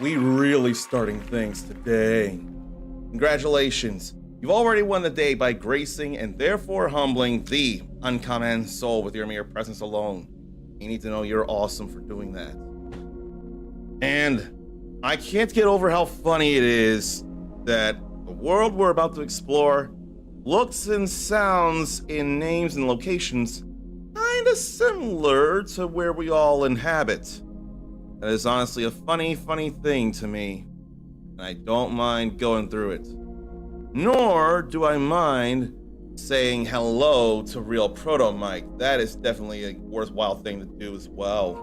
We really starting things today. Congratulations. You've already won the day by gracing and therefore humbling the uncommon soul with your mere presence alone. You need to know you're awesome for doing that. And I can't get over how funny it is that the world we're about to explore looks and sounds in names and locations kinda similar to where we all inhabit. That is honestly a funny thing to me, and I don't mind going through it. Nor do I mind saying hello to real Proto Mike. That is definitely a worthwhile thing to do as well.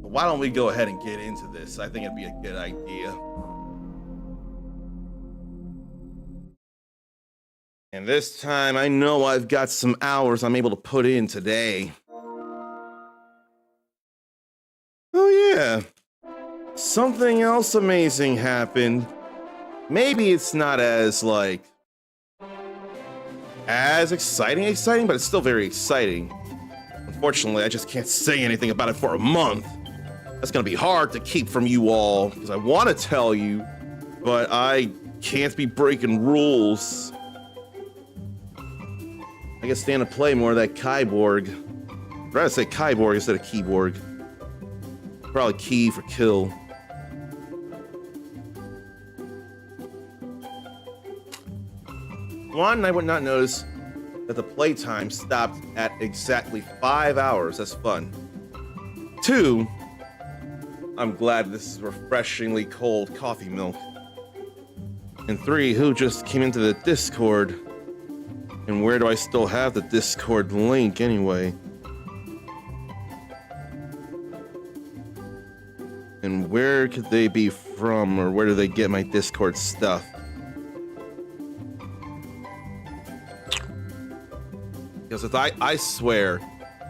But why don't we go ahead and get into this? I think it'd be a good idea. And this time, I know I've got some hours I'm able to put in today. Oh yeah, something else amazing happened. Maybe it's not as, as exciting, but it's still very exciting. Unfortunately, I just can't say anything about it for a month. That's gonna be hard to keep from you all, because I want to tell you, but I can't be breaking rules. I guess stand to play more of that Kyborg. I'd rather say Kyborg instead of Keyborg. Probably key for kill. One, I would not notice that the playtime stopped at exactly 5 hours. That's fun. Two, I'm glad this is refreshingly cold coffee milk. And three, who just came into the Discord? And where do I still have the Discord link anyway? And where could they be from, or where do they get my Discord stuff? Because if I swear,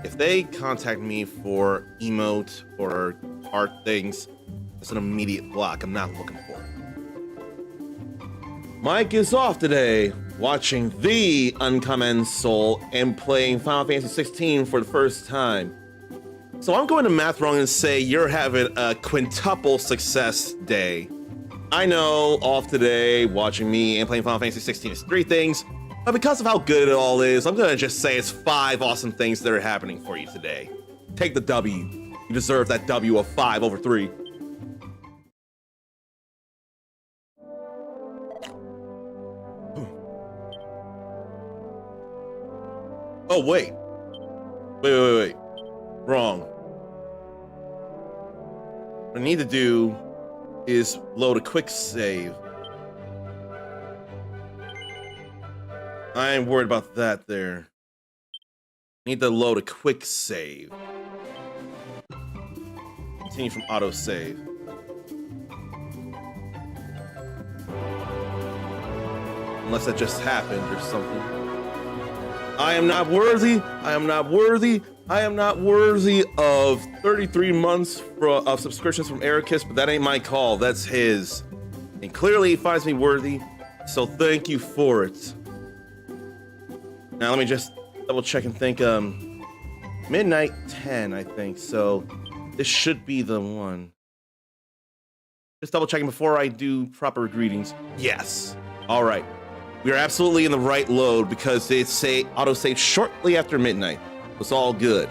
if they contact me for emote or art things, it's an immediate block. I'm not looking for it. Mike is off today, watching the Uncommon Soul and playing Final Fantasy 16 for the first time. So I'm going to math wrong and say you're having a quintuple success day. I know off today, watching me and playing Final Fantasy 16 is 3 things, but because of how good it all is, I'm gonna just say it's 5 awesome things that are happening for you today. Take the W. You deserve that W of 5 over 3. Oh, wait. Wait. Wrong. What I need to do is load a quick save. I ain't worried about that there. I need to load a quick save. Continue from autosave. Unless that just happened or something. I am not worthy. I am not worthy. I am not worthy of 33 months of subscriptions from ERDRICK, but that ain't my call. That's his. And clearly he finds me worthy, so thank you for it. Now let me just double check and think. Midnight 10, I think. So this should be the one. Just double checking before I do proper greetings. Yes. All right. We are absolutely in the right load because it autosaved shortly after midnight. It's all good.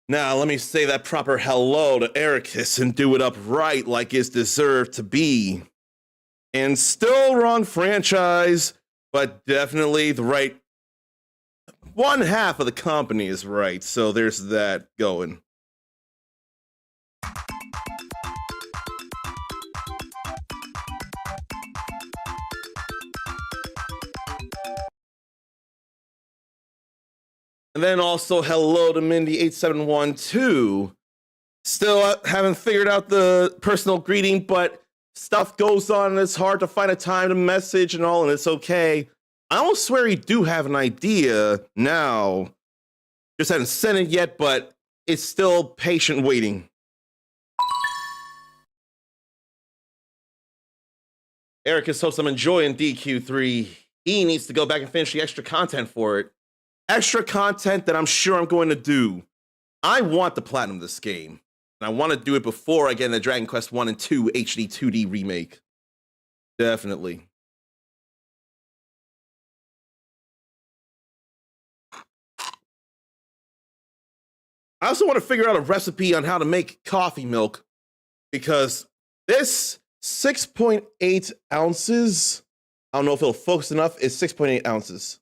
Now let me say that proper hello to ERDRICK and do it up right like it's deserved to be. And still wrong franchise, but definitely the right. One half of the company is right, so there's that going. And then also hello to Mindy8712. Still haven't figured out the personal greeting, but stuff goes on and it's hard to find a time to message and all, and it's okay. I almost swear you do have an idea now. Just haven't sent it yet, but it's still patient waiting. Eric hopes I'm enjoying DQ3. He needs to go back and finish the extra content for it. extra content that I'm sure I'm going to do. I want the platinum of this game, and I want to do it before I get in the Dragon Quest 1 and 2 HD 2D remake. Definitely. I also want to figure out a recipe on how to make coffee milk, because this 6.8 ounces, I don't know if it'll focus enough, it's 6.8 ounces.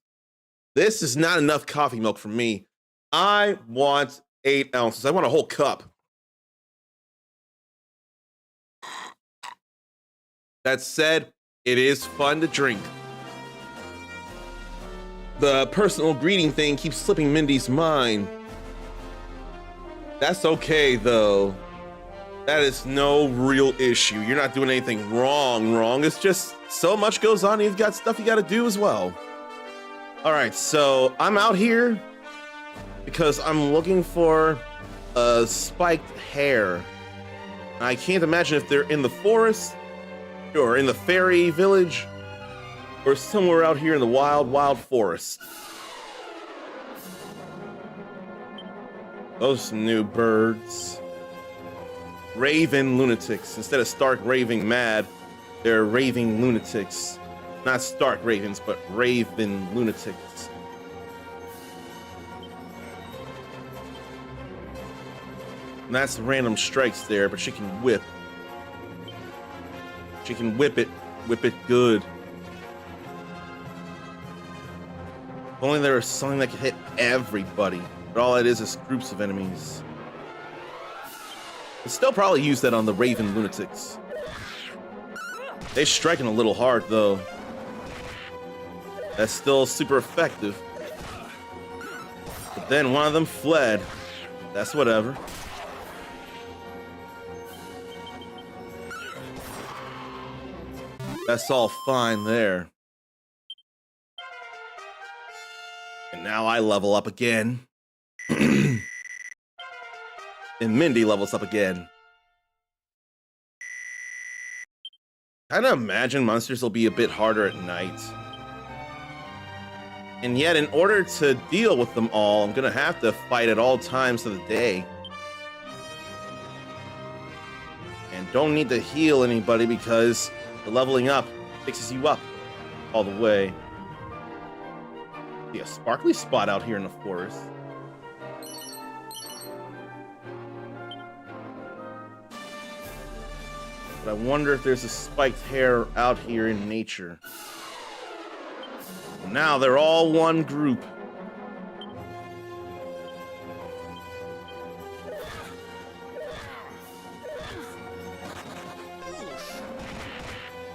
This is not enough coffee milk for me. I want 8 ounces. I want a whole cup. That said, it is fun to drink. The personal greeting thing keeps slipping Mindy's mind. That's okay, though. That is no real issue. You're not doing anything wrong. It's just so much goes on, and you've got stuff you gotta do as well. All right, so I'm out here because I'm looking for a spiked hare. I can't imagine if they're in the forest or in the fairy village or somewhere out here in the wild forest. Those new birds. Raven lunatics. Instead of Stark raving mad, they're raving lunatics. Not Stark ravens, but Raven lunatics. And that's random strikes there, but she can whip. She can whip it good. If only there was something that could hit everybody, but all it is groups of enemies. I'd still probably use that on the Raven lunatics. They're striking a little hard though. That's still super effective. But then one of them fled. That's whatever. That's all fine there. And now I level up again. And Mindy levels up again. Kinda imagine monsters will be a bit harder at night. And yet, in order to deal with them all, I'm gonna have to fight at all times of the day. And don't need to heal anybody because the leveling up fixes you up all the way. See a sparkly spot out here in the forest. But I wonder if there's a spiked hare out here in nature. Now they're all one group.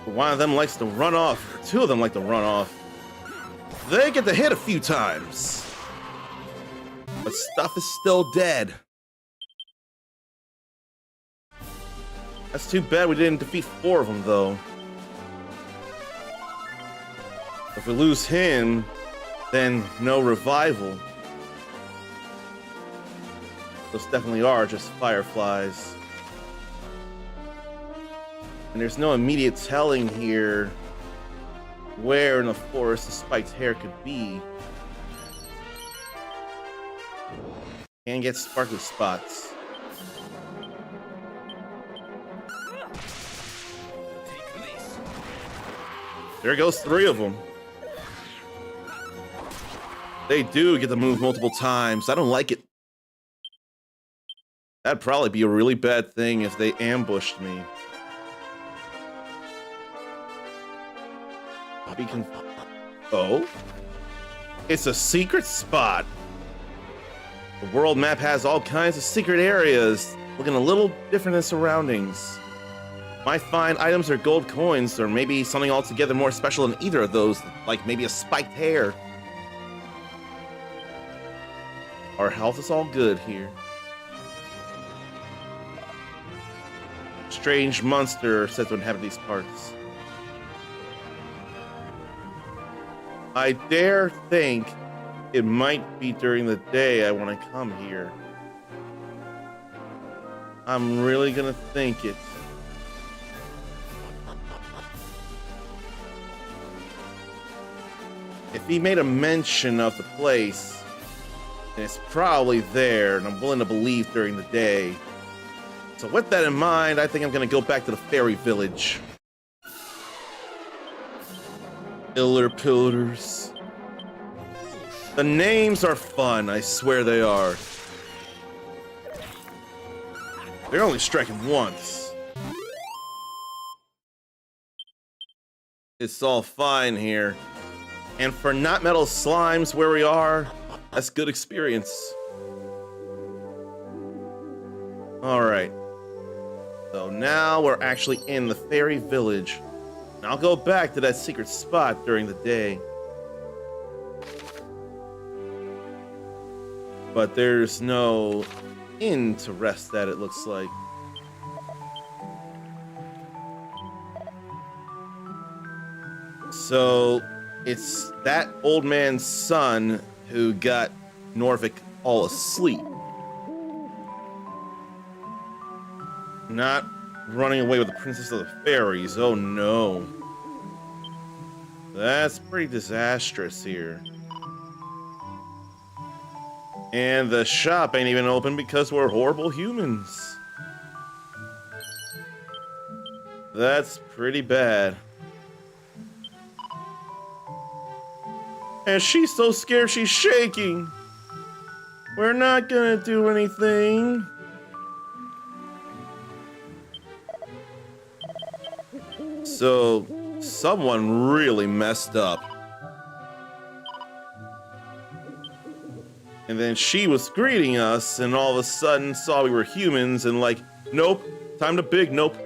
One of them likes to run off. Two of them like to run off. They get to hit a few times. But stuff is still dead. That's too bad we didn't defeat 4 of them, though. If we lose him, then no revival. Those definitely are just fireflies. And there's no immediate telling here where in the forest the spiked hare could be. Can get sparkly spots. There goes 3 of them. They do get to move multiple times. I don't like it. That'd probably be a really bad thing if they ambushed me. Bobby can... Oh? It's a secret spot. The world map has all kinds of secret areas, looking a little different than surroundings. Might find items or gold coins, or maybe something altogether more special than either of those, like maybe a spiked hare. Our health is all good here. Strange monster said to inhabit these parts. I dare think it might be during the day I want to come here. I'm really gonna think it. If he made a mention of the place, And it's probably there, and I'm willing to believe during the day. So with that in mind, I think I'm gonna go back to the fairy village. Pillars. The names are fun, I swear they are. They're only striking once. It's all fine here. And for not metal slimes where we are, that's good experience. Alright. So now we're actually in the fairy village. And I'll go back to that secret spot during the day. But there's no inn to rest at, it looks like. So it's that old man's son who got Norvik all asleep. Not running away with the princess of the fairies. Oh no. That's pretty disastrous here. And the shop ain't even open because we're horrible humans. That's pretty bad. And she's so scared she's shaking. We're not gonna do anything. So, someone really messed up. And then she was greeting us and all of a sudden saw we were humans and like, nope, time to big, nope.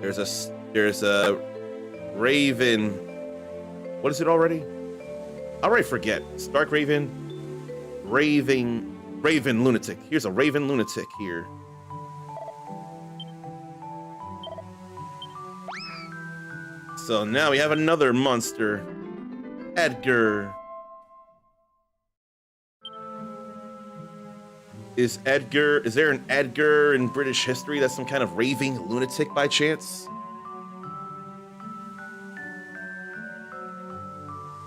There's a raven. What is it already? I already forget. Stark Raven, Raven Lunatic. Here's a Raven Lunatic here. So now we have another monster, Edgar. Is there an Edgar in British history that's some kind of raving lunatic by chance?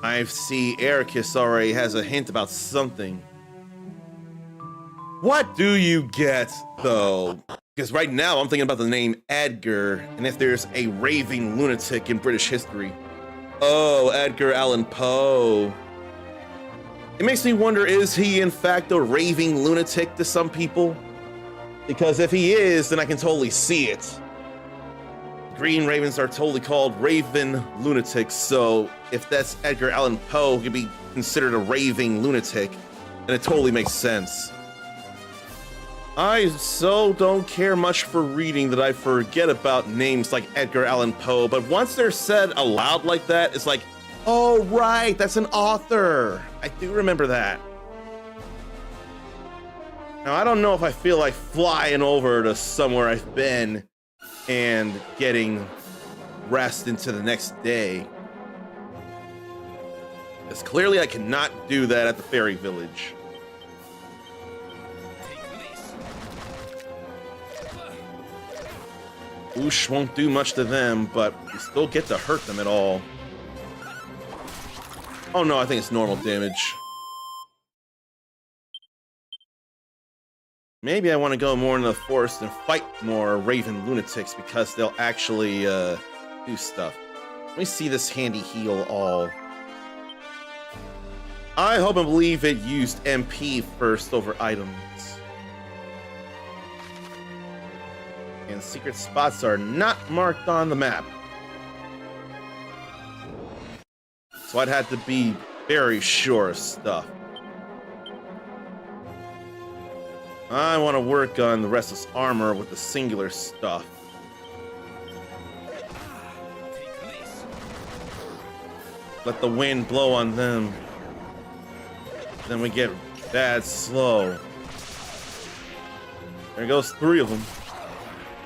I see Ericus already has a hint about something. What do you get, though? Because right now I'm thinking about the name Edgar, and if there's a raving lunatic in British history. Oh, Edgar Allan Poe. It makes me wonder, is he in fact a raving lunatic to some people? Because if he is, then I can totally see it. Green ravens are totally called raven lunatics, so if that's Edgar Allan Poe, he could be considered a raving lunatic, and it totally makes sense. I so don't care much for reading that I forget about names like Edgar Allan Poe, but once they're said aloud like that, it's like, oh right, that's an author. I do remember that. Now I don't know if I feel like flying over to somewhere I've been and getting rest into the next day. Because clearly I cannot do that at the fairy village. Oosh won't do much to them, but we still get to hurt them at all. Oh no, I think it's normal damage. Maybe I want to go more into the forest and fight more raven lunatics because they'll actually do stuff. Let me see this handy heal all. I hope and believe it used MP first over items. And secret spots are not marked on the map. So I'd have to be very sure of stuff. I want to work on the restless armor with the singular stuff. Let the wind blow on them. Then we get bad slow. There goes 3 of them.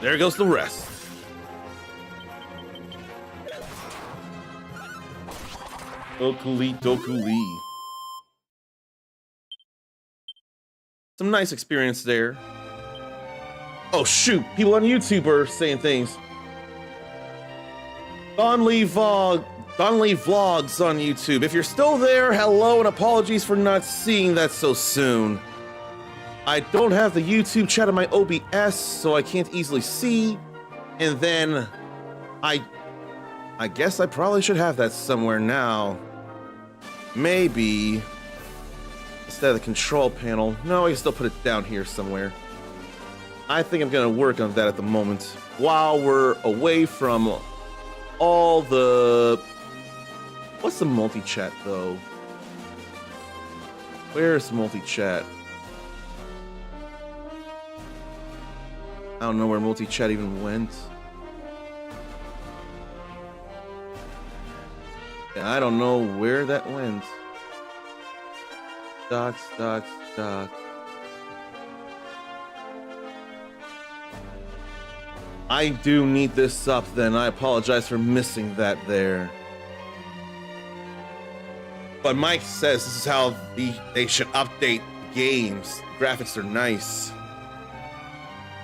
There goes the rest. Dokuli. Some nice experience there. Oh shoot, people on YouTube are saying things. Don Lee Vog Donnelly Vlogs on YouTube. If you're still there, hello and apologies for not seeing that so soon. I don't have the YouTube chat on my OBS, so I can't easily see. And then I guess I probably should have that somewhere now. Maybe instead of the control panel. No, I can still put it down here somewhere. I think I'm gonna work on that at the moment while we're away from all the... What's the multi-chat though? Where's multi-chat? I don't know where multi-chat even went. Yeah, I don't know where that went. Docs. I do need this up then. I apologize for missing that there. But Mike says this is how they should update games. The graphics are nice.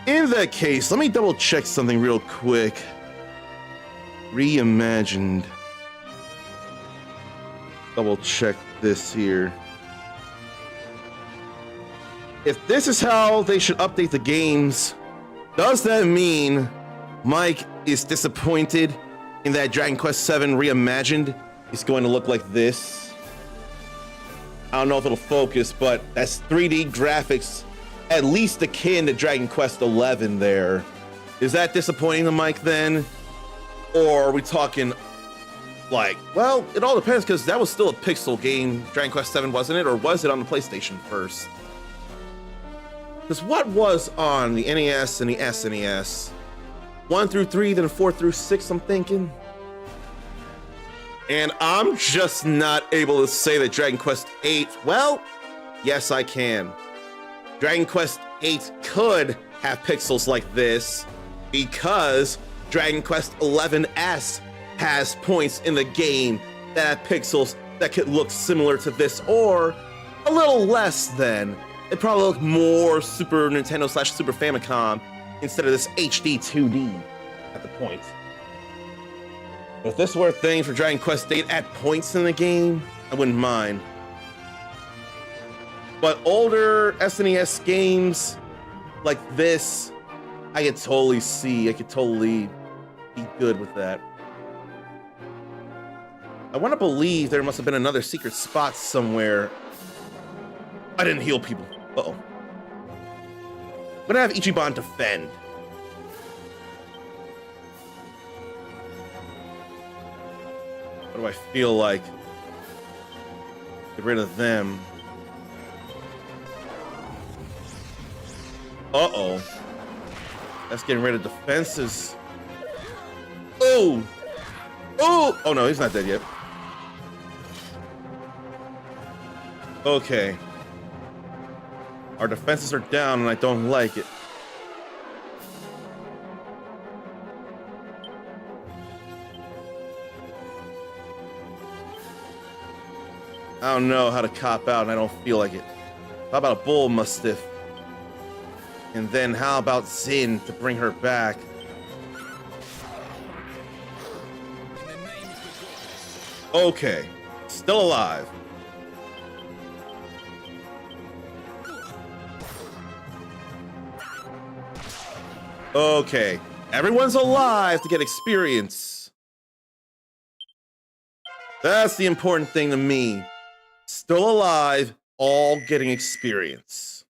In that case, let me double check something real quick. Reimagined. Double check this here. If this is how they should update the games, does that mean Mike is disappointed in that Dragon Quest VII Reimagined is going to look like this? I don't know if it'll focus, but that's 3D graphics, at least akin to Dragon Quest XI there. Is that disappointing to Mike then? Or are we talking like, well, it all depends because that was still a pixel game, Dragon Quest VII, wasn't it? Or was it on the PlayStation first? Because what was on the NES and the SNES? 1 through 3, then 4 through 6, I'm thinking. And I'm just not able to say that Dragon Quest VIII, well, yes I can. Dragon Quest VIII could have pixels like this because Dragon Quest XI's has points in the game that have pixels that could look similar to this or a little less than. It probably look more Super Nintendo / Super Famicom instead of this HD 2D at the point. But if this were a thing for Dragon Quest VIII at points in the game, I wouldn't mind. But older SNES games like this, I could totally see. I could totally be good with that. I want to believe there must have been another secret spot somewhere. I didn't heal people. Uh-oh. I'm gonna have Ichiban defend. What do I feel like? Get rid of them. Uh-oh. That's getting rid of defenses. Oh! Oh! Oh no, he's not dead yet. Okay. Our defenses are down and I don't like it. I don't know how to cop out and I don't feel like it. How about a bull mastiff? And then how about Zin to bring her back? Okay, still alive. Okay, everyone's alive to get experience. That's the important thing to me. Still alive, all getting experience.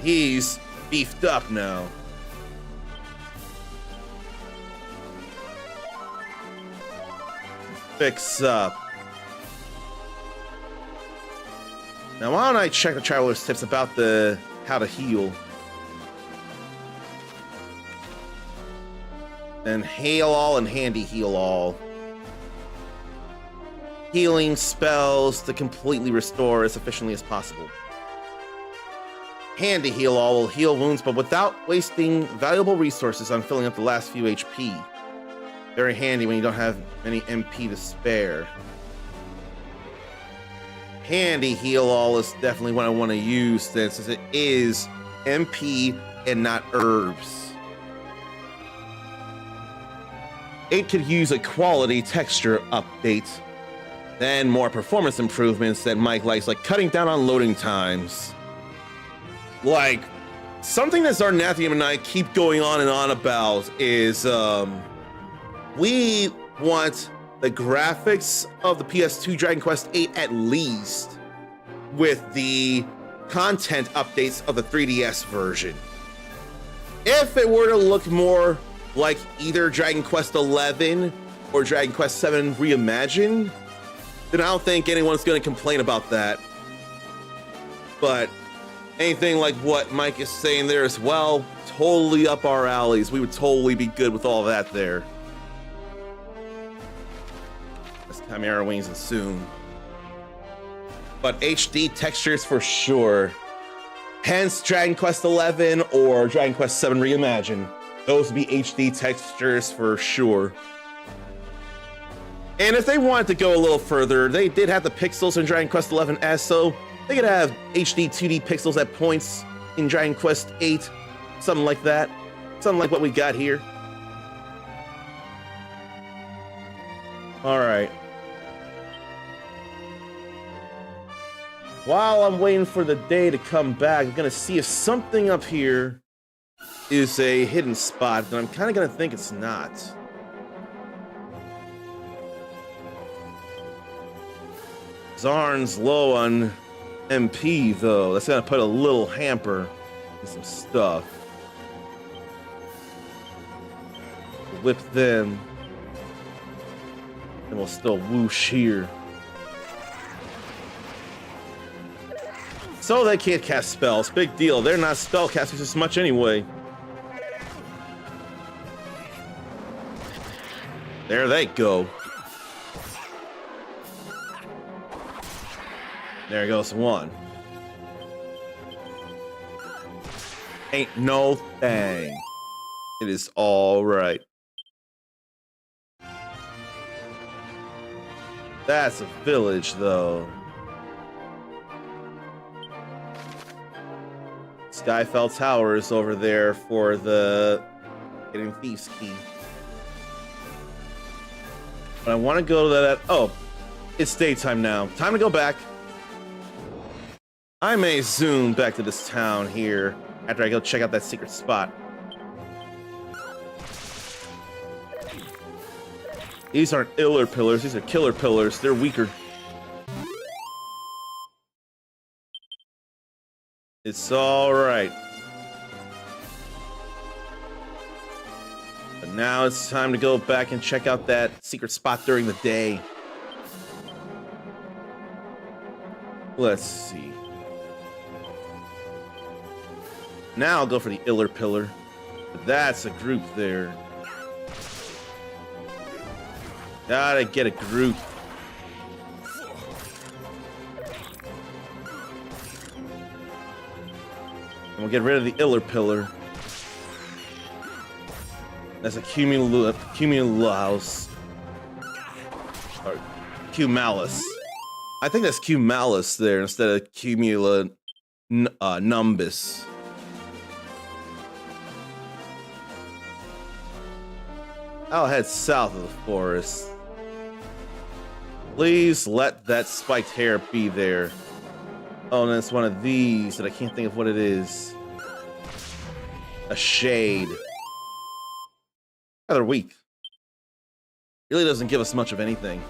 He's beefed up now. Fix up. Now why don't I check the traveler's tips about the how to heal. And hail all and handy heal all. Healing spells to completely restore as efficiently as possible. Handy heal all will heal wounds, but without wasting valuable resources on filling up the last few HP. Very handy when you don't have any MP to spare. Handy heal all is definitely what I want to use then, since it is MP and not herbs. 8 could use a quality texture update. Then more performance improvements that Mike likes, like cutting down on loading times. Like, something that Zarnathium and I keep going on and on about is we want the graphics of the PS2 Dragon Quest VIII at least with the content updates of the 3DS version. If it were to look more like either Dragon Quest XI or Dragon Quest VII Reimagined, then I don't think anyone's going to complain about that. But anything like what Mike is saying there as well, totally up our alleys. We would totally be good with all that there. This Chimera Wings is soon. But HD textures for sure. Hence Dragon Quest XI or Dragon Quest VII Reimagined. Those would be HD textures for sure. And if they wanted to go a little further, they did have the pixels in Dragon Quest XI-S, so they could have HD 2D pixels at points in Dragon Quest VIII. Something like that. Something like what we got here. Alright. While I'm waiting for the day to come back, I'm gonna see if something up here is a hidden spot, but I'm kinda gonna think it's not. Zarn's low on MP though. That's gonna put a little hamper in some stuff. Whip them. And we'll still whoosh here. So they can't cast spells. Big deal. They're not spellcasters as much anyway. There they go. There goes one. Ain't no thing. It is all right. That's a village, though. Skyfell Tower is over there for the getting Thief's Key. But I want to go to that. Oh, it's daytime now. Time to go back. I may zoom back to this town here after I go check out that secret spot. These aren't iller pillars, these are killer pillars. They're weaker. It's alright. But now it's time to go back and check out that secret spot during the day. Let's see. Now I'll go for the iller pillar. But that's a group there. Gotta get a group. And we'll get rid of the iller pillar. That's a cumulus. Or cumalus. I think that's cumalus there instead of cumulonimbus. I'll head south of the forest. Please let that spiked hair be there. Oh, and it's one of these that I can't think of what it is. A shade. Rather weak. Really doesn't give us much of anything.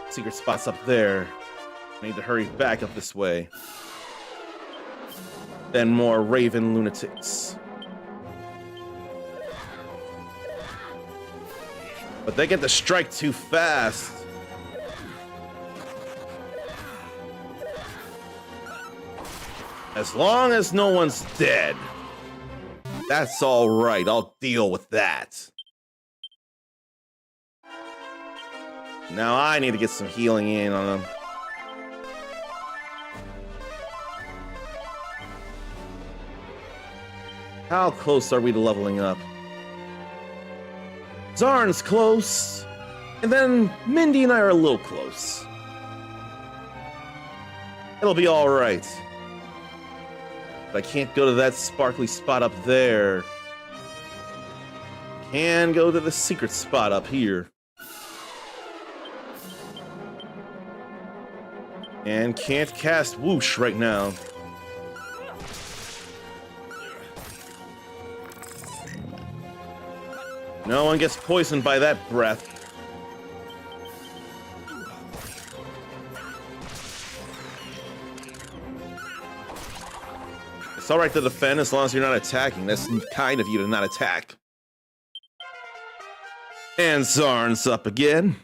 Secret spot's up there. I need to hurry back up this way. Then more raven lunatics. But they get to strike too fast. As long as no one's dead, that's all right. I'll deal with that. Now I need to get some healing in on them. How close are we to leveling up? Zarn's close, and then Mindy and I are a little close. It'll be all right. But I can't go to that sparkly spot up there. can go to the secret spot up here. And can't cast Whoosh right now. No one gets poisoned by that breath. It's alright to defend as long as you're not attacking. That's kind of you to not attack. And Zarn's up again.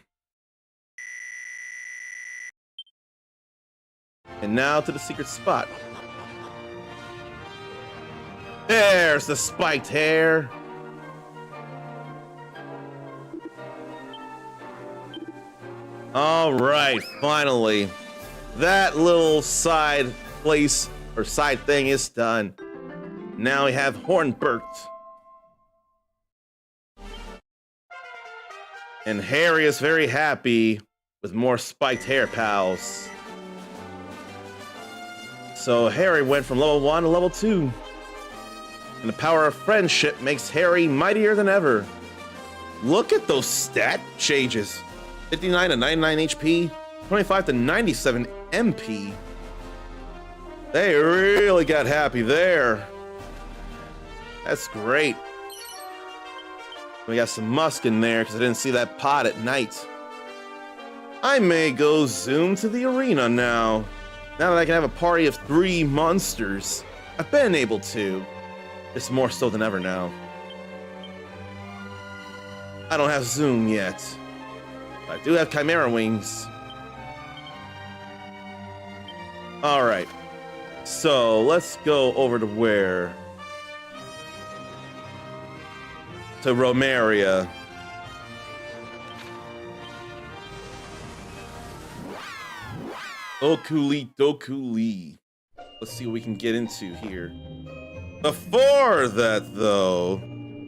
And now to the secret spot. There's the spiked hair. All right, finally. That little side place or side thing is done. Now we have Hornbert. And Harry is very happy with more spiked hair pals. So Harry went from level 1 to level 2. And the power of friendship makes Harry mightier than ever. Look at those stat changes. 59 to 99 HP, 25 to 97 MP. They really got happy there. That's great. We got some musk in there because I didn't see that pot at night. I may go zoom to the arena now. Now that I can have a party of 3 monsters. I've been able to. It's more so than ever now. I don't have zoom yet. I do have Chimera Wings. Alright. So, let's go over to where? To Romaria. Dokuli. Let's see what we can get into here. Before that, though,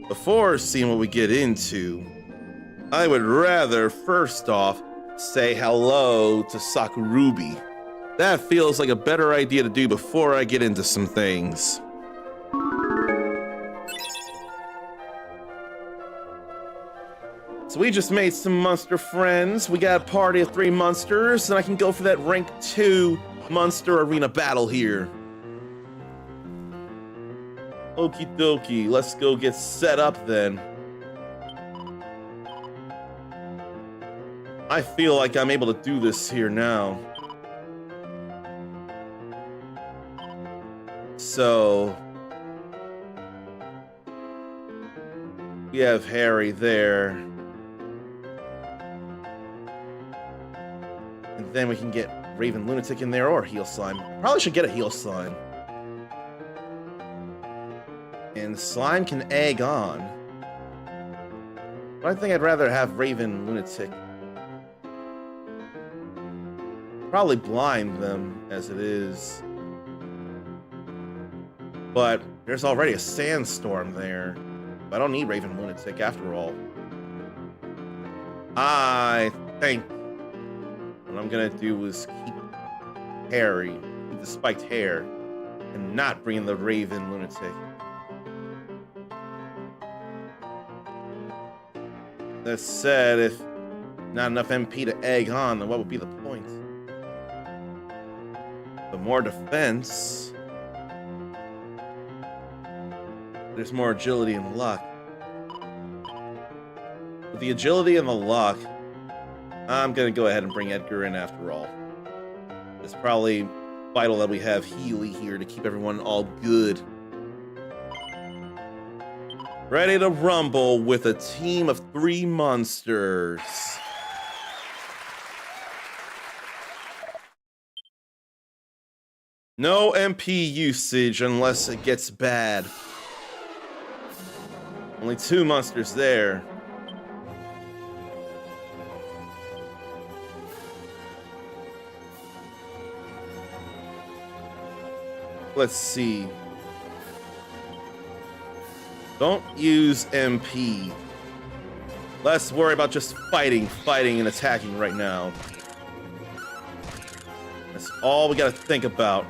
before seeing what we get into, I would rather, first off, say hello to Sakurubi. That feels like a better idea to do before I get into some things. So we just made some monster friends. We got a party of 3 monsters, and I can go for that rank 2 monster arena battle here. Okie dokie, let's go get set up then. I feel like I'm able to do this here now. So we have Harry there. And then we can get Raven Lunatic in there or Heal Slime. Probably should get a Heal Slime. And Slime can egg on. But I think I'd rather have Raven Lunatic. Probably blind them as it is. But there's already a sandstorm there. I don't need Raven Lunatic after all. I think what I'm gonna do is keep Harry, keep the spiked hair, and not bring in the Raven Lunatic. That said, if not enough MP to egg on, then what would be the point? The more defense, there's more agility and luck. With the agility and the luck, I'm gonna go ahead and bring Edgar in after all. It's probably vital that we have Healy here to keep everyone all good. Ready to rumble with a team of 3 monsters. No MP usage unless it gets bad. Only 2 monsters there. Let's see. Don't use MP. Let's worry about just fighting and attacking right now. That's all we gotta think about.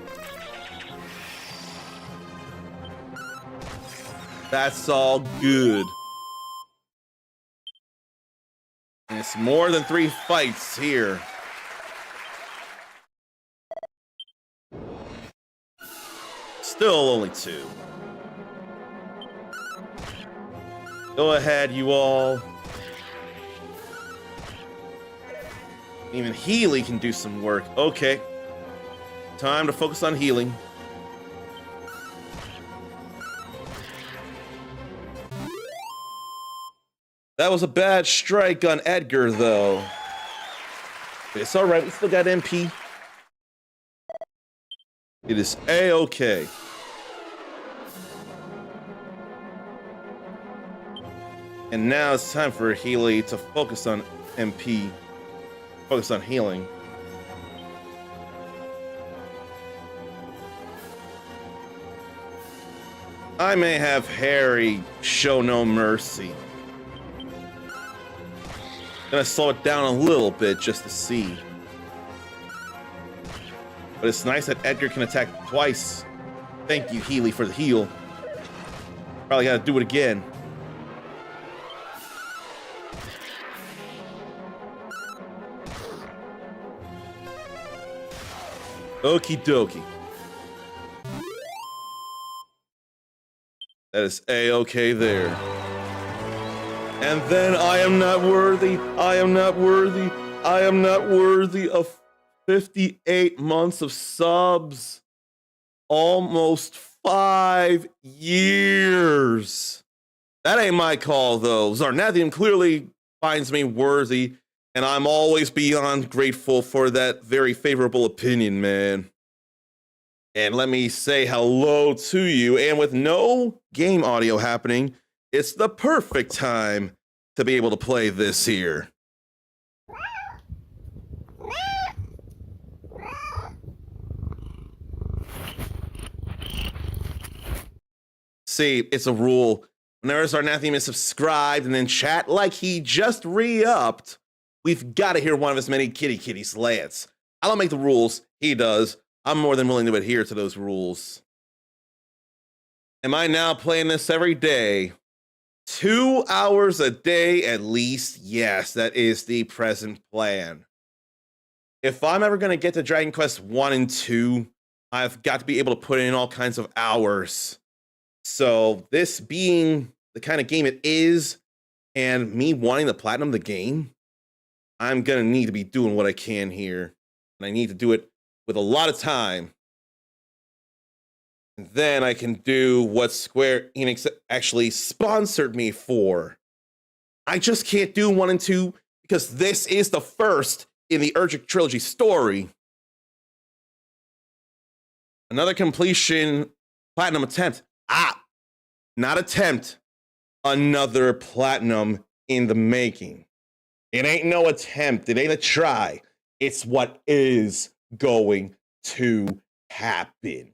That's all good. It's more than 3 fights here. Still only 2. Go ahead, you all. Even Healy can do some work. Okay. Time to focus on healing. That was a bad strike on Edgar, though. It's alright, we still got MP. It is A-okay. And now it's time for Healy to focus on MP. Focus on healing. I may have Harry show no mercy. Gonna slow it down a little bit just to see. But it's nice that Edgar can attack twice. Thank you, Healy, for the heal. Probably gotta do it again. Okie dokie. That is A-okay there. And then I am not worthy. I am not worthy. I am not worthy of 58 months of subs. Almost 5 years. That ain't my call, though. Zarnathium clearly finds me worthy, and I'm always beyond grateful for that very favorable opinion, man. And let me say hello to you, and with no game audio happening, it's the perfect time to be able to play this here. See, it's a rule. Whenever Zarnathium is subscribed and then chat like he just re-upped, we've got to hear one of his many kitty slants. I don't make the rules, he does. I'm more than willing to adhere to those rules. Am I now playing this every day? 2 hours a day at least? Yes, that is the present plan. If I'm ever going to get to Dragon Quest 1 and 2, I've got to be able to put in all kinds of hours. So this being the kind of game it is, and me wanting to platinum the game, I'm going to need to be doing what I can here. And I need to do it with a lot of time. And then I can do what Square Enix actually sponsored me for. I just can't do 1 and 2 because this is the first in the ERDRICK trilogy story. Another completion platinum attempt. Not attempt. Another platinum in the making. It ain't no attempt. It ain't a try. It's what is going to happen.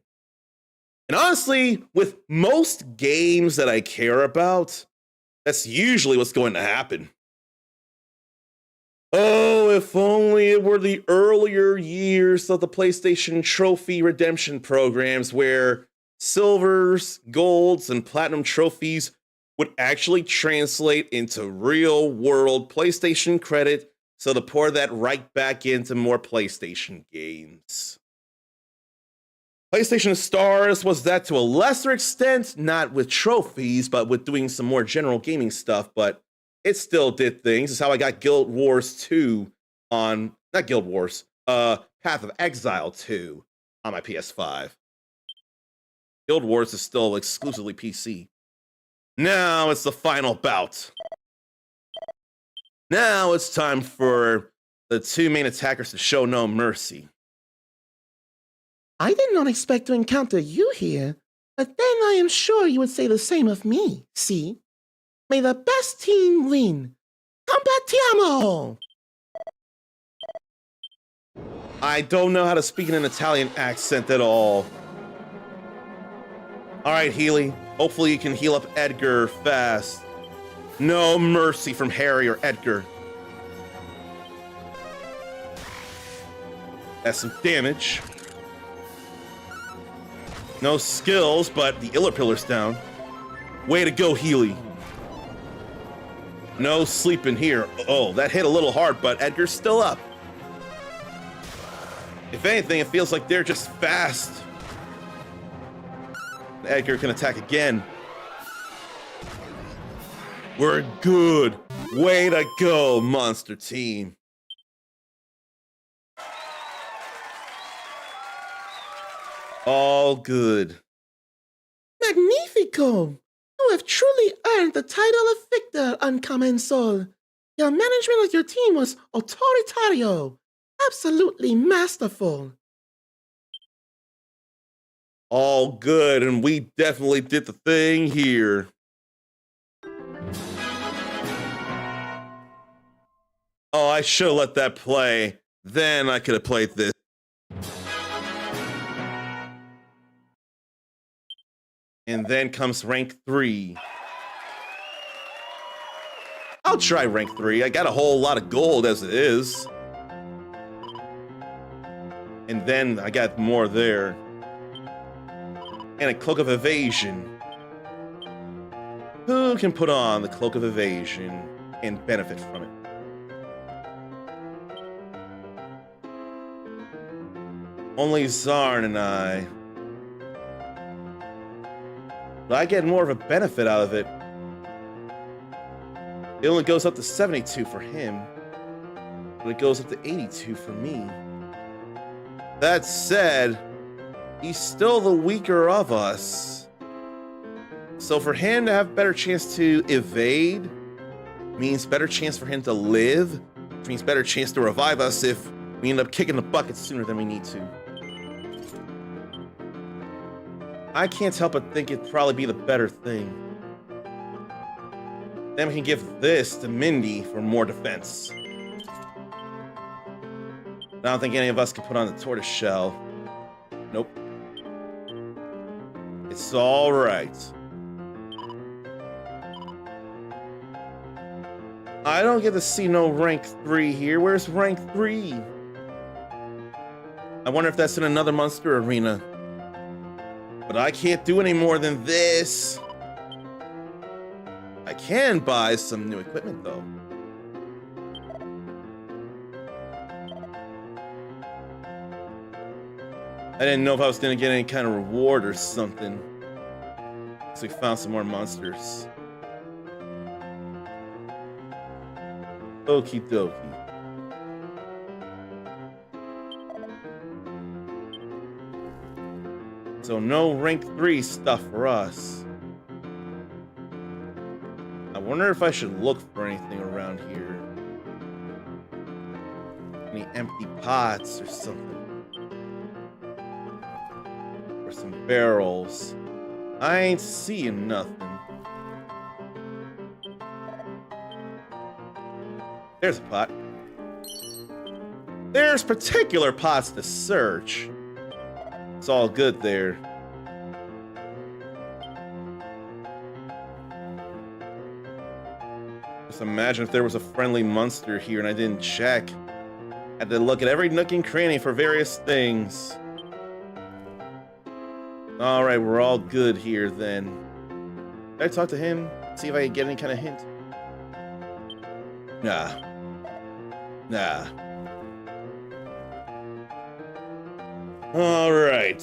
And honestly, with most games that I care about, that's usually what's going to happen. Oh, if only it were the earlier years of the PlayStation Trophy redemption programs where silvers, golds, and platinum trophies would actually translate into real-world PlayStation credit, so to pour that right back into more PlayStation games. PlayStation Stars was that to a lesser extent, not with trophies, but with doing some more general gaming stuff, but it still did things. It's how I got Guild Wars 2 on, not Guild Wars, Path of Exile 2 on my PS5. Guild Wars is still exclusively PC. Now it's the final bout. Now it's time for the 2 main attackers to show no mercy. I did not expect to encounter you here, but then I am sure you would say the same of me, see? May the best team win. Compatiamo! I don't know how to speak in an Italian accent at all. All right, Healy. Hopefully you can heal up Edgar fast. No mercy from Harry or Edgar. That's some damage. No skills, but the Iller Pillar's down. Way to go, Healy. No sleeping here. Oh, that hit a little hard, but Edgar's still up. If anything, it feels like they're just fast. Edgar can attack again. We're good. Way to go, Monster Team. All good. Magnifico! You have truly earned the title of victor, Uncommon Soul. Your management of your team was autoritario. Absolutely masterful. All good, and we definitely did the thing here. Oh, I should have let that play. Then I could have played this. And then comes rank 3. I'll try rank 3. I got a whole lot of gold as it is. And then I got more there. And a Cloak of Evasion. Who can put on the Cloak of Evasion and benefit from it? Only Zarn and I. But I get more of a benefit out of it. It only goes up to 72 for him, but it goes up to 82 for me. That said, he's still the weaker of us. So for him to have better chance to evade means better chance for him to live, which means better chance to revive us if we end up kicking the bucket sooner than we need to. I can't help but think it'd probably be the better thing. Then we can give this to Mindy for more defense. I don't think any of us can put on the tortoise shell. Nope. It's all right. I don't get to see no rank 3 here. Where's rank 3? I wonder if that's in another monster arena. But I can't do any more than this. I can buy some new equipment, though. I didn't know if I was going to get any kind of reward or something. So we found some more monsters. Okie dokie. So no rank 3 stuff for us. I wonder if I should look for anything around here. Any empty pots or something. Or some barrels. I ain't seeing nothing. There's a pot. There's particular pots to search. It's all good there. Just imagine if there was a friendly monster here and I didn't check. Had to look at every nook and cranny for various things. Alright, we're all good here then. Did I talk to him? See if I can get any kind of hint? Nah. Nah. All right,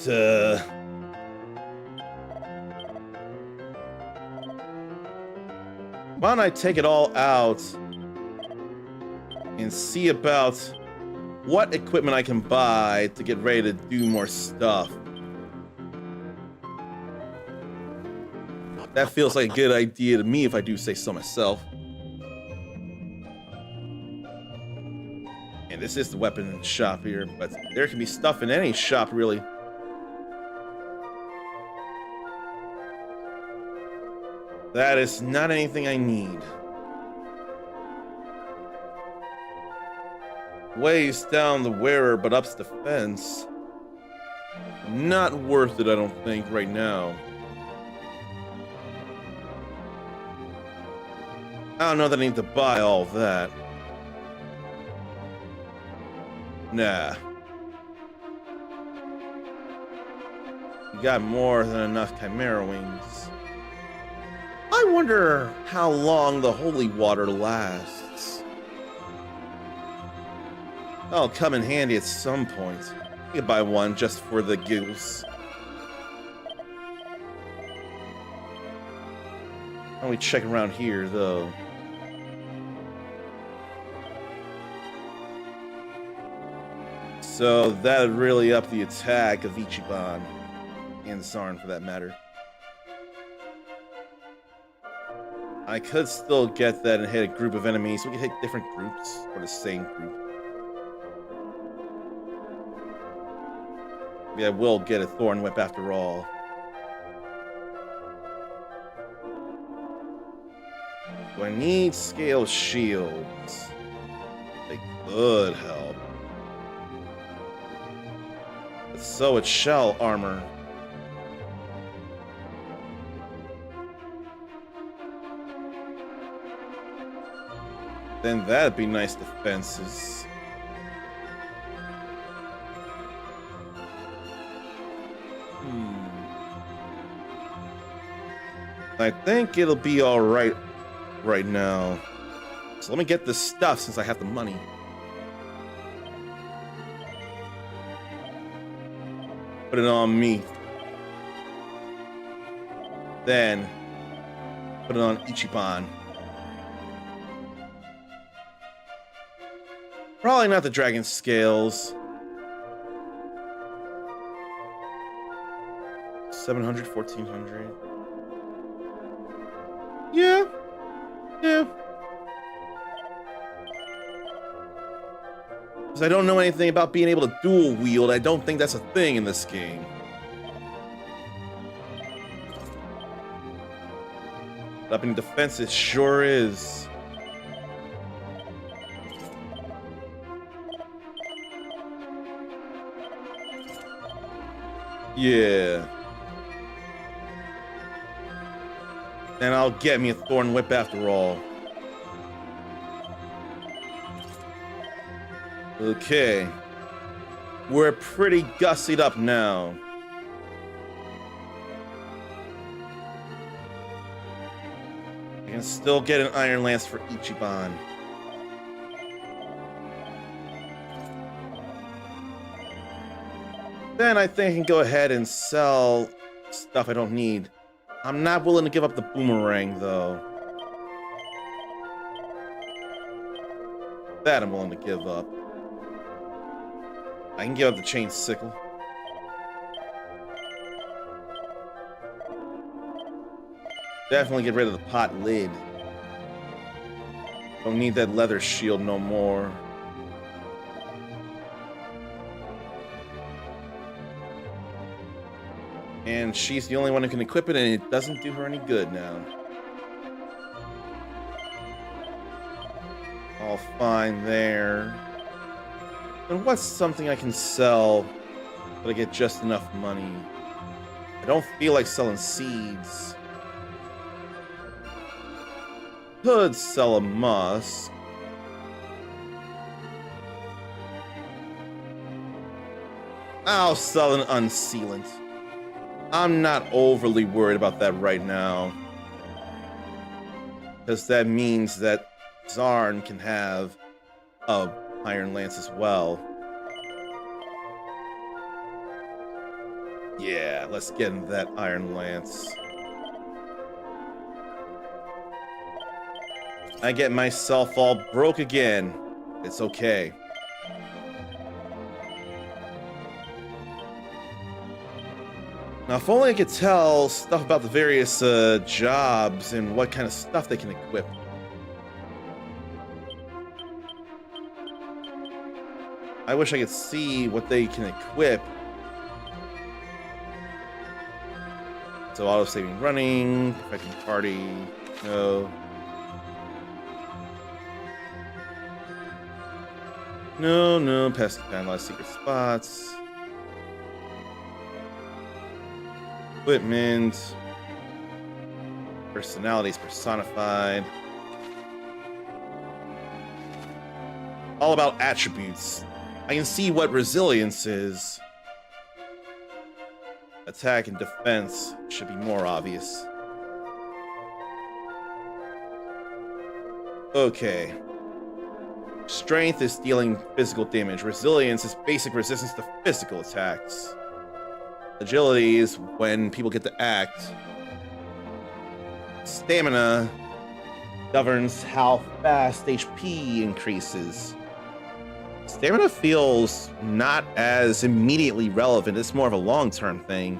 why don't I take it all out and see about what equipment I can buy to get ready to do more stuff. That feels like a good idea to me if I do say so myself. And this is the weapon shop here, but there can be stuff in any shop, really. That is not anything I need. Weighs down the wearer, but ups defense. Not worth it, I don't think, right now. I don't know that I need to buy all that. Nah. You got more than enough Chimera wings. I wonder how long the holy water lasts. That'll come in handy at some point. You can buy one just for the giggles. Why don't we check around here, though? So that'd really up the attack of Ichiban, and Zarn for that matter. I could still get that and hit a group of enemies. We could hit different groups, or the same group. Maybe I will get a Thorn Whip after all. Do I need Scale Shields? They could help. But so it's Shell Armor. Then that'd be nice defenses. I think it'll be alright right now. So let me get this stuff since I have the money. Put it on me. Then put it on Ichiban. Probably not the dragon scales. 700, 1400. Yeah. Because I don't know anything about being able to dual wield. I don't think that's a thing in this game. Up in defense, it sure is. Yeah. And I'll get me a Thorn Whip after all. Okay. We're pretty gussied up now. I can still get an Iron Lance for Ichiban. Then I think I can go ahead and sell stuff I don't need. I'm not willing to give up the boomerang, though. That I'm willing to give up. I can give up the chain sickle. Definitely get rid of the pot lid. Don't need that leather shield no more. And she's the only one who can equip it, and it doesn't do her any good now. All fine there. And what's something I can sell, but I get just enough money? I don't feel like selling seeds. Could sell a musk. I'll sell an unsealant. I'm not overly worried about that right now. Because that means that Zarn can have a Iron Lance as well. Yeah, let's get into that Iron Lance. I get myself all broke again. It's okay. Now, if only I could tell stuff about the various jobs and what kind of stuff they can equip. I wish I could see what they can equip. So auto-saving running, perfecting party, no. No, past analyze secret spots. Equipment. Personalities personified. All about attributes. I can see what resilience is. Attack and defense should be more obvious. Okay. Strength is dealing physical damage. Resilience is basic resistance to physical attacks. Agility is when people get to act. Stamina governs how fast HP increases. Stamina feels not as immediately relevant. It's more of a long-term thing.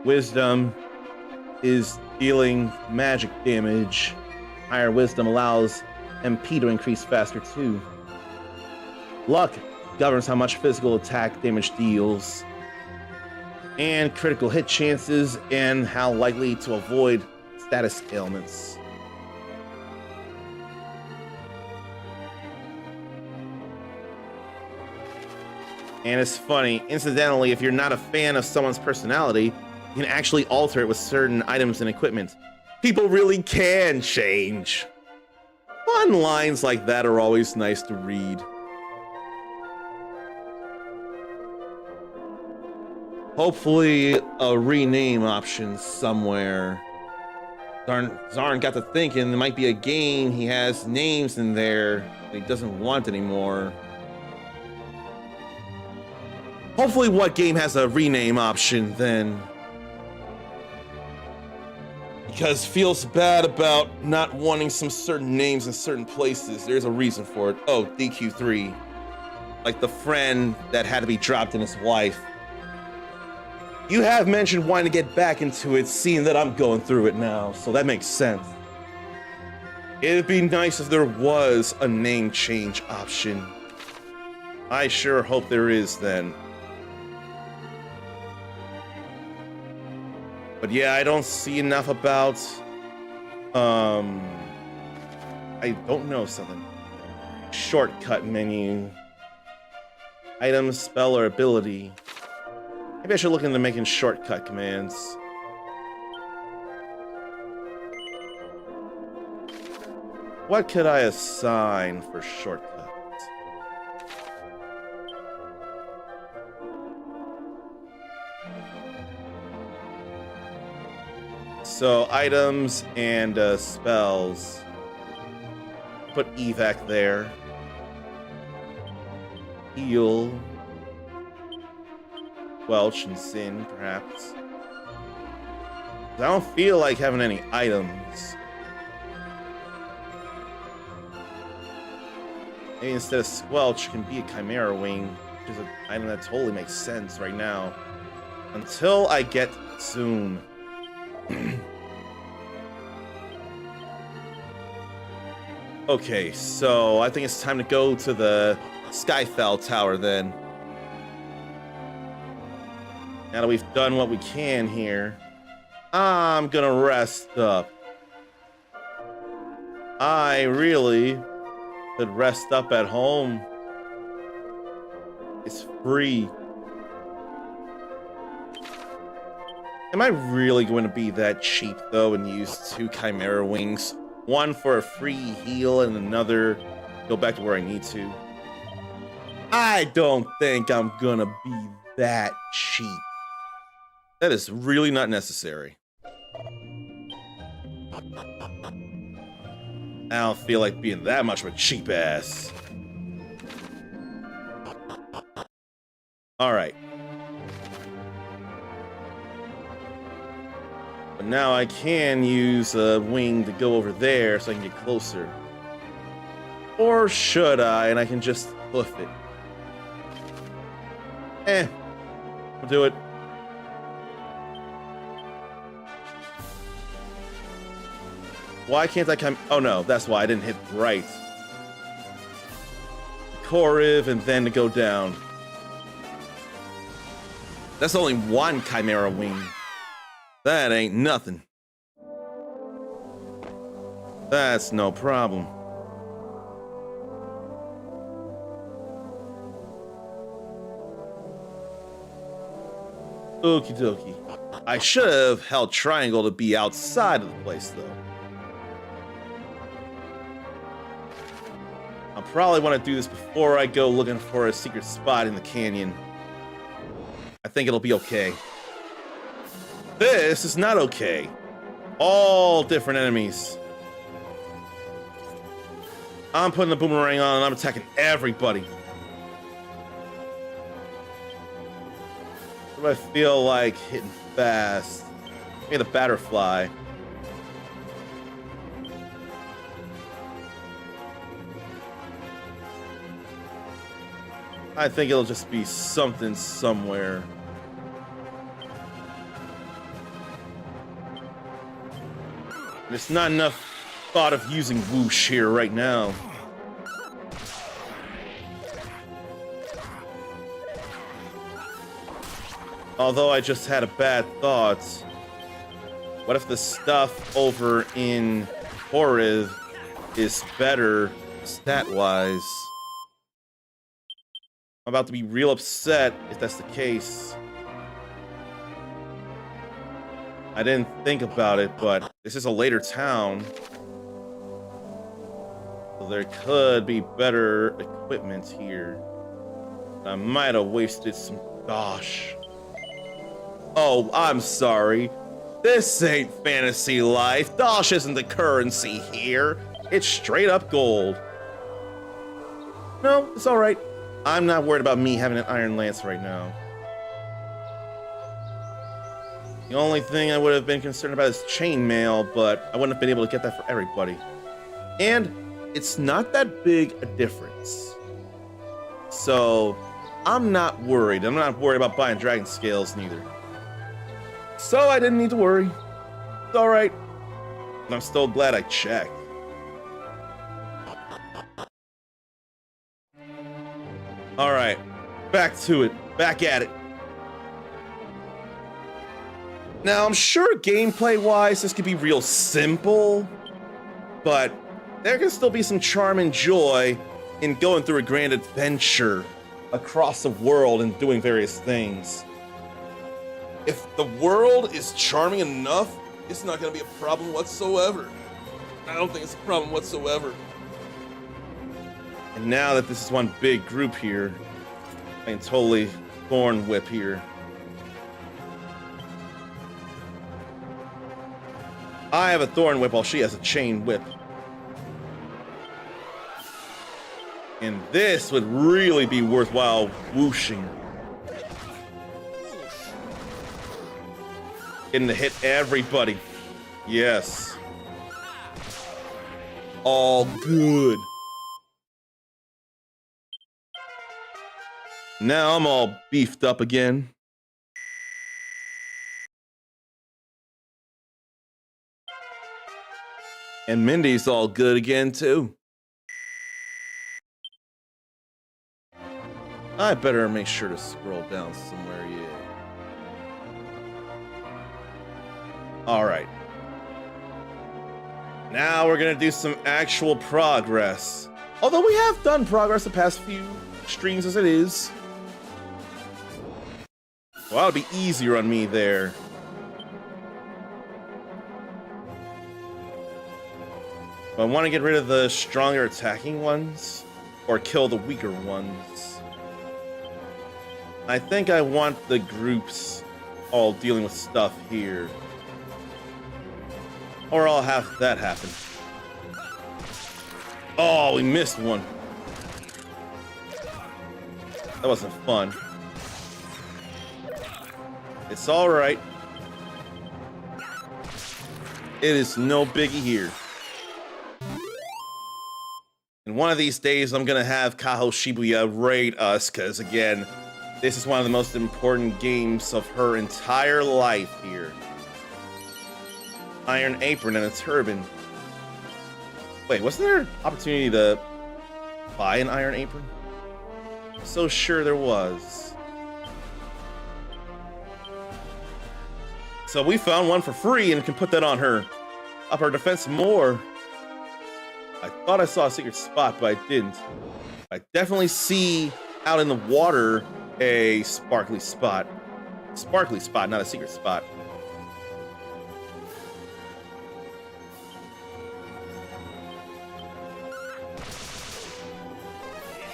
Wisdom is dealing magic damage. Higher wisdom allows MP to increase faster too. Luck governs how much physical attack damage deals. And critical hit chances and how likely to avoid status ailments. And it's funny, incidentally, if you're not a fan of someone's personality, you can actually alter it with certain items and equipment. People really can change. Fun lines like that are always nice to read. Hopefully a rename option somewhere. Zarn got to thinking there might be a game he has names in there that he doesn't want anymore. Hopefully what game has a rename option then. Because feels bad about not wanting some certain names in certain places. There's a reason for it. Oh, DQ3. Like the friend that had to be dropped in his wife. You have mentioned wanting to get back into it, seeing that I'm going through it now, so that makes sense. It'd be nice if there was a name change option. I sure hope there is then. But yeah, I don't see enough about, I don't know something. Shortcut menu. Item, spell, or ability. Maybe I should look into making shortcut commands. What could I assign for shortcuts? So items and spells. Put evac there. Heal. Welch and sin, perhaps. I don't feel like having any items. Maybe instead of Squelch can be a Chimera Wing, which is an item that totally makes sense right now. Until I get Zoom. Okay, so I think it's time to go to the Skyfell Tower then. Now that we've done what we can here, I'm gonna rest up. I really could rest up at home. It's free. Am I really going to be that cheap though and use 2 Chimera Wings? One for a free heal and another go back to where I need to? I don't think I'm gonna be that cheap. That is really not necessary. I don't feel like being that much of a cheap ass. Alright. But now I can use a wing to go over there so I can get closer. Or should I? And I can just hoof it. I'll do it. Why can't I come? Oh no, that's why I didn't hit right. Koriv and then to go down. That's only 1 Chimera Wing. That ain't nothing. That's no problem. Okie dokie. I should have held triangle to be outside of the place though. I'll probably want to do this before I go looking for a secret spot in the canyon. I think it'll be okay. This is not okay. All different enemies. I'm putting the boomerang on and I'm attacking everybody. What do I feel like hitting fast? Maybe the butterfly. I think it'll just be something somewhere. There's not enough thought of using whoosh here right now. Although I just had a bad thought. What if the stuff over in Horrid is better stat-wise? I'm about to be real upset if that's the case. I didn't think about it, but this is a later town. So there could be better equipment here. I might have wasted some dosh. Oh, I'm sorry. This ain't fantasy life. Dosh isn't the currency here. It's straight up gold. No, it's alright. I'm not worried about me having an iron lance right now. The only thing I would have been concerned about is chainmail, but I wouldn't have been able to get that for everybody. And it's not that big a difference. So I'm not worried. I'm not worried about buying dragon scales neither. So I didn't need to worry. It's alright. And I'm still glad I checked. Alright. Back to it. Back at it. Now, I'm sure gameplay-wise, this could be real simple, but there can still be some charm and joy in going through a grand adventure across the world and doing various things. If the world is charming enough, it's not going to be a problem whatsoever. I don't think it's a problem whatsoever. And now that this is one big group here, I can totally thorn whip here. I have a thorn whip while she has a chain whip. And this would really be worthwhile whooshing. Getting to hit everybody. Yes. All good. Now I'm all beefed up again. And Mindy's all good again, too. I better make sure to scroll down somewhere, yeah. Alright. Now we're gonna do some actual progress. Although we have done progress the past few streams as it is. Well, it'll be easier on me there. I want to get rid of the stronger attacking ones, or kill the weaker ones. I think I want the groups all dealing with stuff here. Or I'll have that happen. Oh, we missed one. That wasn't fun. It's alright. It is no biggie here. And one of these days, I'm gonna have Kaho Shibuya raid us, because again, this is one of the most important games of her entire life here. Iron apron and a turban. Wait, wasn't there an opportunity to buy an iron apron? I'm so sure there was. So we found one for free and can put that on her. Up our defense more. I thought I saw a secret spot, but I didn't. I definitely see out in the water a sparkly spot. Sparkly spot, not a secret spot.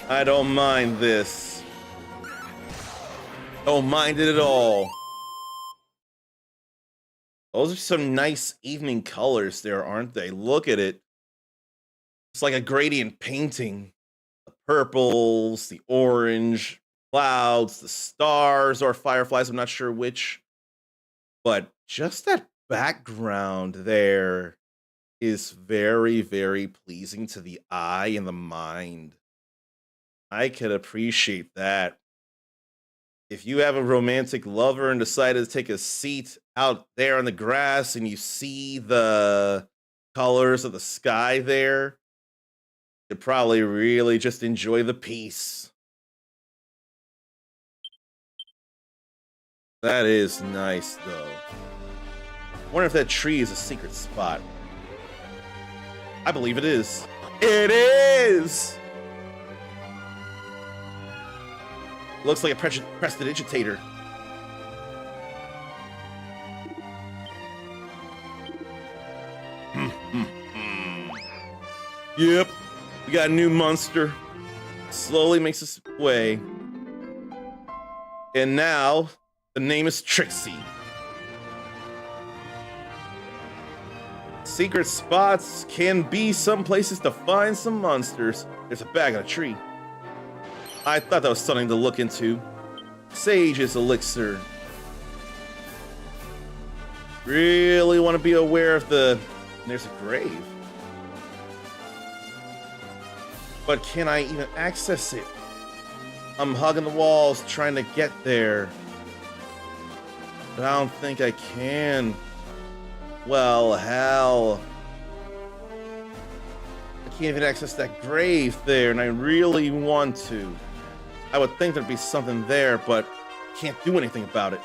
I don't mind this. Don't mind it at all. Those are some nice evening colors there, aren't they? Look at it. It's like a gradient painting. The purples, the orange, clouds, the stars or fireflies, I'm not sure which. But just that background there is very, very pleasing to the eye and the mind. I could appreciate that. If you have a romantic lover and decided to take a seat out there on the grass and you see the colors of the sky there, you'd probably really just enjoy the peace. That is nice, though. I wonder if that tree is a secret spot. I believe it is. It is! Looks like a prestidigitator. Yep, we got a new monster. Slowly makes its way. And now, the name is Trixie. Secret spots can be some places to find some monsters. There's a bag on a tree. I thought that was something to look into. Sage's elixir. Really want to be aware of the... There's a grave. But can I even access it? I'm hugging the walls trying to get there. But I don't think I can. Well, hell. I can't even access that grave there, and I really want to. I would think there'd be something there, but can't do anything about it.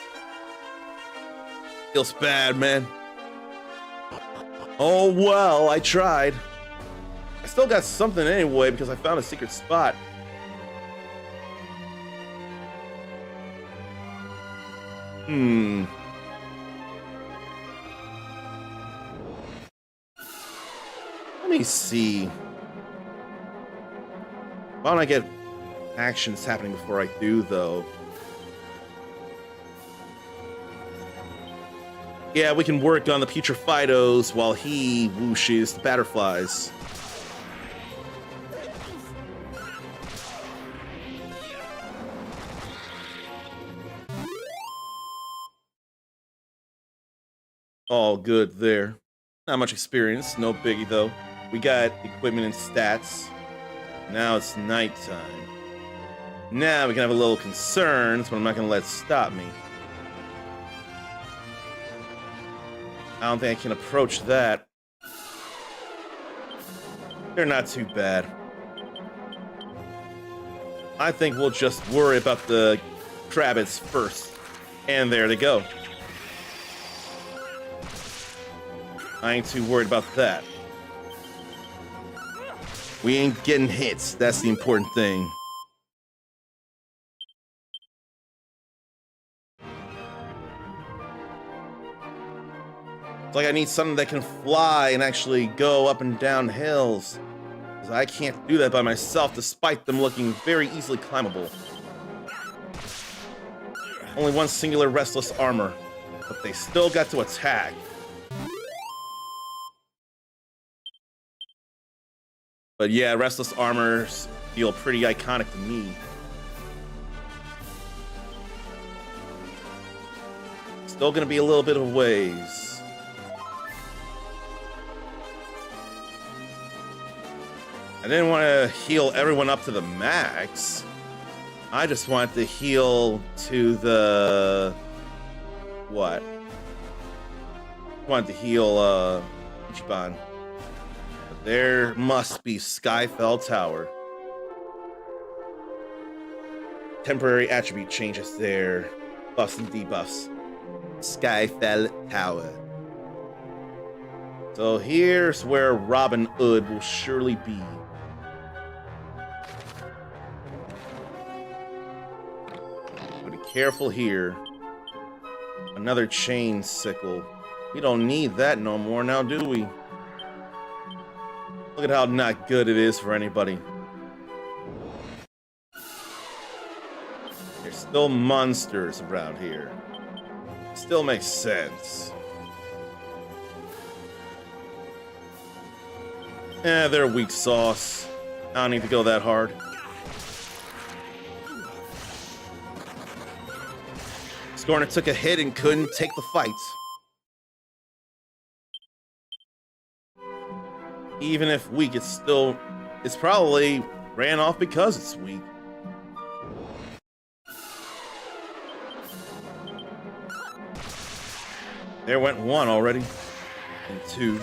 Feels bad, man. Oh well, I tried. I still got something anyway because I found a secret spot. Let me see. Why don't I get actions happening before I do, though? Yeah, we can work on the putrefidos while he whooshes the butterflies. All good there. Not much experience, no biggie though. We got equipment and stats. Now it's nighttime. Now we can have a little concerns, but I'm not gonna let it stop me. I don't think I can approach that. They're not too bad. I think we'll just worry about the Krabbits first. And there they go. I ain't too worried about that. We ain't getting hits. That's the important thing. It's like I need something that can fly and actually go up and down hills. Because I can't do that by myself, despite them looking very easily climbable. Only one singular restless armor, but they still got to attack. But yeah, restless armors feel pretty iconic to me. Still gonna be a little bit of ways. I didn't want to heal everyone up to the max. I just wanted to heal to the... what? I wanted to heal, Ichiban. But there must be Skyfell Tower. Temporary attribute changes there. Buffs and debuffs. Skyfell Tower. So here's where Robin Hood will surely be. Careful here. Another chain sickle. We don't need that no more now, do we? Look at how not good it is for anybody. There's still monsters around here. Still makes sense. They're weak sauce. I don't need to go that hard. Scorner took a hit and couldn't take the fight. Even if weak, it's probably ran off because it's weak. There went one already. And two.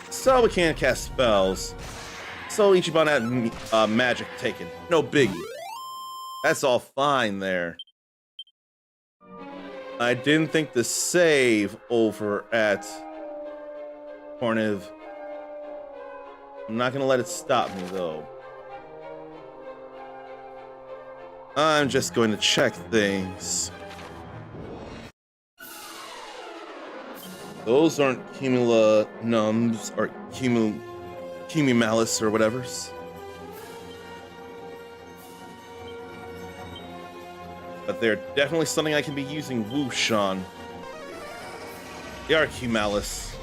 So we can't cast spells. So Ichiban had magic taken. No biggie. That's all fine there. I didn't think the save over at Corniv. I'm not gonna let it stop me though. I'm just going to check things. Those aren't Cumula Numbs or Cumumalis or whatever's. But they're definitely something I can be using Whoosh on. They are Cumalis.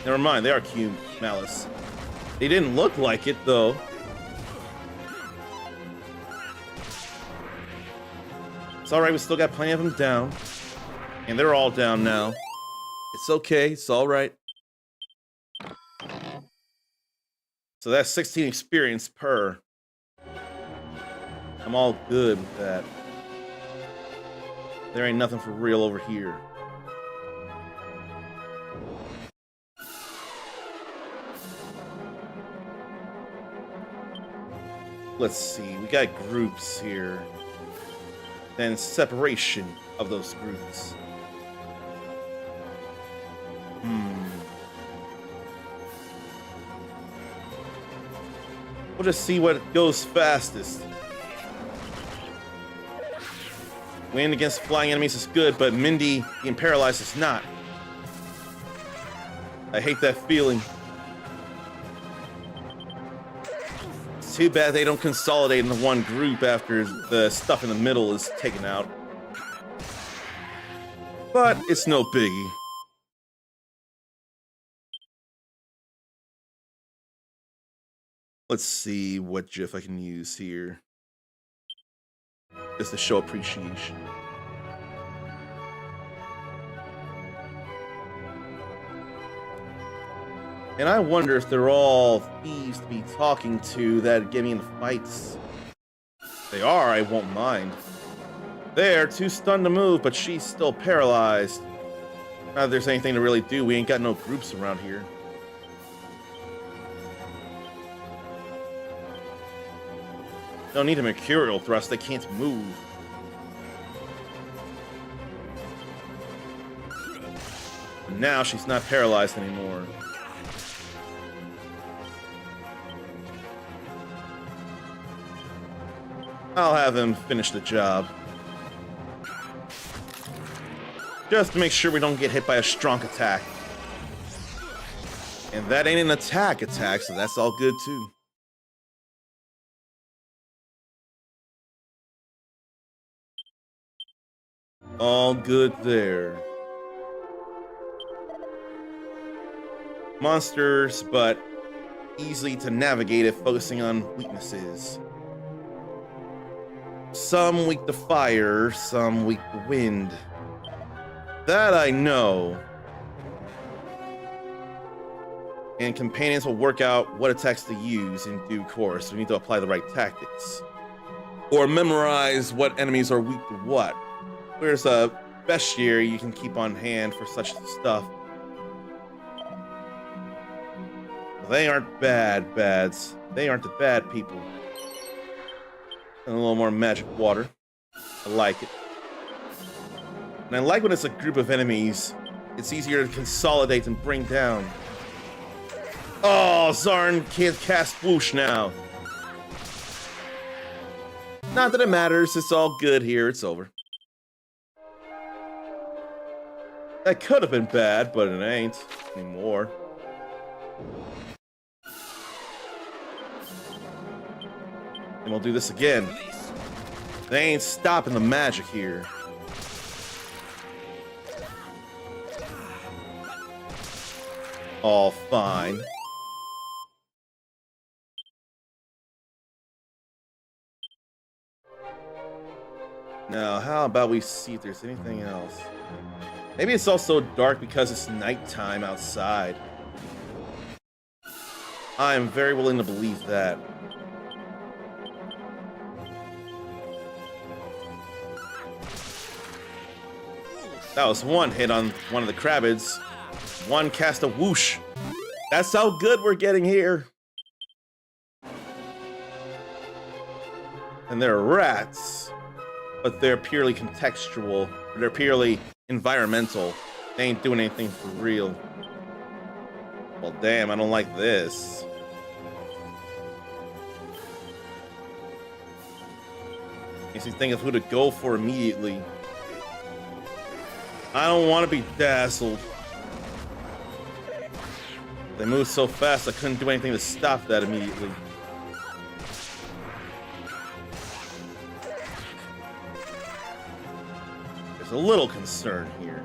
Never mind, they are Cumalis. They didn't look like it, though. It's alright, we still got plenty of them down. And they're all down now. It's okay, it's alright. So that's 16 experience per. I'm all good with that. There ain't nothing for real over here. Let's see, we got groups here. Then separation of those groups. We'll just see what goes fastest. Wind against flying enemies is good, but Mindy being paralyzed is not. I hate that feeling. It's too bad they don't consolidate into one group after the stuff in the middle is taken out. But it's no biggie. Let's see what GIF I can use here. Just to show appreciation. And I wonder if they're all thieves to be talking to that get me in the fights. If they are, I won't mind. They're too stunned to move, but she's still paralyzed. Not that there's anything to really do. We ain't got no groups around here. Don't need a mercurial thrust, they can't move. Now she's not paralyzed anymore. I'll have him finish the job. Just to make sure we don't get hit by a strong attack. And that ain't an attack, so that's all good too. All good there. Monsters, but easily to navigate if focusing on weaknesses. Some weak to fire, some weak to wind. That I know. And companions will work out what attacks to use in due course. We need to apply the right tactics. Or memorize what enemies are weak to what. There's a bestiary you can keep on hand for such stuff. They aren't bads. They aren't the bad people. And a little more magic water. I like it. And I like when it's a group of enemies. It's easier to consolidate and bring down. Oh, Zarn can't cast Whoosh now. Not that it matters. It's all good here. It's over. That could have been bad, but it ain't anymore. And we'll do this again. They ain't stopping the magic here. all fine. Now, how about we see if there's anything else? Maybe it's also dark because it's nighttime outside. I am very willing to believe that. That was one hit on one of the Krabbids. One cast a whoosh. That's how good we're getting here. And they're rats, but they're purely contextual. They're purely environmental. They ain't doing anything for real. Well, damn, I don't like this. Makes me think of who to go for immediately. I don't want to be dazzled. They moved so fast, I couldn't do anything to stop that immediately. There's a little concern here.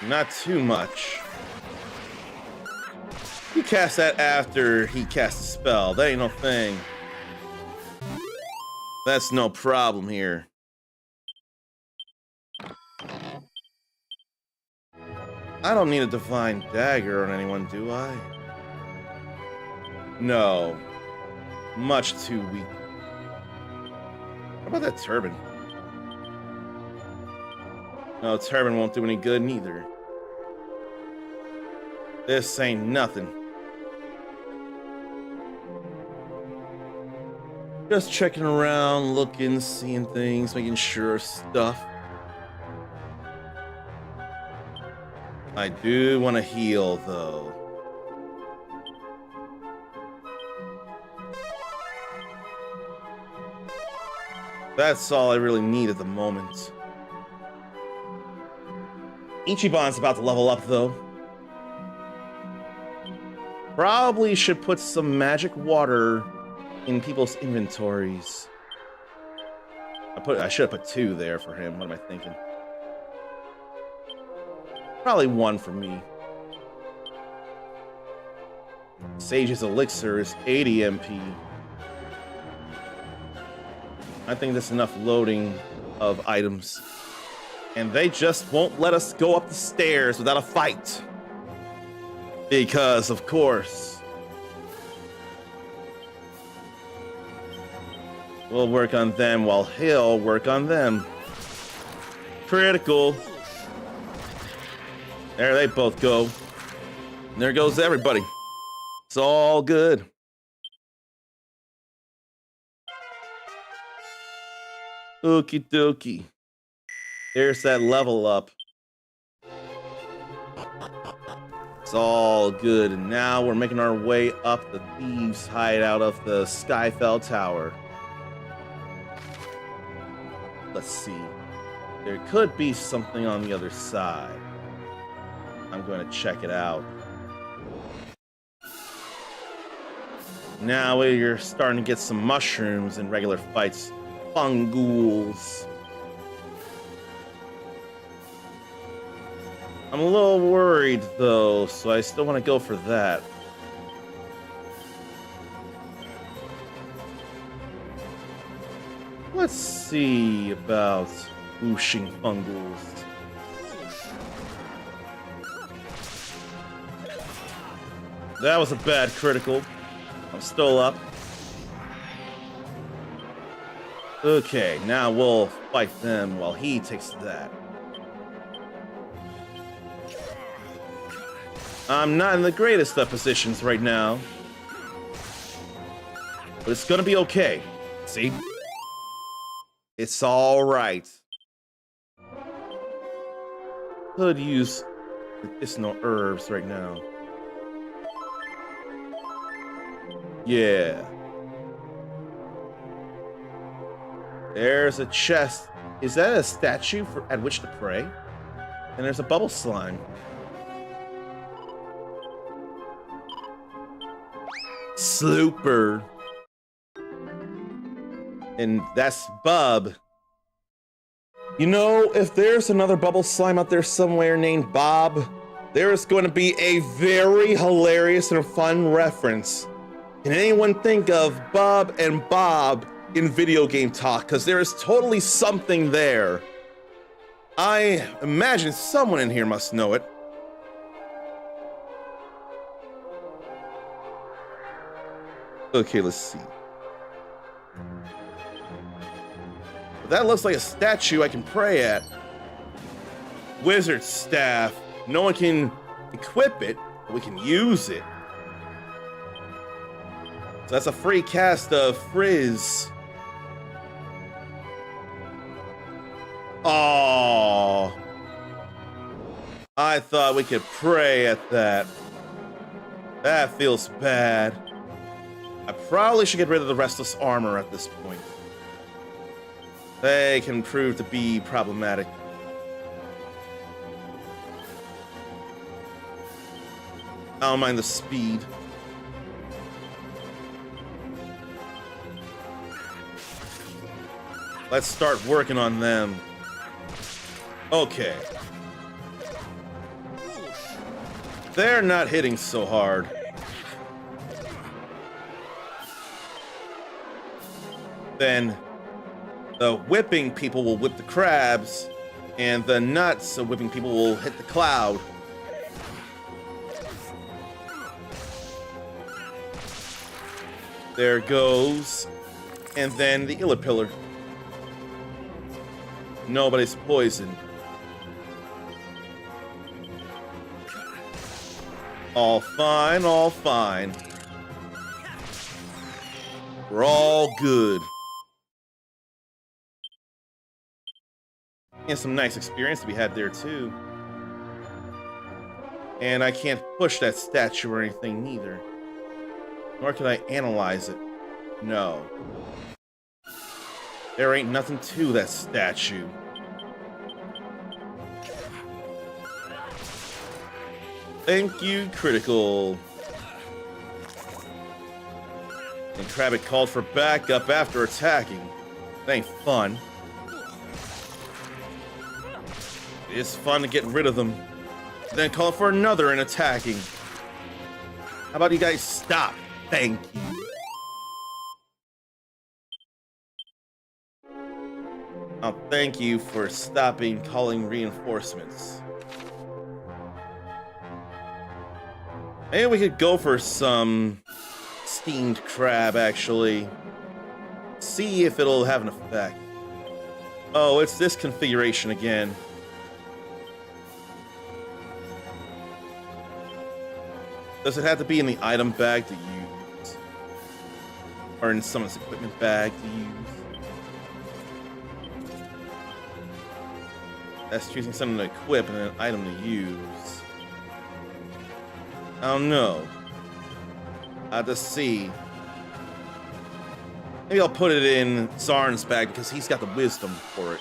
Not too much. You cast that after he casts a spell. That ain't no thing. That's no problem here. I don't need a divine dagger on anyone, do I? No. Much too weak. How about that turban? No, turban won't do any good neither. This ain't nothing. Just checking around, looking, seeing things, making sure of stuff. I do want to heal, though. That's all I really need at the moment. Ichiban's about to level up, though. Probably should put some magic water in people's inventories. I should have put 2 there for him. What am I thinking? Probably 1 for me. Sage's elixir is 80 MP. I think that's enough loading of items. And they just won't let us go up the stairs without a fight. Because, of course, we'll work on them while he'll work on them. Critical. There they both go. And there goes everybody. It's all good. Okie dokie. There's that level up. It's all good. And now we're making our way up the thieves' hideout of the Skyfell Tower. Let's see. There could be something on the other side. I'm going to check it out. Now we're starting to get some mushrooms in regular fights. Fungules. I'm a little worried, though, so I still want to go for that. Let's see about whooshing fungules. That was a bad critical. I'm still up. Okay, now we'll fight them while he takes that. I'm not in the greatest of positions right now. But it's gonna be okay. See? It's alright. Could use medicinal herbs right now. Yeah. There's a chest. Is that a statue at which to pray? And there's a bubble slime. Slooper. And that's Bub. You know, if there's another bubble slime out there somewhere named Bob, there is going to be a very hilarious and fun reference. Can anyone think of Bob and Bob in video game talk? Because there is totally something there. I imagine someone in here must know it. Okay, let's see. That looks like a statue I can pray at. Wizard staff. No one can equip it, but we can use it. So that's a free cast of Frizz. Oh, I thought we could pray at that. That feels bad. I probably should get rid of the restless armor at this point. They can prove to be problematic. I don't mind the speed. Let's start working on them. Okay. They're not hitting so hard. Then the whipping people will whip the crabs, and the nuts of whipping people will hit the cloud. There goes. And then the Illipillar. Nobody's poisoned. All fine, all fine. We're all good. And some nice experience to be had there too. And I can't push that statue or anything neither. Nor can I analyze it. No. There ain't nothing to that statue. Thank you, critical. And Krabbit called for backup after attacking. That ain't fun. It's fun to get rid of them. Then call for another and attacking. How about you guys stop? Thank you. Oh, thank you for stopping calling reinforcements. Maybe we could go for some steamed crab, actually. See if it'll have an effect. Oh, it's this configuration again. Does it have to be in the item bag to use? Or in someone's equipment bag to use? That's choosing something to equip and an item to use. I don't know. I have to see. Maybe I'll put it in Zarn's bag because he's got the wisdom for it.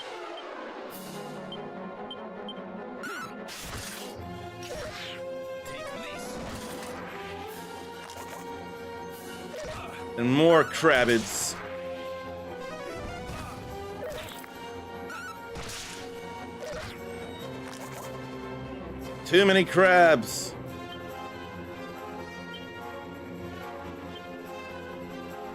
And more Krabbids. Too many crabs.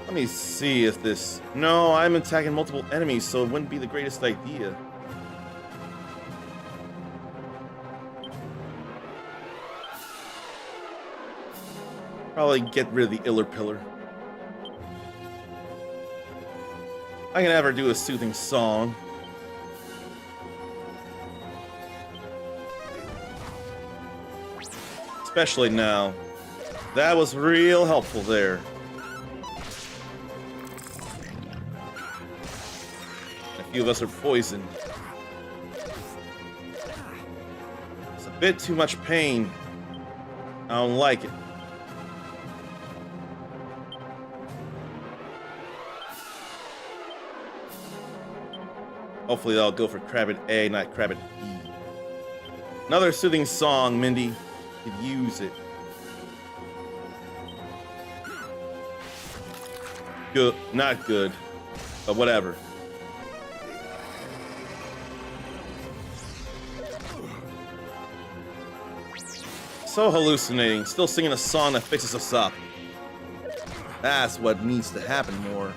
Let me see if this... No, I'm attacking multiple enemies, so it wouldn't be the greatest idea. Probably get rid of the Illipillar. I can have her do a soothing song. Especially now. That was real helpful there. A few of us are poisoned. It's a bit too much pain. I don't like it. Hopefully they'll go for Krabbit A, not Krabbit B. Another soothing song, Mindy. You could use it. Good, not good, but whatever. So hallucinating. Still singing a song that fixes us up. That's what needs to happen more.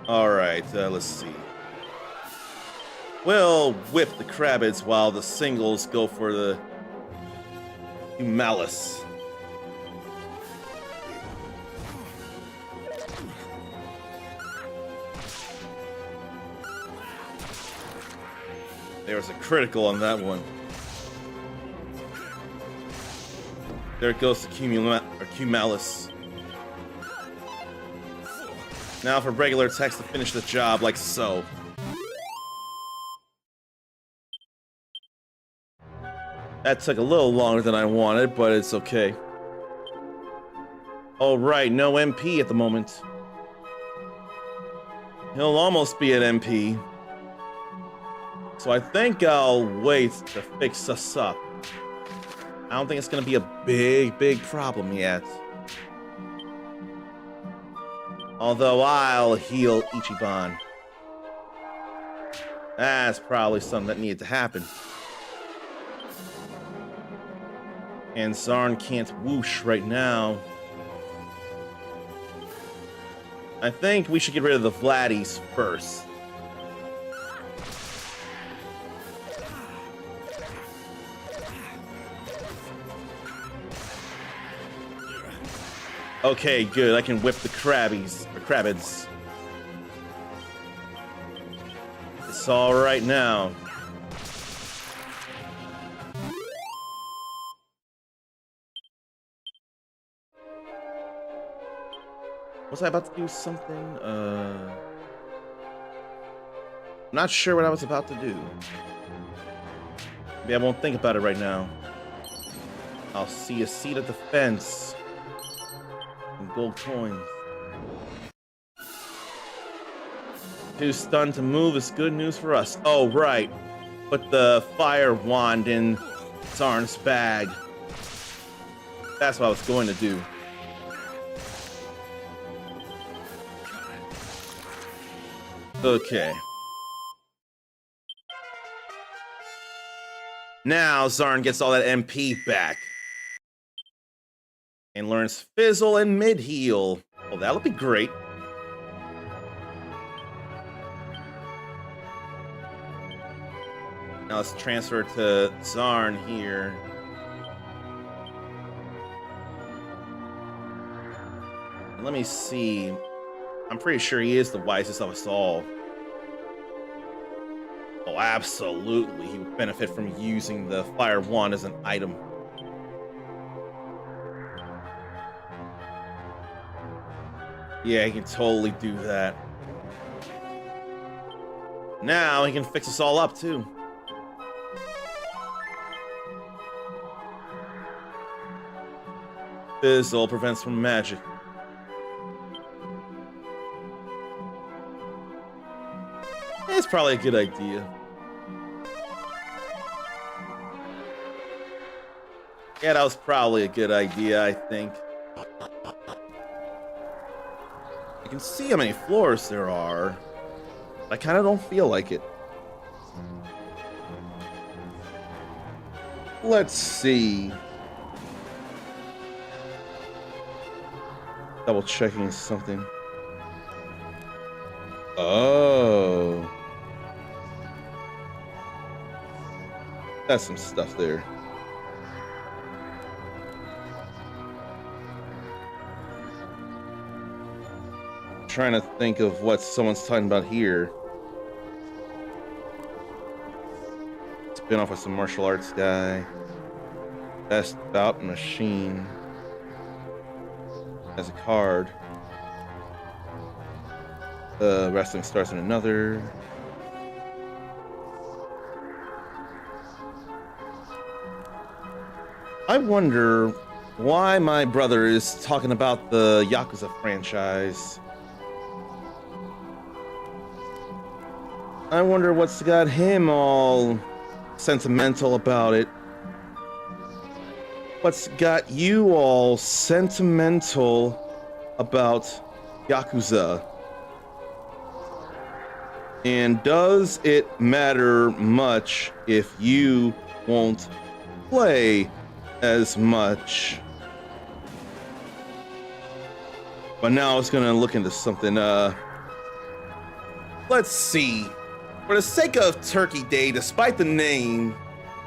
Alright, let's see. We'll whip the Krabbids while the singles go for the Malice. There was a critical on that one. There goes the Q Malice. Now for regular attacks to finish the job, like so. That took a little longer than I wanted, but it's okay. Alright, no MP at the moment. He'll almost be at MP. So I think I'll wait to fix us up. I don't think it's gonna be a big problem yet. Although I'll heal Ichiban. That's probably something that needed to happen. And Zarn can't whoosh right now. I think we should get rid of the Vladdies first. Okay, good. I can whip the Krabbids. It's all right now. Was I about to do something? I'm not sure what I was about to do. Maybe I won't think about it right now. I'll see a seat at the fence. And gold coins. Too stunned to move is good news for us. Oh, right. Put the fire wand in Zarn's bag. That's what I was going to do. Okay. Now Zarn gets all that MP back. And learns Fizzle and Mid-Heal. Oh, that'll be great. Now let's transfer to Zarn here. Let me see. I'm pretty sure he is the wisest of us all. Oh, absolutely. He would benefit from using the fire wand as an item. Yeah, he can totally do that. Now he can fix us all up, too. Fizzle prevents from magic. It's probably a good idea. Yeah, that was probably a good idea, I think. I can see how many floors there are. I kind of don't feel like it. Let's see. Double checking something. Oh. That's some stuff there. Trying to think of what someone's talking about here. Spin off with some martial arts guy. Best bout machine. As a card. Wrestling stars in another. I wonder why my brother is talking about the Yakuza franchise. I wonder what's got him all sentimental about it. What's got you all sentimental about Yakuza? And does it matter much if you won't play as much? But now I was gonna look into something. Let's see. For the sake of Turkey Day, despite the name,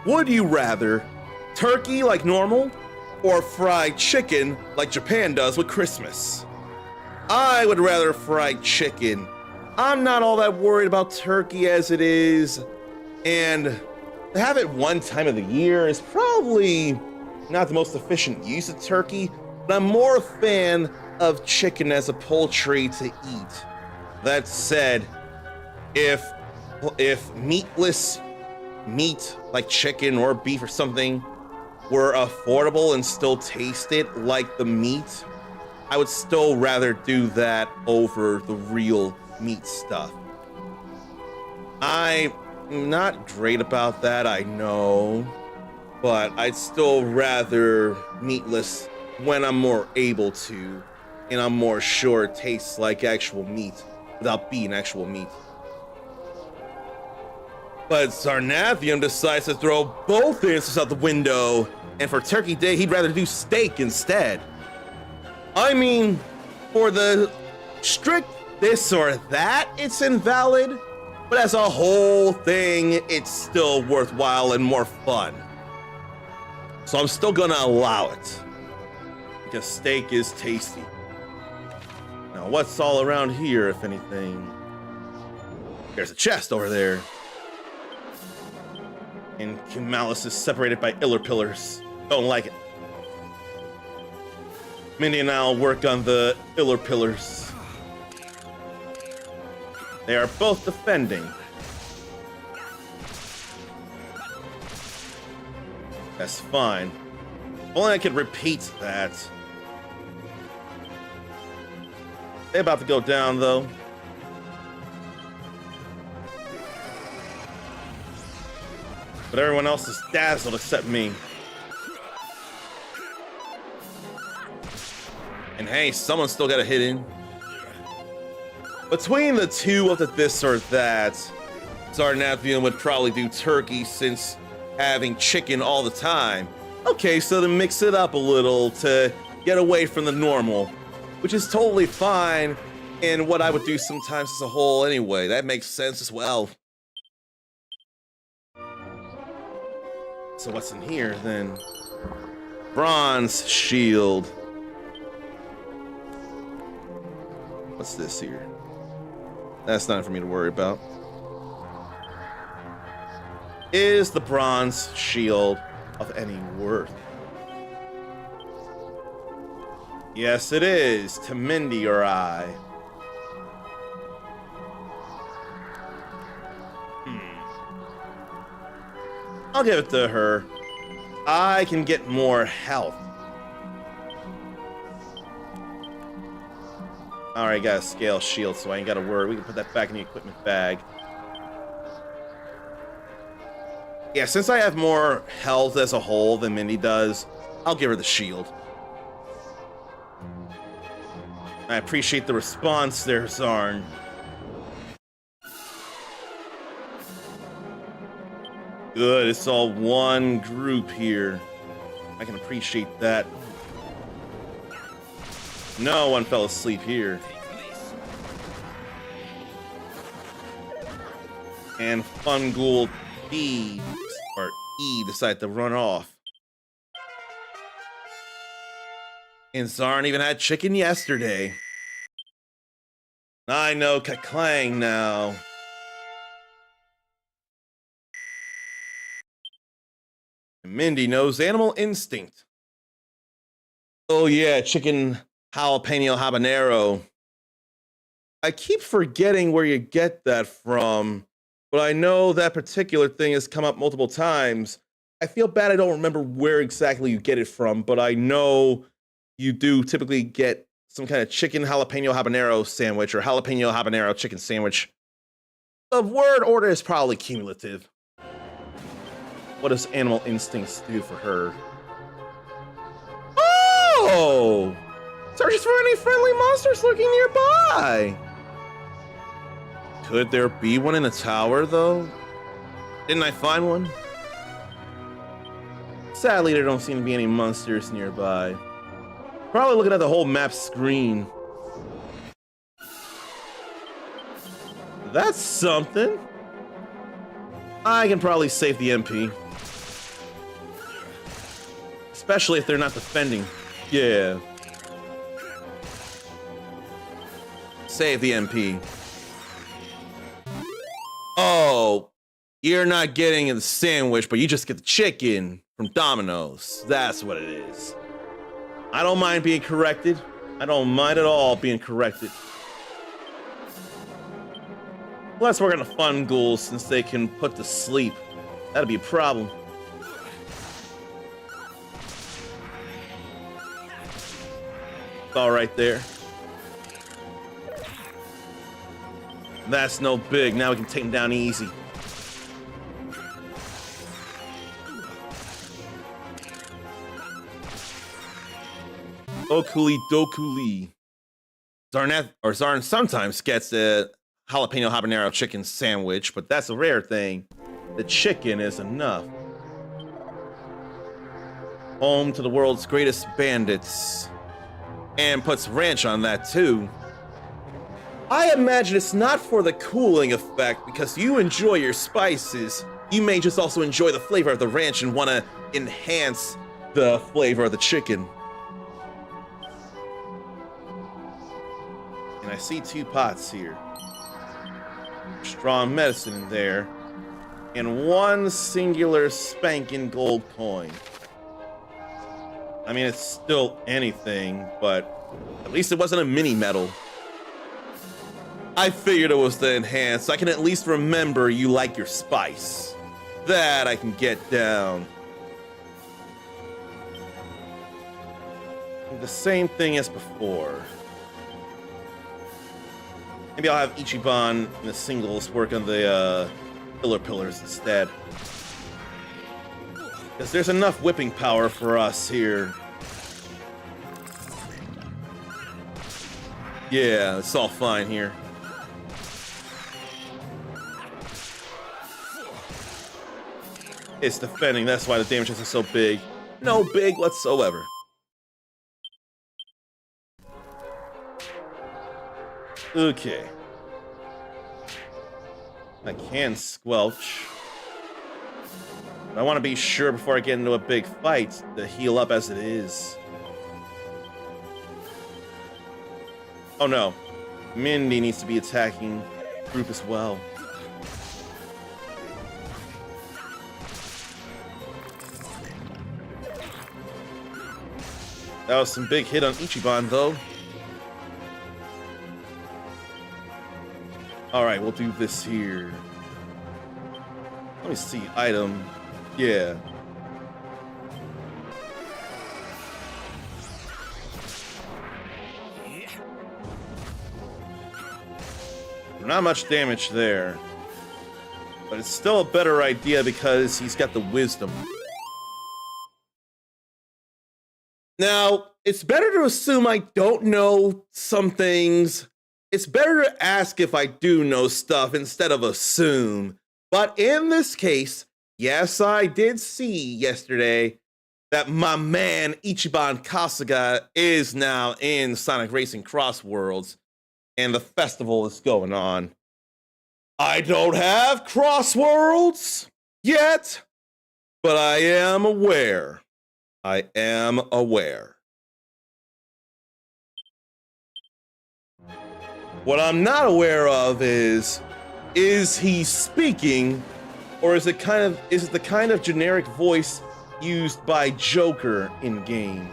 would you rather turkey like normal or fried chicken like Japan does with Christmas? I would rather fried chicken. I'm not all that worried about turkey as it is, and to have it one time of the year is probably not the most efficient use of turkey, but I'm more a fan of chicken as a poultry to eat. That said, if meatless meat like chicken or beef or something were affordable and still tasted like the meat, I would still rather do that over the real meat stuff. I'm not great about that, I know, but I'd still rather meatless when I'm more able to, and I'm more sure it tastes like actual meat without being actual meat. But Sarnathium decides to throw both answers out the window, and for Turkey Day, he'd rather do steak instead. I mean, for the strict this or that, it's invalid, but as a whole thing, it's still worthwhile and more fun. So I'm still gonna allow it, because steak is tasty. Now, what's all around here, if anything? There's a chest over there. And Kumalis is separated by iller pillars. Don't like it. Mindy and I'll work on the iller pillars. They are both defending. That's fine. If only I could repeat that. They're about to go down, though. But everyone else is dazzled except me. And hey, someone's still got a hit in. Between the two of the this or that, Sarnathium would probably do turkey since having chicken all the time. Okay, so to mix it up a little to get away from the normal, which is totally fine, and what I would do sometimes as a whole anyway. That makes sense as well. So what's in here then? Bronze shield. What's this here? That's not for me to worry about. Is the bronze shield of any worth? Yes, it is, to Mindy or I. I'll give it to her. I can get more health. Alright, got a scale shield, so I ain't gotta worry. We can put that back in the equipment bag. Yeah, since I have more health as a whole than Mindy does, I'll give her the shield. I appreciate the response there, Zarn. Good, it's all one group here. I can appreciate that. No one fell asleep here. And Fungul D, or E, decided to run off. And Zarn even had chicken yesterday. I know Kaklang now. Mindy knows animal instinct. Oh yeah, chicken jalapeno habanero. I keep forgetting where you get that from, but I know that particular thing has come up multiple times. I feel bad I don't remember where exactly you get it from, but I know you do typically get some kind of chicken jalapeno habanero sandwich or jalapeno habanero chicken sandwich. The word order is probably cumulative. What does animal instincts do for her? Oh! Searches for any friendly monsters lurking nearby! Could there be one in the tower, though? Didn't I find one? Sadly, there don't seem to be any monsters nearby. Probably looking at the whole map screen. That's something. I can probably save the MP. Especially if they're not defending. Yeah. Save the MP. Oh, you're not getting the sandwich, but you just get the chicken from Domino's. That's what it is. I don't mind being corrected. I don't mind at all being corrected. Let's work on the fun ghouls since they can put to sleep. That'd be a problem. It's all right there. That's no big. Now we can take him down easy. Okuli Dokuli. Zarn sometimes gets a jalapeno habanero chicken sandwich, but that's a rare thing. The chicken is enough. Home to the world's greatest bandits. And puts ranch on that too. I imagine it's not for the cooling effect because you enjoy your spices. You may just also enjoy the flavor of the ranch and want to enhance the flavor of the chicken. And I see 2 pots here. Strong medicine in there. And 1 singular spanking gold coin. I mean, it's still anything, but at least it wasn't a mini medal. I figured it was the enhance. I can at least remember you like your spice. That I can get down. The same thing as before. Maybe I'll have Ichiban in the singles work on the pillars instead. Because there's enough whipping power for us here. Yeah, it's all fine here. It's defending, that's why the damage isn't so big. No big whatsoever. Okay. I can squelch. I want to be sure before I get into a big fight to heal up as it is. Oh no. Mindy needs to be attacking group as well. That was some big hit on Ichiban though. Alright, we'll do this here. Let me see, item. Yeah. Not much damage there. But it's still a better idea because he's got the wisdom. Now, it's better to assume I don't know some things. It's better to ask if I do know stuff instead of assume. But in this case, yes, I did see yesterday that my man Ichiban Kasuga is now in Sonic Racing Cross Worlds, and the festival is going on. I don't have Cross Worlds yet, but I am aware. I am aware. What I'm not aware of is he speaking, or is it the kind of generic voice used by Joker in game?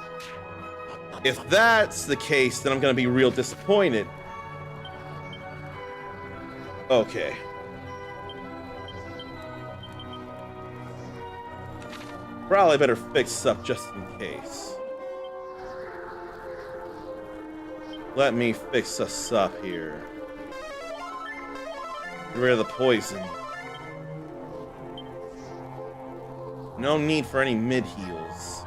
If that's the case, then I'm gonna be real disappointed. Okay. Probably better fix up just in case. Let me fix us up here. Get rid of the poison. No need for any mid heals.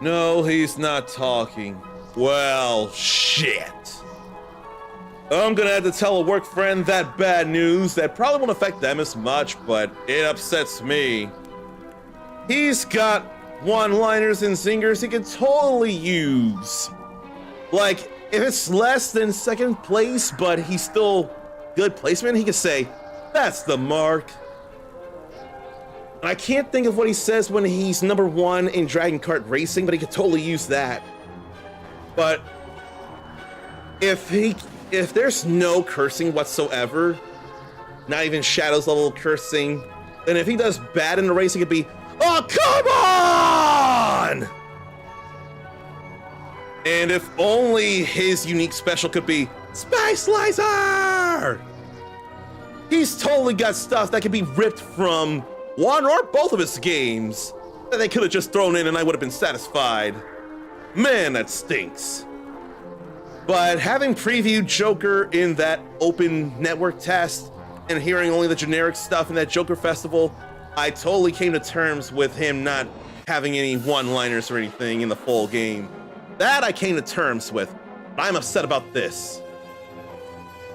No, he's not talking. Well, shit. I'm gonna have to tell a work friend that bad news. That probably won't affect them as much, but it upsets me. He's got one-liners and zingers he could totally use. Like, if it's less than second place, but he's still good placement, he could say, "That's the mark." And I can't think of what he says when he's number 1 in Dragon Kart Racing, but he could totally use that. But if there's no cursing whatsoever, not even Shadow's level cursing, then if he does bad in the race, it could be, "Oh, come on!" And if only his unique special could be, "Spice Slicer!" He's totally got stuff that could be ripped from one or both of his games that they could have just thrown in and I would have been satisfied. Man, that stinks. But having previewed Joker in that open network test and hearing only the generic stuff in that Joker festival, I totally came to terms with him not having any one-liners or anything in the full game. That I came to terms with. But I'm upset about this.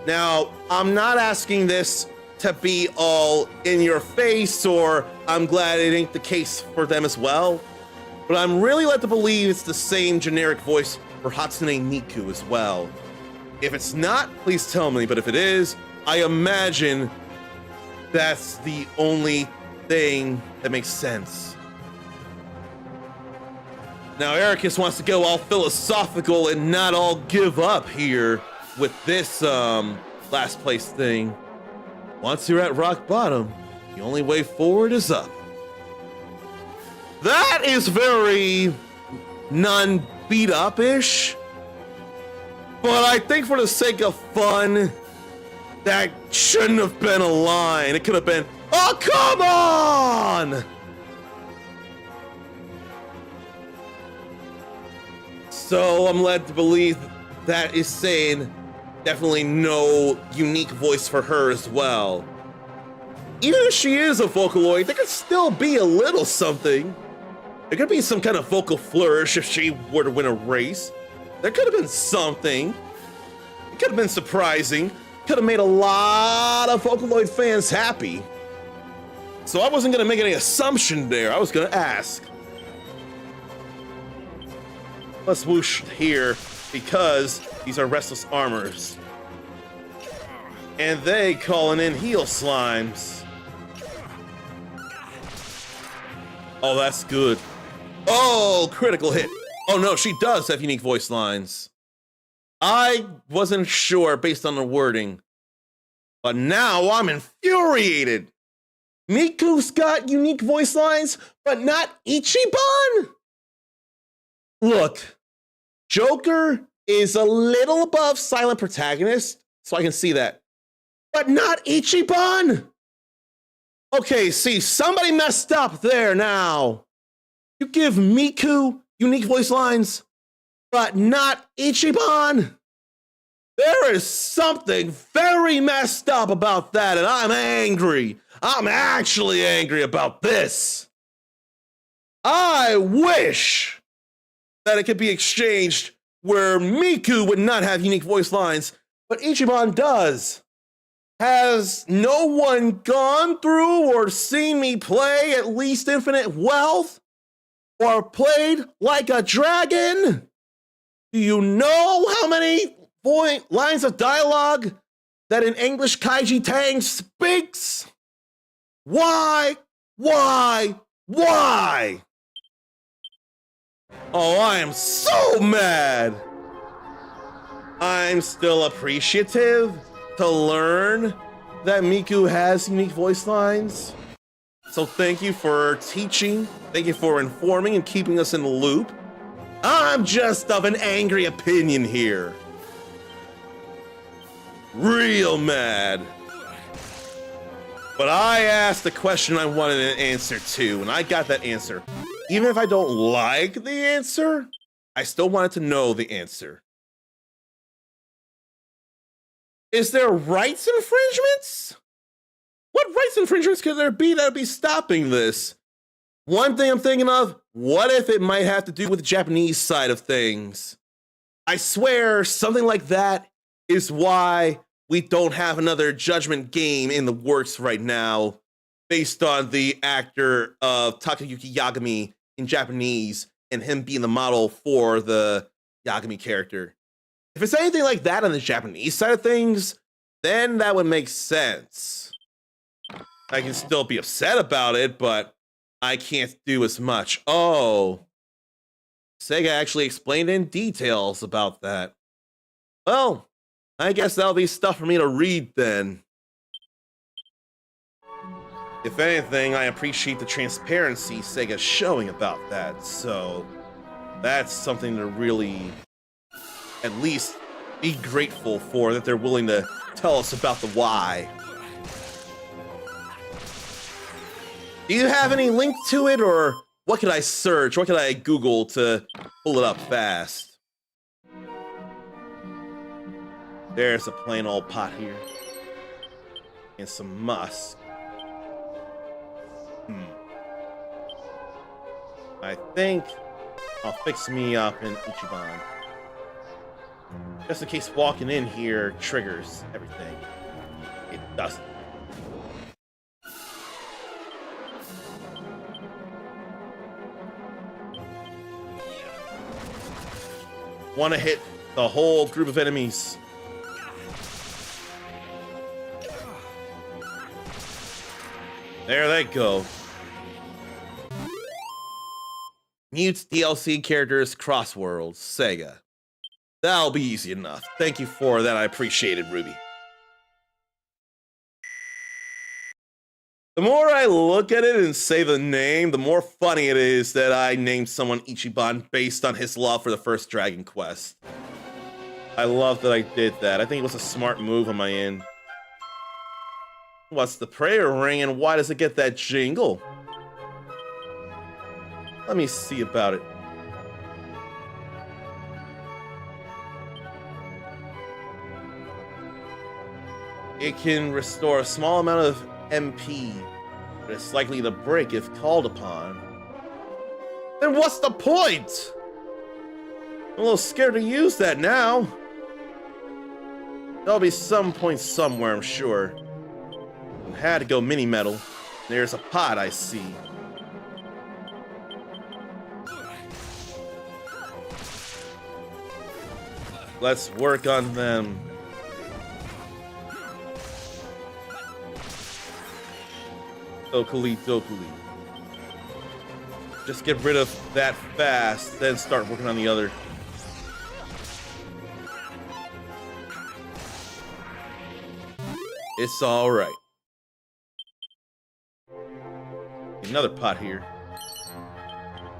Now, I'm not asking this to be all in your face, or I'm glad it ain't the case for them as well. But I'm really led to believe it's the same generic voice for Hatsune Miku as well. If it's not, please tell me, but if it is, I imagine that's the only thing that makes sense. Now, Ericus wants to go all philosophical and not all give up here with this last place thing. Once you're at rock bottom, the only way forward is up. That is very non-beat up-ish. But I think for the sake of fun, that shouldn't have been a line. It could have been, "Oh, come on!" So I'm led to believe that is saying definitely no unique voice for her as well. Even if she is a Vocaloid, there could still be a little something. There could be some kind of vocal flourish if she were to win a race. There could have been something. It could have been surprising. Could have made a lot of Vocaloid fans happy. So I wasn't gonna make any assumption there. I was gonna ask. Let's whoosh here because these are Restless Armors. And they calling in heal slimes. Oh, that's good. Oh, critical hit. Oh no, she does have unique voice lines. I wasn't sure based on the wording, but now I'm infuriated. Miku's got unique voice lines, but not Ichiban? Look, Joker is a little above silent protagonist, so I can see that, but not Ichiban. Okay, see, somebody messed up there now. You give Miku unique voice lines, but not Ichiban. There is something very messed up about that, and I'm angry. I'm actually angry about this. I wish that it could be exchanged where Miku would not have unique voice lines, but Ichiban does. Has no one gone through or seen me play at least Infinite Wealth? Or played like a dragon? Do you know how many lines of dialogue that an English Kaiji Tang speaks? Why? Why? Oh, I am so mad. I'm still appreciative to learn that Miku has unique voice lines. So thank you for teaching, thank you for informing and keeping us in the loop. I'm just of an angry opinion here. Real mad. But I asked the question I wanted an answer to, and I got that answer. Even if I don't like the answer, I still wanted to know the answer. Is there rights infringements? What rights infringements could there be that would be stopping this? One thing I'm thinking of, what if it might have to do with the Japanese side of things? I swear something like that is why we don't have another Judgment game in the works right now, based on the actor of Takayuki Yagami in Japanese and him being the model for the Yagami character. If it's anything like that on the Japanese side of things, then that would make sense. I can still be upset about it, but I can't do as much. Oh, Sega actually explained in details about that. Well, I guess that'll be stuff for me to read then. If anything, I appreciate the transparency Sega's showing about that, so that's something to really at least be grateful for, that they're willing to tell us about the why. Do you have any link to it, or what could I search? What could I Google to pull it up fast? There's a plain old pot here. And some musk. I think I'll fix me up in Ichiban. Just in case walking in here triggers everything. It doesn't. Want to hit the whole group of enemies. There they go. Mutes DLC characters crossworlds, Sega. That'll be easy enough. Thank you for that. I appreciate it, Ruby. The more I look at it and say the name, the more funny it is that I named someone Ichiban based on his love for the first Dragon Quest. I love that I did that. I think it was a smart move on my end. What's the prayer ring and why does it get that jingle? Let me see about it. It can restore a small amount of MP, but it's likely to break if called upon. Then what's the point? I'm a little scared to use that now. There'll be some point somewhere, I'm sure. I had to go mini metal. There's a pot I see. Let's work on them. Dokuli. Just get rid of that fast, then start working on the other. It's all right. Another pot here.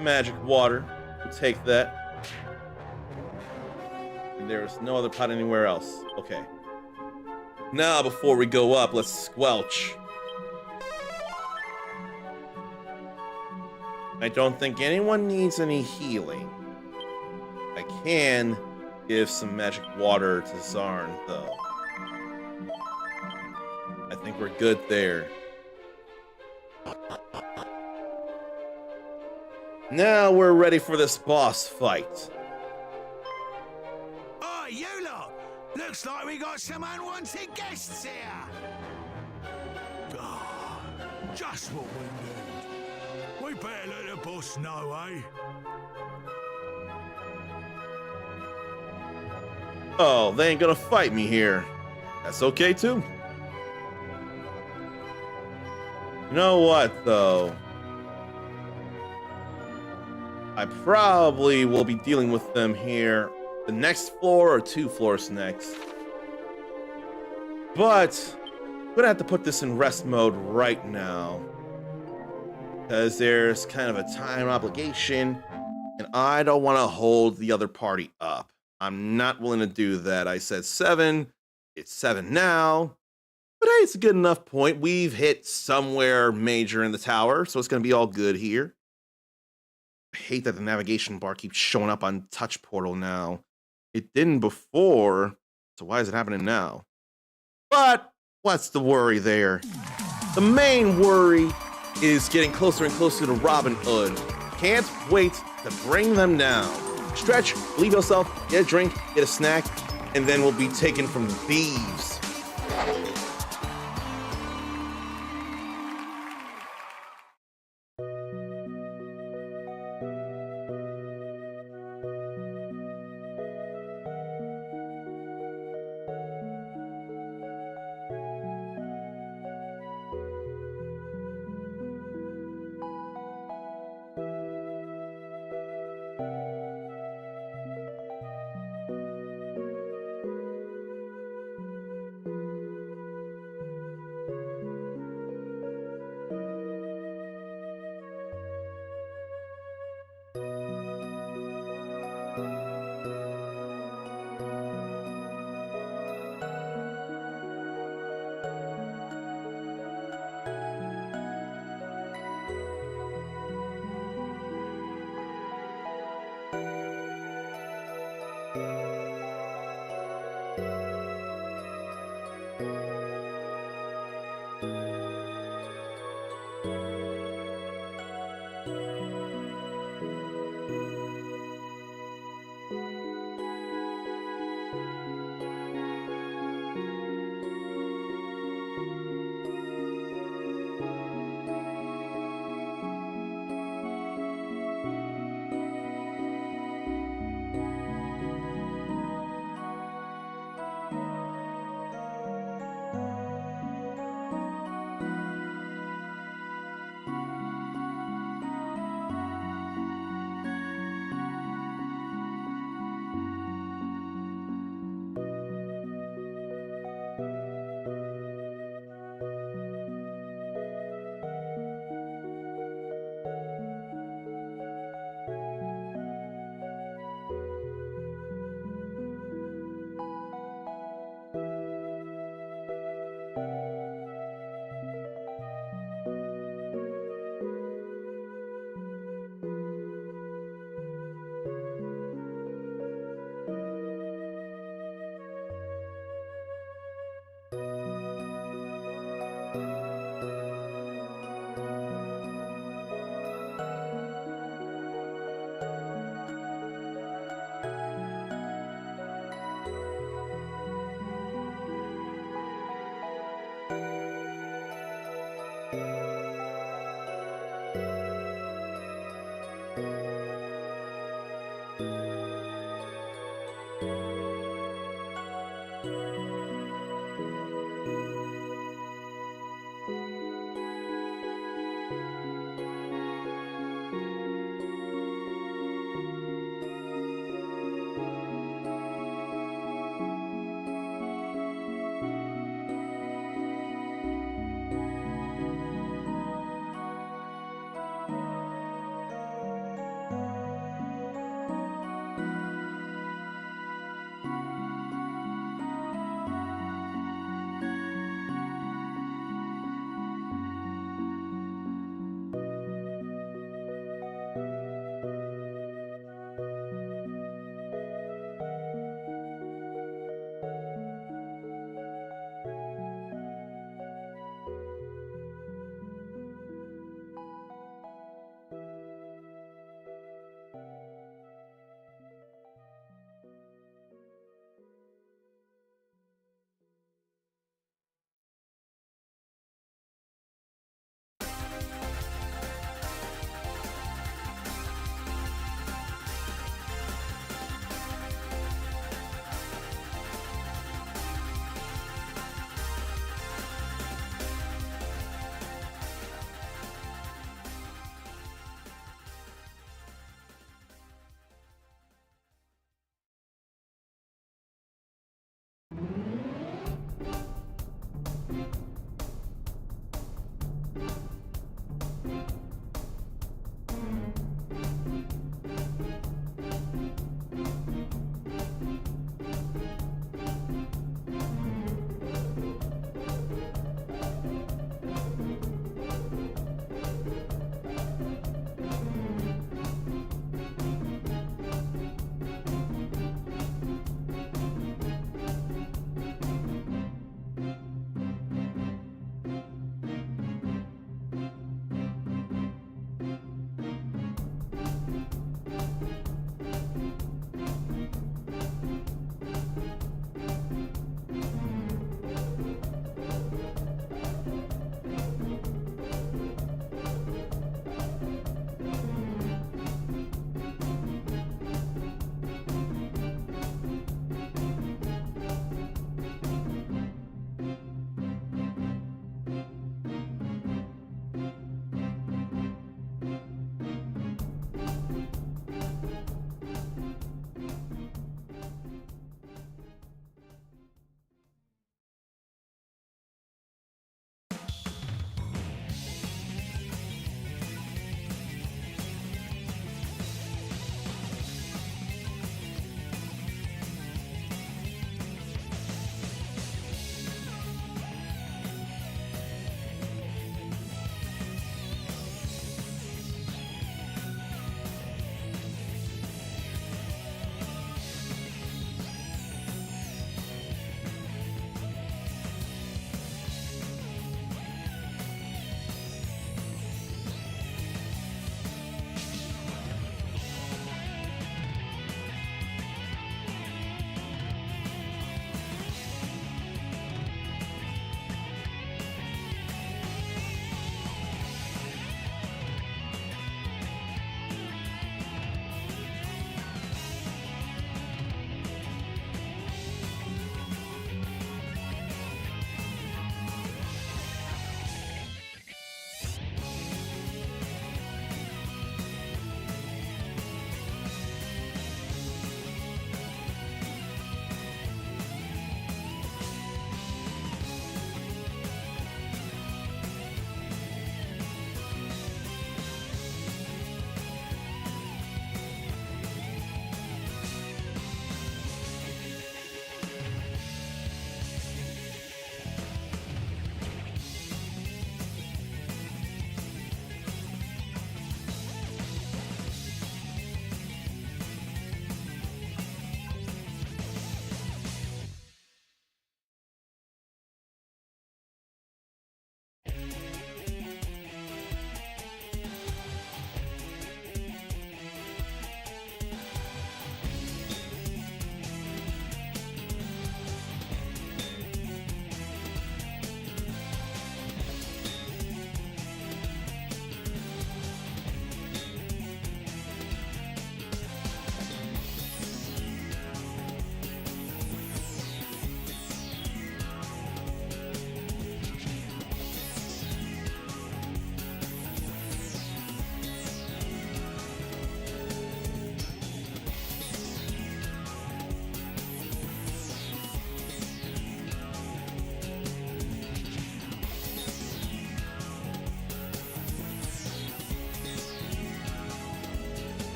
Magic water. We'll take that. And there's no other pot anywhere else. Okay. Now, before we go up, let's squelch. I don't think anyone needs any healing. I can give some magic water to Zarn, though. I think we're good there. Now we're ready for this boss fight. Oh, you lot! Looks like we got some unwanted guests here. Oh, just what we need. We better let the boss know, eh? Oh, they ain't gonna fight me here. That's okay too. You know what, though? I probably will be dealing with them here the next floor or 2 floors next. But I'm gonna have to put this in rest mode right now, because there's kind of a time obligation and I don't want to hold the other party up. I'm not willing to do that. I said 7. It's 7 now. But hey, it's a good enough point. We've hit somewhere major in the tower, so it's going to be all good here. I hate that the navigation bar keeps showing up on Touch Portal now. It didn't before, so why is it happening now? But what's the worry there? The main worry is getting closer and closer to Robin Hood. Can't wait to bring them down. Stretch, leave yourself, get a drink, get a snack, and then we'll be taken from the thieves.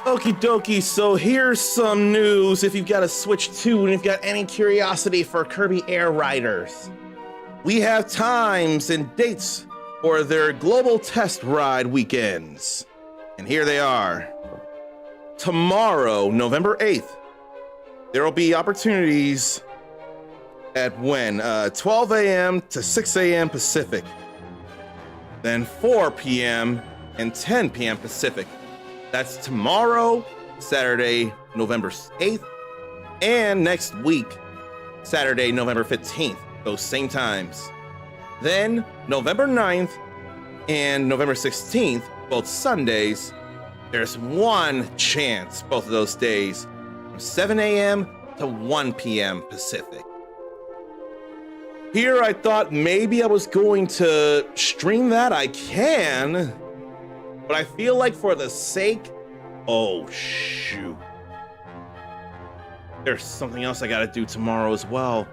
Okie dokie, so here's some news if you've got a Switch 2 and if you've got any curiosity for Kirby Air Riders. We have times and dates for their global test ride weekends. And here they are. Tomorrow, November 8th, there will be opportunities at 12 a.m. to 6 a.m. Pacific. Then 4 p.m. and 10 p.m. Pacific. That's tomorrow, Saturday, November 8th, and next week, Saturday, November 15th, those same times. Then, November 9th and November 16th, both Sundays, there's one chance both of those days, from 7 a.m. to 1 p.m. Pacific. Here, I thought maybe I was going to stream that. I can. But I feel like for the sake... Oh, shoot. There's something else I gotta do tomorrow as well.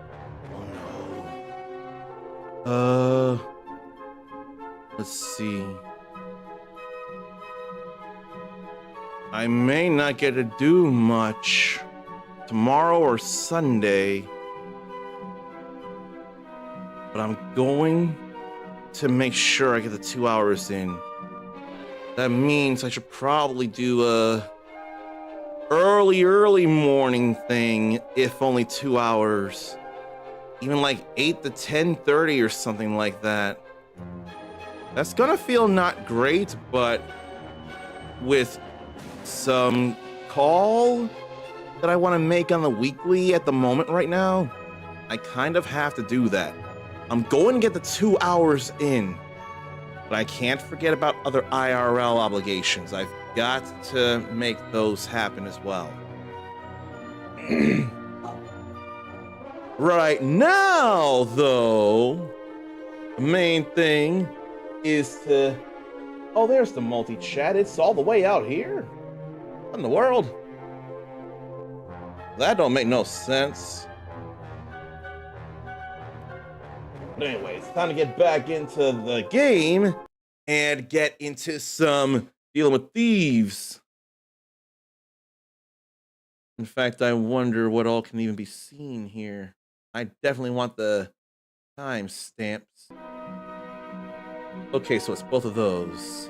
Oh, no. Let's see. I may not get to do much tomorrow or Sunday. But I'm going to make sure I get the 2 hours in. That means I should probably do a early morning thing, if only 2 hours. Even like 8 to 10:30 or something like that. That's gonna feel not great, but with some call that I want to make on the weekly at the moment right now, I kind of have to do that. I'm going to get the 2 hours in. But I can't forget about other IRL obligations. I've got to make those happen as well. Right now, though, the main thing is to... Oh, there's the multi-chat. It's all the way out here. What in the world? That don't make no sense. But anyway, it's time to get back into the game and get into some dealing with thieves. In fact, I wonder what all can even be seen here. I definitely want the time stamps. Okay, so it's both of those.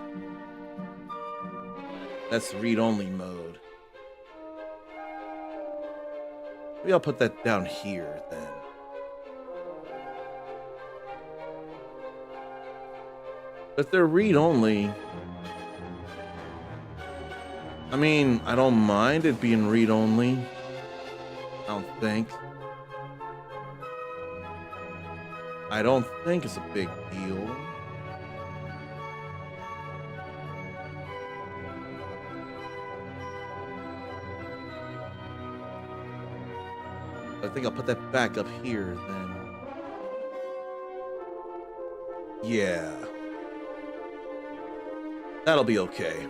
That's read-only mode. Maybe I'll put that down here then. But they're read-only. I mean, I don't mind it being read-only. I don't think. I don't think it's a big deal. I think I'll put that back up here then. Yeah. That'll be okay.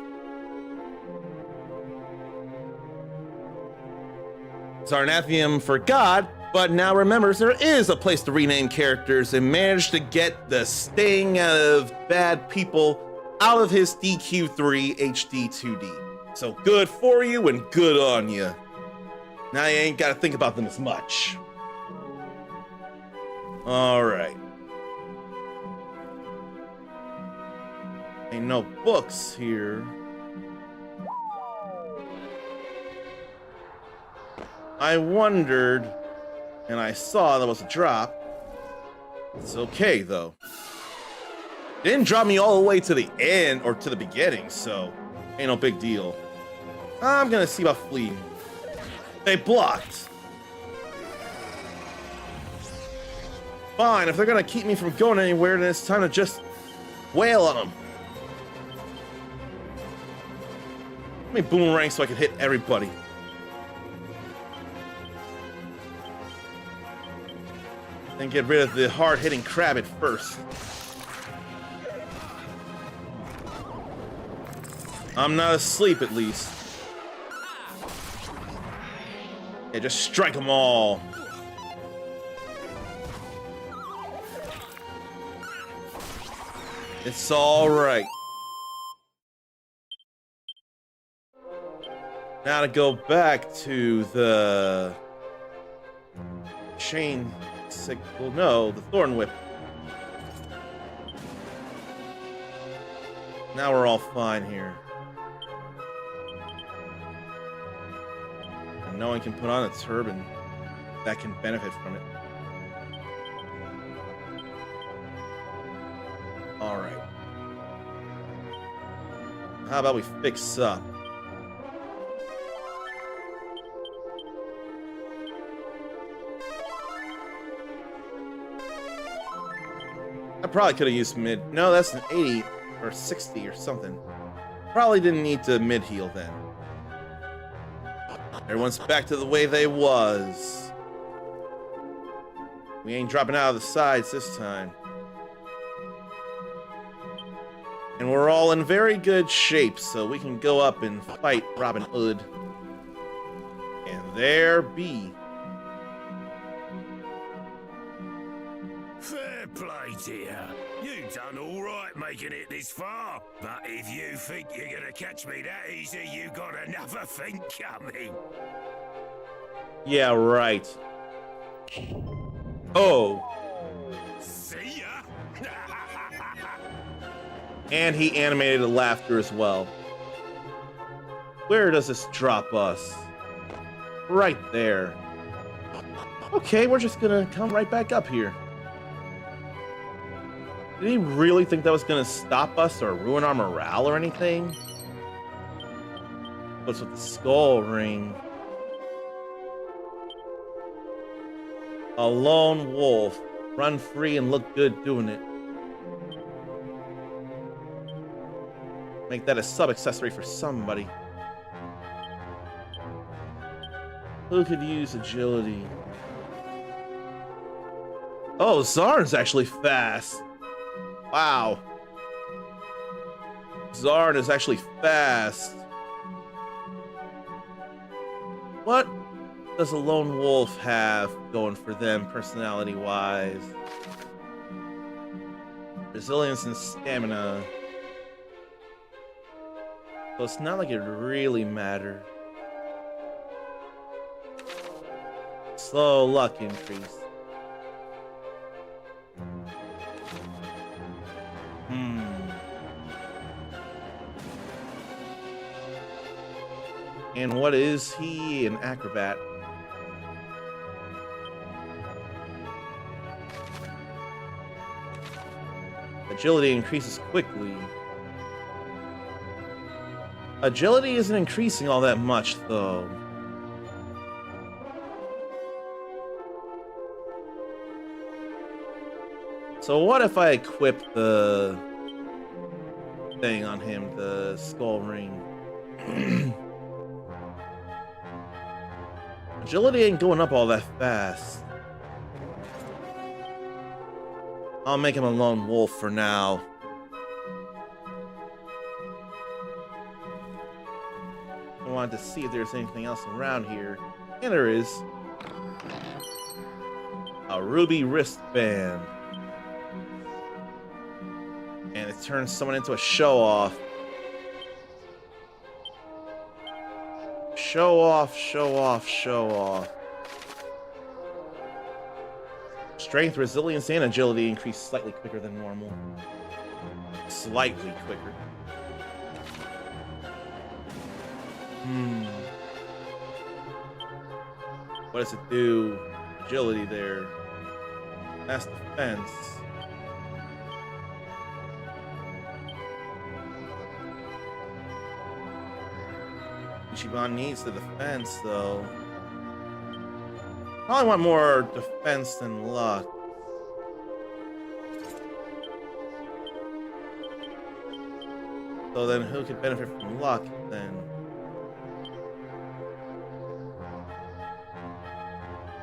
Sarnathium forgot, but now remembers there is a place to rename characters and managed to get the sting out of bad people out of his DQ3 HD 2D. So good for you and good on you. Now you ain't got to think about them as much. All right. Ain't no books here. I wondered, and I saw there was a drop. It's okay, though. Didn't drop me all the way to the end, or to the beginning, so ain't no big deal. I'm gonna see about fleeing. They blocked. Fine, if they're gonna keep me from going anywhere, then it's time to just wail on them. Let me boomerang so I can hit everybody. Then get rid of the hard-hitting crab at first. I'm not asleep, at least. Yeah, just strike them all. It's all right. Now to go back to the chain sickle. No, the thorn whip. Now we're all fine here. And no one can put on a turban that can benefit from it. Alright. How about we fix up? I probably could have used mid. No, that's an 80 or 60 or something. Probably didn't need to mid heal then. Everyone's back to the way they was. We ain't dropping out of the sides this time. And we're all in very good shape, so we can go up and fight Robin Hood. And there be. Fair play, dear. You done all right making it this far. But if you think you're gonna catch me that easy, you got another thing coming. Yeah, right. Oh. See ya. And he animated a laughter as well. Where does this drop us? Right there. Okay, we're just gonna come right back up here. Did he really think that was gonna stop us or ruin our morale or anything? What's with the skull ring? A lone wolf. Run free and look good doing it. Make that a sub-accessory for somebody. Who could use agility? Oh, Zarn's actually fast. Wow. Zarn is actually fast. What does a lone wolf have going for them personality-wise? Resilience and stamina. So it's not like it really mattered. Slow luck increase. And what is he? An acrobat. Agility increases quickly. Agility isn't increasing all that much, though. So what if I equip the thing on him, the skull ring? Agility ain't going up all that fast. I'll make him a lone wolf for now. I wanted to see if there's anything else around here. And there is. A ruby wristband. And it turns someone into a show-off. Show off, show off, show off. Strength, resilience, and agility increase slightly quicker than normal. Slightly quicker. What does it do? Agility there. That's defense. Ichiban needs the defense, though. Probably want more defense than luck. So then who could benefit from luck, then?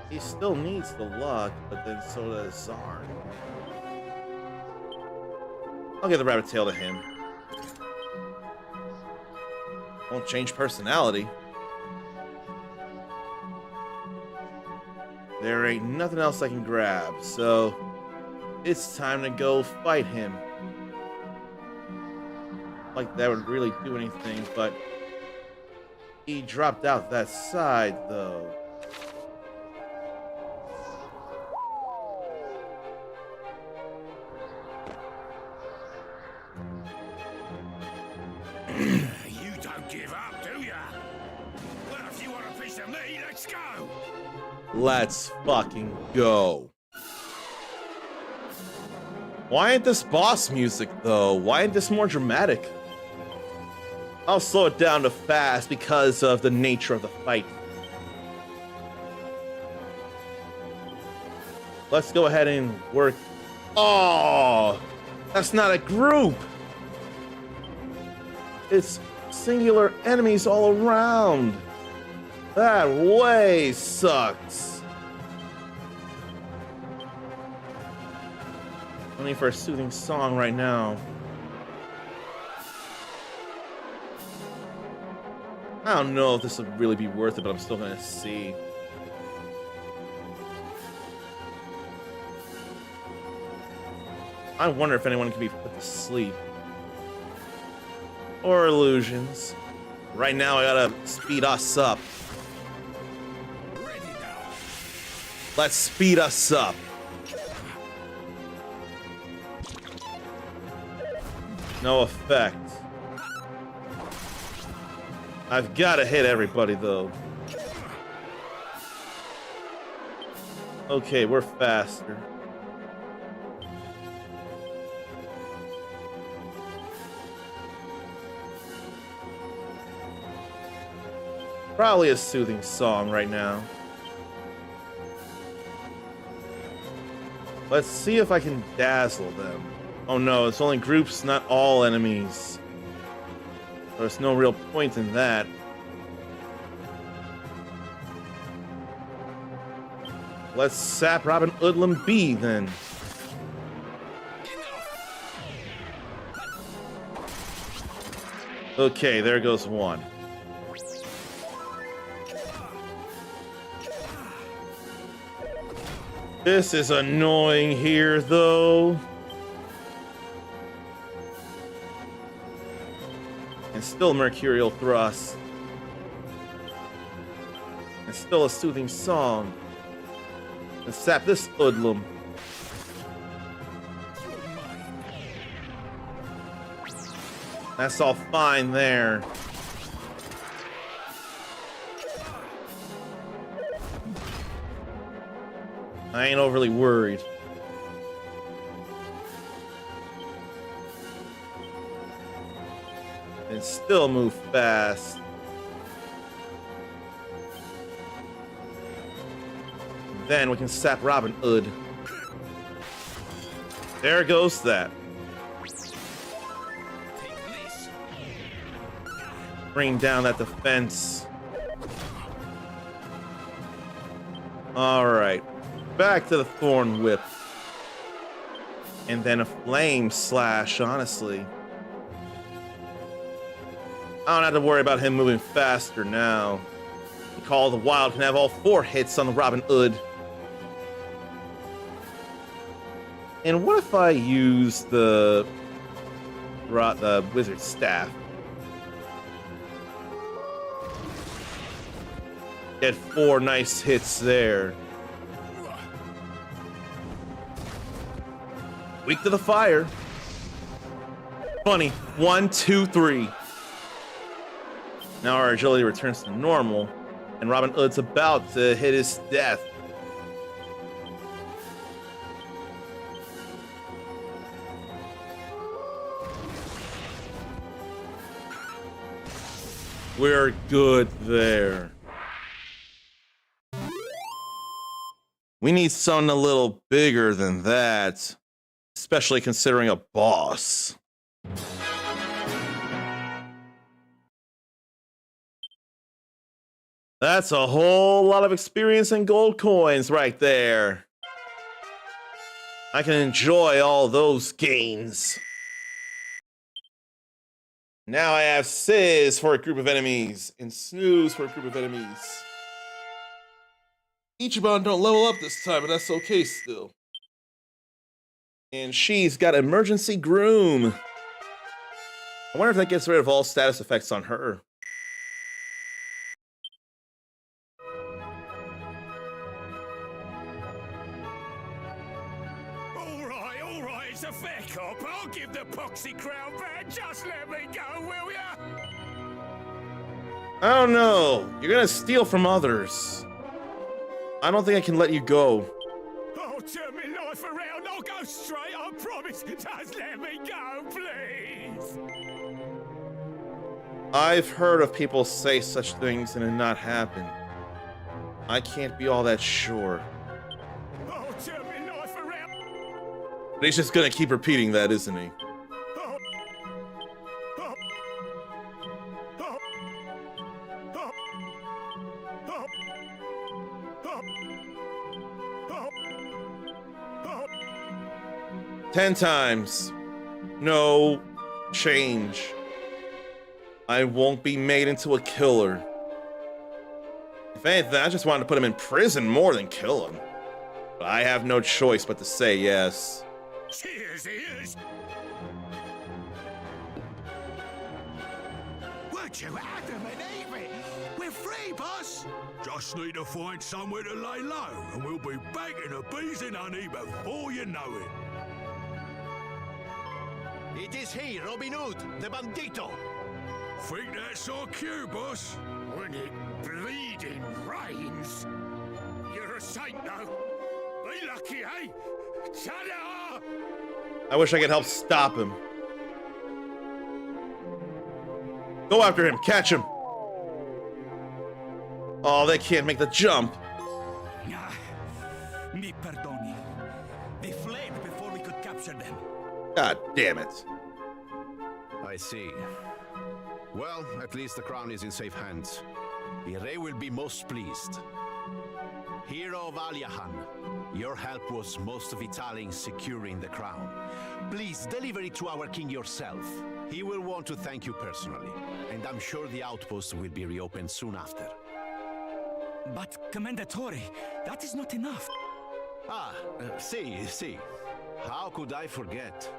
He still needs the luck, but then so does Zarn. I'll give the rabbit tail to him. Won't change personality. There ain't nothing else I can grab, so it's time to go fight him. Like that would really do anything, but He dropped out that side, though. You don't give up, do ya? Well, if you want a piece of me, let's go. Let's fucking go. Why ain't this boss music, though? Why ain't this more dramatic? I'll slow it down to fast because of the nature of the fight. Let's go ahead and work. Oh, that's not a group. It's singular enemies all around. That way sucks. Only for a soothing song right now. I don't know if this would really be worth it, but I'm still gonna see. I wonder if anyone can be put to sleep. Or illusions. Right now, I gotta speed us up. Ready now. Let's speed us up. No effect. I've gotta hit everybody, though. Okay, we're faster. Probably a soothing song right now. Let's see if I can dazzle them. Oh no, it's only groups, not all enemies. There's no real point in that. Let's sap Robin Hoodlum B then. Okay, there goes one. This is annoying here, though. And still Mercurial Thrust. And still a soothing song. Let's sap this hoodlum. That's all fine there. I ain't overly worried. And still move fast. Then we can sap Robin Hood. There goes that. Bring down that defense. All right. Back to the Thorn Whip. And then a Flame Slash, honestly. I don't have to worry about him moving faster now. Call of the Wild can have all 4 hits on the Robin Hood. And what if I use the Wizard Staff? Get 4 nice hits there. Weak to the fire. Funny. 1, 2, 3. Now our agility returns to normal, and Robin Hood's about to hit his death. We're good there. We need something a little bigger than that, especially considering a boss. That's a whole lot of experience and gold coins right there. I can enjoy all those gains. Now I have Sizz for a group of enemies, and Snooze for a group of enemies. Ichiban don't level up this time, but that's okay still. And she's got Emergency Groom. I wonder if that gets rid of all status effects on her. That's a fair cop. I'll give the poxy crown back. Just let me go, will ya? I don't know. You're gonna steal from others. I don't think I can let you go. I'll turn my life around. I'll go straight, I promise. Just let me go, please. I've heard of people say such things and it not happen. I can't be all that sure. I'll turn my life around. But he's just gonna keep repeating that, isn't he? Oh. Oh. Oh. Oh. Oh. Oh. Oh. 10 times. No change. I won't be made into a killer. If anything, I just wanted to put him in prison more than kill him. But I have no choice but to say yes. Cheers, ears. Would you Adam and Eve? We're free, boss. Just need to find somewhere to lay low, and we'll be back in the bees and honey before you know it. It is he, Robin Hood, the bandito. Think that's our cue, boss? When it bleeding rains. You're a saint, though. Be lucky, eh? Ta-da! I wish I could help stop him. Go after him, catch him. Oh, they can't make the jump. Mi perdoni. They fled before we could capture them. God damn it. I see. Well, at least the crown is in safe hands. Ire will be most pleased. Hero of Aliahan, your help was most vital in securing the crown. Please deliver it to our king yourself. He will want to thank you personally, and I'm sure the outpost will be reopened soon after. But, Commendatore, that is not enough. See. How could I forget?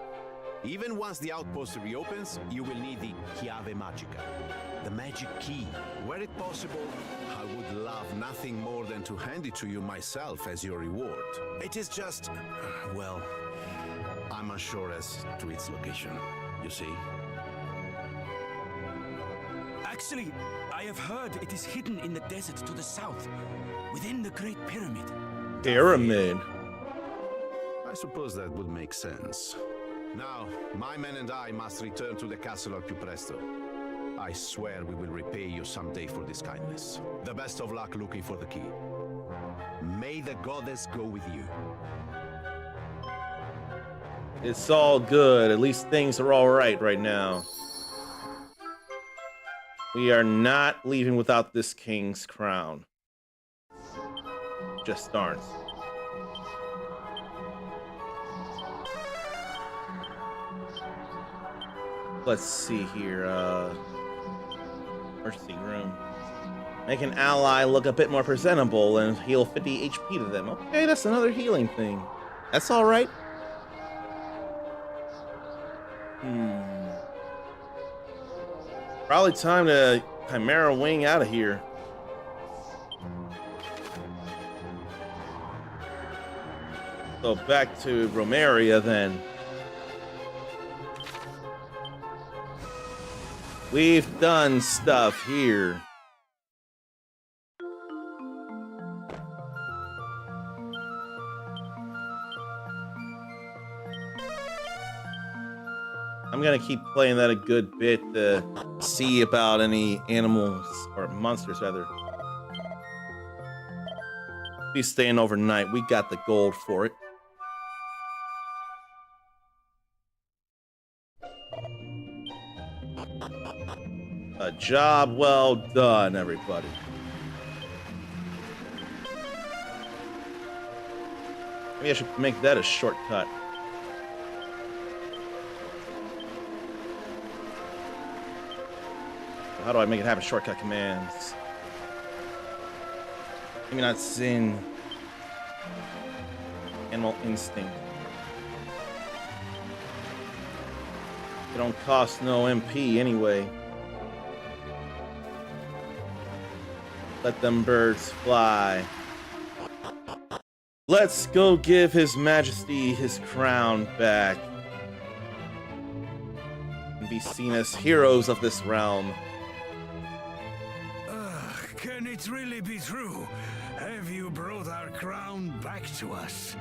Even once the outpost reopens, you will need the Chiave Magica, the magic key. Were it possible, I would love nothing more than to hand it to you myself as your reward. It is just, well, I'm unsure as to its location, you see. Actually, I have heard it is hidden in the desert to the south, within the Great Pyramid. Pyramid. I suppose that would make sense. Now, my men and I must return to the castle al più presto. I swear we will repay you someday for this kindness. The best of luck looking for the key. May the goddess go with you. It's all good. At least things are all right now. We are not leaving without this king's crown. Just aren't. Let's see here. Emergency room. Make an ally look a bit more presentable and heal 50 HP to them. Okay, that's another healing thing. That's all right. Probably time to Chimera Wing out of here. So back to Romeria then. We've done stuff here. I'm gonna keep playing that a good bit to see about any animals, or monsters rather. Be staying overnight. We got the gold for it. A job well done, everybody. Maybe I should make that a shortcut. How do I make it happen? Shortcut commands. Maybe not sin. Animal instinct. They don't cost no MP anyway. Let them birds fly. Let's go give His Majesty his crown back. be seen as heroes of this realm. Can it really be true? Have you brought our crown back to us?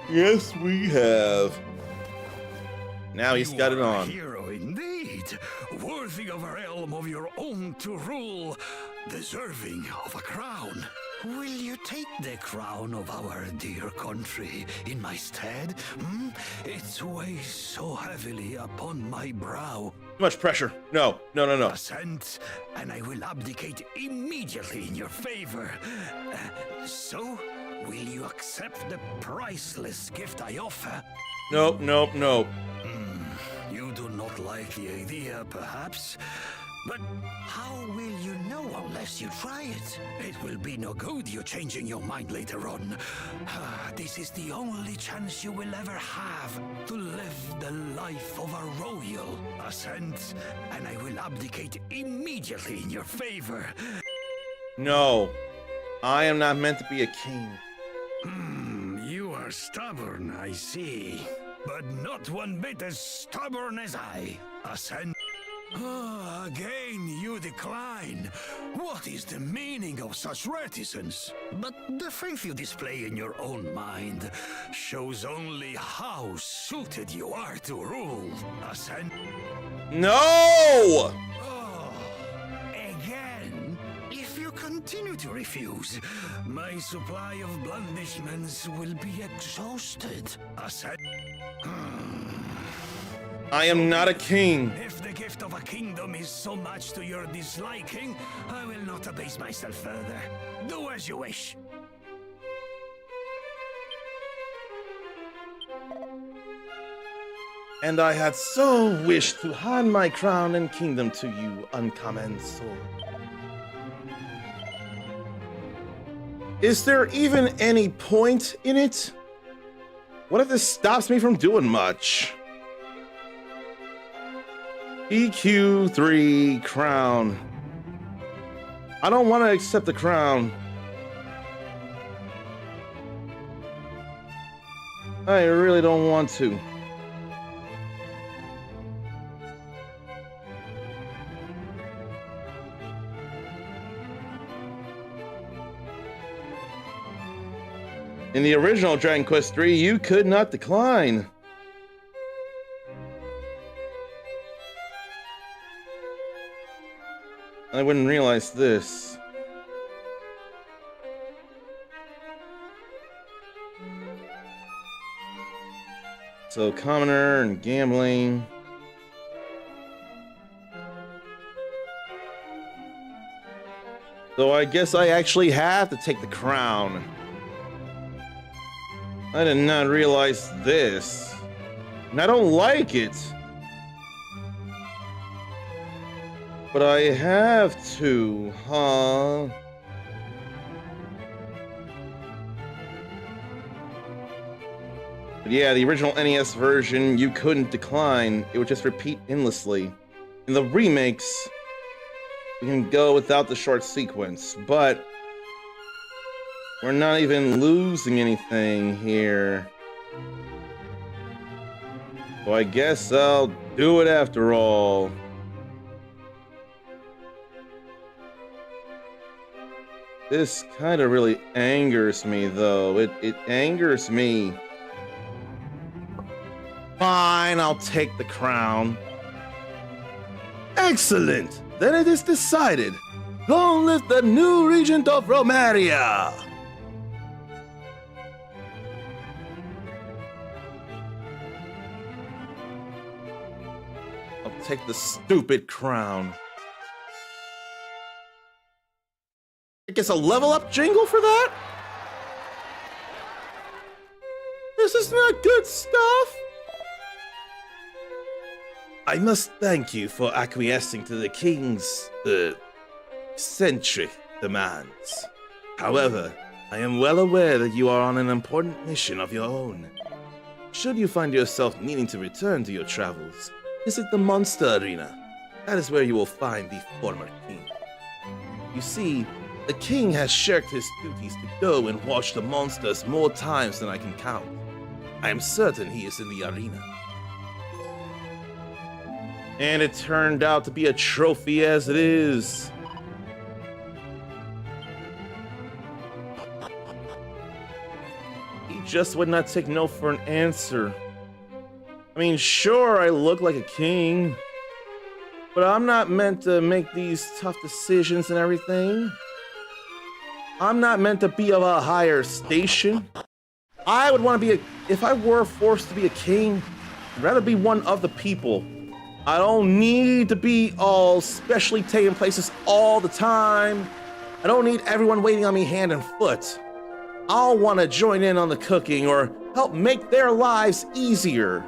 Yes, we have. Now he's got it You are a on. hero indeed, worthy of a realm of your own to rule, deserving of a crown. Will you take the crown of our dear country in my stead? It weighs so heavily upon my brow. Too much pressure. No. Assent, and I will abdicate immediately in your favor. So, will you accept the priceless gift I offer? Nope. You do not like the idea, perhaps? But how will you know unless you try it? It will be no good you changing your mind later on. This is the only chance you will ever have to live the life of a royal. Assent, and I will abdicate immediately in your favor. No. I am not meant to be a king. You are stubborn, I see. But not one bit as stubborn as I. Assent. Again you decline. What is the meaning of such reticence? But the faith you display in your own mind shows only how suited you are to rule. Assent. No! Again? If you continue to refuse, my supply of blandishments will be exhausted. Assent. I am not a king. If the gift of a kingdom is so much to your disliking, I will not abase myself further. Do as you wish. And I had so wished to hand my crown and kingdom to you, uncommon soul. Is there even any point in it? What if this stops me from doing much? EQ3 crown. I don't want to accept the crown. I really don't want to. In the original Dragon Quest III, you could not decline. I wouldn't realize this. So, commoner and gambling. So I guess I actually have to take the crown. I did not realize this. And I don't like it. But I have to, huh? But yeah, the original NES version, you couldn't decline. It would just repeat endlessly. In the remakes, you can go without the short sequence, but we're not even losing anything here. So I guess I'll do it after all. This kind of really angers me, though. It angers me. Fine, I'll take the crown. Excellent! Then it is decided. Long live the new regent of Romaria! I'll take the stupid crown. I guess a level up jingle for that? This is not good stuff. I must thank you for acquiescing to the king's, eccentric demands. However, I am well aware that you are on an important mission of your own. Should you find yourself needing to return to your travels, visit the Monster Arena. That is where you will find the former king. You see, the king has shirked his duties to go and watch the monsters more times than I can count. I am certain he is in the arena. And it turned out to be a trophy as it is. He just would not take no for an answer. I mean, sure, I look like a king, but I'm not meant to make these tough decisions and everything. I'm not meant to be of a higher station. I would want to be if I were forced to be a king, I'd rather be one of the people. I don't need to be all specially taking places all the time. I don't need everyone waiting on me hand and foot. I'll want to join in on the cooking or help make their lives easier.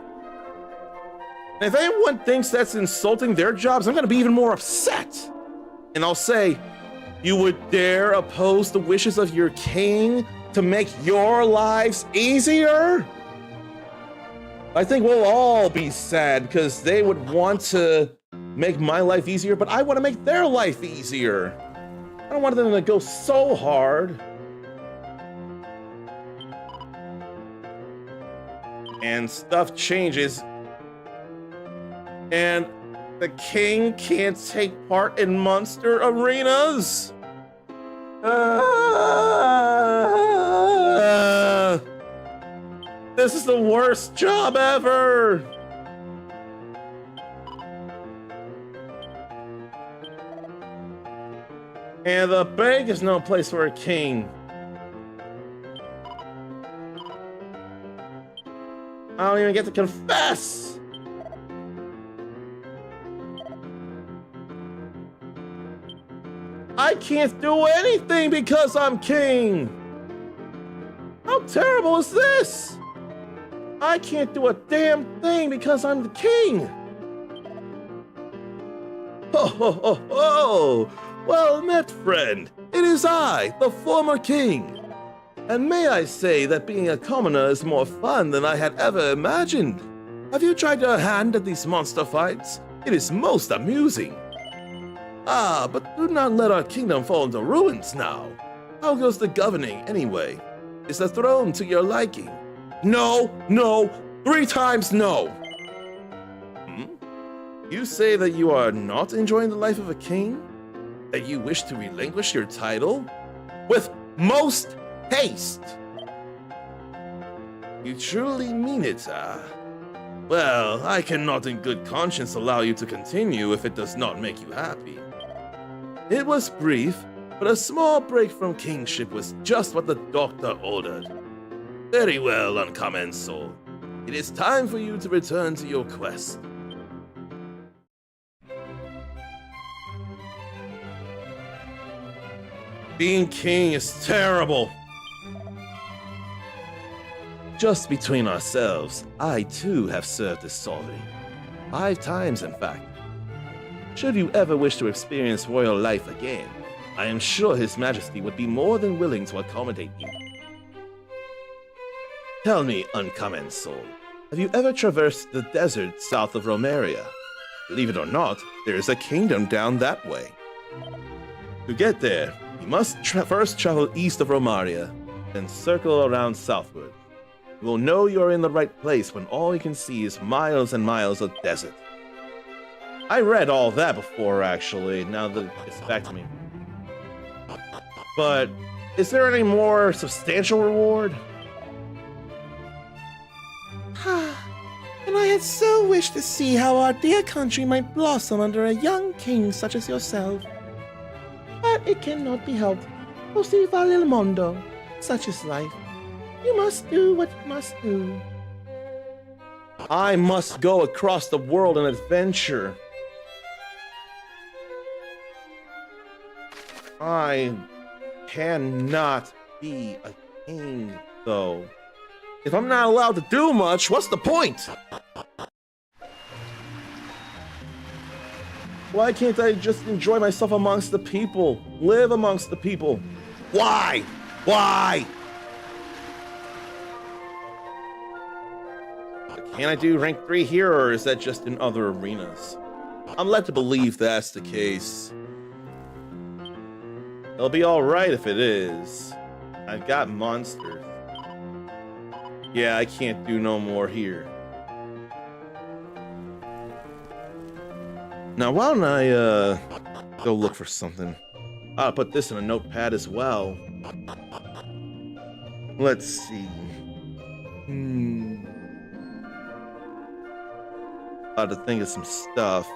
And if anyone thinks that's insulting their jobs, I'm going to be even more upset. And I'll say, you would dare oppose the wishes of your king to make your lives easier? I think we'll all be sad because they would want to make my life easier, but I want to make their life easier. I don't want them to go so hard. And stuff changes. And the king can't take part in monster arenas. This is the worst job ever. And the bank is no place for a king. I don't even get to confess. I can't do anything because I'm king. How terrible is this? I can't do a damn thing because I'm the king. Ho ho ho ho! Well met, friend. It is I, the former king. And may I say that being a commoner is more fun than I had ever imagined. Have you tried your hand at these monster fights? It is most amusing. Ah, but do not let our kingdom fall into ruins now. How goes the governing anyway? Is the throne to your liking? No, no, 3 times no. You say that you are not enjoying the life of a king? That you wish to relinquish your title? With most haste. You truly mean it, Well, I cannot in good conscience allow you to continue if it does not make you happy. It was brief, but a small break from kingship was just what the doctor ordered. Very well, uncommon soul. It is time for you to return to your quest. Being king is terrible. Just between ourselves, I too have served as sovereign. 5 times, in fact. Should you ever wish to experience royal life again, I am sure His Majesty would be more than willing to accommodate you. Tell me, uncommon soul, have you ever traversed the desert south of Romaria? Believe it or not, there is a kingdom down that way. To get there, you must first travel east of Romaria, then circle around southward. You will know you're in the right place when all you can see is miles and miles of desert. I read all that before, actually, now that it's back to me. But is there any more substantial reward? And I had so wished to see how our dear country might blossom under a young king such as yourself. But it cannot be helped. Così va il mondo. Such is life. You must do what you must do. I must go across the world and adventure. I cannot be a king, though. If I'm not allowed to do much, what's the point? Why can't I just enjoy myself amongst the people? Live amongst the people? Why? Why? Can I do rank 3 here, or is that just in other arenas? I'm led to believe that's the case. It'll be alright if it is. I've got monsters. Yeah, I can't do no more here. Now, why don't I go look for something? I'll put this in a notepad as well. Let's see. About to think of some stuff.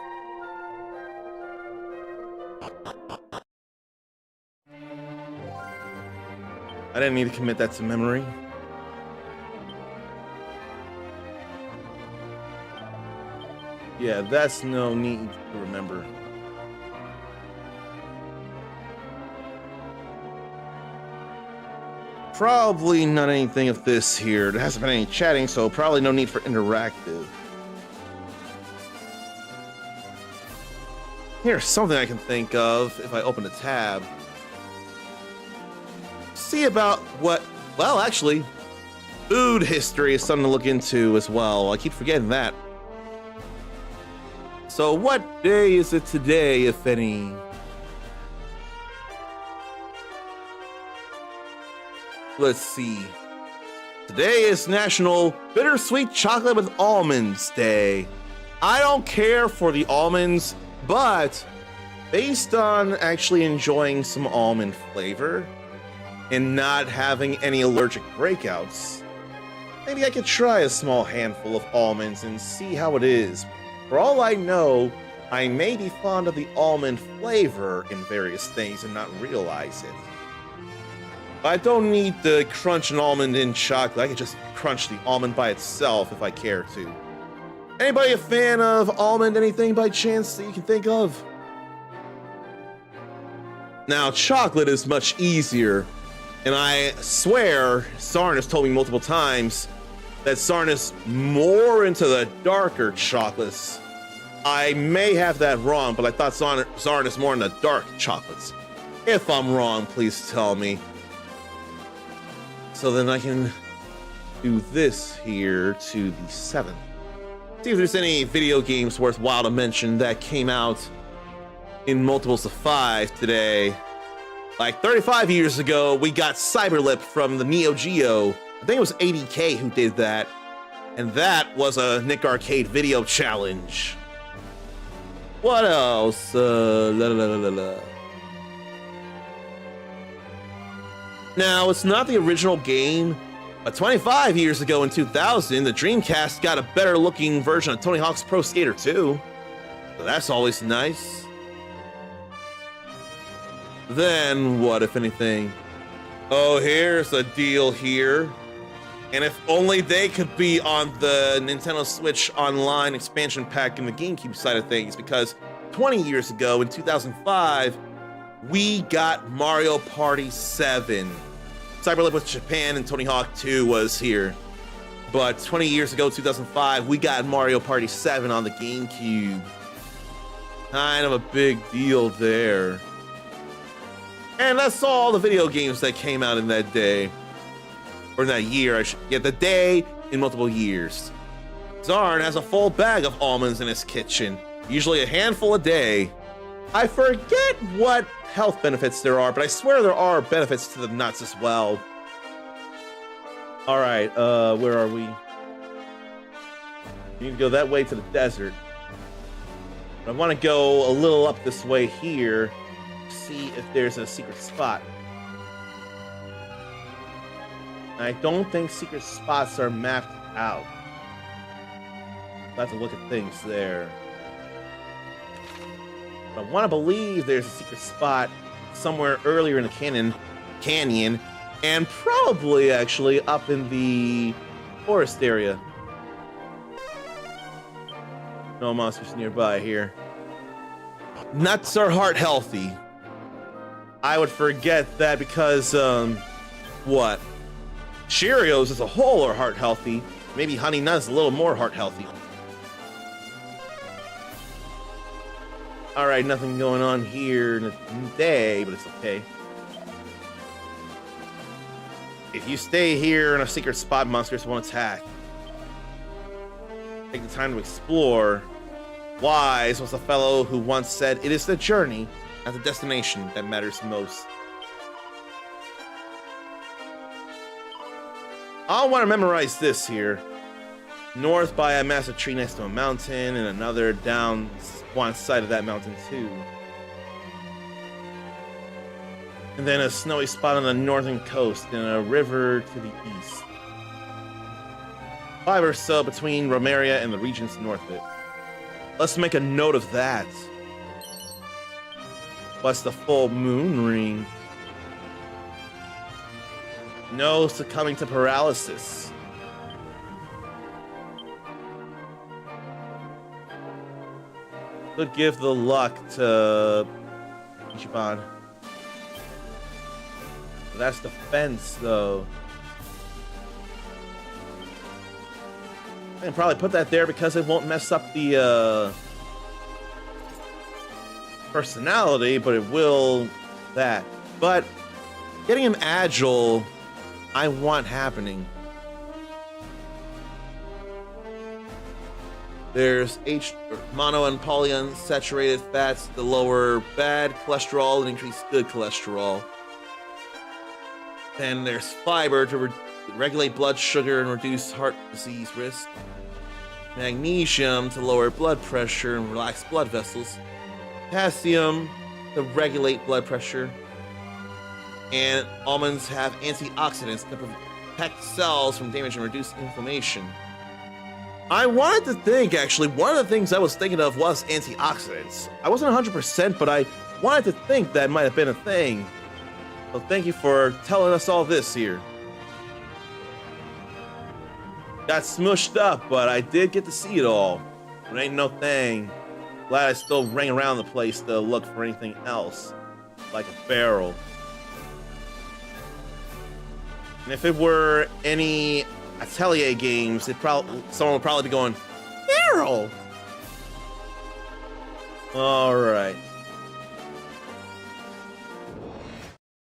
I didn't need to commit that to memory. Yeah, that's no need to remember. Probably not anything of this here. There hasn't been any chatting, so probably no need for interactive. Here's something I can think of if I open a tab. See about what, well, actually, food history is something to look into as well. I keep forgetting that. So what day is it today, if any? Let's see. Today is National Bittersweet Chocolate with Almonds Day. I don't care for the almonds, but based on actually enjoying some almond flavor and not having any allergic breakouts, maybe I could try a small handful of almonds and see how it is. For all I know, I may be fond of the almond flavor in various things and not realize it. I don't need to crunch an almond in chocolate. I could just crunch the almond by itself if I care to. Anybody a fan of almond anything by chance that you can think of? Now, chocolate is much easier, and I swear Sarn has told me multiple times that Sarn is more into the darker chocolates. I may have that wrong, but I thought Sarn is more into dark chocolates. If I'm wrong, please tell me. So then I can do this here to the 7th. See if there's any video games worthwhile to mention that came out in multiples of 5 today. Like 35 years ago, we got Cyberlip from the Neo Geo. I think it was 80K who did that. And that was a Nick Arcade video challenge. What else? Now, it's not the original game, but 25 years ago in 2000, the Dreamcast got a better looking version of Tony Hawk's Pro Skater 2. So that's always nice. Then what, if anything? Oh, here's a deal here. And if only they could be on the Nintendo Switch Online expansion pack in the GameCube side of things, because 20 years ago in 2005, we got Mario Party 7. Cyberlip with Japan and Tony Hawk 2 was here. But 20 years ago, 2005, we got Mario Party 7 on the GameCube. Kind of a big deal there. And that's all the video games that came out in that day. Or in that year, the day in multiple years. Zarn has a full bag of almonds in his kitchen, usually a handful a day. I forget what health benefits there are, but I swear there are benefits to the nuts as well. All right, where are we? You need to go that way to the desert. I want to go a little up this way here, see if there's a secret spot. I don't think secret spots are mapped out. I'll have to look at things there. I want to believe there's a secret spot somewhere earlier in the canyon, and probably actually up in the forest area. No monsters nearby here. Nuts are heart healthy. I would forget that because, what? Cheerios as a whole are heart healthy. Maybe Honey Nut's a little more heart healthy. All right, nothing going on here today, but it's okay. If you stay here in a secret spot, monsters won't attack. Take the time to explore. Wise was a fellow who once said, "It is the journey, not the destination, that matters most." I want to memorize this here. north by a massive tree next to a mountain, and another down one side of that mountain too. And then a snowy spot on the northern coast and a river to the east. 5 or so between Romeria and the regions north of it. Let's make a note of that. What's the full moon ring? No succumbing to paralysis. Could give the luck to Ichiban. That's defense, though. I can probably put that there because it won't mess up the personality, but it will that. But getting him agile, I want happening. There's mono and polyunsaturated fats to lower bad cholesterol and increase good cholesterol. Then there's fiber to regulate blood sugar and reduce heart disease risk. Magnesium to lower blood pressure and relax blood vessels. Potassium to regulate blood pressure. And almonds have antioxidants to protect cells from damage and reduce inflammation. I wanted to think, actually, one of the things I was thinking of was antioxidants. I wasn't 100%, but I wanted to think that might have been a thing. So thank you for telling us all this here. Got smushed up, but I did get to see it all. It ain't no thing. Glad I still rang around the place to look for anything else. Like a barrel. And if it were any Atelier games, someone would probably be going, barrel! Alright.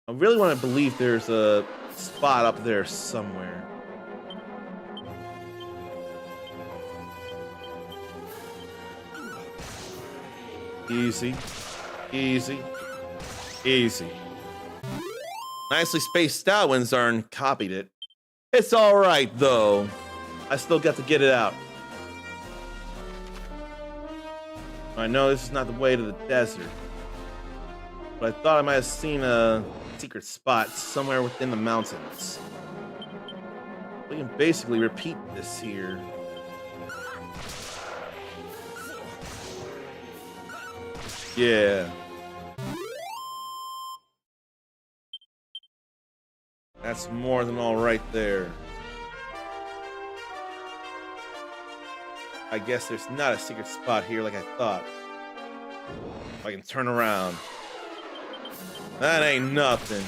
I really want to believe there's a spot up there somewhere. Easy. Easy. Easy. Nicely spaced out when Zarn copied it. It's alright, though. I still got to get it out. I know this is not the way to the desert. But I thought I might have seen a secret spot somewhere within the mountains. We can basically repeat this here. Yeah. That's more than all right there. I guess there's not a secret spot here like I thought. If I can turn around. That ain't nothing.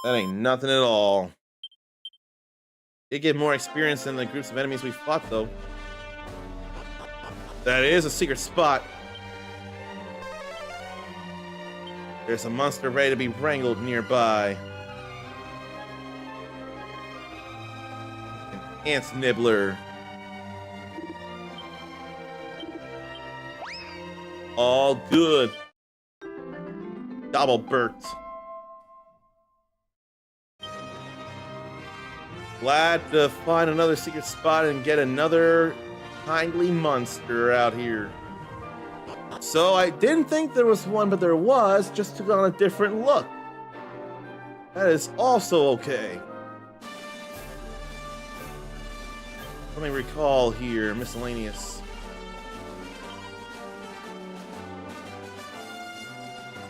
That ain't nothing at all. Did get more experience than the groups of enemies we fought, though. That is a secret spot. There's a monster ready to be wrangled nearby. An ant nibbler. All good. Double Burt. Glad to find another secret spot and get another kindly monster out here. So I didn't think there was one, but there was, just took on a different look. That is also okay. Let me recall here, miscellaneous.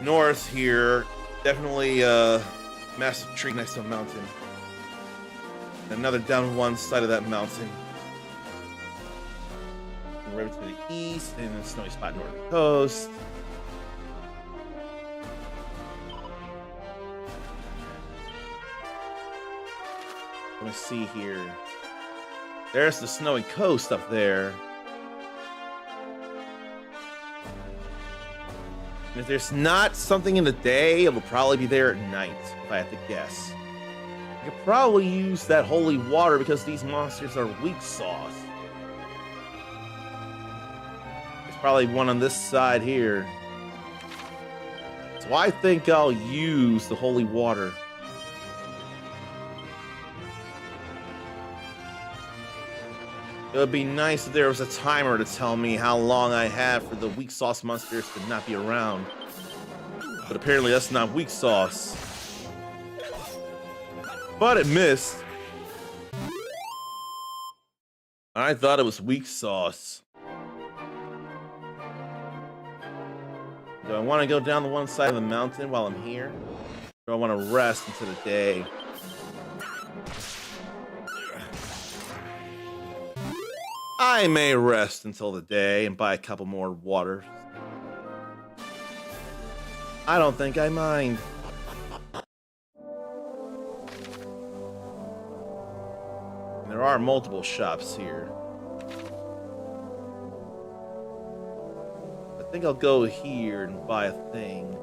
North here, definitely a massive tree next to a mountain. Another down one side of that mountain. And river to the east, and a snowy spot north of the coast. Let me see here. There's the snowy coast up there. And if there's not something in the day, it will probably be there at night, if I have to guess. I could probably use that holy water because these monsters are weak sauce. There's probably one on this side here. So I think I'll use the holy water. It would be nice if there was a timer to tell me how long I had for the weak sauce monsters to not be around. But apparently that's not weak sauce. But it missed. I thought it was weak sauce. Do I want to go down the one side of the mountain while I'm here? Or do I want to rest into the day? I may rest until the day and buy a couple more waters. I don't think I mind. And there are multiple shops here. I think I'll go here and buy a thing.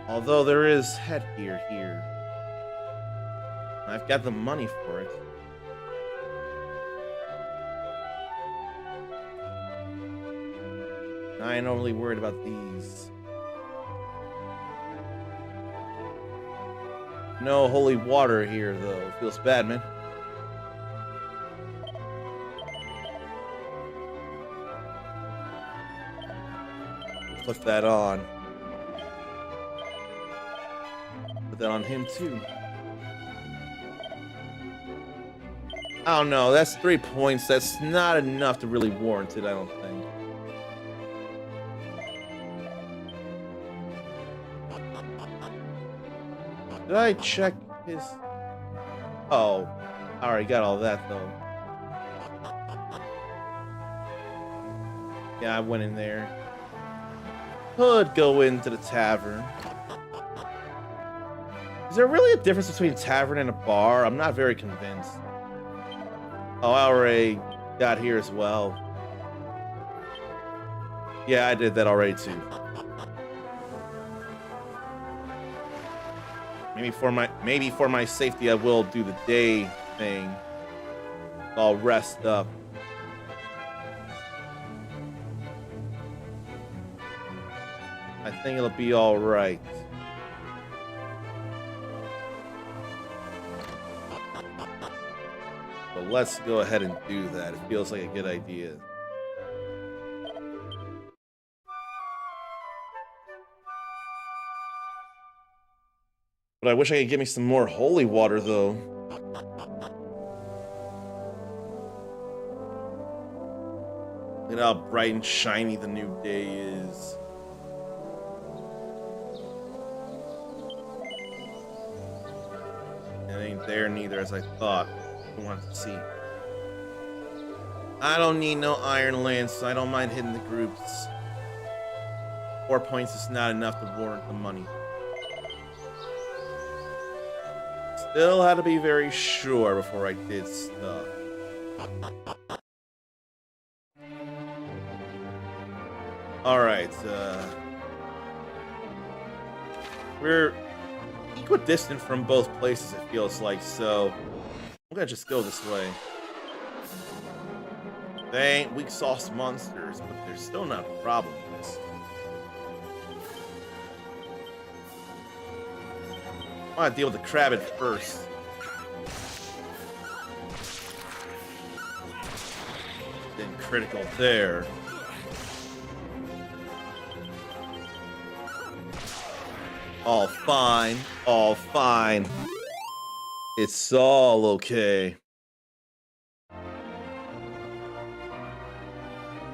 Although there is headgear here. I've got the money for it. I ain't overly worried about these. No holy water here, though. Feels bad, man. Put that on. Put that on him, too. I don't know. That's 3 points. That's not enough to really warrant it, I don't think. Did I check his... Oh. I already got all that, though. Yeah, I went in there. Could go into the tavern. Is there really a difference between a tavern and a bar? I'm not very convinced. Oh, I already got here as well. Yeah, I did that already, too. Maybe for my safety, I will do the day thing. I'll rest up. I think it'll be all right. But let's go ahead and do that. It feels like a good idea. But I wish I could get me some more holy water, though. Look at how bright and shiny the new day is. It ain't there neither, as I thought. I wanted to see. I don't need no Iron Lance, so I don't mind hitting the groups. 4 points is not enough to warrant the money. Still had to be very sure before I did stuff. Alright, we're equidistant from both places, it feels like, so I'm gonna just go this way. They ain't weak sauce monsters, but they're still not a problem. I want to deal with the crab at first. Then critical there. All fine. All fine. It's all okay.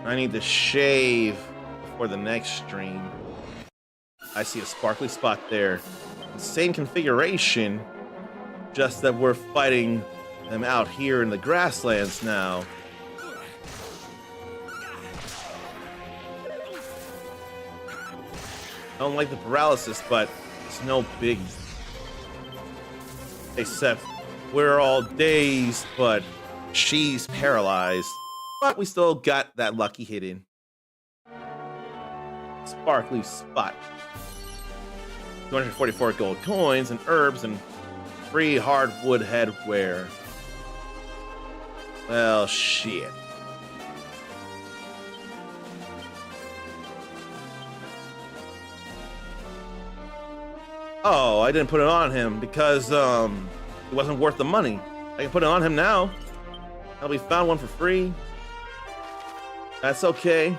I need to shave before the next stream. I see a sparkly spot there. Same configuration, just that we're fighting them out here in the grasslands now. I don't like the paralysis, but it's no biggie. Except we're all dazed, but she's paralyzed. But we still got that lucky hit in. Sparkly spot. 244 gold coins and herbs and free hardwood headwear. Well, shit. Oh, I didn't put it on him because it wasn't worth the money. I can put it on him now. Now we found one for free. That's okay.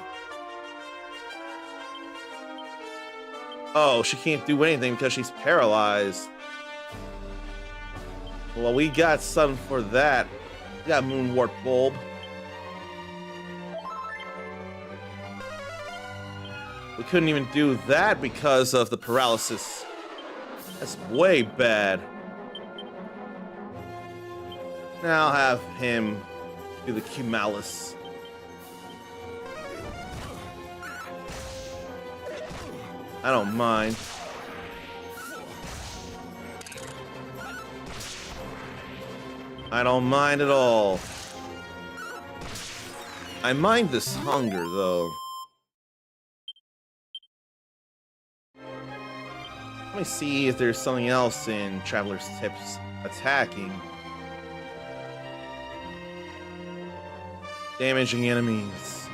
Oh, she can't do anything because she's paralyzed. Well, we got something for that. We got Moonwart Bulb. We couldn't even do that because of the paralysis. That's way bad. Now I'll have him do the Q-Malice. I don't mind. I don't mind at all. I mind this hunger, though. Let me see if there's something else in Traveler's Tips attacking. Damaging enemies.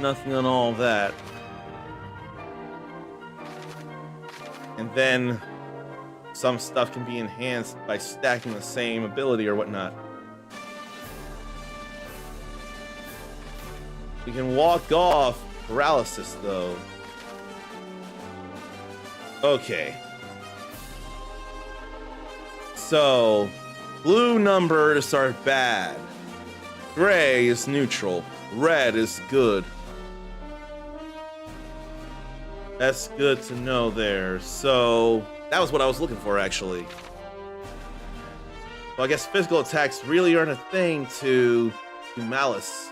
Nothing on all that. And then some stuff can be enhanced by stacking the same ability or whatnot. We can walk off paralysis though. Okay. So, blue numbers are bad. Gray is neutral. Red is good. That's good to know there. So, that was what I was looking for, actually. Well, I guess physical attacks really aren't a thing to Malice.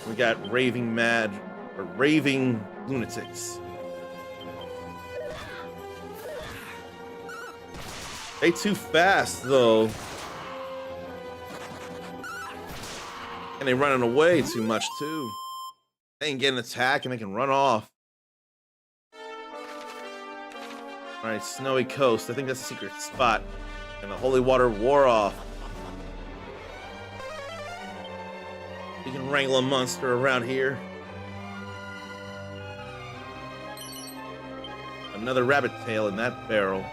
We got raving mad, or raving lunatics. They too fast, though. And they running away too much, too. They can get an attack and they can run off. Alright, Snowy Coast. I think that's a secret spot. And the holy water wore off. You can wrangle a monster around here. Another rabbit tail in that barrel.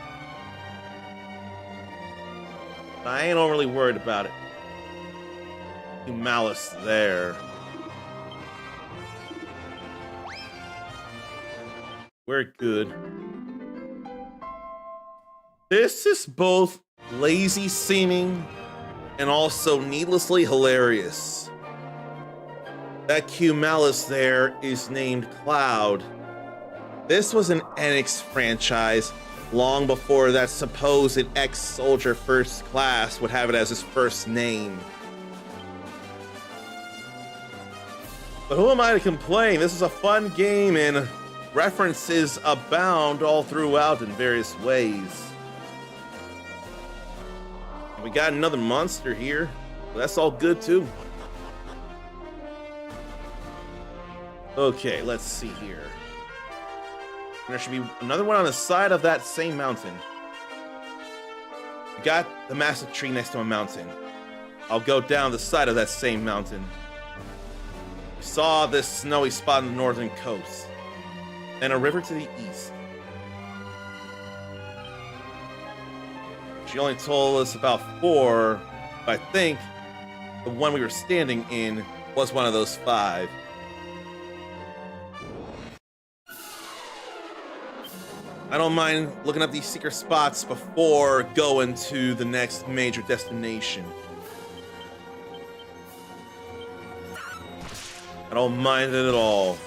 But I ain't overly worried about it. Malice there. We're good. This is both lazy seeming and also needlessly hilarious. That Q-Malice there is named Cloud. This was an Enix franchise long before that supposed ex-soldier first class would have it as his first name. But who am I to complain? This is a fun game and references abound all throughout in various ways. We got another monster here. So that's all good too. Okay, let's see here. There should be another one on the side of that same mountain. We got the massive tree next to a mountain. I'll go down the side of that same mountain. We saw this snowy spot on the northern coast. Then a river to the east. She only told us about 4, but I think the one we were standing in was one of those 5. I don't mind looking up these secret spots before going to the next major destination. I don't mind it at all.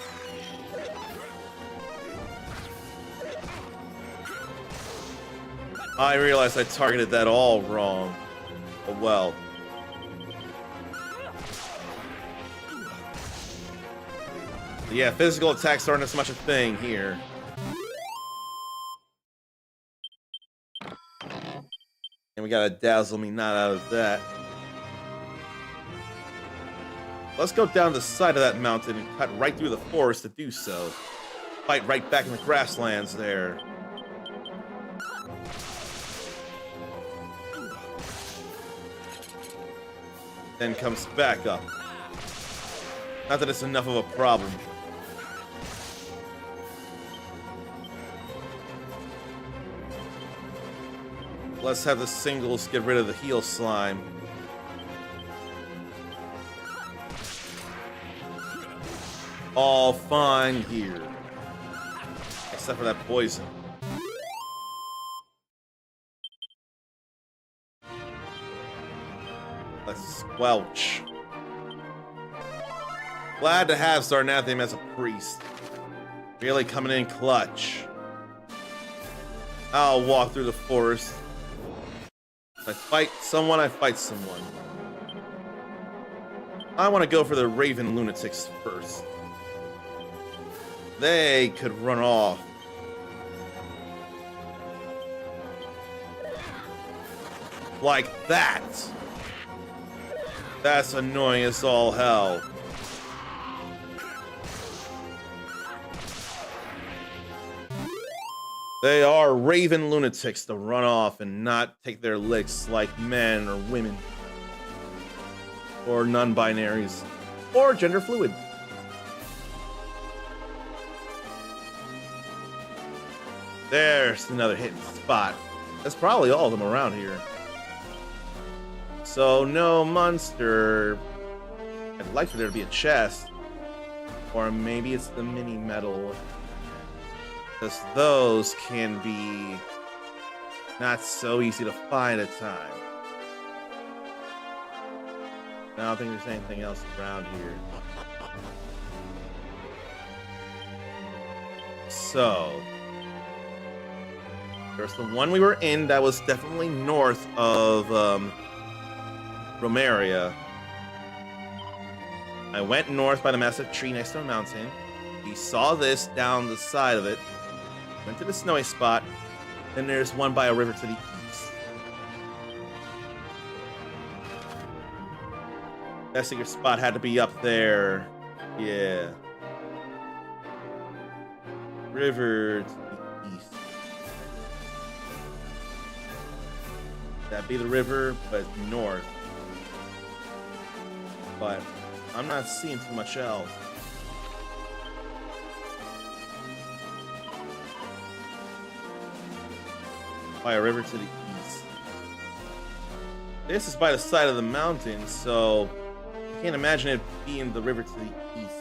I realized I targeted that all wrong. Oh well. Yeah, physical attacks aren't as much a thing here. And we got a dazzle me not out of that. Let's go down the side of that mountain and cut right through the forest to do so. Fight right back in the grasslands there. Then comes back up. Not that it's enough of a problem. Let's have the singles get rid of the heal slime. All fine here. Except for that poison. Let's squelch. Glad to have Sarnatham as a priest. Really coming in clutch. I'll walk through the forest. If I fight someone, I fight someone. I want to go for the Raven Lunatics first. They could run off. Like that. That's annoying as all hell. They are Raven Lunatics to run off and not take their licks like men or women. Or non-binaries. Or gender fluid. There's another hidden spot. That's probably all of them around here. So, no monster. I'd like for there to be a chest. Or maybe it's the mini metal. Because those can be not so easy to find at times. I don't think there's anything else around here. So, there's the one we were in that was definitely north of Romaria. I went north by the massive tree next to a mountain. We saw this down the side of it. Went to the snowy spot. Then there's one by a river to the east. That secret spot had to be up there. Yeah. River to the east. That'd be the river, but north. But I'm not seeing too much else. By a river to the east. This is by the side of the mountain, so I can't imagine it being the river to the east.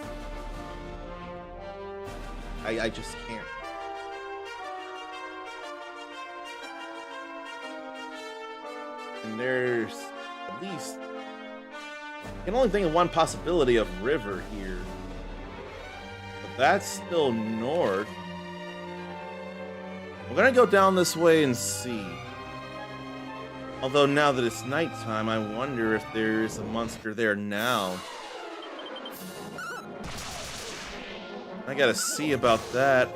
I just can't. And there's at least I can only think of one possibility of river here. But that's still north. We're gonna go down this way and see. Although now that it's nighttime, I wonder if there's a monster there now. I gotta see about that.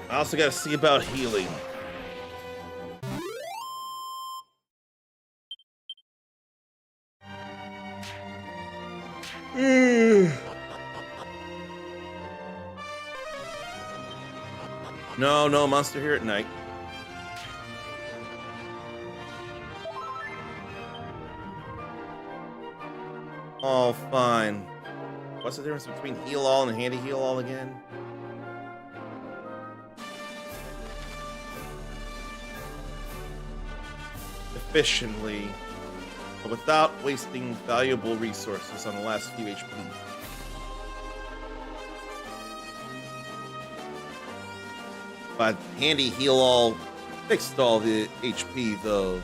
I also gotta see about healing. No monster here at night. All fine. What's the difference between heal all and handy heal all again? Efficiently, but without wasting valuable resources on the last few HP. But handy heal all fixed all the HP though.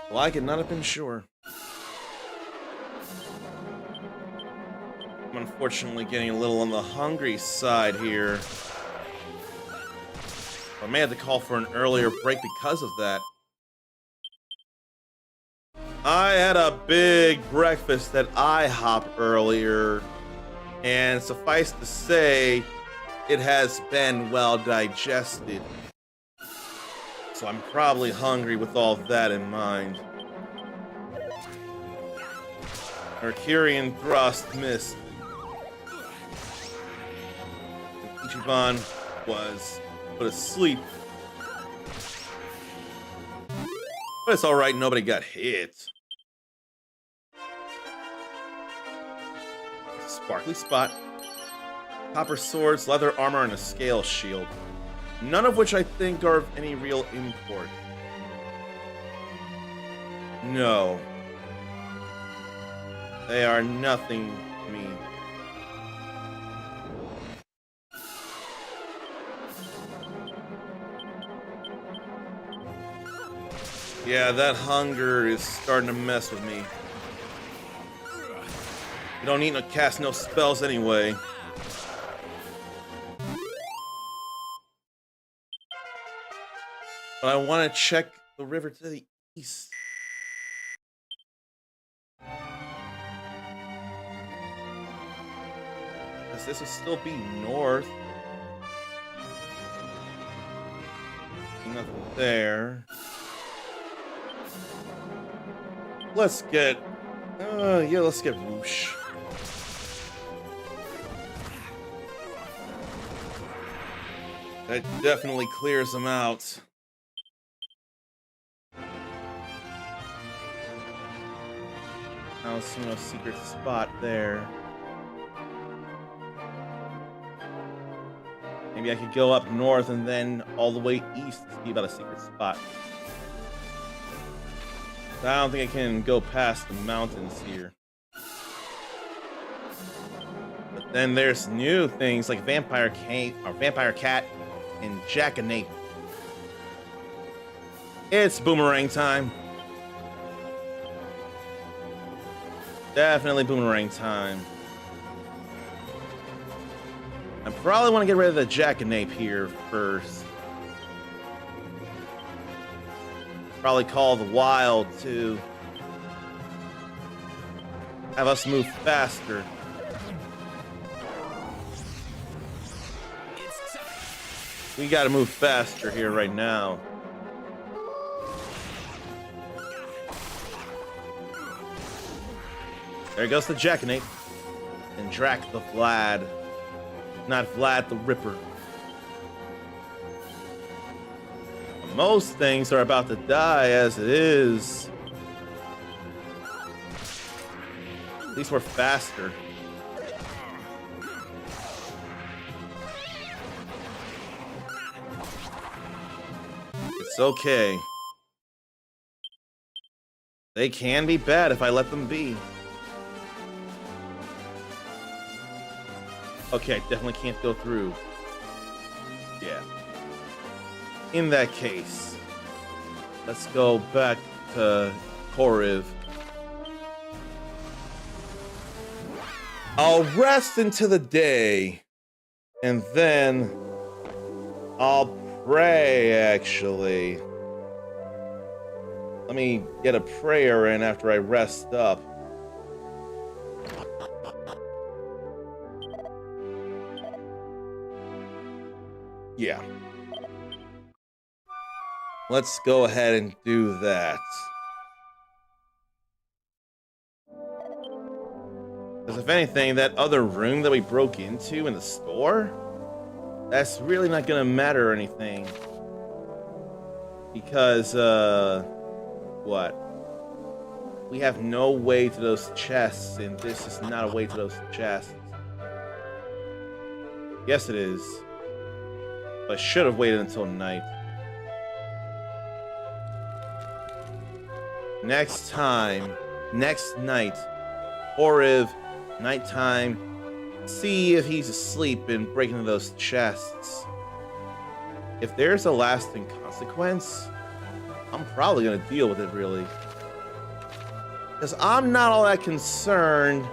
Well, I could not have been sure. I'm unfortunately getting a little on the hungry side here. I may have to call for an earlier break because of that. I had a big breakfast at IHOP earlier, and suffice to say, it has been well digested. So I'm probably hungry with all that in mind. Mercurian thrust missed. Ichiban was put asleep. But it's alright, nobody got hit. Sparkly spot. Copper swords, leather armor, and a scale shield. None of which I think are of any real import. No. They are nothing to me. Yeah, that hunger is starting to mess with me. You don't need to cast no spells anyway. But I want to check the river to the east. Because this would still be north. Nothing there. Let's get... yeah, let's get whoosh. That definitely clears them out. I don't see no secret spot there. Maybe I could go up north and then all the way east to see about a secret spot. I don't think I can go past the mountains here. But then there's new things like Vampire Cat and Jackanape. It's boomerang time. Definitely boomerang time. I probably want to get rid of the Jackanape here first. Probably call the Wild to have us move faster. We gotta move faster here right now. There goes the Jackanape. And Drac the Vlad. Not Vlad the Ripper. Most things are about to die as it is. At least we're faster. It's okay. They can be bad if I let them be. Okay, definitely can't go through. Yeah. In that case, let's go back to Koriv. I'll rest into the day, and then I'll pray, actually. Let me get a prayer in after I rest up. Yeah. Let's go ahead and do that. Because if anything, that other room that we broke into in the store, that's really not gonna matter or anything. Because, what? We have no way to those chests, and this is not a way to those chests. Yes, it is. But I should have waited until night. Next night, Koriv, nighttime, see if he's asleep and break into those chests. If there's a lasting consequence, I'm probably gonna deal with it, really. Because I'm not all that concerned,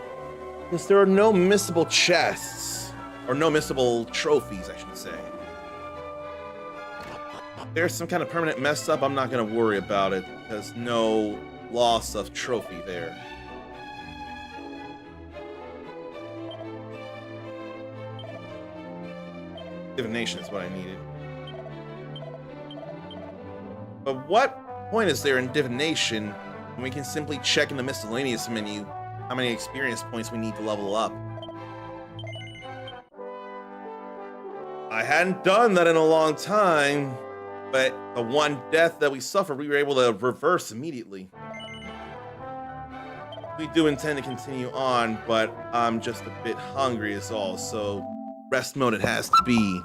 because there are no missable chests, or no missable trophies, I should say. If there's some kind of permanent mess up, I'm not gonna worry about it, because no loss of trophy there. Divination is what I needed. But what point is there in divination when we can simply check in the miscellaneous menu how many experience points we need to level up? I hadn't done that in a long time, but the one death that we suffered, we were able to reverse immediately. We do intend to continue on, but I'm just a bit hungry is all, so rest mode it has to be.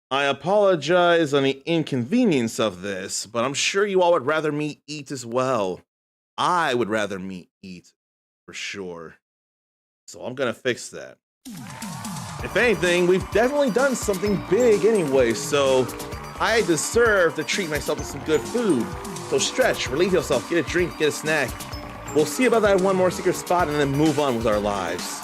I apologize on the inconvenience of this, but I'm sure you all would rather me eat as well. I would rather me eat, for sure. So I'm gonna fix that. If anything, we've definitely done something big anyway, so I deserve to treat myself to some good food. So stretch, relieve yourself, get a drink, get a snack. We'll see about that one more secret spot and then move on with our lives.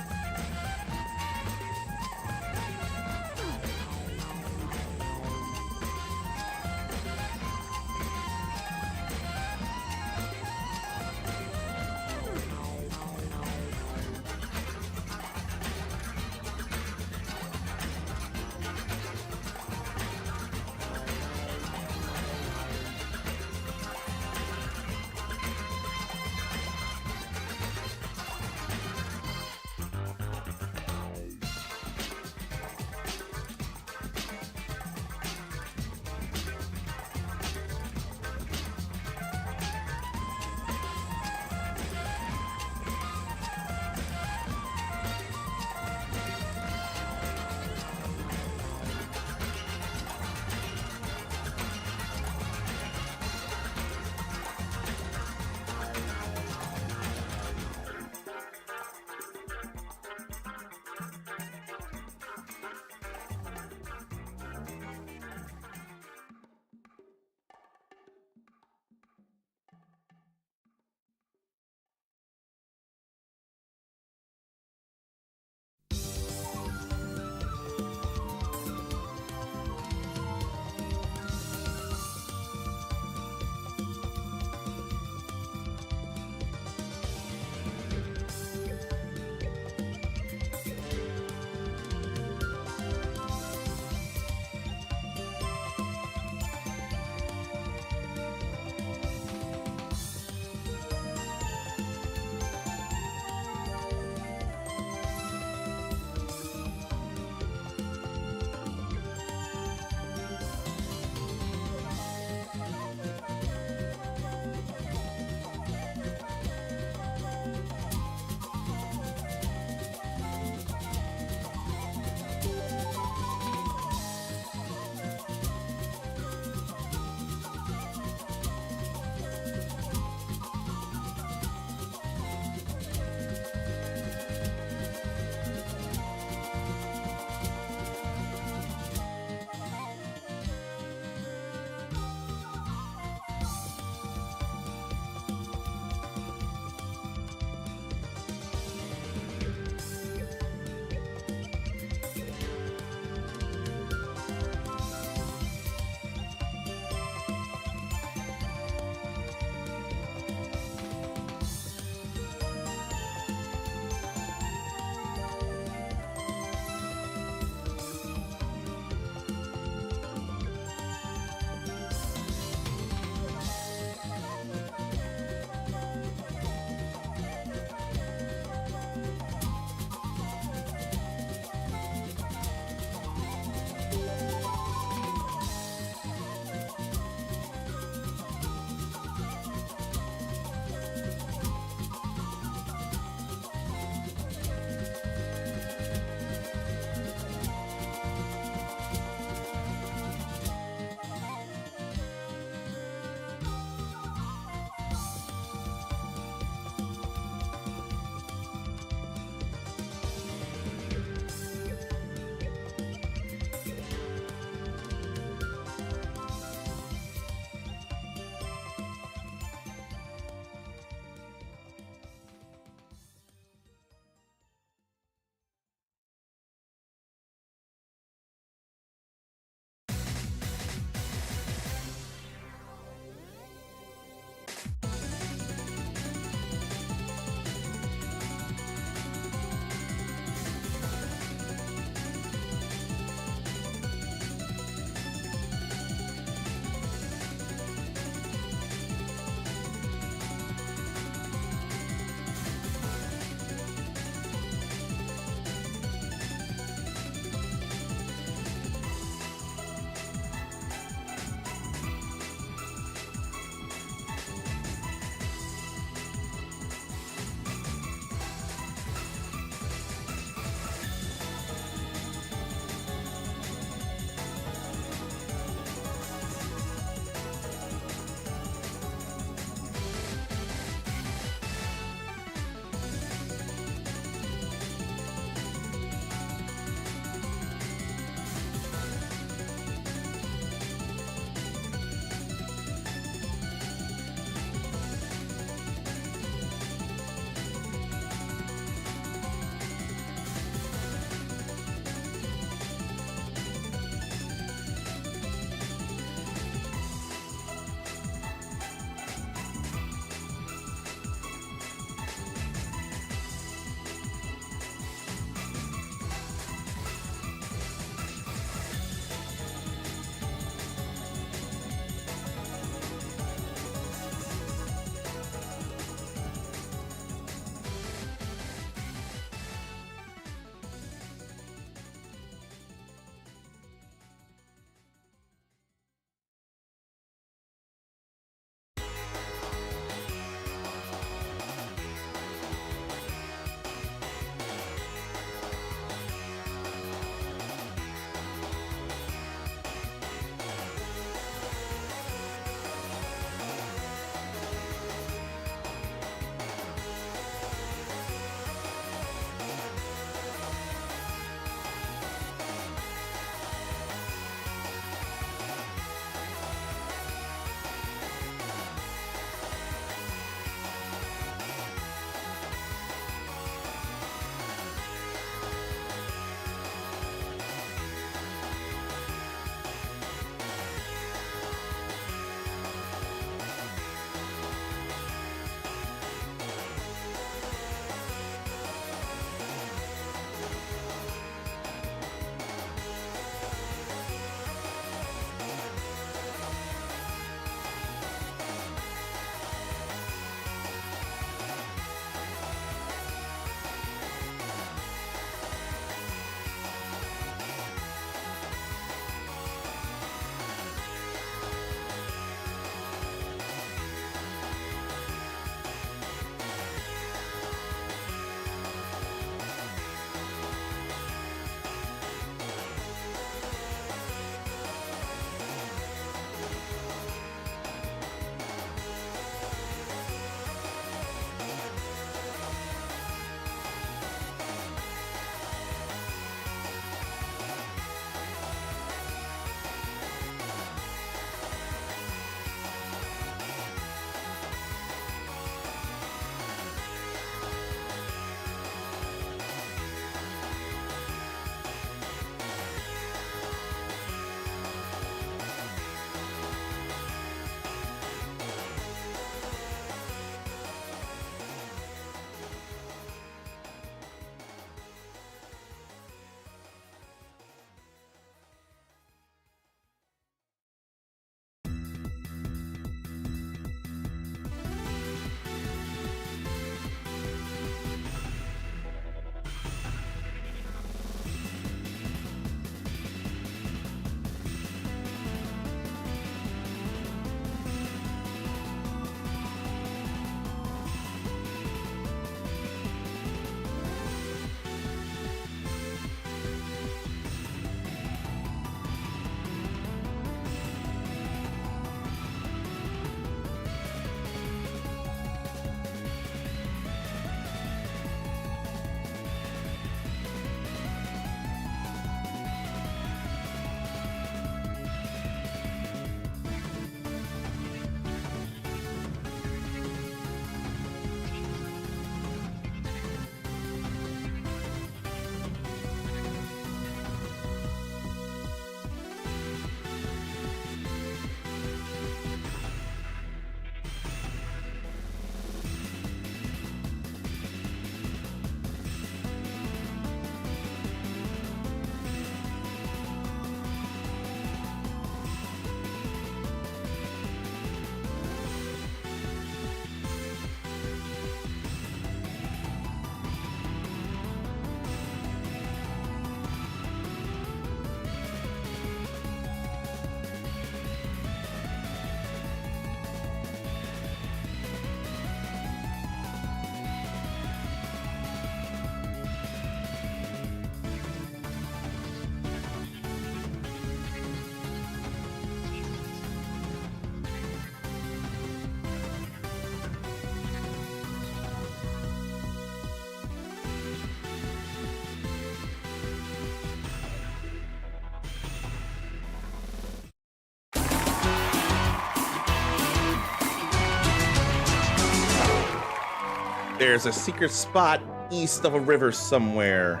there's a secret spot east of a river somewhere.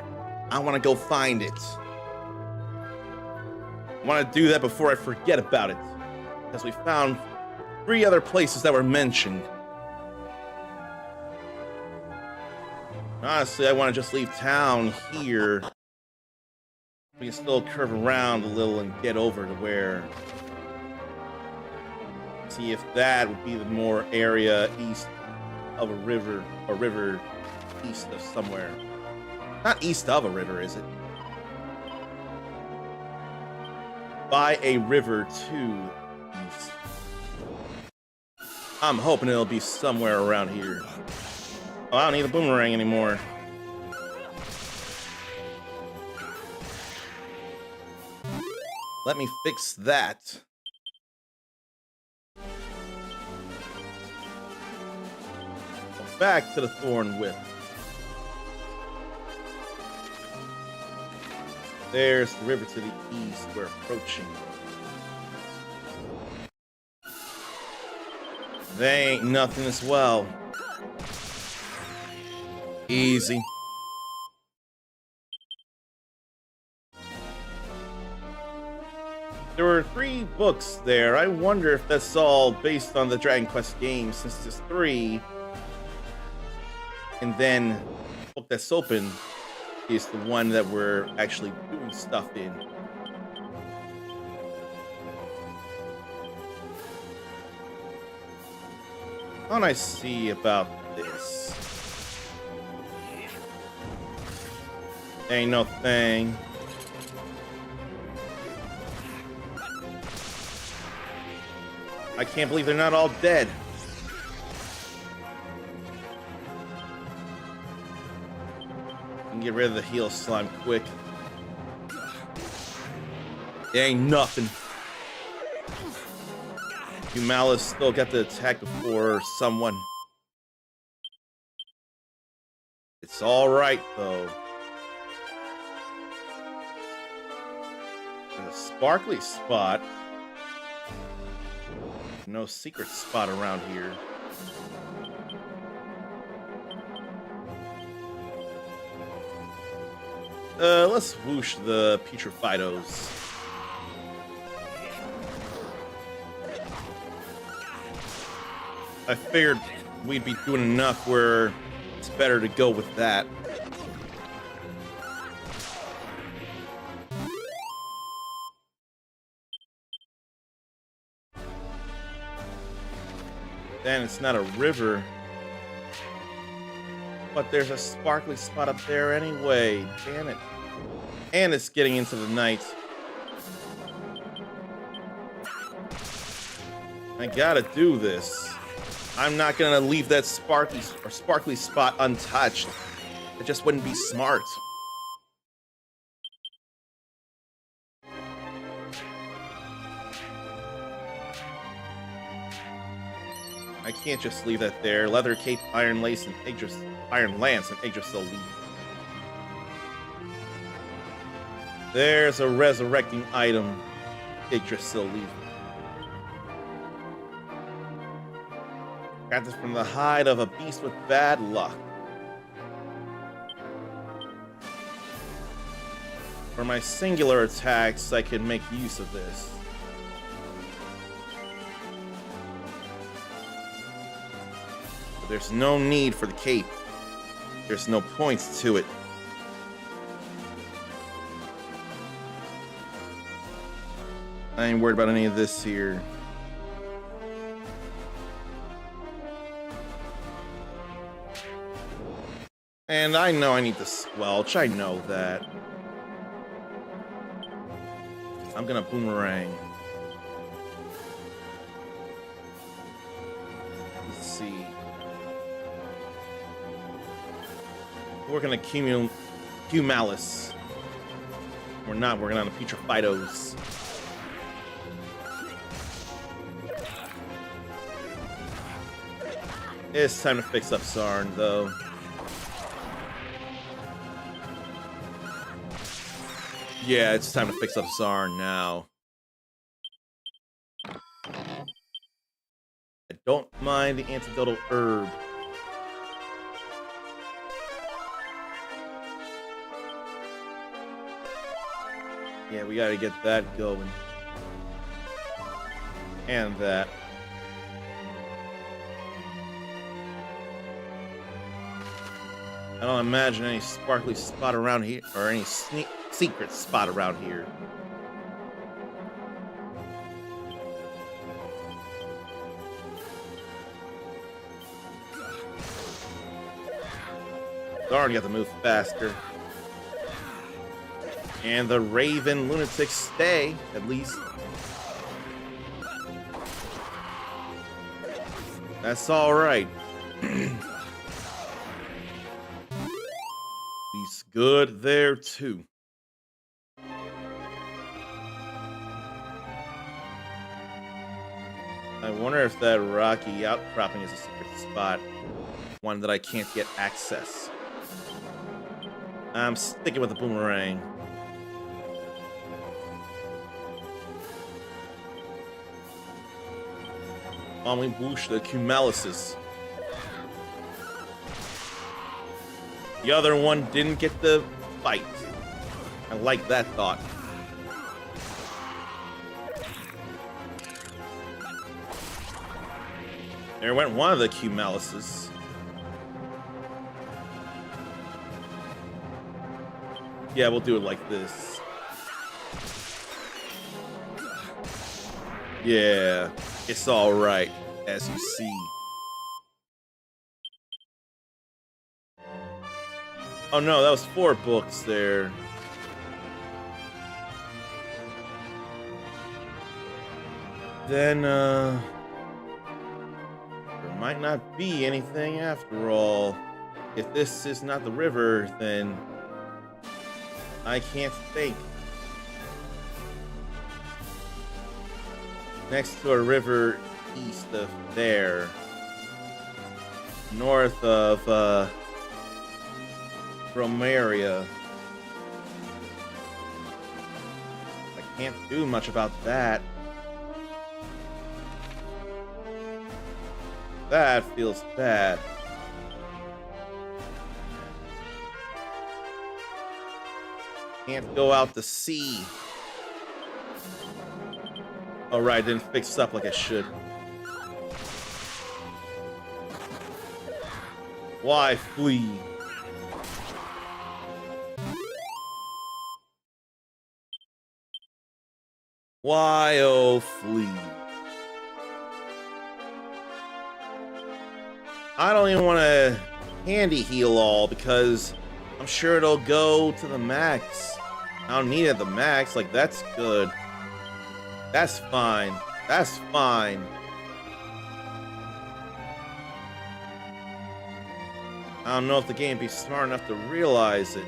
I want to go find it. I want to do that before I forget about it. Because we found 3 other places that were mentioned. Honestly, I want to just leave town here. We can still curve around a little and get over to where... See if that would be the more area east of a river east of somewhere. Not east of a river, is it? By a river to east. I'm hoping it'll be somewhere around here. Oh, I don't need a boomerang anymore. Let me fix that. Back to the Thorn Whip. There's the river to the east. We're approaching. They ain't nothing as well. Easy. There were 3 books there. I wonder if that's all based on the Dragon Quest game, since there's 3. And then the book that's open is the one that we're actually doing stuff in. What can I see about this? Ain't no thing. I can't believe they're not all dead. Get rid of the heal slime quick. It ain't nothing. You Malice still got the attack before someone. It's alright though. There's a sparkly spot. No secret spot around here. Let's whoosh the Putrefidos. I figured we'd be doing enough where it's better to go with that. Then it's not a river. But there's a sparkly spot up there anyway. Damn it. And it's getting into the night. I gotta do this. I'm not gonna leave that sparkly spot untouched. It just wouldn't be smart. I can't just leave that there. Leather cape, iron lace, and iron lance, and Yggdrasil leaf. There's a resurrecting item, Yggdrasil leaf. Got this from the hide of a beast with bad luck. For my singular attacks, I can make use of this. But there's no need for the cape. There's no points to it. I ain't worried about any of this here. And I know I need to squelch. I know that. I'm gonna boomerang. Let's see. We're gonna Q Malice. We're not working on the Putrefidos. It's time to fix up Sarn, though. Yeah, it's time to fix up Sarn now. I don't mind the antidotal herb. Yeah, we gotta get that going. And that. I don't imagine any sparkly spot around here, or any secret spot around here. Darn, you have to move faster. And the Raven lunatics stay, at least. That's alright. He's good there too. I wonder if that rocky outcropping is a secret spot. One that I can't get access. I'm sticking with the boomerang. Only whoosh the Cumalices. The other one didn't get the fight. I like that thought. There went one of the Cumalices. Yeah, we'll do it like this. Yeah, it's all right, as you see. Oh no, that was 4 books there. Then, there might not be anything after all. If this is not the river, then I can't think. Next to a river east of there. North of, Romaria. I can't do much about that. That feels bad. Can't go out to sea. Alright, didn't fix up like I should. Why flee? Why, oh, flee? I don't even want to handy heal all because I'm sure it'll go to the max. I don't need it at the max. Like, that's good. That's fine. That's fine. I don't know if the game be smart enough to realize it.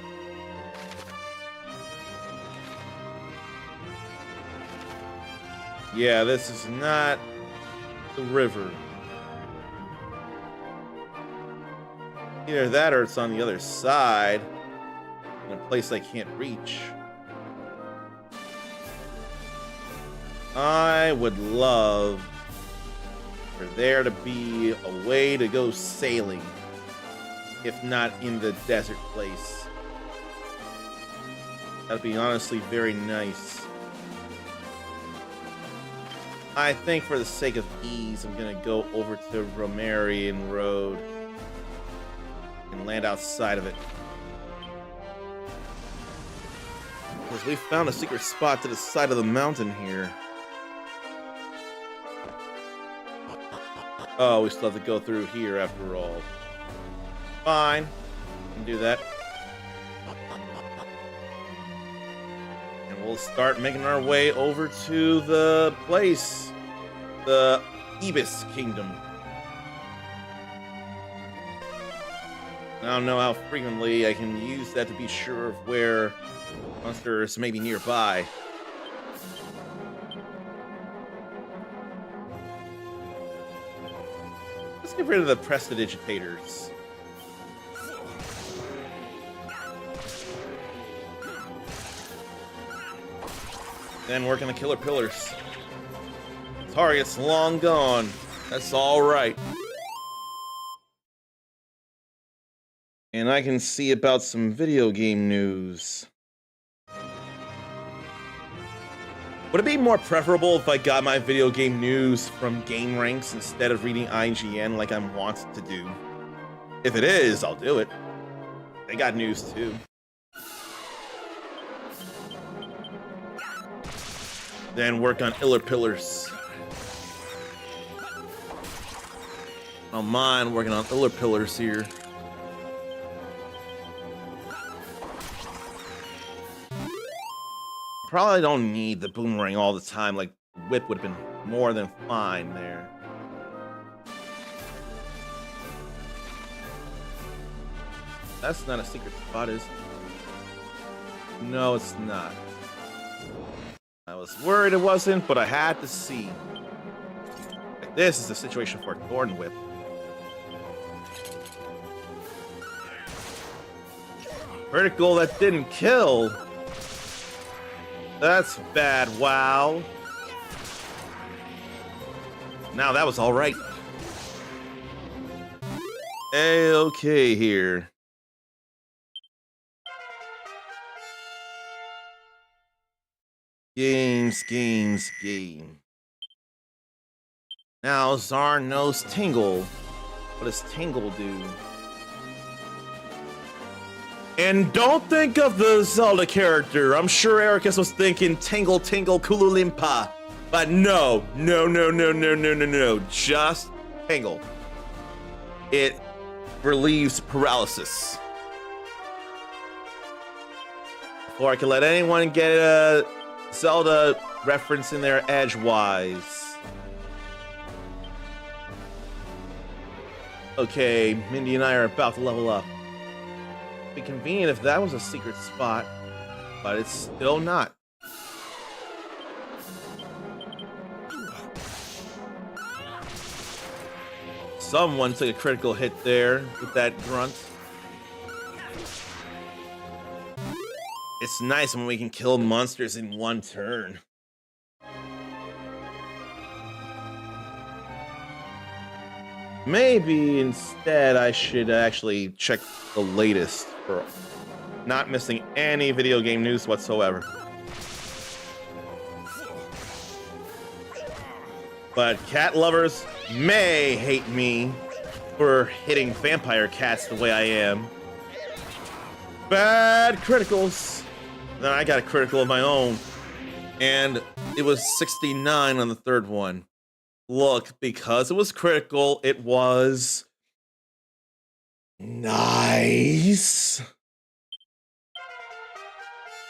Yeah, this is not the river. Either that or it's on the other side, in a place I can't reach. I would love for there to be a way to go sailing, if not in the desert place. That'd be honestly very nice. I think for the sake of ease, I'm gonna go over to Romarian Road and land outside of it. Because we found a secret spot to the side of the mountain here. Oh, we still have to go through here after all. Fine. We can do that. And we'll start making our way over to the place. The Ibis Kingdom. I don't know how frequently I can use that to be sure of where monsters may be nearby. Let's get rid of the prestidigitators. Then work on the killer pillars. Target's long gone. That's alright. And I can see about some video game news. Would it be more preferable if I got my video game news from Game Ranks instead of reading IGN like I'm wanted to do? If it is, I'll do it. They got news too. Then work on Iller Pillars. I don't mind working on Iller Pillars here. Probably don't need the boomerang all the time, like whip would have been more than fine there. That's not a secret spot, is it? No, it's not. I was worried it wasn't, but I had to see. Like, this is the situation for Thorn Whip. Critical that didn't kill. That's bad, wow. Now that was all right. Okay here. Games. Now Czar knows Tingle. What does Tingle do? And don't think of the Zelda character. I'm sure Ericus was thinking Tingle Kululimpa. But no. Just Tingle. It relieves paralysis. Before I can let anyone get a Zelda reference in there edgewise. Okay, Mindy and I are about to level up. Be convenient if that was a secret spot, but it's still not. Someone took a critical hit there with that grunt. It's nice when we can kill monsters in one turn. Maybe instead I should actually check the latest for not missing any video game news whatsoever. But cat lovers may hate me for hitting vampire cats the way I am. Bad criticals. Then I got a critical of my own. And it was 69 on the third one. Look, because it was critical, it was nice.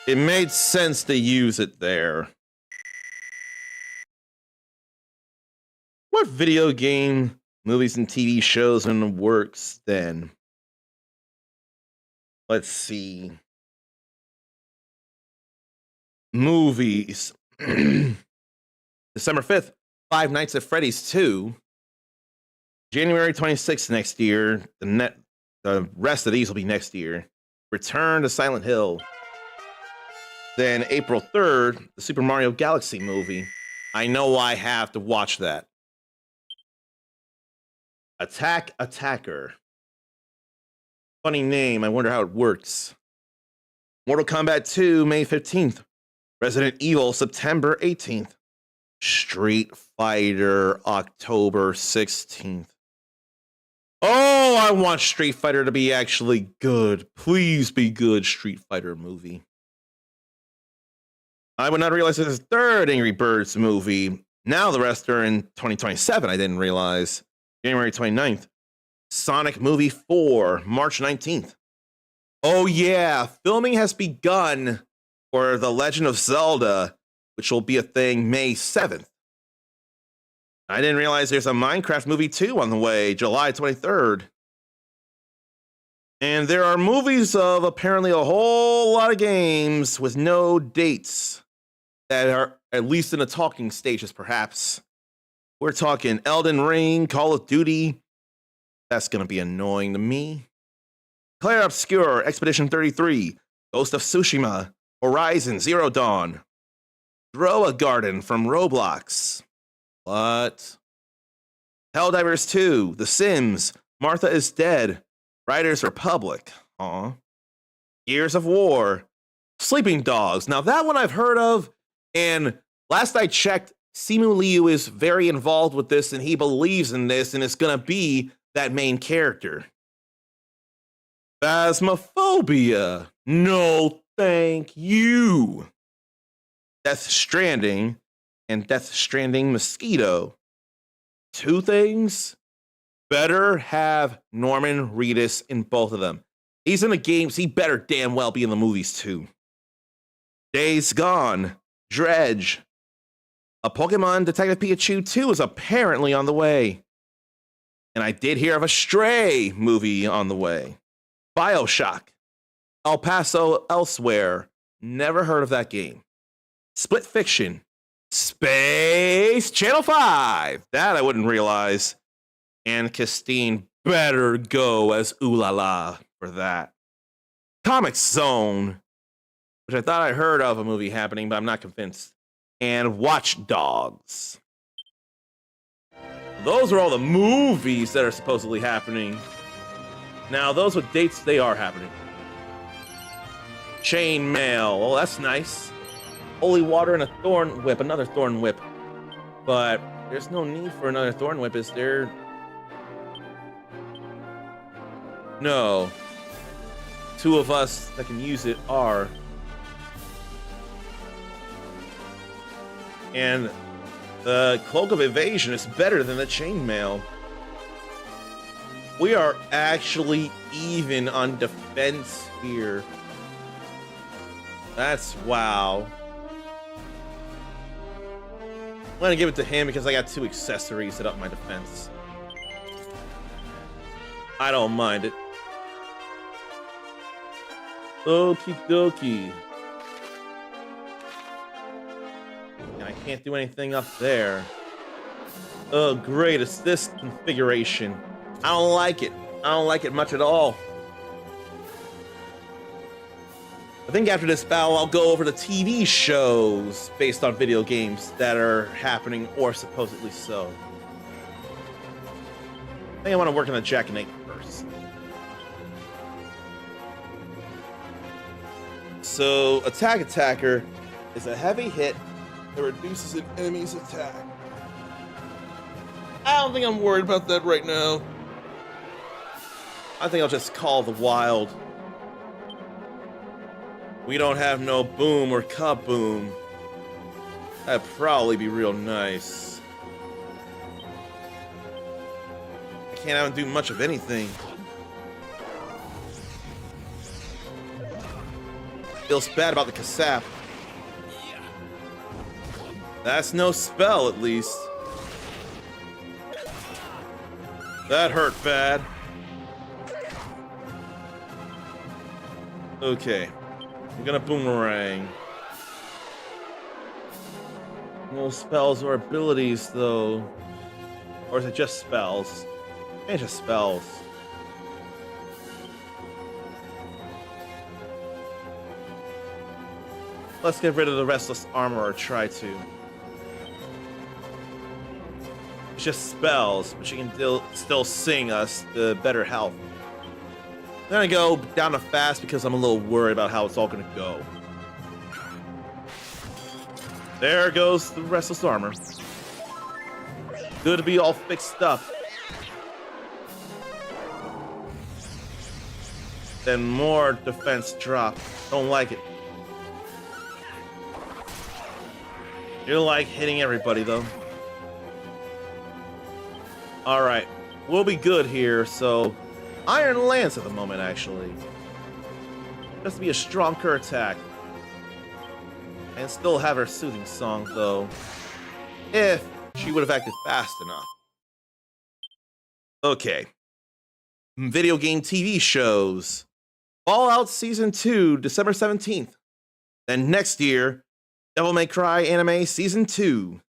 It made sense to use it there. What video game, movies, and TV shows are in the works then? Let's see. Movies. December 5th. Five Nights at Freddy's 2. January 26th next year. The rest of these will be next year. Return to Silent Hill. Then April 3rd, the Super Mario Galaxy movie. I know I have to watch that. Attack Attacker. Funny name. I wonder how it works. Mortal Kombat 2, May 15th. Resident Evil, September 18th. Street Fighter, October 16th. Oh, I want Street Fighter to be actually good. Please be good, Street Fighter movie. I would not realize there's a third Angry Birds movie. Now the rest are in 2027, I didn't realize. January 29th. Sonic Movie 4, March 19th. Oh yeah, filming has begun for The Legend of Zelda, which will be a thing May 7th. I didn't realize there's a Minecraft movie too on the way, July 23rd. And there are movies of apparently a whole lot of games with no dates that are at least in the talking stages, perhaps. We're talking Elden Ring, Call of Duty. That's going to be annoying to me. Claire Obscure, Expedition 33, Ghost of Tsushima, Horizon Zero Dawn. Throw a Garden from Roblox. What? Helldivers 2, The Sims, Martha is Dead, Riders Republic. Aw. Gears of War, Sleeping Dogs. Now that one I've heard of, and Last I checked, Simu Liu is very involved with this and he believes in this and is going to be that main character. Phasmophobia. No, thank you. Death Stranding and Death Stranding Mosquito. Two things. Better have Norman Reedus in both of them. He's in the games. He better damn well be in the movies too. Days Gone. Dredge. A Pokemon Detective Pikachu 2 is apparently on the way. And I did hear of a Stray movie on the way. BioShock. El Paso Elsewhere. Never heard of that game. Split Fiction. Space Channel 5. That I wouldn't realize. And Christine better go as Ooh La La for that. Comic Zone. Which I thought I heard of a movie happening, but I'm not convinced. And Watch Dogs. Those are all the movies that are supposedly happening. Now, those with dates, they are happening. Chain Mail. Oh, that's nice. Holy Water and a Thorn Whip. Another Thorn Whip. But there's no need for another Thorn Whip, is there? No. Two of us that can use it are. And the Cloak of Evasion is better than the Chainmail. We are actually even on defense here. That's wow. I'm gonna give it to him because I got 2 accessories that up my defense. I don't mind it. Okie dokie. And I can't do anything up there. Oh, great. It's this configuration. I don't like it. I don't like it much at all. I think after this battle, I'll go over the TV shows based on video games that are happening or supposedly so. I think I want to work on the Jack and Nate first. So, Attack Attacker is a heavy hit that reduces an enemy's attack. I don't think I'm worried about that right now. I think I'll just call the wild. We don't have no boom or kaboom. That'd probably be real nice. I can't do much of anything. Feels bad about the Kasap. That's no spell, at least. That hurt bad. Okay. I'm gonna boomerang. No spells or abilities, though. Or is it just spells? I think it's just spells. Let's get rid of the Restless Armor, or try to. It's just spells, but she can still sing us the better health. I'm gonna go down to fast because I'm a little worried about how it's all gonna go. There goes the Restless Armor. Good to be all fixed up. Then more defense drop. Don't like it. You're like hitting everybody though. Alright, we'll be good here, so Iron Lance at the moment, actually. Just to be a stronger attack. And still have her soothing song, though. If she would have acted fast enough. Okay. Video game TV shows. Fallout Season 2, December 17th. Then next year, Devil May Cry Anime Season 2.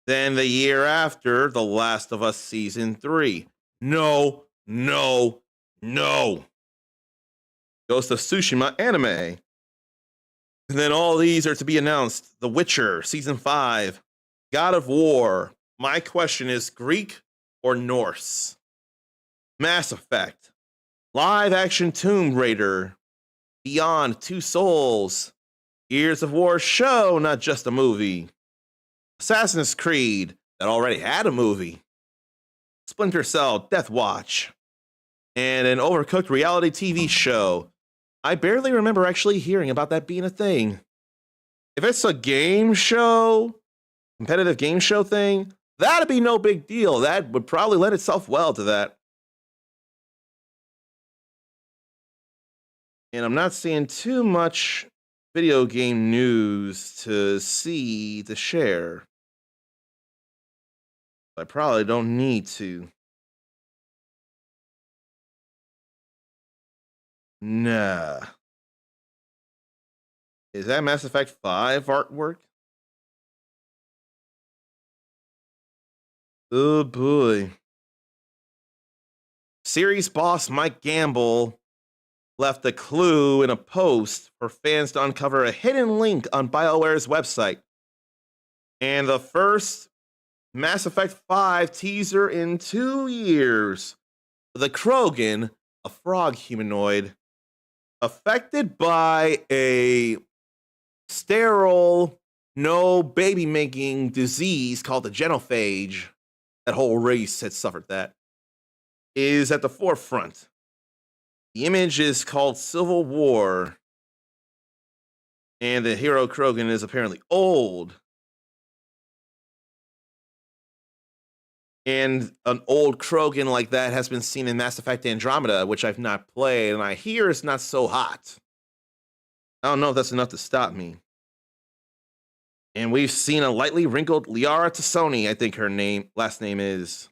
Then the year after, The Last of Us Season 3. No. Ghost of Tsushima Anime. And then all these are to be announced. The Witcher Season 5. God of War. My question is Greek or Norse? Mass Effect. Live action Tomb Raider. Beyond Two Souls. Gears of War show, not just a movie. Assassin's Creed, that already had a movie. Splinter Cell, Death Watch. And an Overcooked reality TV show. I barely remember actually hearing about that being a thing. If it's a game show, competitive game show thing, that'd be no big deal. That would probably lend itself well to that. And I'm not seeing too much video game news to share. I probably don't need to. Nah. Is that Mass Effect 5 artwork? Oh boy. Series boss Mike Gamble left a clue in a post for fans to uncover a hidden link on BioWare's website. And the first Mass Effect 5 teaser in 2 years. The Krogan, a frog humanoid, affected by a sterile, no baby making disease called the genophage. That whole race had suffered that. Is at the forefront. The image is called Civil War. And the hero Krogan is apparently old. And an old Krogan like that has been seen in Mass Effect Andromeda, which I've not played, and I hear it's not so hot. I don't know if that's enough to stop me. And we've seen a lightly wrinkled Liara Tassoni, I think her last name is.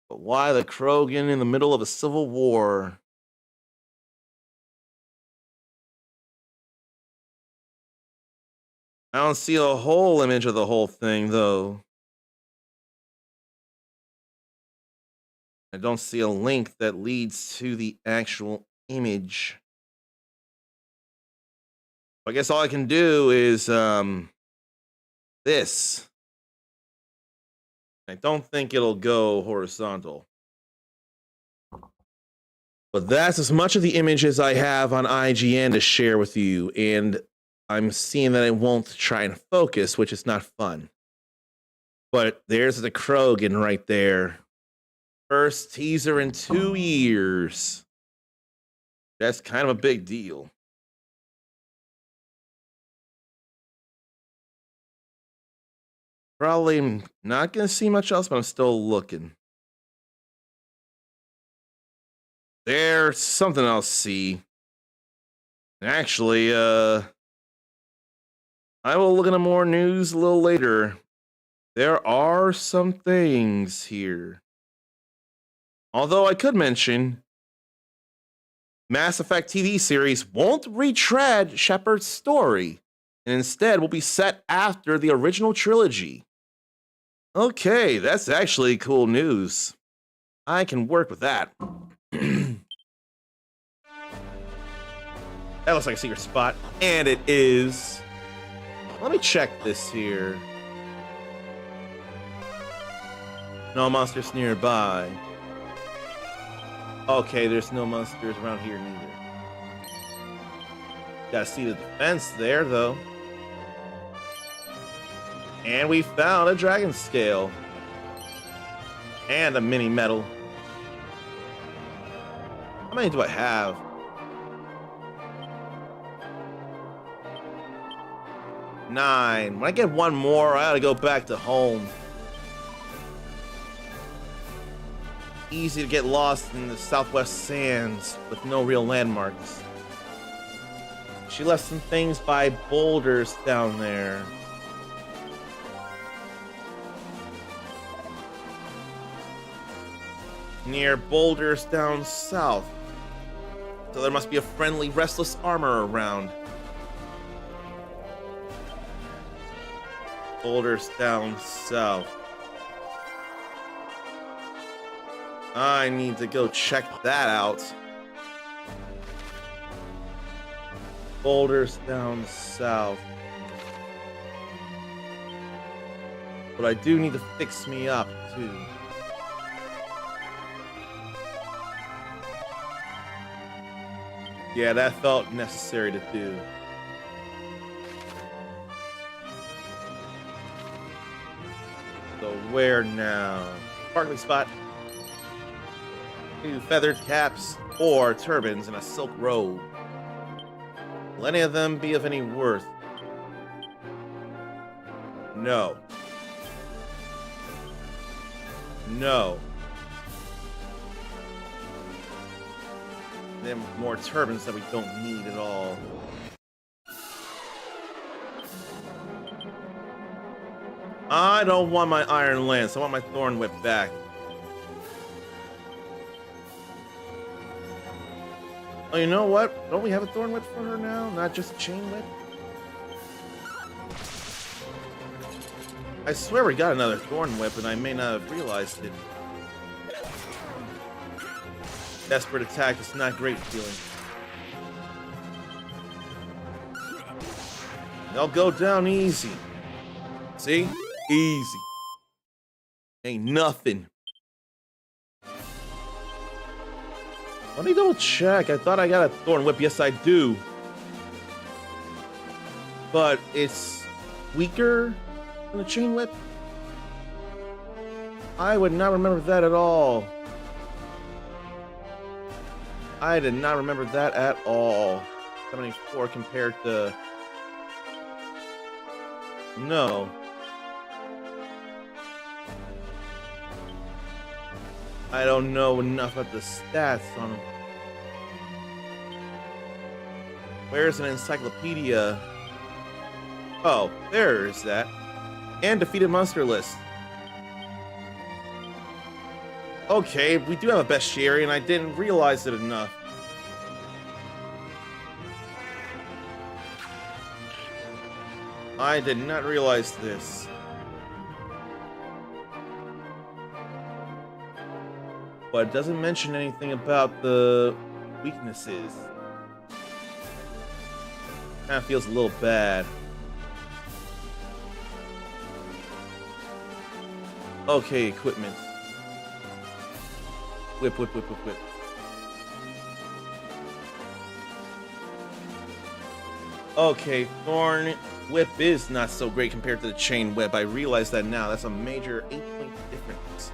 But why the Krogan in the middle of a civil war? I don't see a whole image of the whole thing, though. I don't see a link that leads to the actual image. I guess all I can do is this. I don't think it'll go horizontal. But that's as much of the images I have on IGN to share with you, and I'm seeing that it won't try and focus, which is not fun. But there's the Krogan right there. First teaser in 2 years. That's kind of a big deal. Probably not going to see much else, but I'm still looking. There's something I'll see. Actually, I will look into more news a little later. There are some things here. Although I could mention, Mass Effect TV series won't retread Shepard's story, and instead will be set after the original trilogy. Okay, that's actually cool news. I can work with that. That looks like a secret spot, and it is. Let me check this here. No monsters nearby. Okay, there's no monsters around here neither. Gotta see the defense there, though. And we found a dragon scale. And a mini medal. How many do I have? 9. When I get one more, I gotta go back to home. Easy to get lost in the Southwest Sands with no real landmarks. She left some things by boulders down there. Near boulders down south. So there must be a friendly, restless armor around. Boulders down south. I need to go check that out. Boulders down south. But I do need to fix me up, too. Yeah, that felt necessary to do. So where now? Sparkling spot. 2 feathered caps, 4 turbans, and a silk robe. Will any of them be of any worth? No. No. Then more turbans that we don't need at all. I don't want my iron lance. I want my thorn whip back. Oh, you know what? Don't we have a thorn whip for her now? Not just a chain whip? I swear we got another thorn whip and I may not have realized it. Desperate attack is not great feeling. They'll go down easy. See? Easy. Ain't nothing. Let me double check. I thought I got a thorn whip. Yes, I do. But it's weaker than the chain whip. I would not remember that at all. I did not remember that at all. 74 compared to... No. I don't know enough about the stats on them. Where's an encyclopedia? Oh, there's that. And defeated monster list. Okay, we do have a bestiary, and I didn't realize it enough. I did not realize this. But it doesn't mention anything about the weaknesses. Kind of feels a little bad. Okay, equipment. Whip, whip, whip, whip, whip. Okay, Thorn Whip is not so great compared to the Chain Whip. I realize that now. That's a major 8-point difference.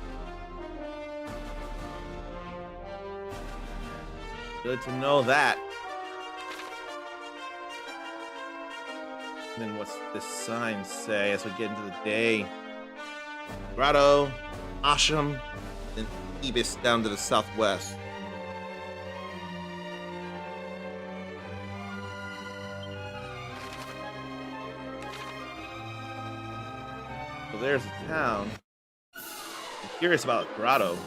Good to know that. And then what's this sign say as we get into the day? Grotto, Asham, and Ibis down to the southwest. So there's a town. I'm curious about Grotto.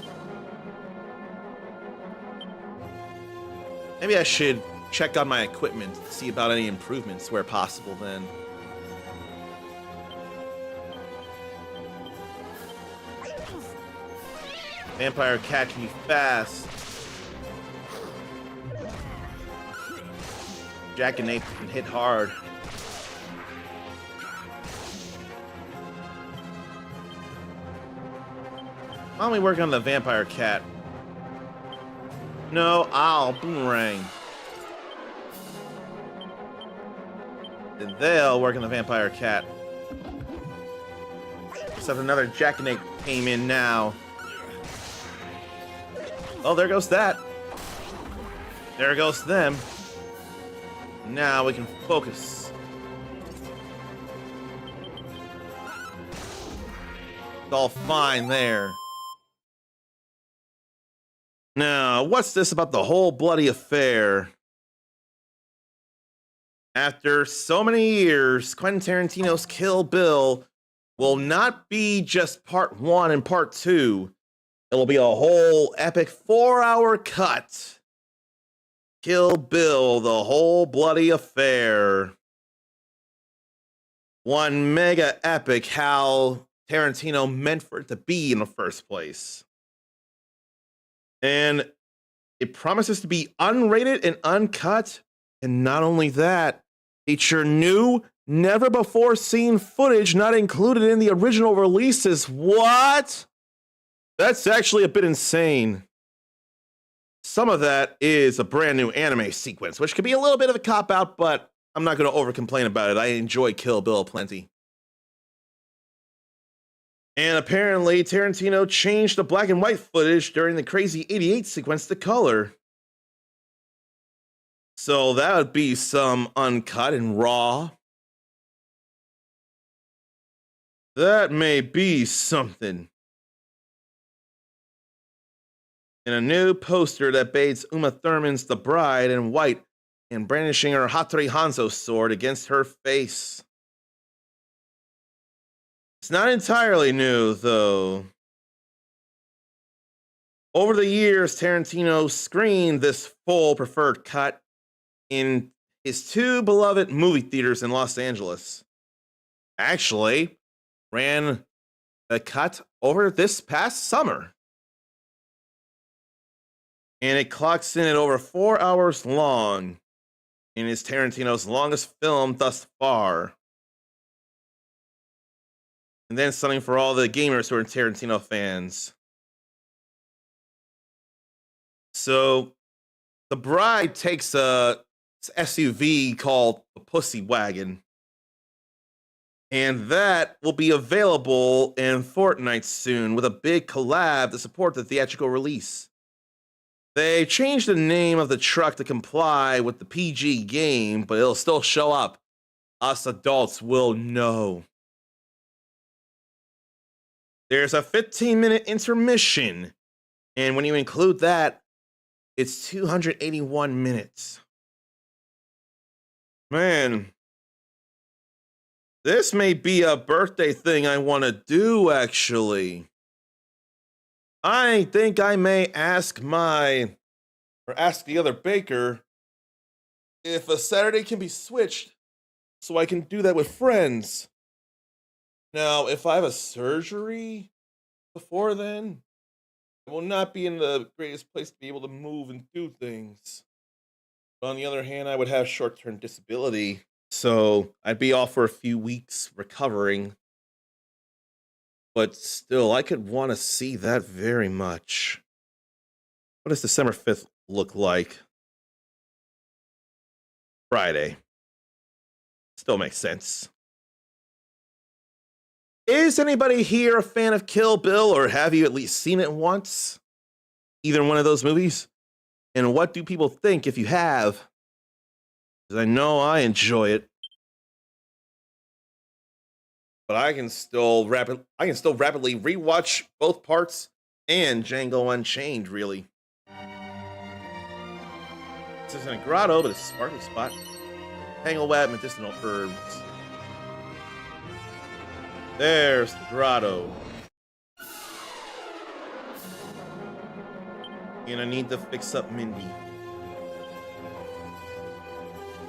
Maybe I should check on my equipment, see about any improvements where possible then. Vampire cat can be fast. Jack and Ape can hit hard. Why don't we work on the vampire cat? No, I'll boomerang. Then they'll work on the vampire cat. Except another Jack and Ape came in now. Oh, there goes that. There goes them. Now we can focus. It's all fine there. Now, what's this about the whole bloody affair? After so many years, Quentin Tarantino's Kill Bill will not be just part 1 and part 2. It'll be a whole epic 4-hour cut. Kill Bill, the whole bloody affair. One mega epic how Tarantino meant for it to be in the first place. And it promises to be unrated and uncut. And not only that, feature new never before seen footage not included in the original releases. What? That's actually a bit insane. Some of that is a brand new anime sequence, which could be a little bit of a cop-out, but I'm not going to over-complain about it. I enjoy Kill Bill plenty. And apparently, Tarantino changed the black and white footage during the Crazy 88 sequence to color. So that would be some uncut and raw. That may be something. In a new poster that bathes Uma Thurman's the bride in white and brandishing her Hattori Hanzo sword against her face. It's not entirely new, though. Over the years, Tarantino screened this full preferred cut in his two beloved movie theaters in Los Angeles. Actually, ran a cut over this past summer. And it clocks in at over 4 hours long and is Tarantino's longest film thus far. And then something for all the gamers who are Tarantino fans. So, the bride takes a SUV called the Pussy Wagon. And that will be available in Fortnite soon with a big collab to support the theatrical release. They changed the name of the truck to comply with the PG game, but it'll still show up. Us adults will know. There's a 15-minute intermission, and when you include that, it's 281 minutes. Man, this may be a birthday thing I want to do, actually. I think I may ask the other baker if a Saturday can be switched so I can do that with friends. Now, if I have a surgery before then, I will not be in the greatest place to be able to move and do things. But on the other hand, I would have short-term disability, so I'd be off for a few weeks recovering. But still, I could want to see that very much. What does December 5th look like? Friday. Still makes sense. Is anybody here a fan of Kill Bill, or have you at least seen it once? Either one of those movies? And what do people think if you have? Because I know I enjoy it. But I can still rapidly rewatch both parts and Django Unchained, really. This isn't a grotto, but it's a sparkly spot. Tangleweb medicinal herbs. There's the grotto. And I need to fix up Mindy.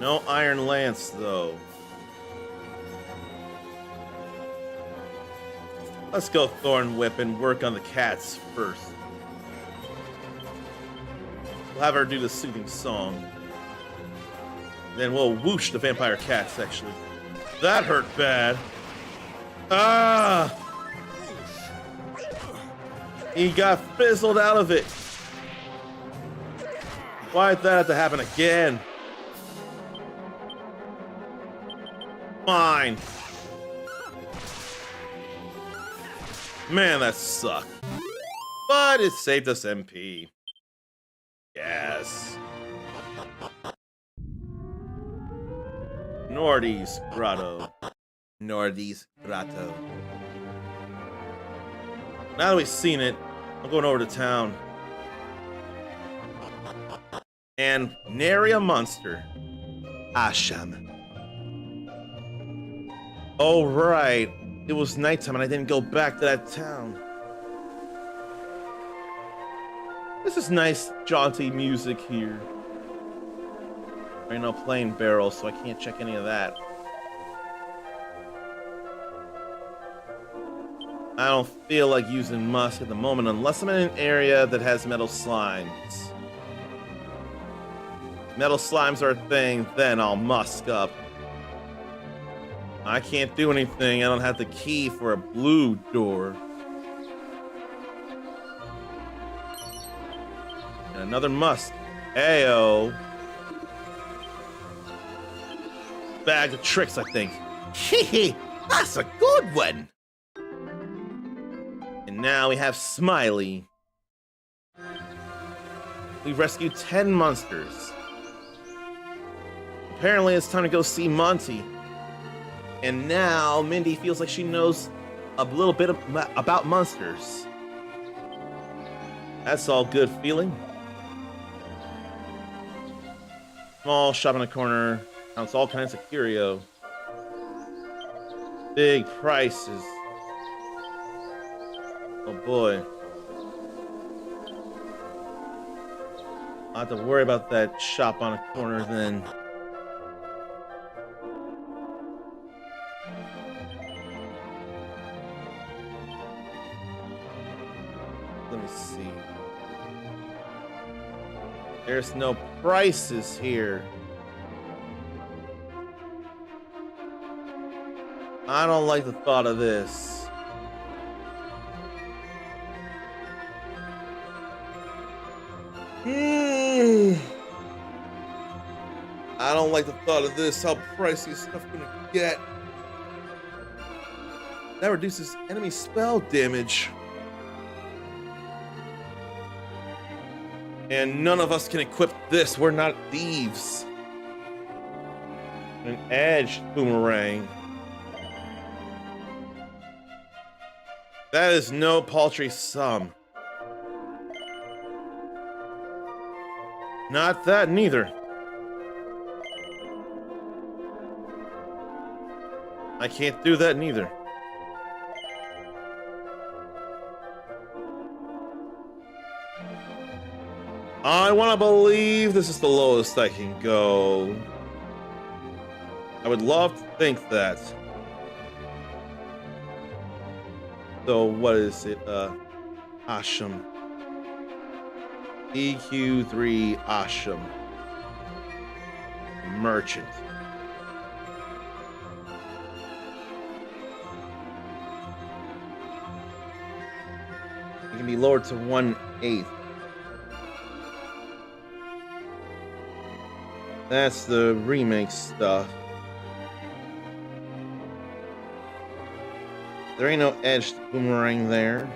No iron lance, though. Let's go Thorn Whip and work on the cats first. We'll have her do the soothing song. Then we'll whoosh the vampire cats, actually. That hurt bad. Ah! He got fizzled out of it. Why'd that have to happen again? Fine. Man, that sucked. But it saved us MP. Yes. Nordy's Grotto. Nordy's Grotto. Now that we've seen it, I'm going over to town. And nary a monster. Asham. Oh, right. It was nighttime and I didn't go back to that town. This is nice, jaunty music here. There ain't no plane barrel, so I can't check any of that. I don't feel like using musk at the moment unless I'm in an area that has metal slimes. Metal slimes are a thing, then I'll musk up. I can't do anything. I don't have the key for a blue door. And another must. Ayo. Bag of tricks, I think. Hehe, that's a good one. And now we have Smiley. We've rescued 10 monsters. Apparently it's time to go see Monty. And now Mindy feels like she knows a little bit about monsters. That's all good feeling. Small shop in the corner. Counts all kinds of curio. Big prices. Oh boy. I'll have to worry about that shop on a corner then. Let me see. There's no prices here. I don't like the thought of this. I don't like the thought of this. How pricey is stuff gonna get? That reduces enemy spell damage. And none of us can equip this. We're not thieves. An edged boomerang. That is no paltry sum. Not that neither. I can't do that neither. I want to believe this is the lowest I can go. I would love to think that. So what is it? Asham. EQ3 Asham. Merchant. It can be lowered to 1/8. That's the remake stuff. There ain't no edged boomerang there.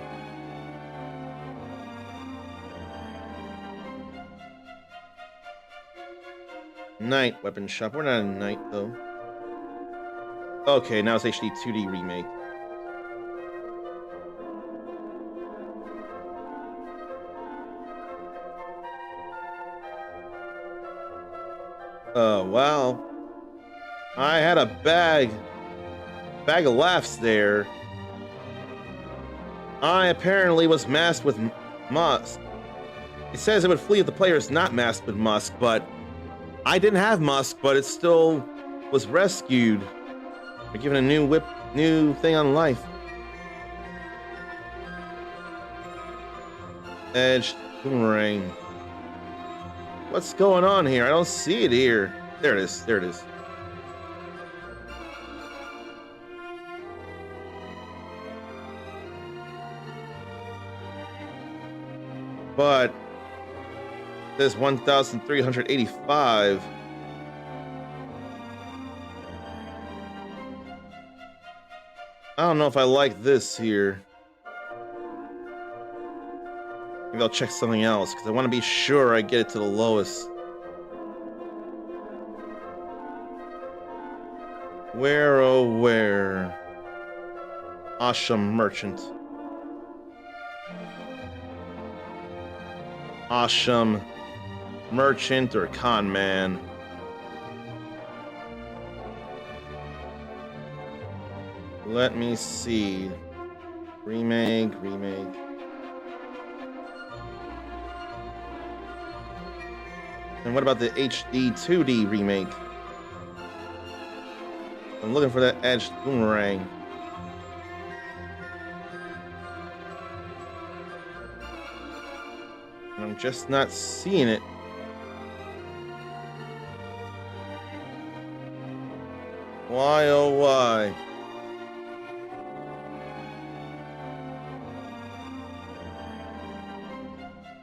Night weapon shop. We're not in night though. Okay, now it's HD 2D remake. Oh, wow. I had a bag of laughs there. I apparently was masked with musk. It says it would flee if the player is not masked with musk, but I didn't have musk, but it still was rescued. We're given a new thing on life. Edged boomerang. What's going on here? I don't see it here. There it is. There it is. But there's 1,385. I don't know if I like this here. Maybe I'll check something else, because I want to be sure I get it to the lowest. Where, oh where? Asham Merchant. Asham Merchant or Con Man. Let me see. Remake. And what about the HD 2D remake? I'm looking for that edged boomerang. And I'm just not seeing it. Why, oh, why?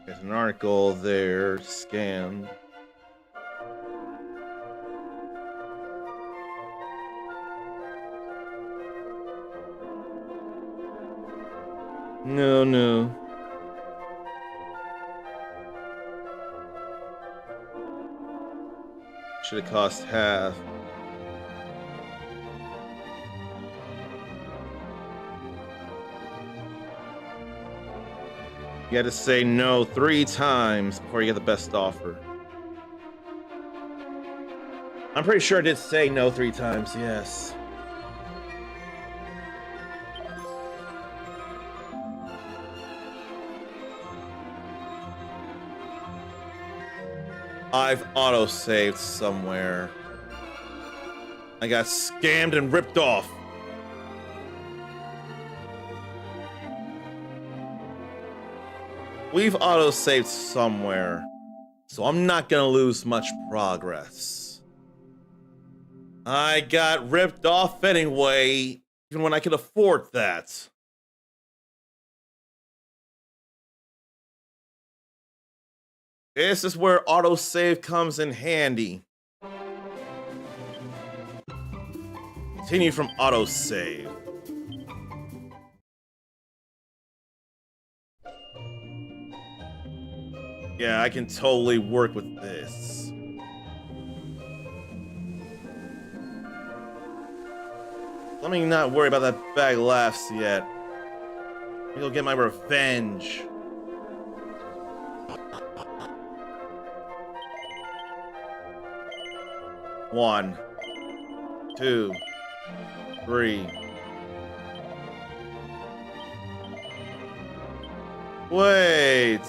There's an article there, scanned. No, no. Should have cost half. You had to say no 3 times before you get the best offer. I'm pretty sure I did say no 3 times, yes. I've auto-saved somewhere. I got scammed and ripped off. We've auto-saved somewhere, so I'm not gonna lose much progress. I got ripped off anyway, even when I could afford that. This is where autosave comes in handy. Continue from autosave. Yeah, I can totally work with this. Let me not worry about that bag of laughs yet. Let me go get my revenge. One, 2, 3. Wait.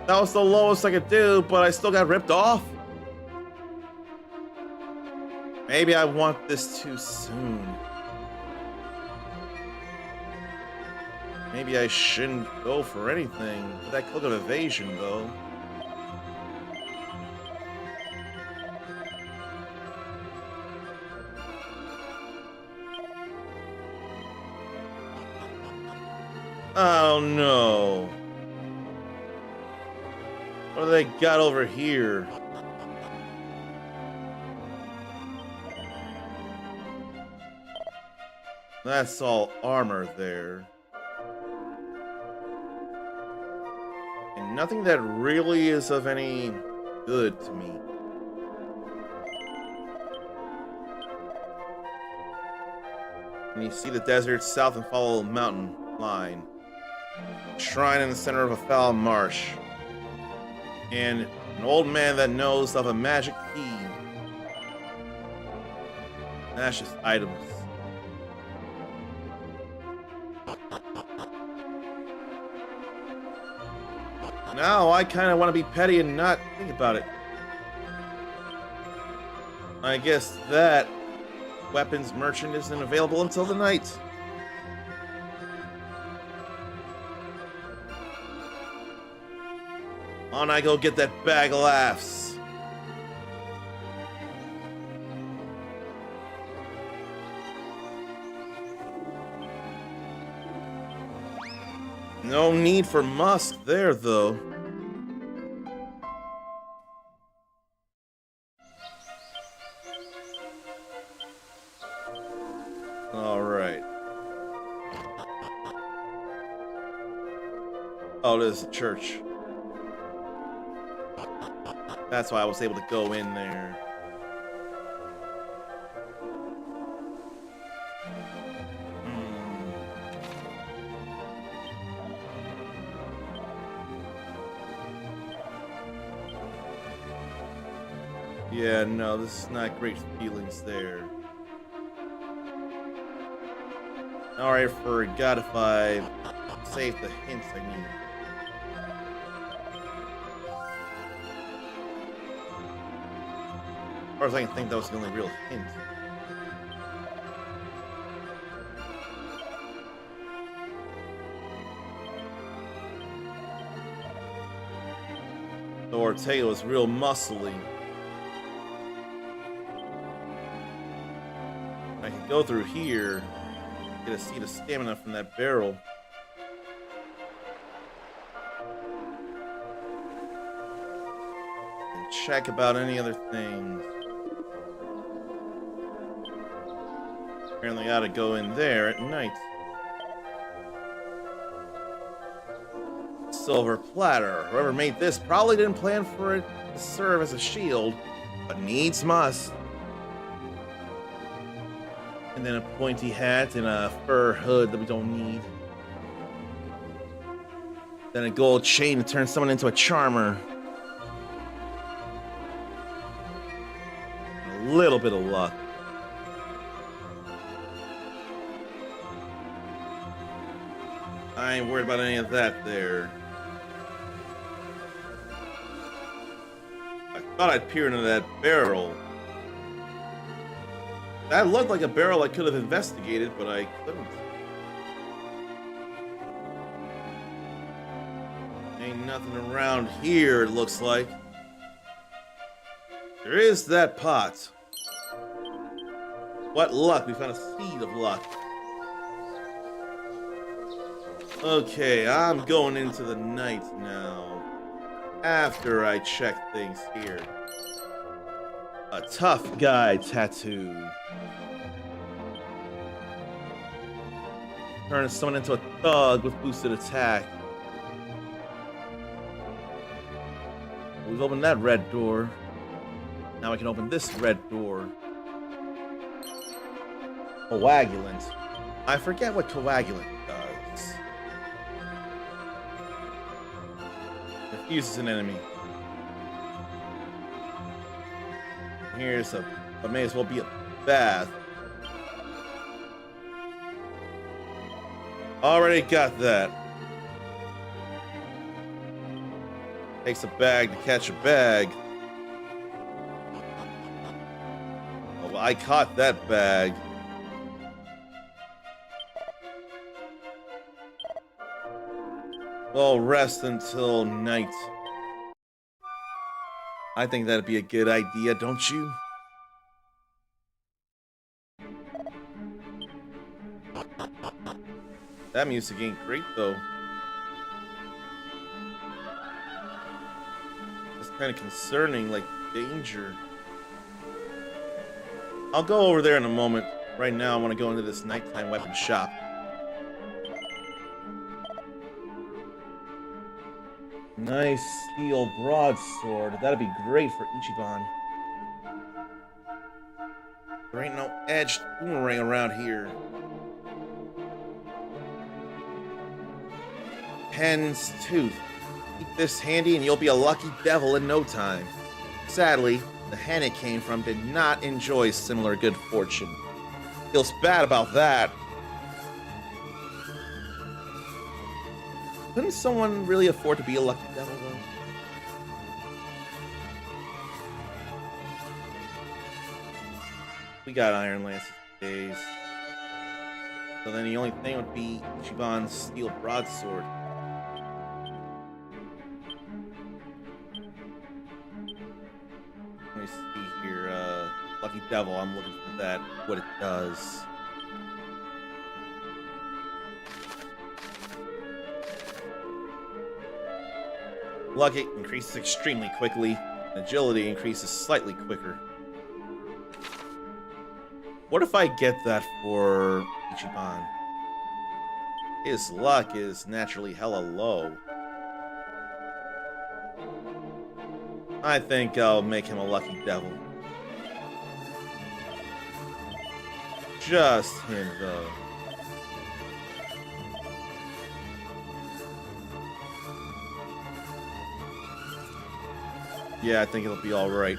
That was the lowest I could do, but I still got ripped off? Maybe I want this too soon. Maybe I shouldn't go for anything. With that cloak of evasion, though. Oh no. What do they got over here? That's all armor there. And nothing that really is of any good to me. And you see the desert south and follow the mountain line. Shrine in the center of a foul marsh. And an old man that knows of a magic key. Ashes items. Now I kind of want to be petty and not think about it. I guess that weapons merchant isn't available until the night. On I go get that bag of laughs. No need for musk there, though. All right. Oh, there's a church. That's why I was able to go in there. Yeah, no, this is not great feelings there. Alright, forgot if I saved the hints I need. As far as I can think, that was the only real hint. The Ortega was real muscly. go through here. Get a seed of stamina from that barrel. And check about any other things. Apparently I gotta go in there at night. Silver platter. Whoever made this probably didn't plan for it to serve as a shield, but needs must. And then a pointy hat and a fur hood that we don't need. Then a gold chain to turn someone into a charmer. And a little bit of luck. I ain't worried about any of that there. I thought I'd peer into that barrel. That looked like a barrel I could have investigated, but I couldn't. Ain't nothing around here, it looks like. There is that pot. What luck, we found a seed of luck. Okay, I'm going into the night now. After I check things here. A tough guy tattoo. Turning someone into a thug with boosted attack. We've opened that red door. Now I can open this red door. Coagulant. I forget what coagulant does. Confuses an enemy. Here's a, but may as well be a bath. Already got that. Takes a bag to catch a bag. Oh, well, I caught that bag. Well, rest until night. I think that'd be a good idea, don't you? That music ain't great, though. It's kind of concerning, like danger. I'll go over there in a moment. Right now, I want to go into this nighttime weapon shop. Nice steel broadsword. That'd be great for Ichiban. There ain't no edged boomerang around here. Hen's tooth. Keep this handy and you'll be a lucky devil in no time. Sadly, the hen it came from did not enjoy similar good fortune. Feels bad about that. Couldn't someone really afford to be a lucky devil, though? We got Iron Lance days. So then the only thing would be Ichiban's steel broadsword. Let me see here. Lucky devil, I'm looking for that, what it does. Luck increases extremely quickly, and agility increases slightly quicker. What if I get that for Ichiban? His luck is naturally hella low. I think I'll make him a lucky devil. Just him, though. Yeah, I think it'll be alright.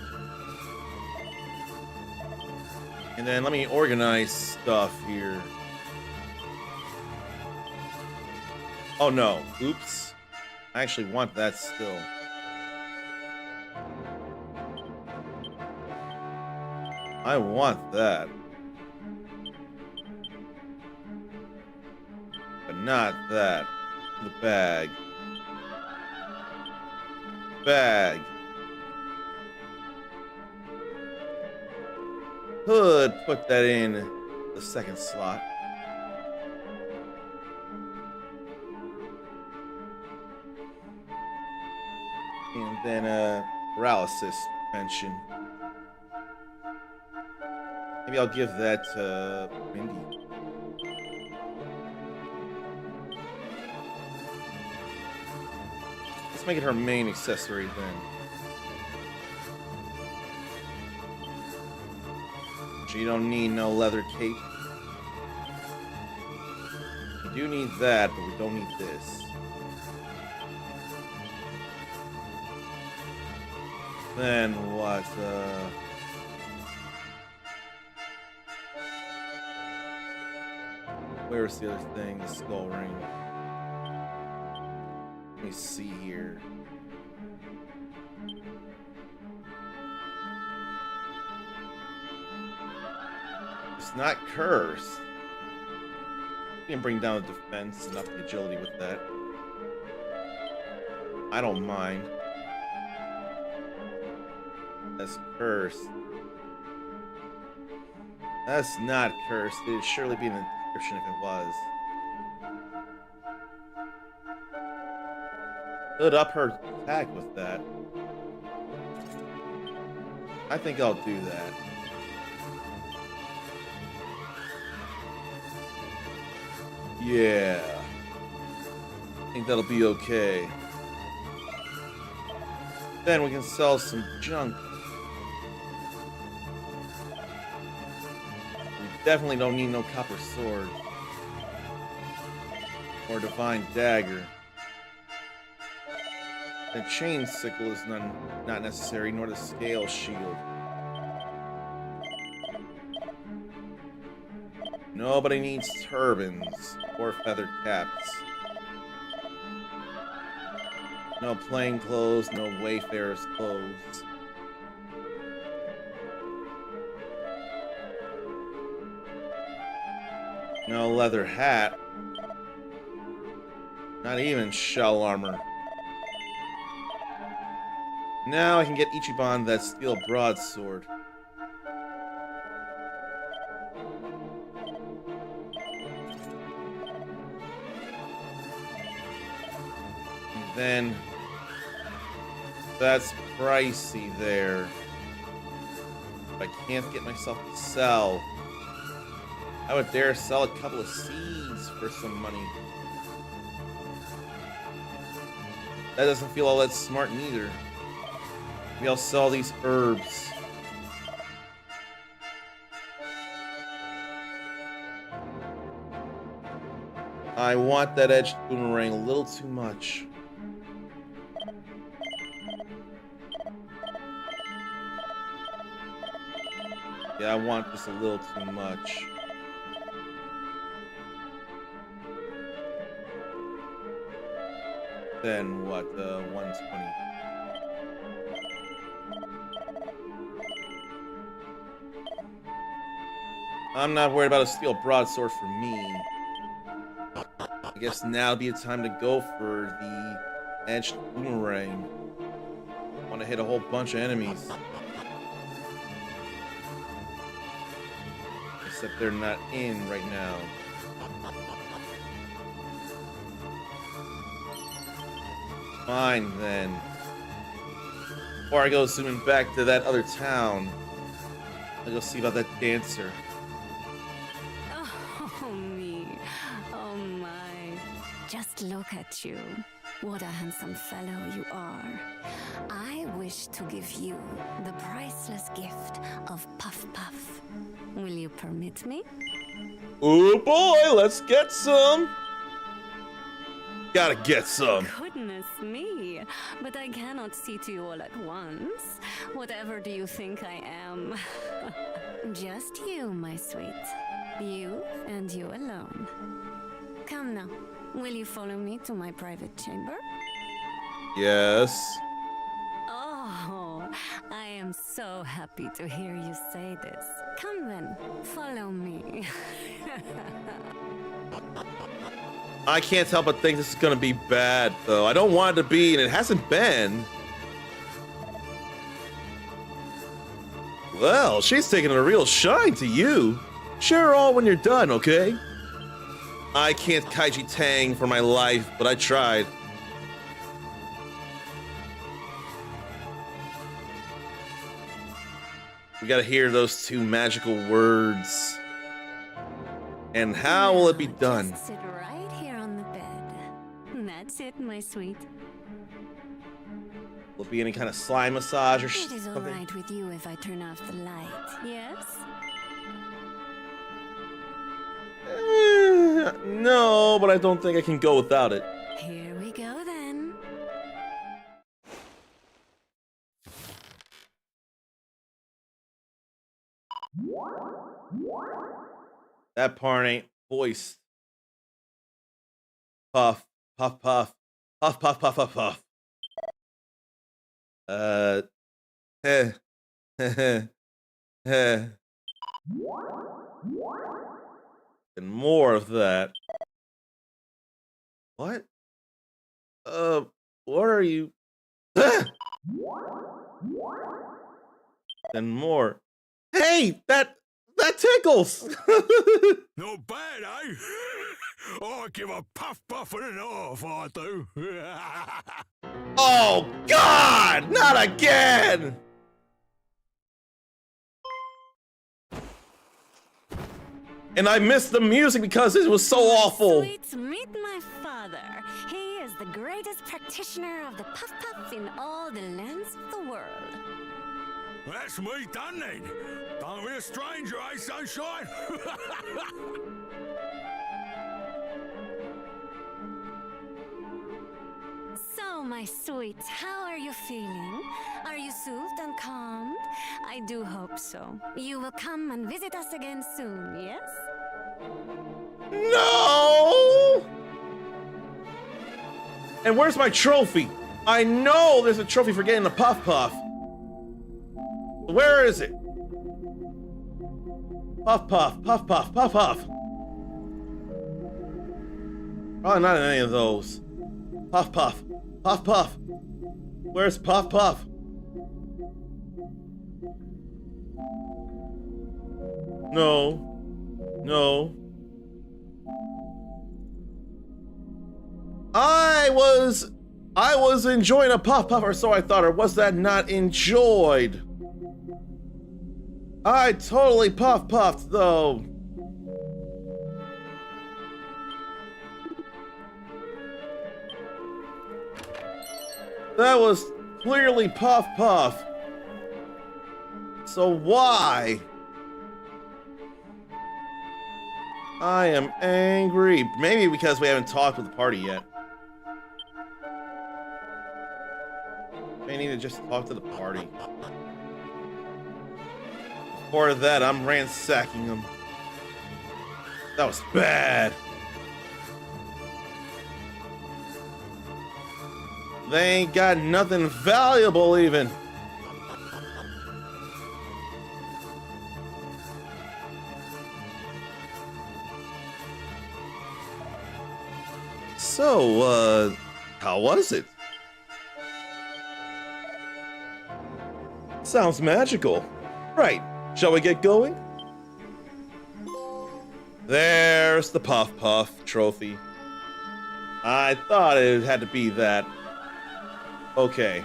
And then let me organize stuff here. Oh no, oops. I actually want that still. I want that. But not that. The bag. Bag. Could put that in the second slot. And then paralysis pension. Maybe I'll give that to Mindy. Let's make it her main accessory then. She don't need no leather cape. We do need that, but we don't need this. Then what? Where's the other thing? The skull ring. Let me see here. It's not cursed. You can bring down the defense and up the agility with that. I don't mind. That's cursed. That's not cursed. It'd surely be in the description if it was. Could up her attack with that. I think I'll do that. Yeah. I think that'll be okay. Then we can sell some junk. We definitely don't need no copper sword. Or divine dagger. The chain sickle is not necessary, nor the scale shield. Nobody needs turbans or feather caps. No plain clothes, no wayfarer's clothes. No leather hat. Not even shell armor. Now I can get Ichiban that steel broadsword. And then that's pricey there. But I can't get myself to sell. I would dare sell a couple of seeds for some money. That doesn't feel all that smart neither. Maybe I'll sell these herbs. I want that edged boomerang a little too much. Yeah, I want this a little too much. Then what? 120. I'm not worried about a steel broadsword for me. I guess now would be the time to go for the edged boomerang. I want to hit a whole bunch of enemies. Except they're not in right now. Fine then. Before I go zooming back to that other town, I'll go see about that dancer. Oh, me. Oh, my. Just look at you. What a handsome fellow you are. I wish to give you the priceless gift of Puff Puff. Will you permit me? Oh boy, let's get some! Gotta get some. Goodness me. But I cannot see to you all at once. Whatever do you think I am? Just you, my sweet. You and you alone. Come now. Will you follow me to my private chamber? Yes. Oh, I am so happy to hear you say this. Come then, follow me. I can't help but think this is gonna be bad, though. I don't want it to be, and it hasn't been. Well, she's taking a real shine to you. Share all when you're done, okay? I can't Kaiji Tang for my life, but I tried. We gotta hear those two magical words. And how will it be done? Just sit right here on the bed. That's it, my sweet. Will it be any kind of slime massage or It is something? alright with you if I turn off the light, yes? No, but I don't think I can go without it. Here we go then. That part ain't voiced. Puff, puff, puff, puff, puff, puff, puff, puff. Heh, heh, heh. And more of that. What? What are you? And more. Hey, that tickles. Not bad, eh? I give a puff and an off, I do. Oh God, not again! And I missed the music because it was so awful. Sweet, meet my father. He is the greatest practitioner of the puff puff in all the lands of the world. That's me done then. Don't be a stranger, eh, sunshine? So, my sweet, how are you feeling? Are you soothed and calmed? I do hope so. You will come and visit us again soon, yes? No! And where's my trophy? I know there's a trophy for getting the puff puff. Where is it? Puff puff, puff puff, puff puff. Probably not in any of those. Puff puff, puff puff. Where's puff puff? No. No. I was enjoying a puff puff, or so I thought, or was that not enjoyed? I totally puff puffed though. That was clearly puff puff. So why? I am angry. Maybe because we haven't talked with the party yet. I need to just talk to the party. Before that, I'm ransacking them. That was bad. They ain't got nothing valuable even. So, how was it? Sounds magical. Right, shall we get going? There's the Puff Puff trophy. I thought it had to be that. Okay.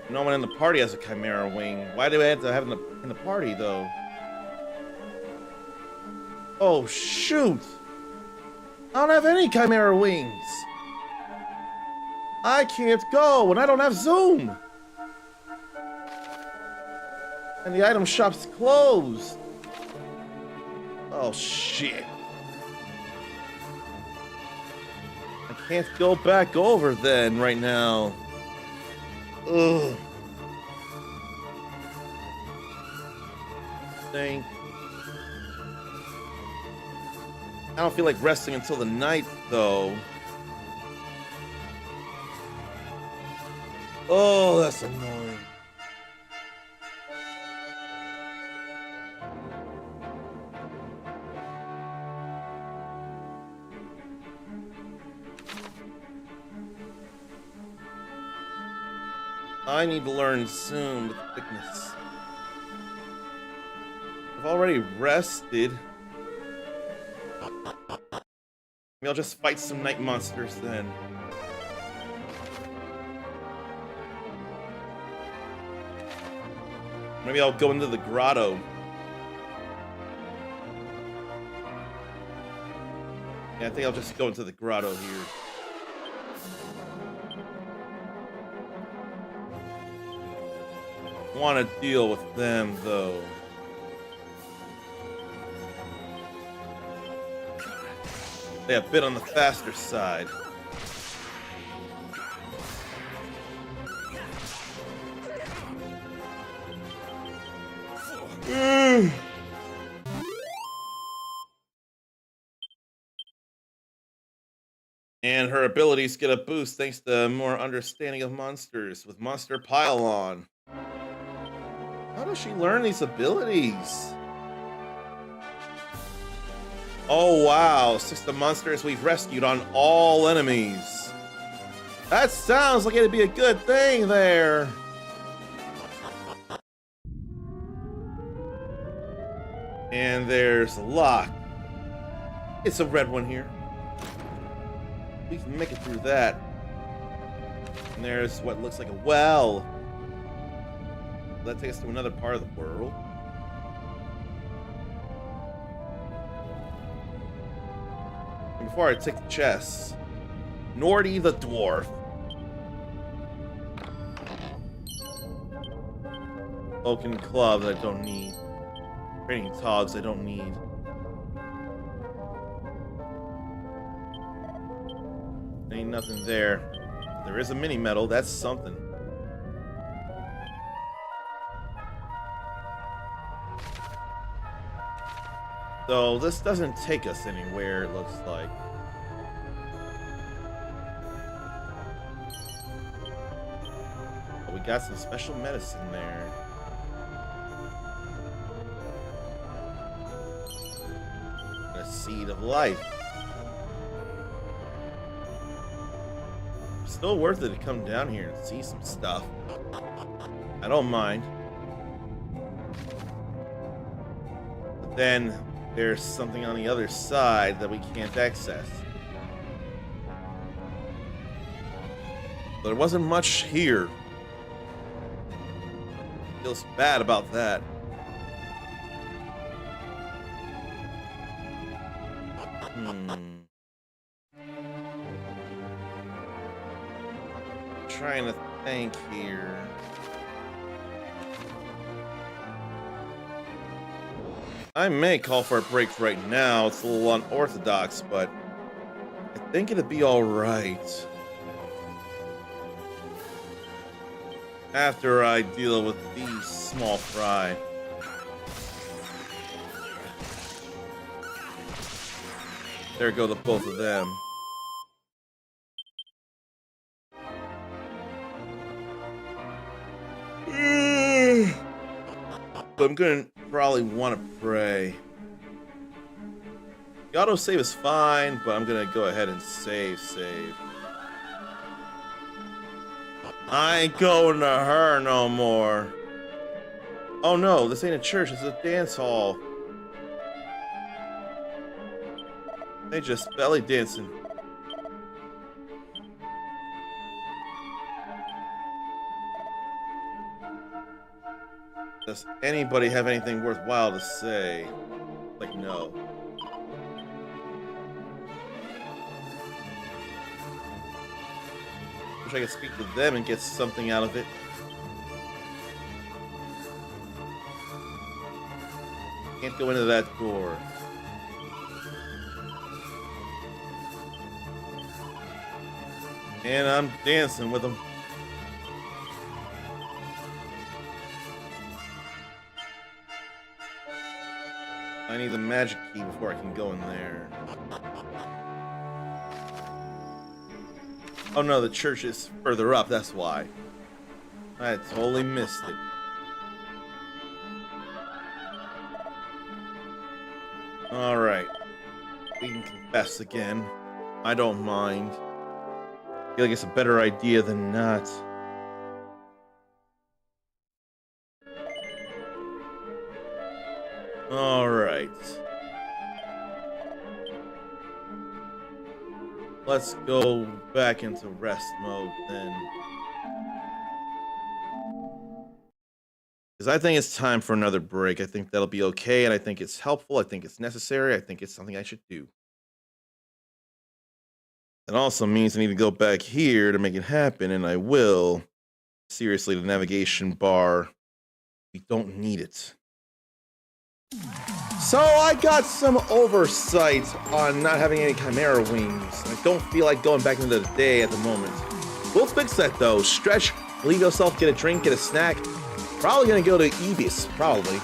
No one in the party has a Chimera wing. Why do I have to have it in the party, though? Oh, shoot! I don't have any Chimera wings! I can't go, and I don't have Zoom! And the item shop's closed! Oh, shit. I can't go back over then right now. Ugh. Dang. I don't feel like resting until the night, though. Oh, that's annoying. I need to learn soon with thickness. I've already rested. Maybe I'll just fight some night monsters then. Maybe I'll go into the grotto. Yeah, I think I'll just go into the grotto here. Want to deal with them, though. They're a bit on the faster side. And her abilities get a boost thanks to more understanding of monsters with Monster Pile-On. How does she learn these abilities? Oh wow, 6 the monsters we've rescued on all enemies. That sounds like it'd be a good thing there. And there's a lock. It's a red one here. We can make it through that. And there's what looks like a well. That takes us to another part of the world. And before I take the chest, Nordy the dwarf. Oaken club that I don't need. Training togs I don't need. Ain't nothing there. There is a mini medal, that's something. So this doesn't take us anywhere, it looks like. But we got some special medicine there. And a seed of life. Still worth it to come down here and see some stuff. I don't mind. But then there's something on the other side that we can't access. There wasn't much here. Feels bad about that. Trying to think here. I may call for a break right now. It's a little unorthodox, but I think it'd be all right. After I deal with these small fry. There go the both of them. But I'm gonna probably want to pray. The autosave is fine, but I'm gonna go ahead and save. I ain't going to her no more. Oh no, this ain't a church, it's a dance hall. They just belly dancing. Does anybody have anything worthwhile to say? Like, no. Wish I could speak to them and get something out of it. Can't go into that door. And I'm dancing with them. I need the magic key before I can go in there. Oh no, the church is further up, that's why. I totally missed it. Alright. We can confess again. I don't mind. I feel like it's a better idea than not. All right. Let's go back into rest mode then. Because I think it's time for another break. I think that'll be okay, and I think it's helpful. I think it's necessary. I think it's something I should do. It also means I need to go back here to make it happen, and I will. Seriously, the navigation bar, we don't need it. So I got some oversight on not having any chimera wings. I don't feel like going back into the day at the moment. We'll fix that though. Stretch, leave yourself, get a drink, get a snack. Probably gonna go to Ibis, probably.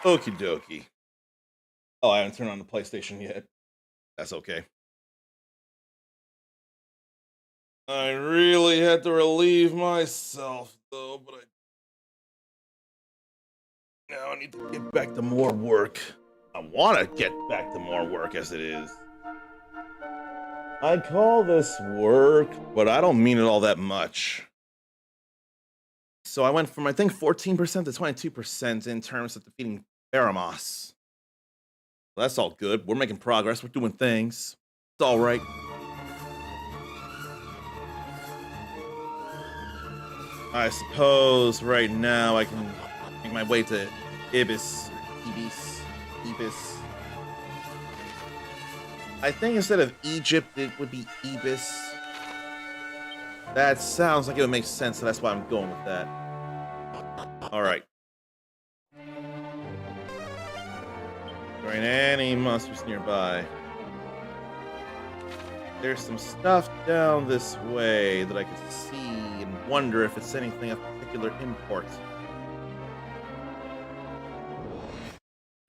Okie dokie. Oh, I haven't turned on the PlayStation yet. That's okay. I really had to relieve myself, though, but now I need to get back to more work. I want to get back to more work as it is. I call this work, but I don't mean it all that much. So I went from, I think, 14% to 22% in terms of defeating Baramos. Well, that's all good. We're making progress. We're doing things. It's all right. I suppose right now I can make my way to Ibis. I think instead of Egypt, it would be Ibis. That sounds like it would make sense, so that's why I'm going with that. All right. There ain't any monsters nearby. There's some stuff down this way that I can see and wonder if it's anything of particular import.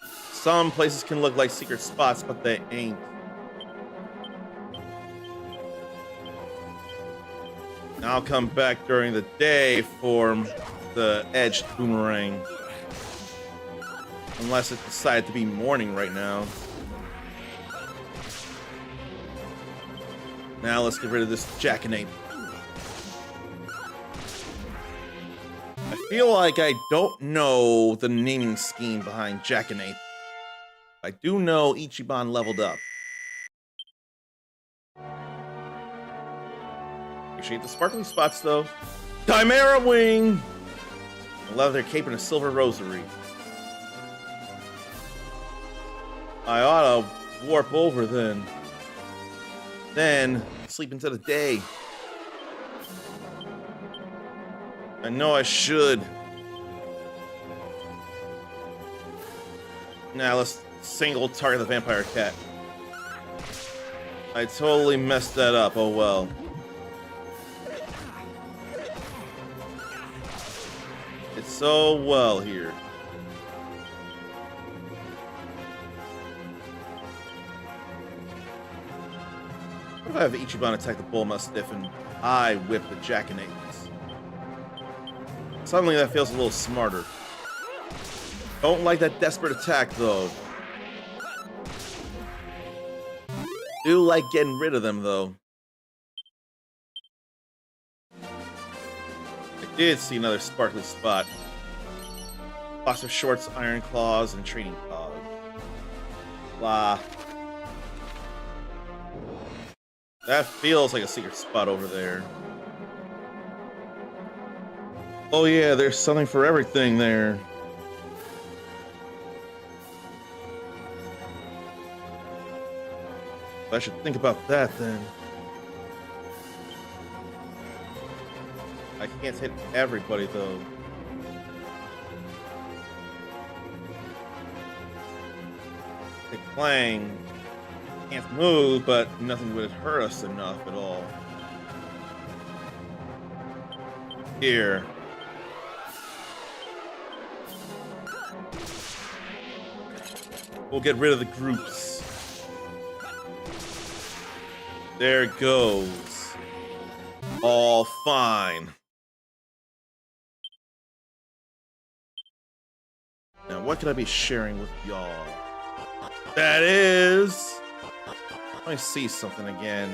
Some places can look like secret spots, but they ain't. I'll come back during the day for the edged boomerang. Unless it decided to be morning right now. Now let's get rid of this jackanate. I feel like I don't know the naming scheme behind jackanate. I do know Ichiban leveled up. Appreciate the sparkly spots though. Chimera Wing! A leather cape and a silver rosary. I ought to warp over then. Then sleep into the day. I know I should. Now let's single target the vampire cat. I totally messed that up. Oh well. It's so well here. What if I have Ichiban attack the bull mastiff and I whip the jackanates? Suddenly that feels a little smarter. Don't like that desperate attack though. Do like getting rid of them though. I did see another sparkly spot. Box of shorts, iron claws, and trading claws. Blah. That feels like a secret spot over there. Oh yeah, there's something for everything there. I should think about that then. I can't hit everybody though. The clang can't move, but nothing would hurt us enough at all. Here. We'll get rid of the groups. There it goes. All fine. Now, what could I be sharing with y'all? That is... Let me see something again.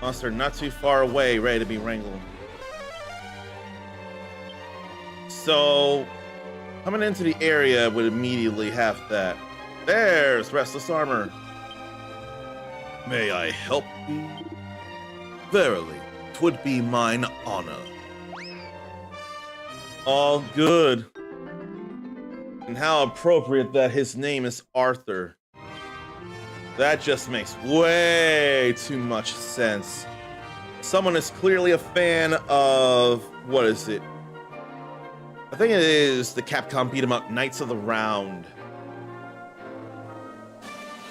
Monster not too far away, ready to be wrangled. So, coming into the area would immediately have that. There's Restless Armor. May I help you? Verily, 'twould be mine honor. All good. And how appropriate that his name is Arthur. That just makes way too much sense. Someone is clearly a fan of... what is it? I think it is the Capcom beat 'em up Knights of the Round.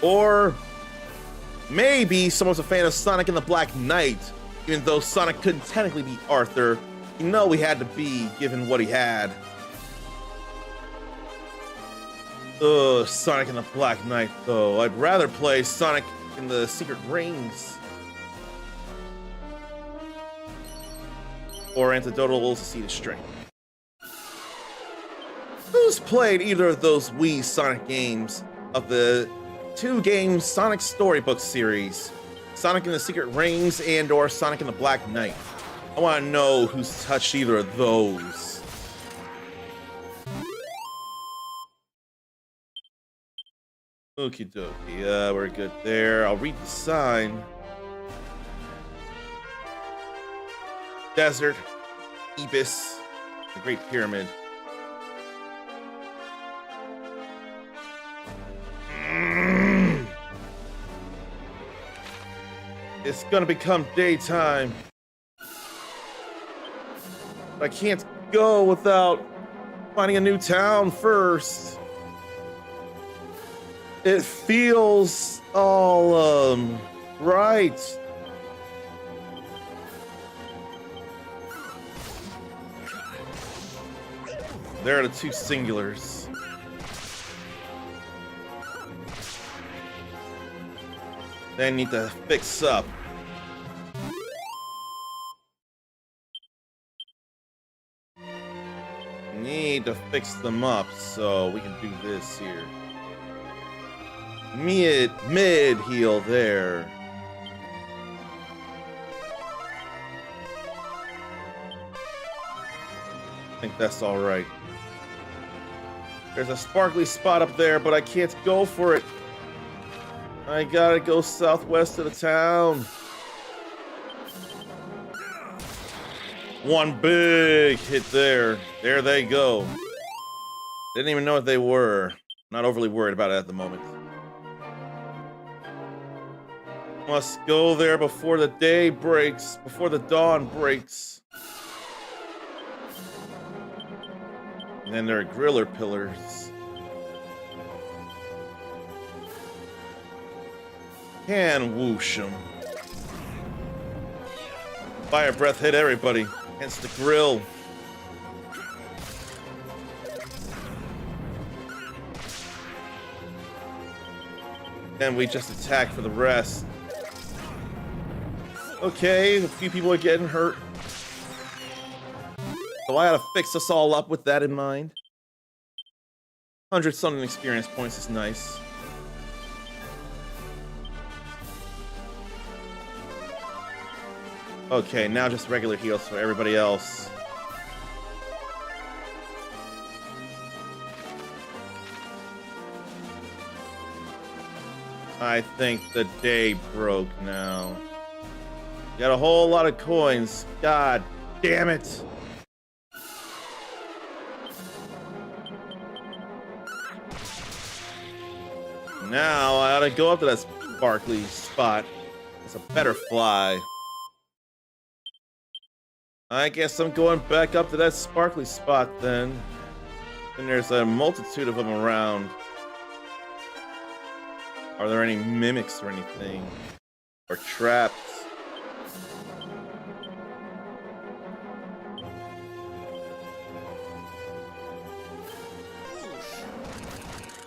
Or maybe someone's a fan of Sonic and the Black Knight, even though Sonic couldn't technically be Arthur, You know he had to be, given what he had. Ugh, Sonic and the Black Knight, though. I'd rather play Sonic in the Secret Rings. Or Antidotal Seceded Strength. Who's played either of those Wii Sonic games of the 2-game Sonic Storybook series? Sonic in the Secret Rings and or Sonic and the Black Knight? I want to know who's touched either of those. Okie dokie, we're good there. I'll read the sign. Desert, Ibis, the Great Pyramid. It's gonna become daytime. I can't go without finding a new town first. It feels all, right. There are the two singulars. They need to fix up. Need to fix them up, so we can do this here. Mid heal there. I think that's all right. There's a sparkly spot up there, but I can't go for it. I gotta go southwest of the town. One big hit there. There they go. Didn't even know what they were. Not overly worried about it at the moment. Must go there before the day breaks, before the dawn breaks. And then there are griller pillars. Can whoosh them. Fire breath hit everybody, hence the grill. Then we just attack for the rest. Okay, a few people are getting hurt. So I gotta fix us all up with that in mind. 100 something experience points is nice. Okay, now just regular heals for everybody else. I think the day broke now. Got a whole lot of coins. God damn it. Now I ought to go up to that sparkly spot. It's a better fly. I guess I'm going back up to that sparkly spot then. And there's a multitude of them around. Are there any mimics or anything? Or traps?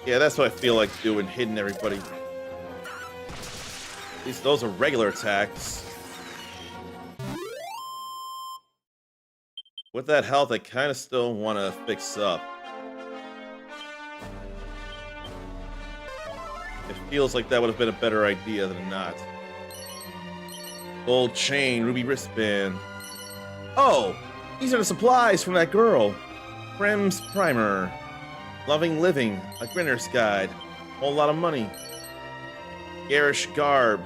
Yeah, that's what I feel like doing, hitting everybody. At least those are regular attacks. With that health, I kind of still want to fix up. It feels like that would have been a better idea than not. Gold chain, ruby wristband. Oh, these are the supplies from that girl. Prim's primer. Loving living, a grinner's guide. Whole lot of money. Garish garb.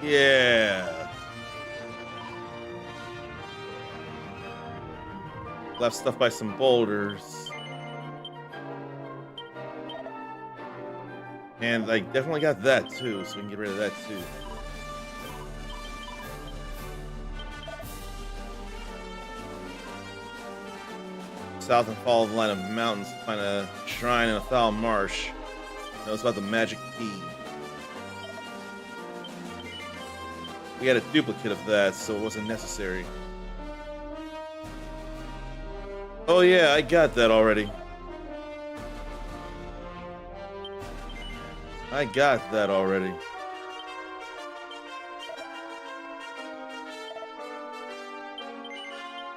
Yeah. Left stuff by some boulders. And I definitely got that too, so we can get rid of that too. South and follow the line of mountains to find a shrine in a foul marsh. Knows about the magic key. We had a duplicate of that, so it wasn't necessary. Oh yeah, I got that already. I got that already.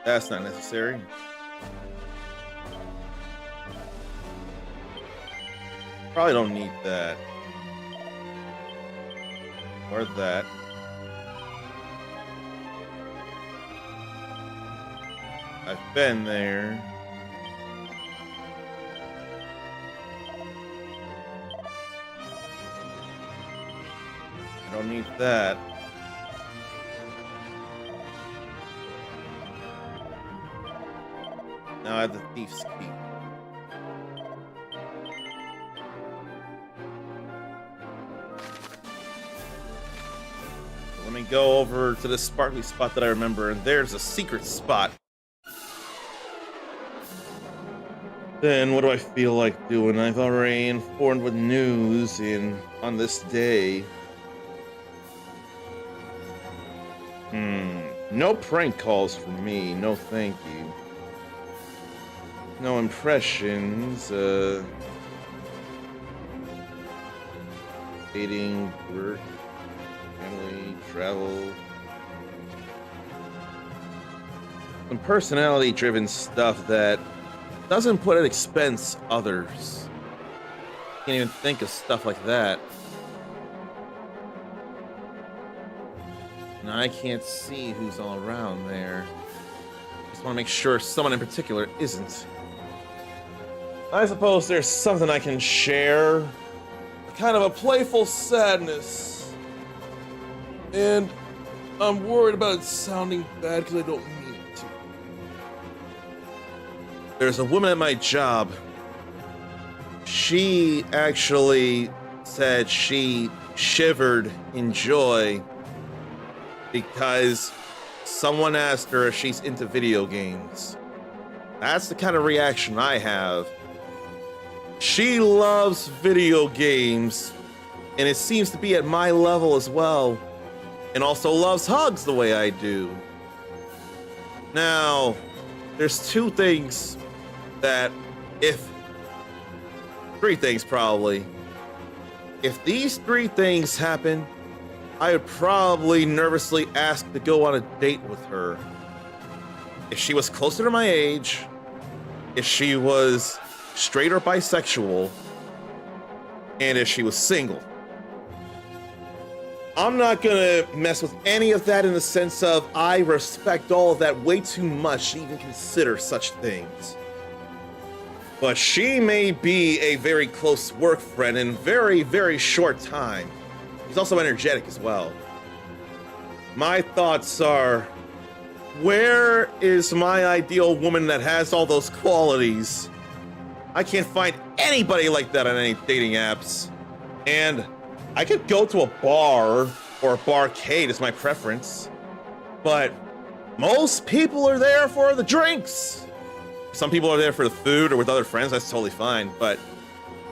That's not necessary. Probably don't need that. Or that. I've been there. I don't need that. Now I have the thief's key. Let me go over to the sparkly spot that I remember, and there's a secret spot. Then what do I feel like doing? I've already informed with news on this day. No prank calls from me. No thank you. No impressions. Dating, work, family, travel. Some personality-driven stuff that doesn't put at expense others. Can't even think of stuff like that. And I can't see who's all around there. Just want to make sure someone in particular isn't. I suppose there's something I can share. Kind of a playful sadness. And I'm worried about it sounding bad because I don't mean it to. There's a woman at my job. She actually said she shivered in joy because someone asked her if she's into video games. That's the kind of reaction I have. She loves video games, and it seems to be at my level as well, and also loves hugs the way I do. Now, there's three things probably. If these three things happen, I would probably nervously ask to go on a date with her. If she was closer to my age, if she was straight or bisexual, and if she was single. I'm not gonna mess with any of that in the sense of I respect all of that way too much to even consider such things. But she may be a very close work friend in very, very short time. She's also energetic as well. My thoughts are, where is my ideal woman that has all those qualities? I can't find anybody like that on any dating apps. And I could go to a bar, or a barcade is my preference, but most people are there for the drinks. Some people are there for the food or with other friends, that's totally fine, but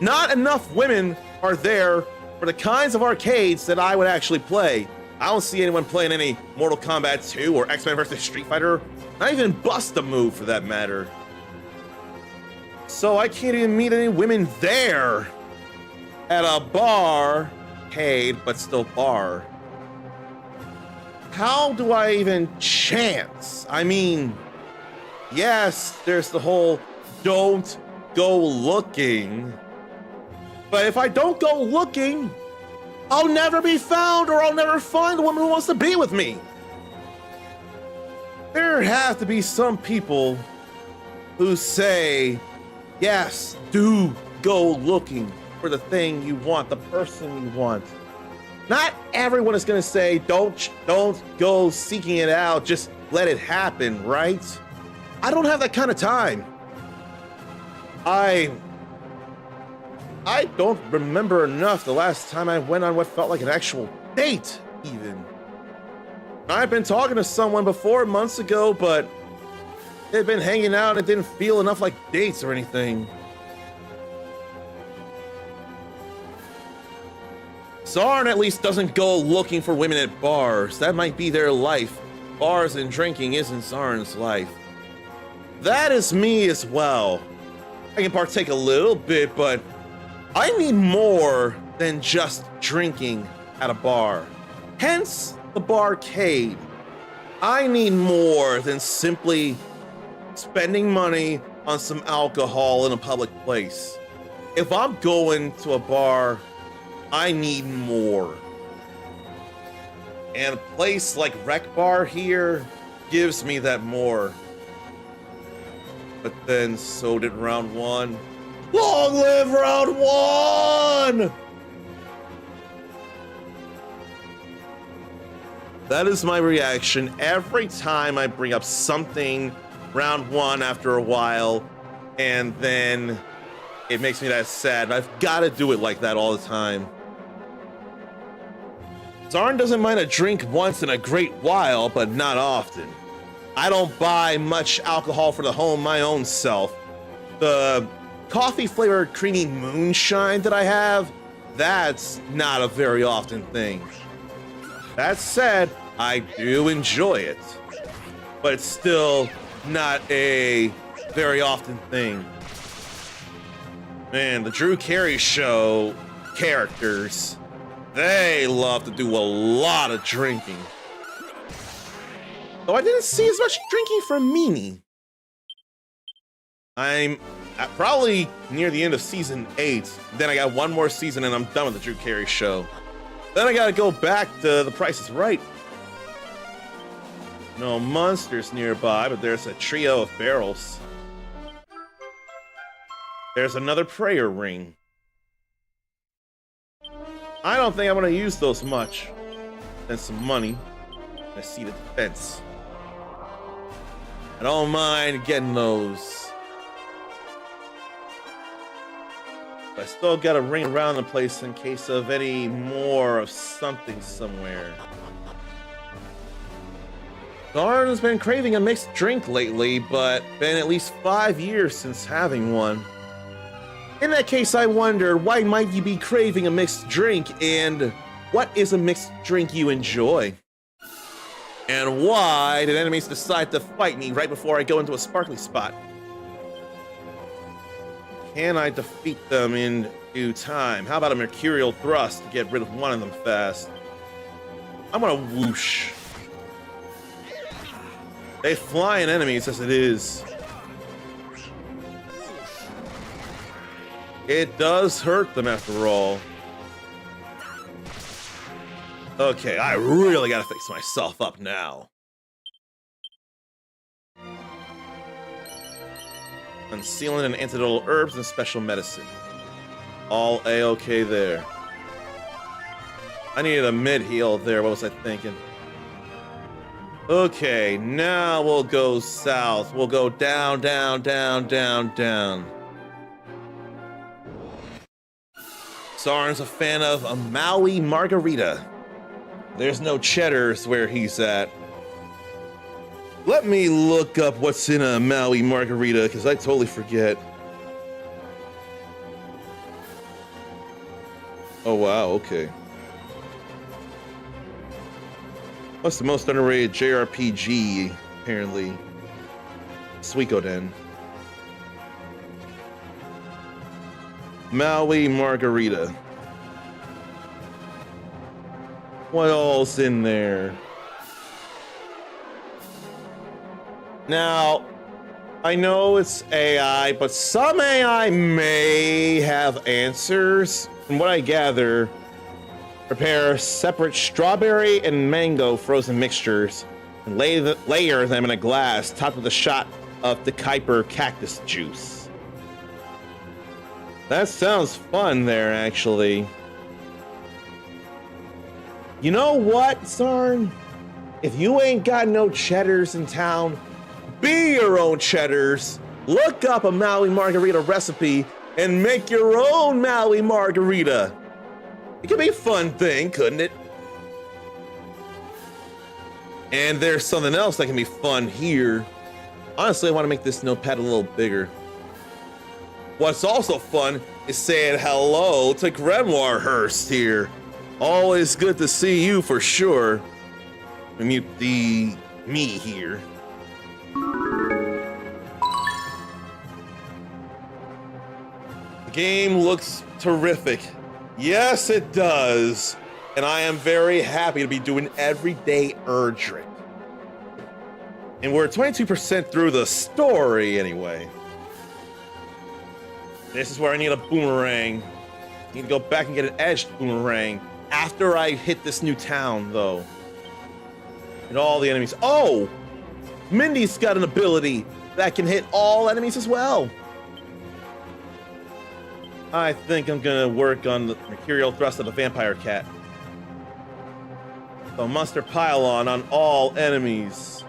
not enough women are there for the kinds of arcades that I would actually play. I don't see anyone playing any Mortal Kombat 2 or X-Men vs. Street Fighter, not even Bust a Move for that matter. So I can't even meet any women there at a bar, arcade, but still bar. How do I even chance? I mean, yes, there's the whole don't go looking. But if I don't go looking, I'll never be found, or I'll never find a woman who wants to be with me. There have to be some people who say, yes, do go looking for the thing you want, the person you want. Not everyone is gonna say, don't go seeking it out, just let it happen, right? I don't have that kind of time. I don't remember enough the last time I went on what felt like an actual date, even. I've been talking to someone before months ago, but they'd been hanging out and it didn't feel enough like dates or anything. Zarn at least doesn't go looking for women at bars. That might be their life. Bars and drinking isn't Zarn's life. That is me as well. I can partake a little bit, but I need more than just drinking at a bar. Hence the barcade. I need more than simply spending money on some alcohol in a public place. If I'm going to a bar, I need more. And a place like Rec Bar here gives me that more. But then so did round one. Long live round one! That is my reaction every time I bring up something round one after a while, and then it makes me that sad. I've got to do it like that all the time. Zarn doesn't mind a drink once in a great while, but not often. I don't buy much alcohol for the home my own self. The coffee-flavored creamy moonshine that I have, that's not a very often thing. That said, I do enjoy it, but it's still not a very often thing. Man, the Drew Carey Show characters, they love to do a lot of drinking. Though I didn't see as much drinking from Mimi. I'm probably near the end of season 8. Then I got one more season and I'm done with the Drew Carey Show. Then I gotta go back to The Price is Right. No monsters nearby, but there's a trio of barrels. There's another prayer ring. I don't think I'm gonna use those much. Then some money. I see the defense. I don't mind getting those. But I still gotta ring around the place in case of any more of something somewhere. Zarn has been craving a mixed drink lately, but been at least 5 years since having one. In that case, I wonder, why might you be craving a mixed drink, and what is a mixed drink you enjoy? And why did enemies decide to fight me right before I go into a sparkly spot? Can I defeat them in due time? How about a mercurial thrust to get rid of one of them fast? I'm gonna whoosh. They flying enemies as it is. It does hurt them after all. Okay, I really gotta fix myself up now. Concealing and antidotal herbs and special medicine. All A-okay there. I needed a mid-heal there, what was I thinking? Okay, now we'll go south. We'll go down, down, down, down, down. Zarn's a fan of a Maui margarita. There's no cheddars where he's at. Let me look up what's in a Maui margarita, because I totally forget. Oh, wow, okay. What's the most underrated JRPG, apparently? Suikoden. Maui margarita. What all's in there? Now, I know it's AI, but some AI may have answers. From what I gather, prepare separate strawberry and mango frozen mixtures and layer them in a glass topped with a shot of the Kuiper cactus juice. That sounds fun there, actually. You know what, Zarn? If you ain't got no cheddars in town, be your own cheddars. Look up a Maui margarita recipe and make your own Maui margarita. It could be a fun thing, couldn't it? And there's something else that can be fun here. Honestly, I want to make this notepad a little bigger. What's also fun is saying hello to Grimoire Hurst here. Always good to see you for sure. We mute the me here. The game looks terrific. Yes, it does. And I am very happy to be doing everyday ERDRICK. And we're 22% through the story anyway. This is where I need a boomerang. I need to go back and get an edged boomerang after I hit this new town, though. And all the enemies. Oh! Mindy's got an ability that can hit all enemies as well. I think I'm gonna work on the Mercurial Thrust of the Vampire Cat. So Monster Pylon on all enemies.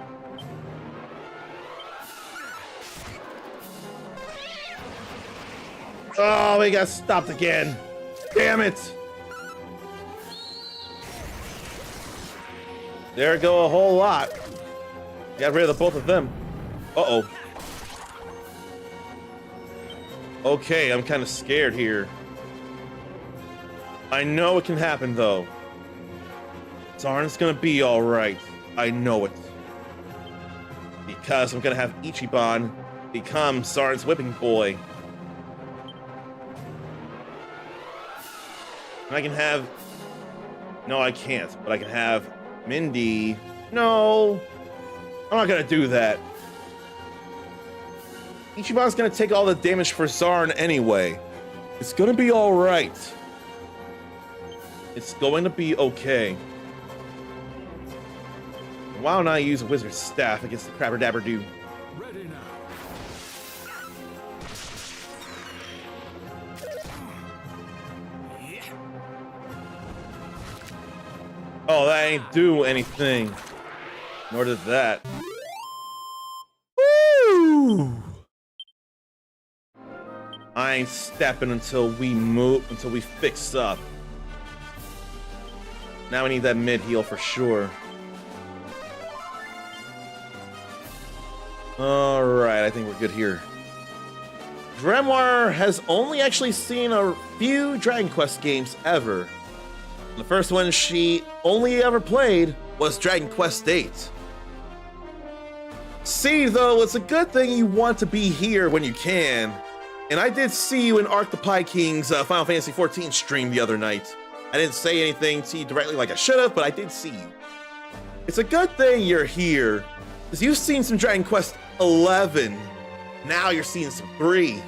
Oh, we got stopped again. Damn it. There go a whole lot. Got rid of the both of them. Uh-oh. Okay, I'm kind of scared here. I know it can happen, though. Zarn's gonna be alright. I know it. Because I'm gonna have Ichiban become Zarn's whipping boy. And I can have... No, I can't. But I can have Mindy... No! I'm not gonna do that. Ichiban's gonna take all the damage for Zarn anyway. It's gonna be alright. It's going to be okay. Why don't I use a wizard's staff against the Crabber Dabber Doo? Ready now. Oh, that ain't do anything. Nor did that. Woo! I ain't stepping until we move, until we fix up. Now we need that mid heal for sure. Alright, I think we're good here. Grimoire has only actually seen a few Dragon Quest games ever. The first one she only ever played was Dragon Quest VIII. See, though, it's a good thing you want to be here when you can. And I did see you in Arc the Pie King's Final Fantasy XIV stream the other night. I didn't say anything to you directly like I should have, but I did see you. It's a good thing you're here, because you've seen some Dragon Quest 11. Now you're seeing some 3.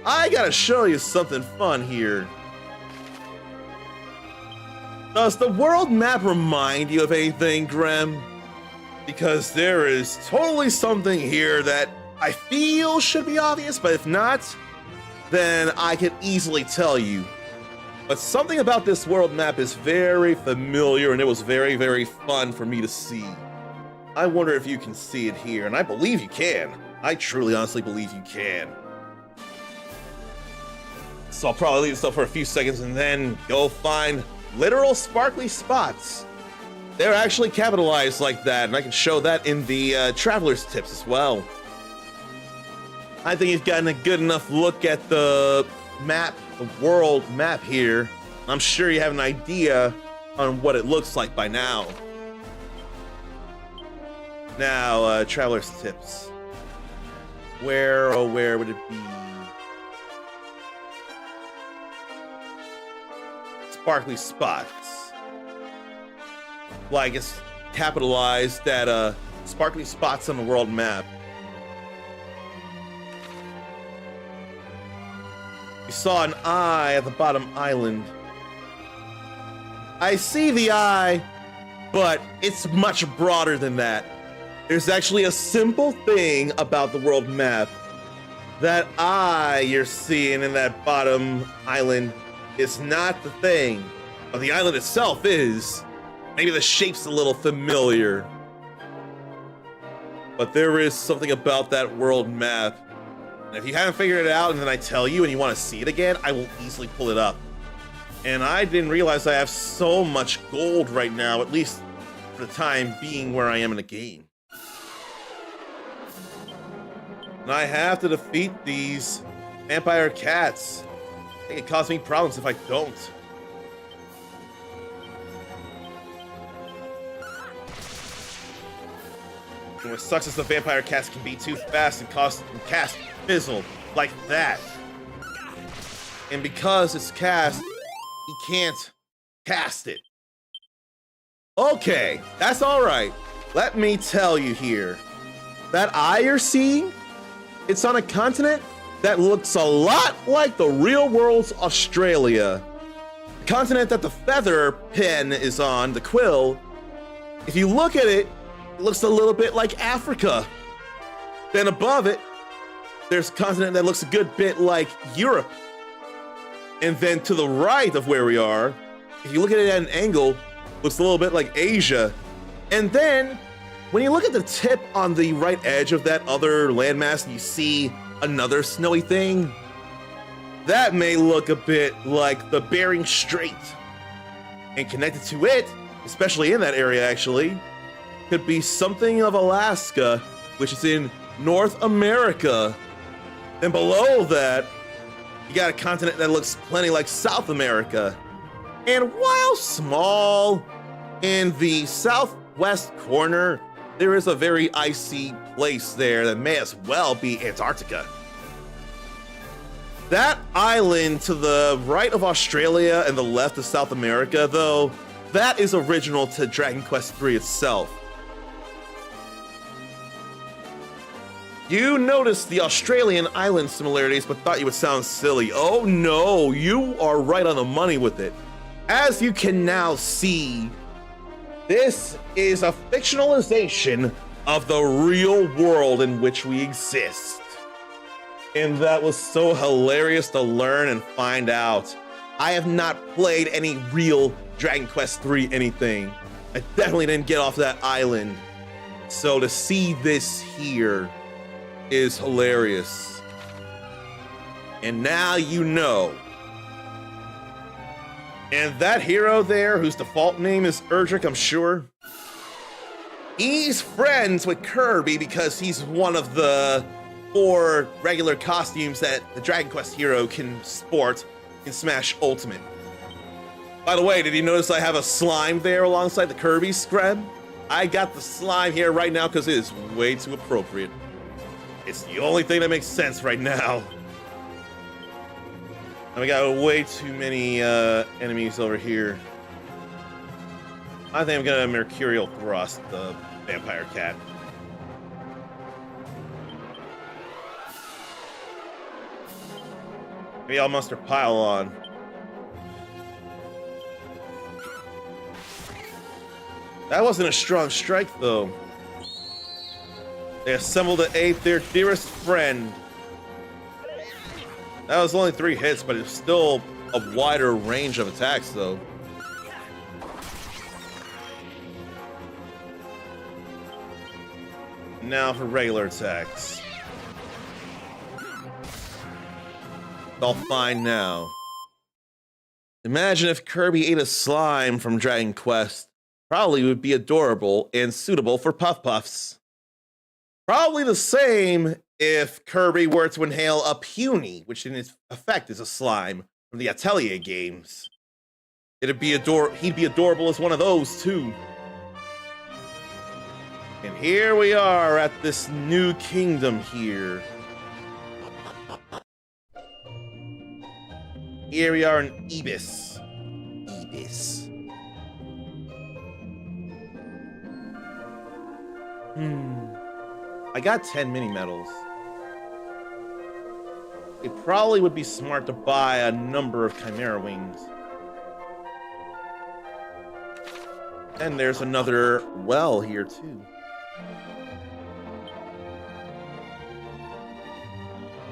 I gotta show you something fun here. Does the world map remind you of anything, Grem? Because there is totally something here that I feel should be obvious, but if not, then I can easily tell you. But something about this world map is very familiar, and it was very, very fun for me to see. I wonder if you can see it here, and I believe you can. I truly, honestly believe you can. So I'll probably leave this up for a few seconds and then go find literal sparkly spots. They're actually capitalized like that, and I can show that in the Traveler's Tips as well. I think you've gotten a good enough look at the map, the world map here. I'm sure you have an idea on what it looks like by now. Now, Traveler's Tips. Where, oh, where would it be? Sparkly spots. Like it's capitalized at sparkly spots on the world map. You saw an eye at the bottom island. I see the eye, but it's much broader than that. There's actually a simple thing about the world map. That eye you're seeing in that bottom island is not the thing, but the island itself is. Maybe the shape's a little familiar. But there is something about that world map. And if you haven't figured it out and then I tell you and you want to see it again, I will easily pull it up. And I didn't realize I have so much gold right now, at least for the time being where I am in the game. And I have to defeat these vampire cats. I think it causes me problems if I don't. And what sucks is the vampire cast can be too fast and cast fizzle like that. And because it's cast, he can't cast it. Okay, that's all right. Let me tell you here. That eye you're seeing, it's on a continent that looks a lot like the real world's Australia. The continent that the feather pen is on, the quill, if you look at it, it looks a little bit like Africa. Then above it, there's a continent that looks a good bit like Europe. And then to the right of where we are, if you look at it at an angle, looks a little bit like Asia. And then when you look at the tip on the right edge of that other landmass and you see another snowy thing, that may look a bit like the Bering Strait. And connected to it, especially in that area actually, could be something of Alaska, which is in North America. Then below that, you got a continent that looks plenty like South America. And while small, in the southwest corner, there is a very icy place there that may as well be Antarctica. That island to the right of Australia and the left of South America, though, that is original to Dragon Quest III itself. You noticed the Australian island similarities, but thought you would sound silly. Oh no, you are right on the money with it. As you can now see, this is a fictionalization of the real world in which we exist. And that was so hilarious to learn and find out. I have not played any real Dragon Quest III anything. I definitely didn't get off that island. So to see this here is hilarious. And now you know. And that hero there, whose default name is ERDRICK, I'm sure, he's friends with Kirby because he's one of the 4 regular costumes that the Dragon Quest hero can sport in Smash Ultimate. By the way, did you notice I have a slime there alongside the Kirby scrub? I got the slime here right now because it is way too appropriate. It's the only thing that makes sense right now. And we got way too many enemies over here. I think I'm gonna Mercurial Thrust the vampire cat. Maybe I'll muster Pile-On. That wasn't a strong strike, though. They assembled to aid their dearest friend. That was only 3 hits, but it's still a wider range of attacks, though. Now for regular attacks. It's all fine now. Imagine if Kirby ate a slime from Dragon Quest. Probably would be adorable and suitable for Puff Puffs. Probably the same if Kirby were to inhale a puny, which in its effect is a slime from the Atelier games. He'd be adorable as one of those too. And here we are at this new kingdom here. Here we are in Ibis. Ibis. I got 10 mini medals. It probably would be smart to buy a number of Chimera Wings. And there's another well here too.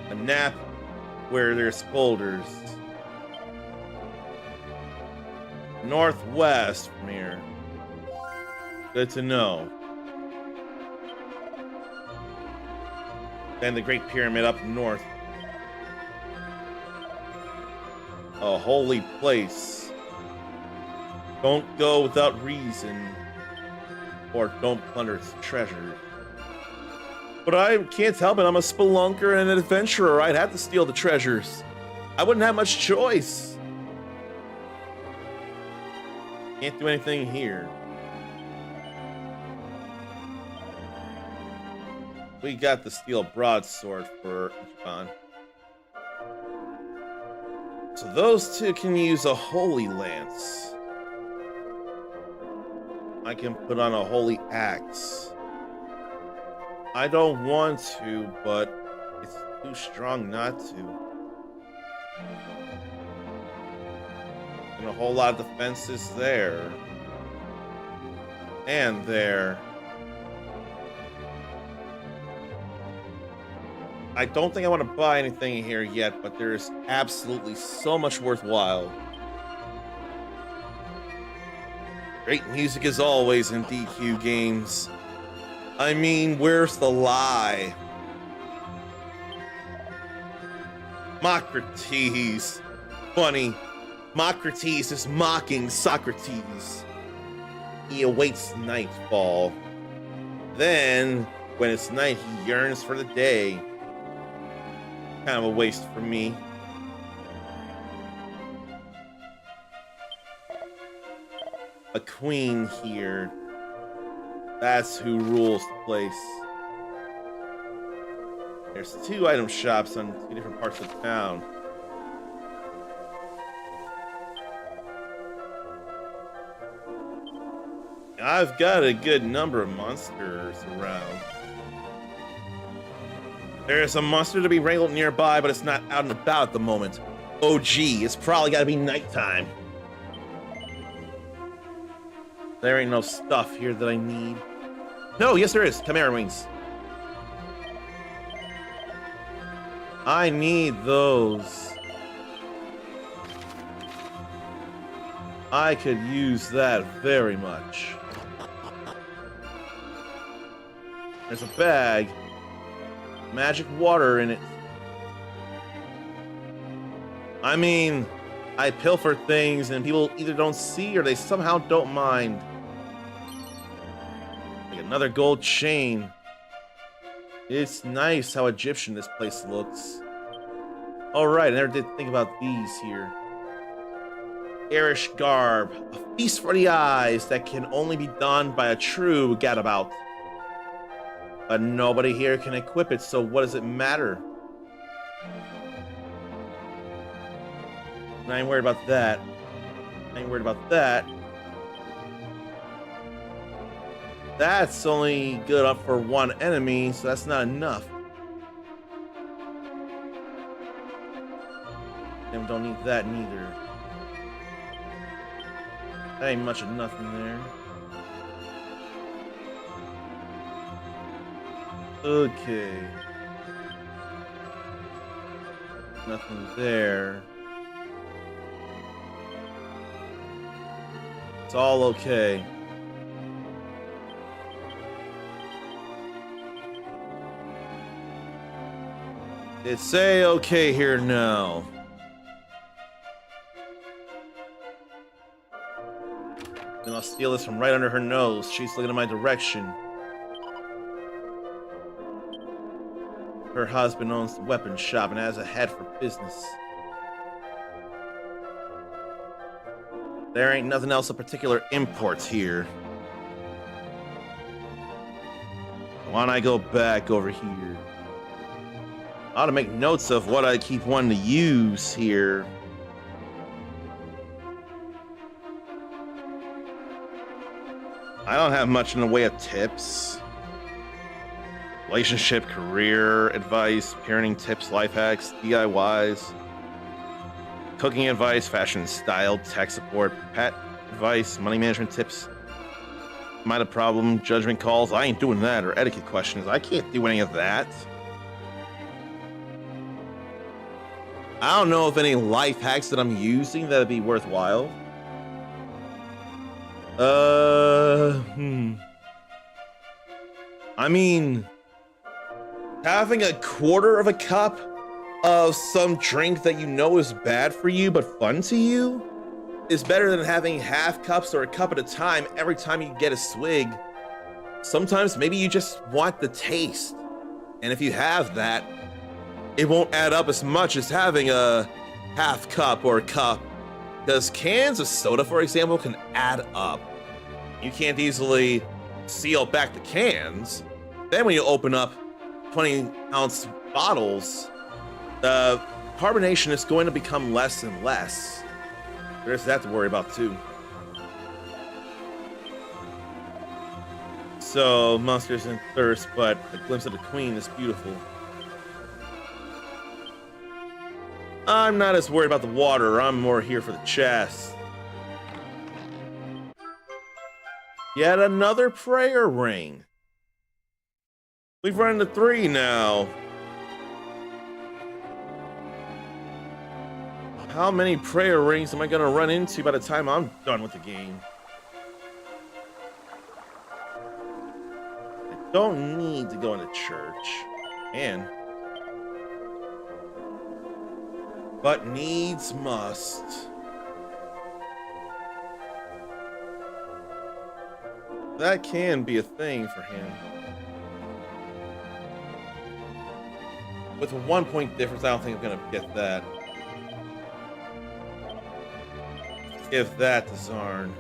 A nap where there's boulders. Northwest from here. Good to know. Then the Great Pyramid up north. A holy place. Don't go without reason, or don't plunder its treasure. But I can't help it, I'm a spelunker and an adventurer. I'd have to steal the treasures. I wouldn't have much choice. Can't do anything here. We got the steel broadsword for Ichiban. So those two can use a holy lance. I can put on a holy axe. I don't want to, but it's too strong not to. And a whole lot of defenses there. And there. I don't think I want to buy anything here yet, but there's absolutely so much worthwhile. Great music as always in DQ games. I mean, where's the lie? Socrates. Funny. Socrates is mocking Socrates. He awaits nightfall. Then, when it's night, he yearns for the day. Kind of a waste for me. A queen here. That's who rules the place. There's 2 item shops on 2 different parts of town. I've got a good number of monsters around. There's a monster to be wrangled nearby, but it's not out and about at the moment. Oh gee, it's probably gotta be nighttime. There ain't no stuff here that I need. No, yes there is. Chimera wings. I need those. I could use that very much. There's a bag. Magic water in it. I mean, I pilfer things and people either don't see or they somehow don't mind. Like another gold chain. It's nice how Egyptian this place looks. Alright, I never did think about these here. Garish garb. A feast for the eyes that can only be done by a true gadabout. But nobody here can equip it, so what does it matter? I ain't worried about that. I ain't worried about that. That's only good up for 1 enemy, so that's not enough. And we don't need that neither. That ain't much of nothing there. Okay. Nothing there. It's all okay. It's a-okay here now. And I'll steal this from right under her nose. She's looking in my direction. Her husband owns the weapons shop and has a head for business. There ain't nothing else of particular import here. Why don't I go back over here? I ought to make notes of what I keep wanting to use here. I don't have much in the way of tips. Relationship, career advice, parenting tips, life hacks, DIYs, cooking advice, fashion style, tech support, pet advice, money management tips. Might have problem, judgment calls. I ain't doing that. Or etiquette questions. I can't do any of that. I don't know if any life hacks that I'm using that'd be worthwhile. I mean, having a quarter of a cup of some drink that you know is bad for you but fun to you is better than having half cups or a cup at a time every time you get a swig. Sometimes maybe you just want the taste. And if you have that, it won't add up as much as having a half cup or a cup. Because cans of soda, for example, can add up. You can't easily seal back the cans. Then when you open up 20-ounce bottles, the carbonation is going to become less and less. There's that to worry about too. So, monsters and thirst, but a glimpse of the queen is beautiful. I'm not as worried about the water. I'm more here for the chest. Yet another prayer ring. We've run into 3 now. How many prayer rings am I gonna run into by the time I'm done with the game? I don't need to go into church. But needs must. That can be a thing for him. With a 1 point difference, I don't think I'm gonna get that. Give that to Zarn.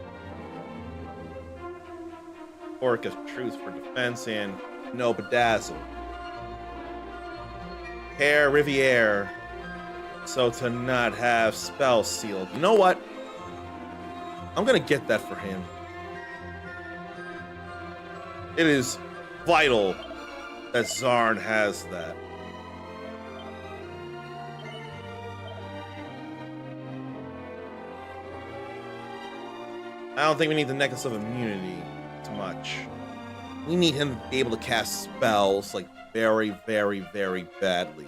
Orc of Truth for defense and no bedazzle. Hair Riviere. So to not have spell sealed. You know what? I'm gonna get that for him. It is vital that Zarn has that. I don't think we need the Necklace of Immunity too much. We need him to be able to cast spells like very, very, very badly.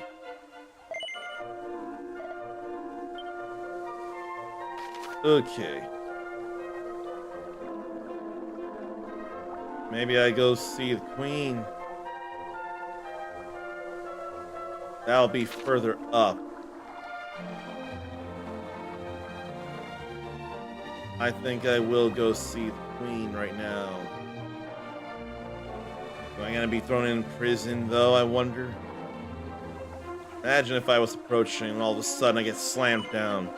Okay. Maybe I go see the queen. That'll be further up. I think I will go see the queen right now. Am I gonna be thrown in prison though, I wonder? Imagine if I was approaching and all of a sudden I get slammed down.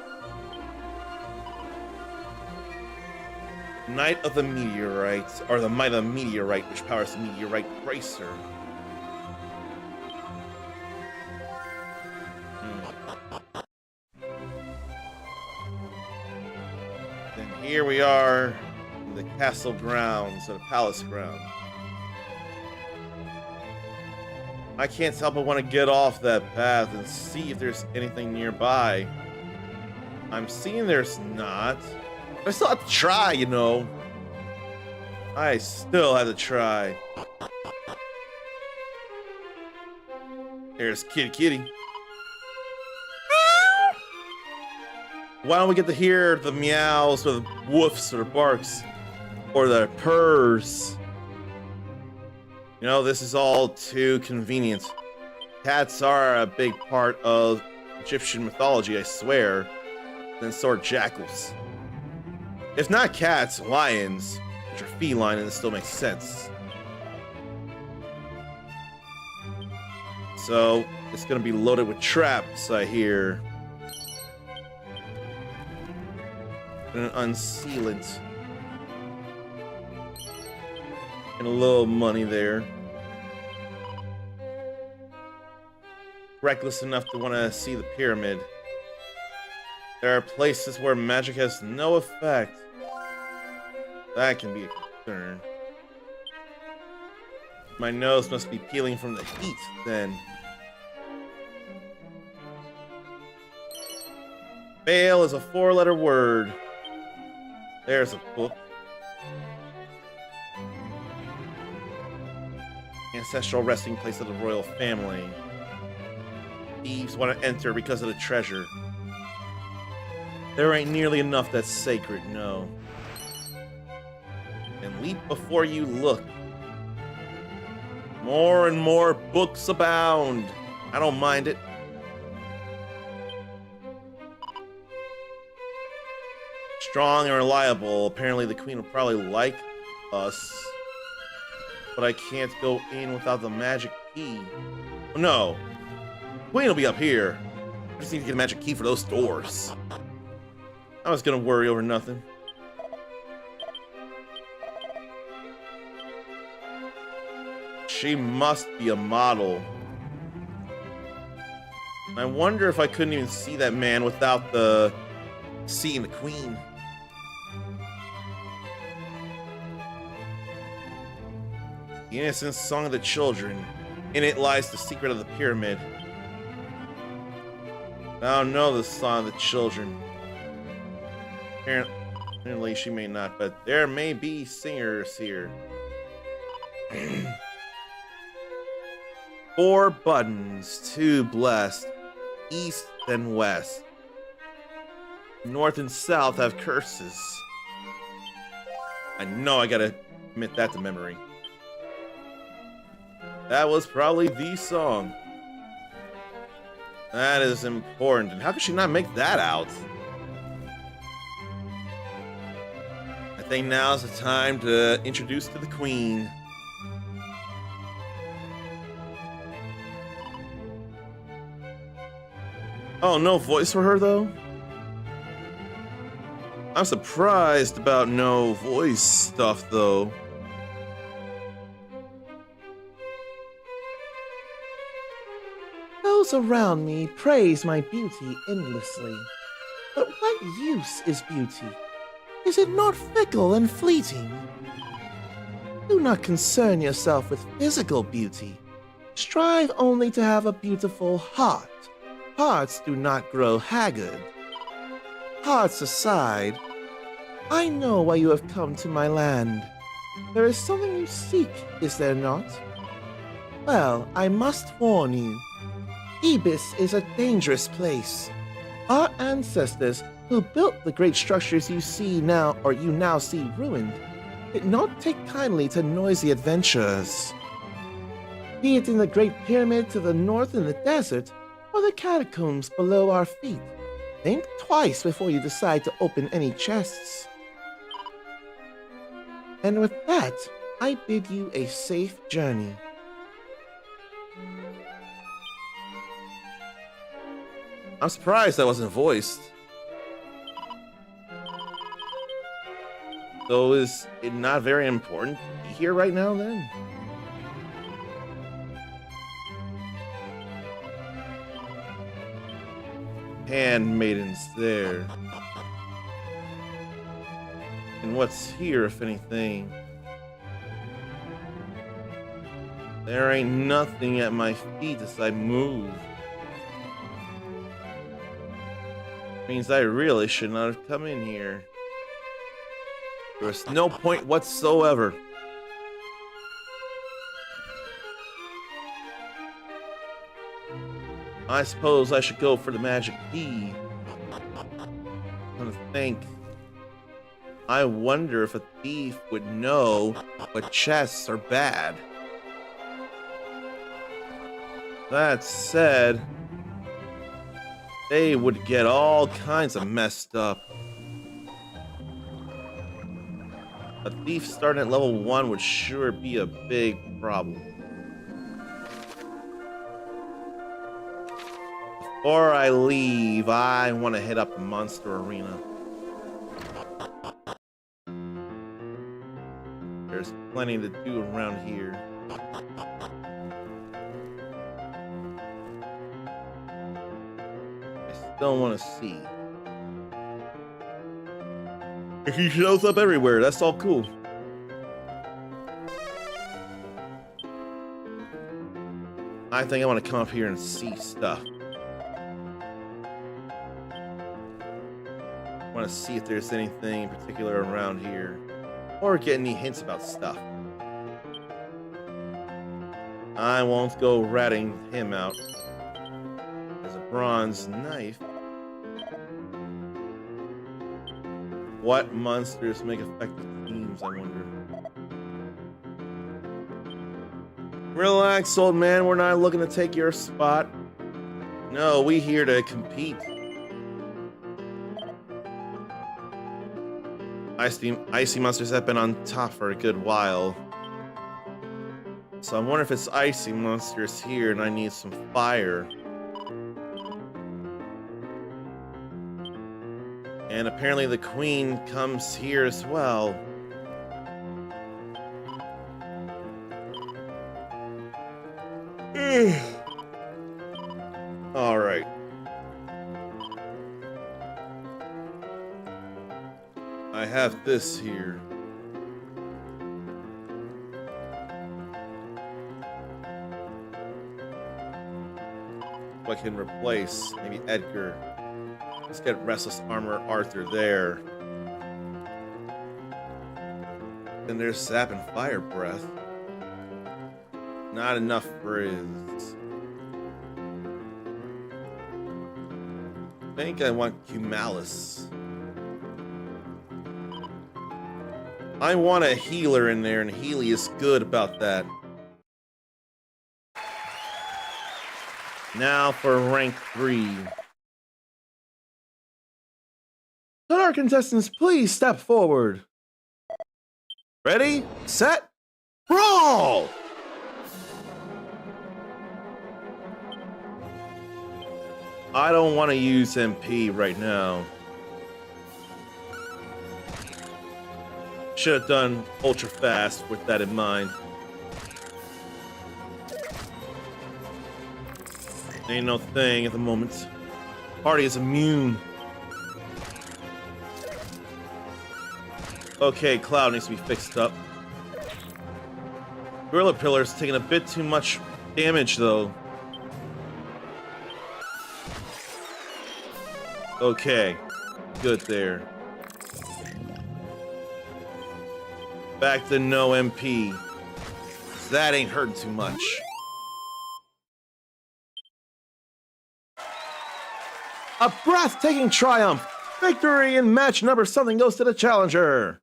Knight of the Meteorites, or the Might of the Meteorite, which powers the Meteorite Bracer. Then here we are in the castle grounds, or the palace grounds. I can't help but want to get off that path and see if there's anything nearby. I'm seeing there's not. I still have to try, you know. I still have to try. There's Kitty. Why don't we get to hear the meows or the woofs or the barks or the purrs? You know, this is all too convenient. Cats are a big part of Egyptian mythology, I swear. Then so are jackals. If not cats, lions, which are feline, and it still makes sense. So, it's gonna be loaded with traps, I hear. And unseal it. And a little money there. Reckless enough to want to see the pyramid. There are places where magic has no effect. That can be a concern. My nose must be peeling from the heat, then. Fail is a 4-letter word. There's a book. Ancestral resting place of the royal family. Thieves want to enter because of the treasure. There ain't nearly enough that's sacred, no. And leap before you look. More and more books abound. I don't mind it. Strong and reliable. Apparently the queen will probably like us. But I can't go in without the magic key. Oh, no. Queen will be up here. I just need to get a magic key for those doors. I was gonna worry over nothing. She must be a model. I wonder if I couldn't even see that man without the seeing the queen. The innocent song of the children. In it lies the secret of the pyramid. I don't know the song of the children. Apparently she may not, but there may be singers here. 4 buttons, 2 blessed, east and west. North and south have curses. I know I gotta commit that to memory. That was probably the song. That is important. And how could she not make that out? I think now's the time to introduce to the queen. Oh, no voice for her, though? I'm surprised about no voice stuff, though. Those around me praise my beauty endlessly. But what use is beauty? Is it not fickle and fleeting? Do not concern yourself with physical beauty. Strive only to have a beautiful heart. Hearts do not grow haggard. Hearts aside, I know why you have come to my land. There is something you seek, is there not? Well, I must warn you. Ibis is a dangerous place. Our ancestors, who built the great structures you now see ruined, did not take kindly to noisy adventurers. Be it in the Great Pyramid to the north in the desert, or the catacombs below our feet, think twice before you decide to open any chests. And with that, I bid you a safe journey. I'm surprised that wasn't voiced. So is it not very important to be here right now then? Handmaidens there. And what's here, if anything? There ain't nothing at my feet as I move. Means I really should not have come in here. There was no point whatsoever. I suppose I should go for the magic key. I'm gonna think. I wonder if a thief would know what chests are bad. That said, they would get all kinds of messed up. A thief starting at level 1 would sure be a big problem. Before I leave, I want to hit up the monster arena. There's plenty to do around here. I still want to see. He shows up everywhere. That's all cool. I think I want to come up here and see stuff. I want to see if there's anything in particular around here, or get any hints about stuff. I won't go ratting him out. There's a bronze knife. What monsters make effective teams, I wonder. Relax, old man. We're not looking to take your spot. No, we here to compete. Icy monsters have been on top for a good while. So I wonder if it's icy monsters here and I need some fire. And apparently the queen comes here as well. Alright. have this here. I can replace maybe Edgar. Let's get Restless Armor Arthur there. Then there's Sap and Fire Breath. Not enough for his. I think I want Cumalis. I want a healer in there, and Healy is good about that. Now for rank 3. Could our contestants please step forward? Ready, set, brawl! I don't want to use MP right now. Should have done ultra fast with that in mind. Ain't no thing at the moment. Party is immune. Okay, Cloud needs to be fixed up. Gorilla Pillar's taking a bit too much damage, though. Okay, good there. Back to no MP. That ain't hurting too much. A breathtaking triumph! Victory in match number something goes to the challenger.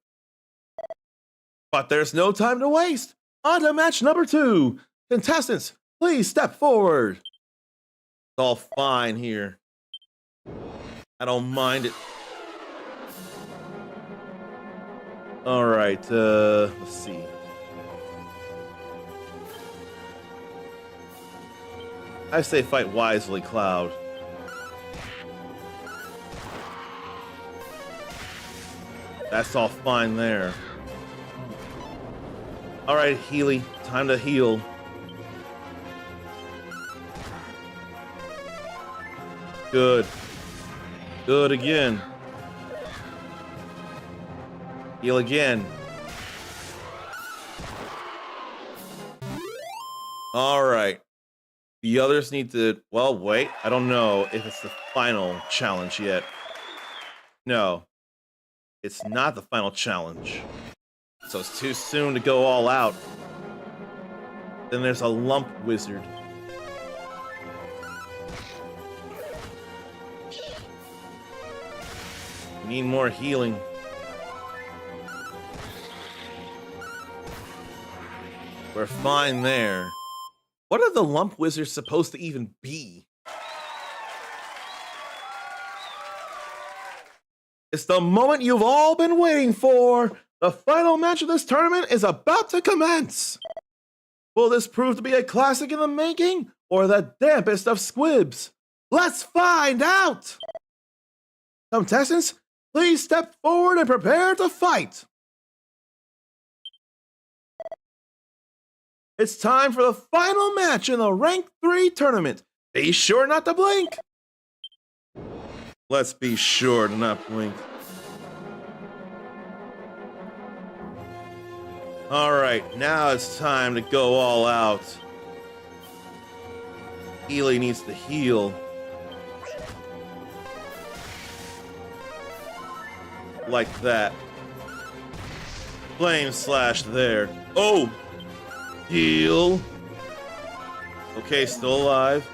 But there's no time to waste. On to match number 2. Contestants, please step forward. It's all fine here. I don't mind it. All right, let's see. I say fight wisely, Cloud. That's all fine there. All right, Healy, time to heal. Good. Good again. Heal again. All right. The others need to, well, wait. I don't know if it's the final challenge yet. No. It's not the final challenge. So it's too soon to go all out. Then there's a lump wizard. Need more healing. We're fine there. What are the lump wizards supposed to even be? It's the moment you've all been waiting for. The final match of this tournament is about to commence. Will this prove to be a classic in the making or the dampest of squibs? Let's find out! Contestants, please step forward and prepare to fight. It's time for the final match in the Rank 3 tournament. Be sure not to blink. Let's be sure to not blink. All right, now it's time to go all out. Healy needs to heal. Like that. Flame slash there. Oh! Heal. Okay, still alive.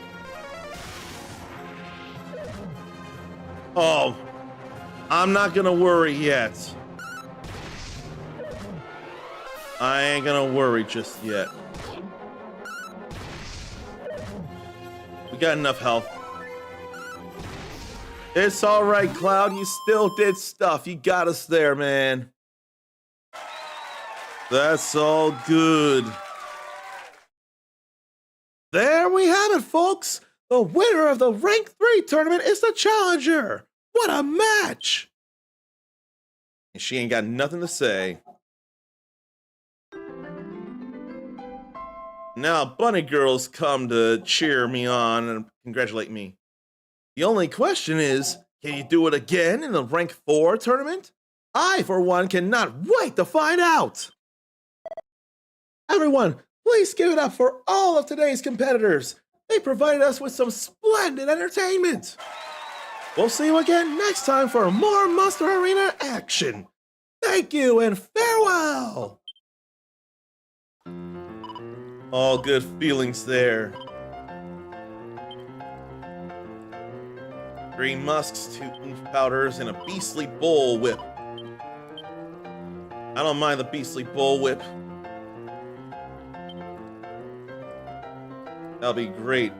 Oh, I'm not gonna worry yet. I ain't gonna worry just yet. We got enough health. It's all right, Cloud. You still did stuff. You got us there, man. That's all good. There we have it, folks. The winner of the Rank 3 tournament is the challenger. What a match! And she ain't got nothing to say. Now, bunny girls come to cheer me on and congratulate me. The only question is, can you do it again in the Rank 4 tournament? I, for one, cannot wait to find out! Everyone, please give it up for all of today's competitors. They provided us with some splendid entertainment. We'll see you again next time for more Monster Arena action. Thank you and farewell! All good feelings there. 3 musks, 2 oomph powders, and a beastly bull whip. I don't mind the beastly bull whip. That'll be great.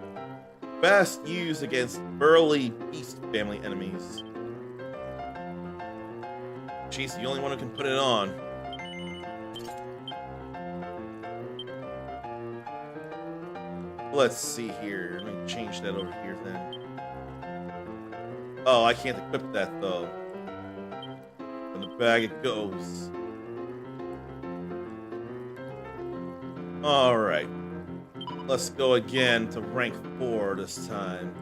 Best used against burly beast family enemies. She's the only one who can put it on. Let's see here. Let me change that over here then. Oh, I can't equip that though. In the bag it goes. Alright. Let's go again to rank 4 this time.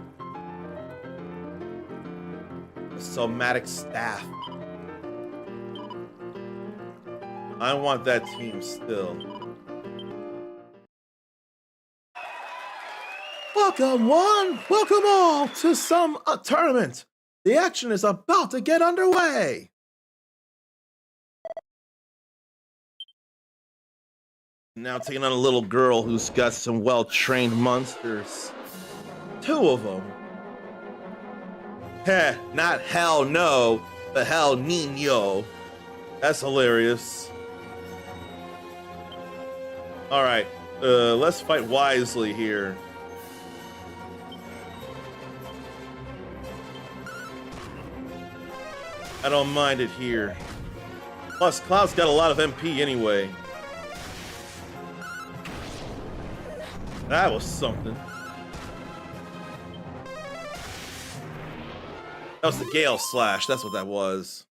The somatic staff. I want that team still. Welcome one, welcome all to some tournament. The action is about to get underway. Now taking on a little girl who's got some well-trained monsters. 2 of them. Heh, not hell no, but hell Nino. That's hilarious. Alright, let's fight wisely here. I don't mind it here. Plus, Cloud's got a lot of MP anyway. That was something. That was the Gale Slash, that's what that was.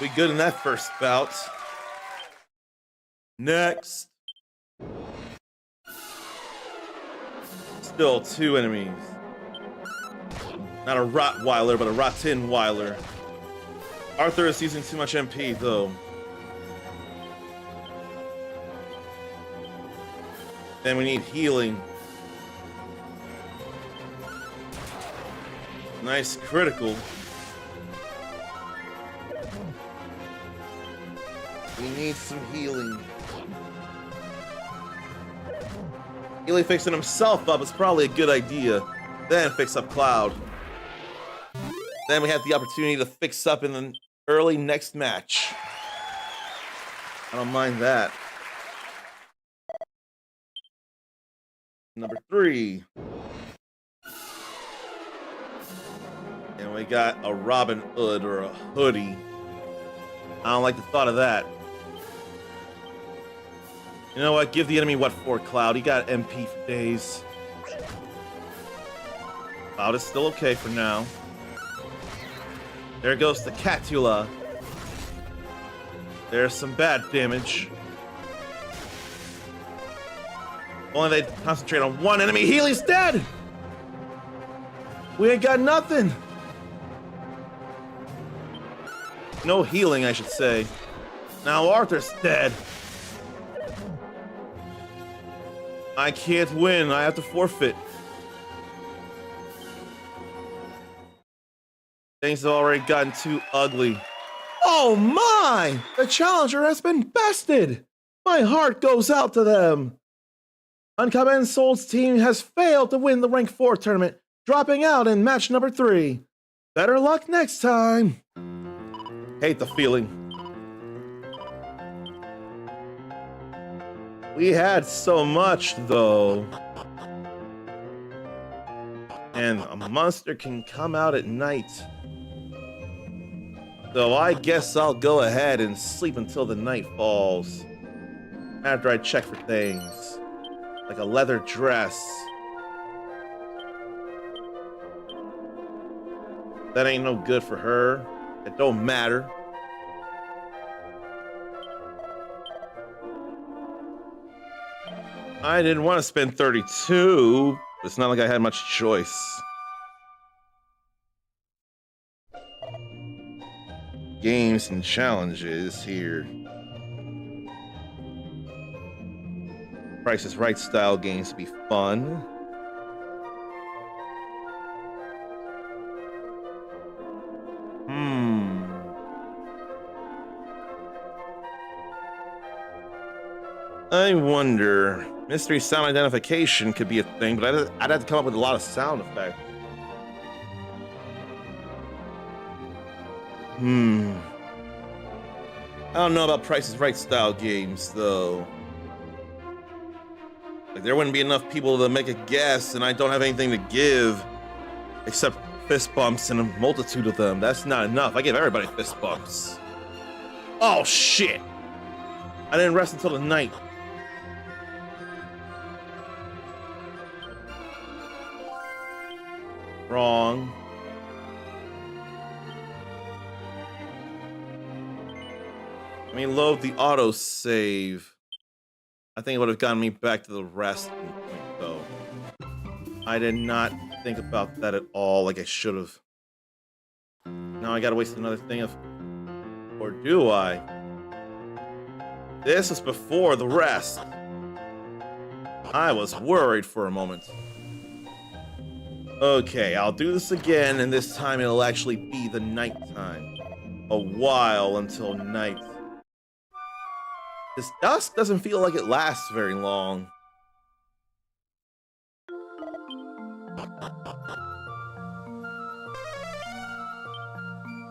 We good in that first bout. Next. Still 2 enemies. Not a Rottweiler, but a Rottenweiler. Arthur is using too much MP, though. Then we need healing. Nice critical. We need some healing. Healy fixing himself up is probably a good idea. Then fix up Cloud. Then we have the opportunity to fix up in the early next match. I don't mind that. Number 3. And we got a Robin Hood or a hoodie. I don't like the thought of that. You know what? Give the enemy what for, Cloud. He got MP for days. Cloud is still okay for now. There goes the Catula. There's some bad damage. Only they concentrate on one enemy. Healy's dead! We ain't got nothing. No healing, I should say. Now Arthur's dead. I can't win. I have to forfeit. Things have already gotten too ugly. Oh my! The challenger has been bested! My heart goes out to them. Uncommon Soul's team has failed to win the Rank 4 tournament, dropping out in match number 3. Better luck next time. Hate the feeling. We had so much, though. And a monster can come out at night. So I guess I'll go ahead and sleep until the night falls. After I check for things. Like a leather dress. That ain't no good for her. It don't matter. I didn't want to spend 32. It's not like I had much choice. games and challenges here. Price is Right style games to be fun. I wonder. Mystery sound identification could be a thing, but I'd have to come up with a lot of sound effects. I don't know about Price is Right style games, though. Like, there wouldn't be enough people to make a guess, and I don't have anything to give except fist bumps and a multitude of them. That's not enough. I give everybody fist bumps. Oh, shit. I didn't rest until the night. Wrong. I mean, load the auto save. I think it would have gotten me back to the rest point, though. I did not think about that at all, like I should have. Now I gotta waste another thing of... Or do I? This was before the rest. I was worried for a moment. Okay, I'll do this again, and this time it'll actually be the nighttime. A while until night. This dusk doesn't feel like it lasts very long.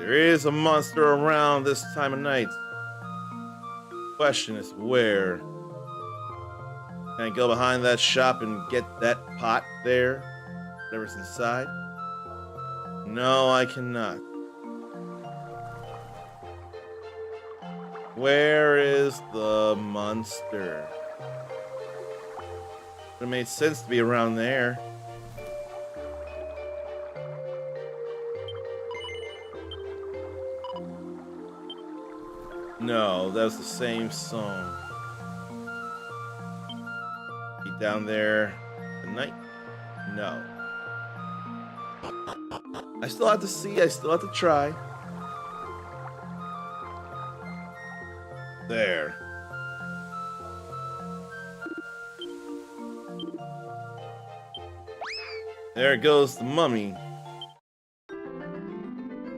There is a monster around this time of night. Question is where? Can I go behind that shop and get that pot there? Whatever's inside? No, I cannot. Where is the monster? It made sense to be around there. No, that was the same song. Be down there tonight? No. I still have to see, I still have to try. There. There goes the mummy.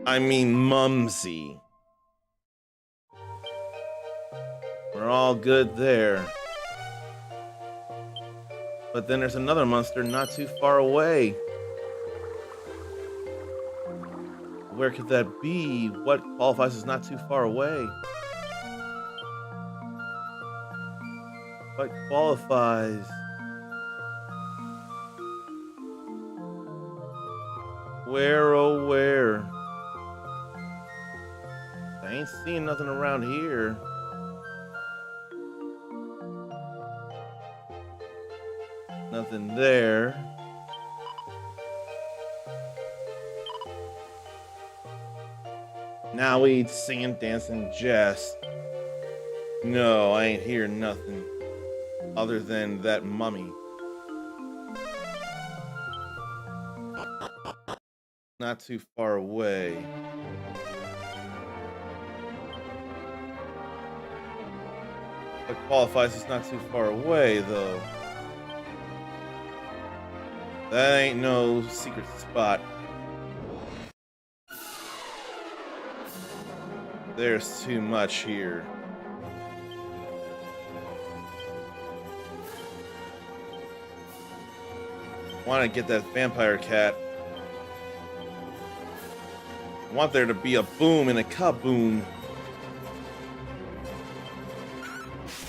I mean mumsy. We're all good there. But then there's another monster not too far away. Where could that be? What qualifies as not too far away? What qualifies? Where, oh where? I ain't seeing nothing around here. Nothing there. Now we eat, singing, dancing, jest. No, I ain't hear nothing other than that mummy. Not too far away. What qualifies as not too far away, though? That ain't no secret spot. There's too much here. Want to get that vampire cat. I want there to be a boom and a kaboom.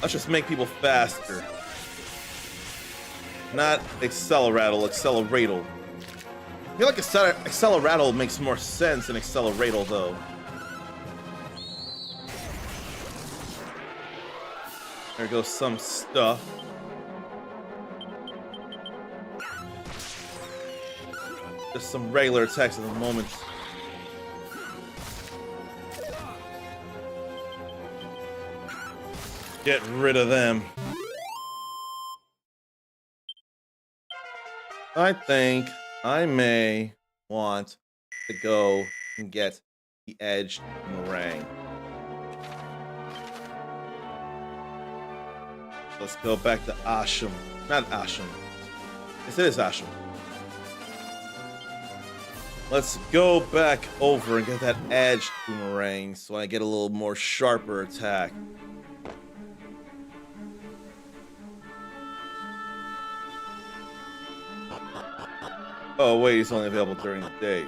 Let's just make people faster. Not acceleratle, acceleratal. I feel like acceleratle makes more sense than acceleratal, though. There goes some stuff. Just some regular attacks at the moment. Get rid of them. I think I may want to go and get the edged boomerang. Let's go back to Asham. Not Asham. Yes, it is Asham. Let's go back over and get that edged boomerang so I get a little more sharper attack. Oh wait, it's only available during the day.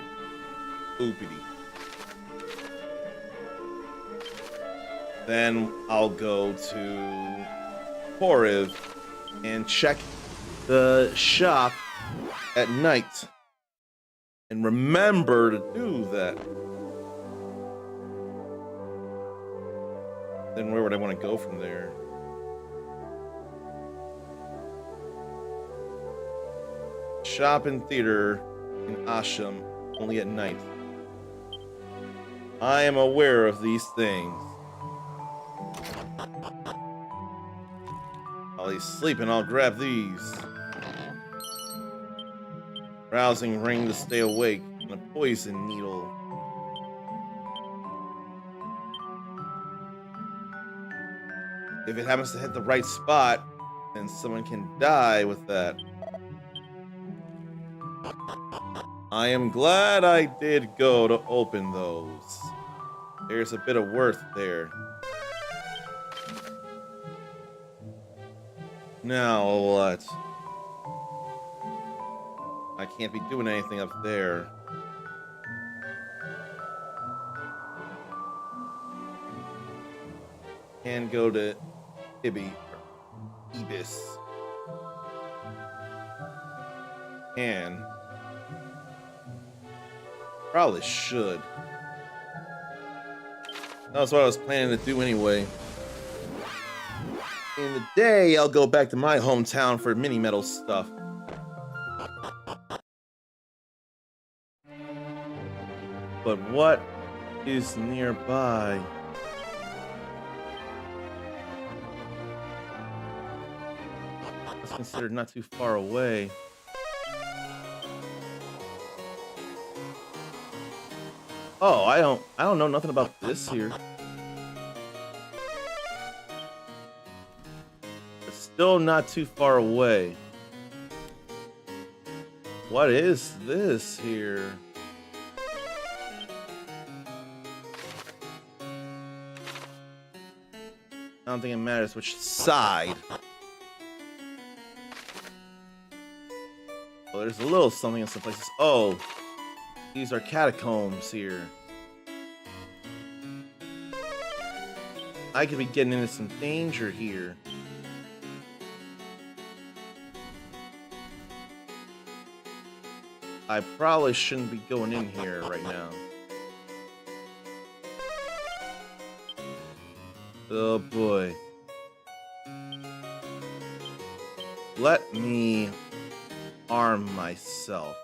Oopity. Then I'll go to Poriv and check the shop at night. And remember to do that. Then where would I want to go from there? Shop and theater in Asham only at night. I am aware of these things. While he's sleeping, I'll grab these. Rousing ring to stay awake, and a poison needle. If it happens to hit the right spot, then someone can die with that. I am glad I did go to open those. There's a bit of worth there. Now what? I can't be doing anything up there. Can go to Ibis. Can. Probably should. That's what I was planning to do anyway. In the day, I'll go back to my hometown for mini metal stuff. But what is nearby? That's considered not too far away. Oh, I don't know nothing about this here. It's still not too far away. What is this here? I don't think it matters which side. Oh, there's a little something in some places. Oh, these are catacombs here. I could be getting into some danger here. I probably shouldn't be going in here right now. Oh boy. Let me arm myself.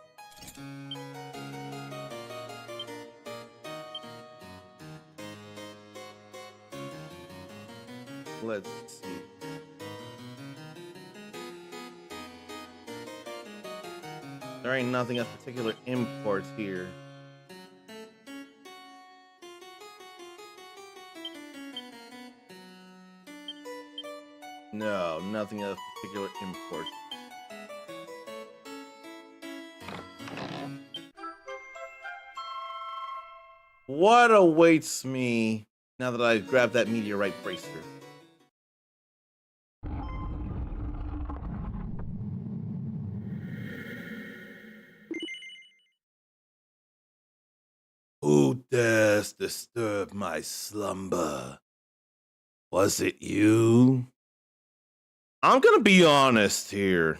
Let's see. There ain't nothing of particular import here. No, nothing of particular import. What awaits me now that I've grabbed that meteorite bracer? Who dares disturb my slumber? Was it you? I'm gonna be honest here.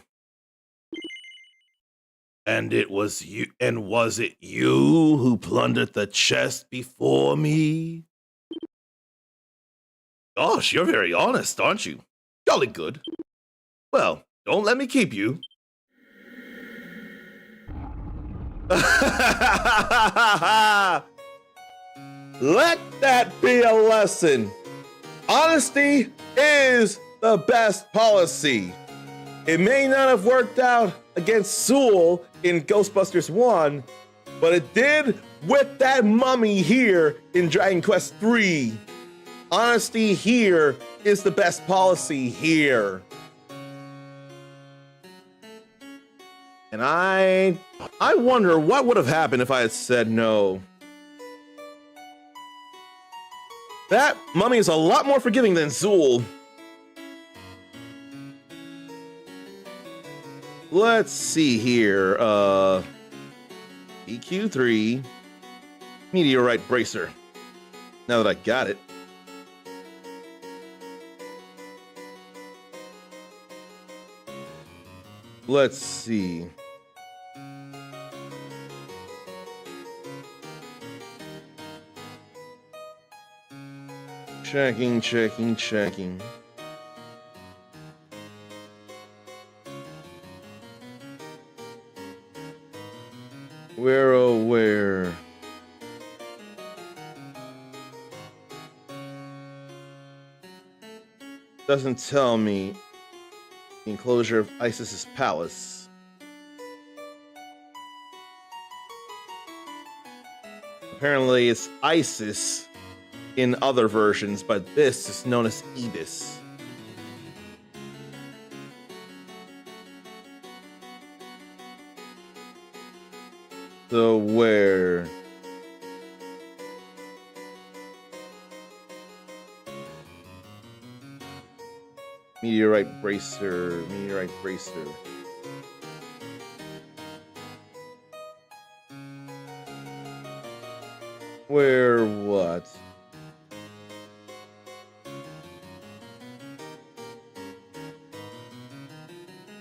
And it was you, and was it you who plundered the chest before me? Gosh, you're very honest, aren't you? Jolly good. Well, don't let me keep you. Let that be a lesson. Honesty is the best policy. It may not have worked out against Sewell in Ghostbusters 1, but it did with that mummy here in Dragon Quest III. Honesty here is the best policy here. And I wonder what would have happened if I had said no. That mummy is a lot more forgiving than Zool. Let's see here. EQ3 Meteorite Bracer. Now that I got it. Let's see. Checking. Where, oh, where? Doesn't tell me the enclosure of Isis's palace. Apparently it's Isis in other versions, but this is known as Ibis. So where? Meteorite Bracer. Where what?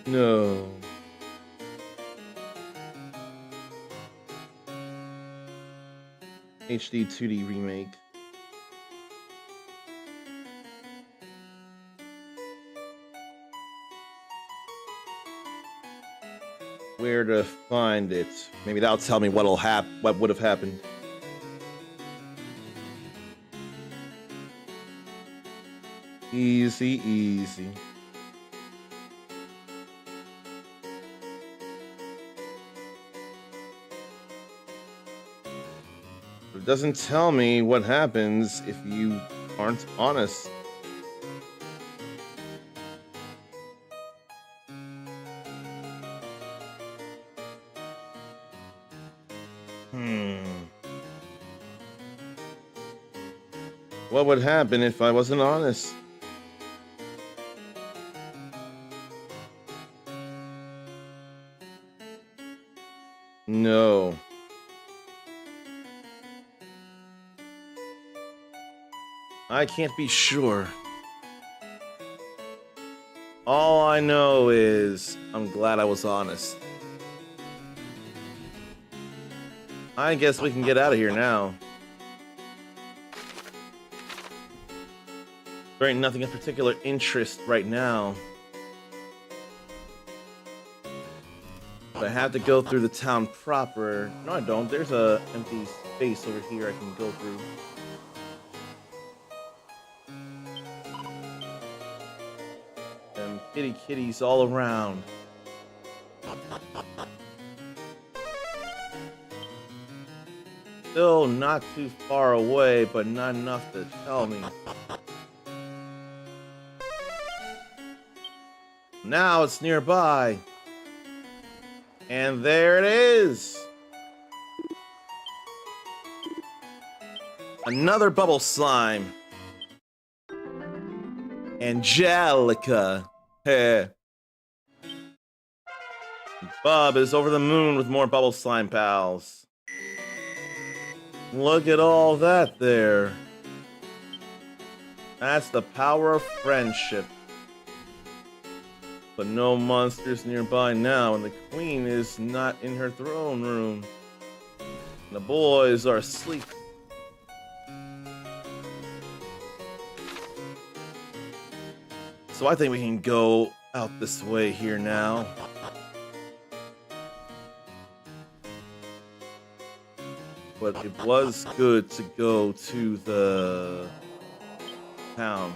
No. HD 2D remake. Where to find it? Maybe that'll tell me what would have happened. Easy. It doesn't tell me what happens if you aren't honest. What would happen if I wasn't honest? No. I can't be sure. All I know is I'm glad I was honest. I guess we can get out of here now. There ain't nothing of particular interest right now. But I have to go through the town proper. No, I don't. There's a empty space over here I can go through. Kitties all around. Still not too far away, but not enough to tell me. Now it's nearby. And there it is. Another bubble slime. Angelica. Heh. Bob is over the moon with more bubble slime pals. Look at all that there. That's the power of friendship. But no monsters nearby now, and the queen is not in her throne room. And the boys are asleep. So I think we can go out this way here now. But it was good to go to the town.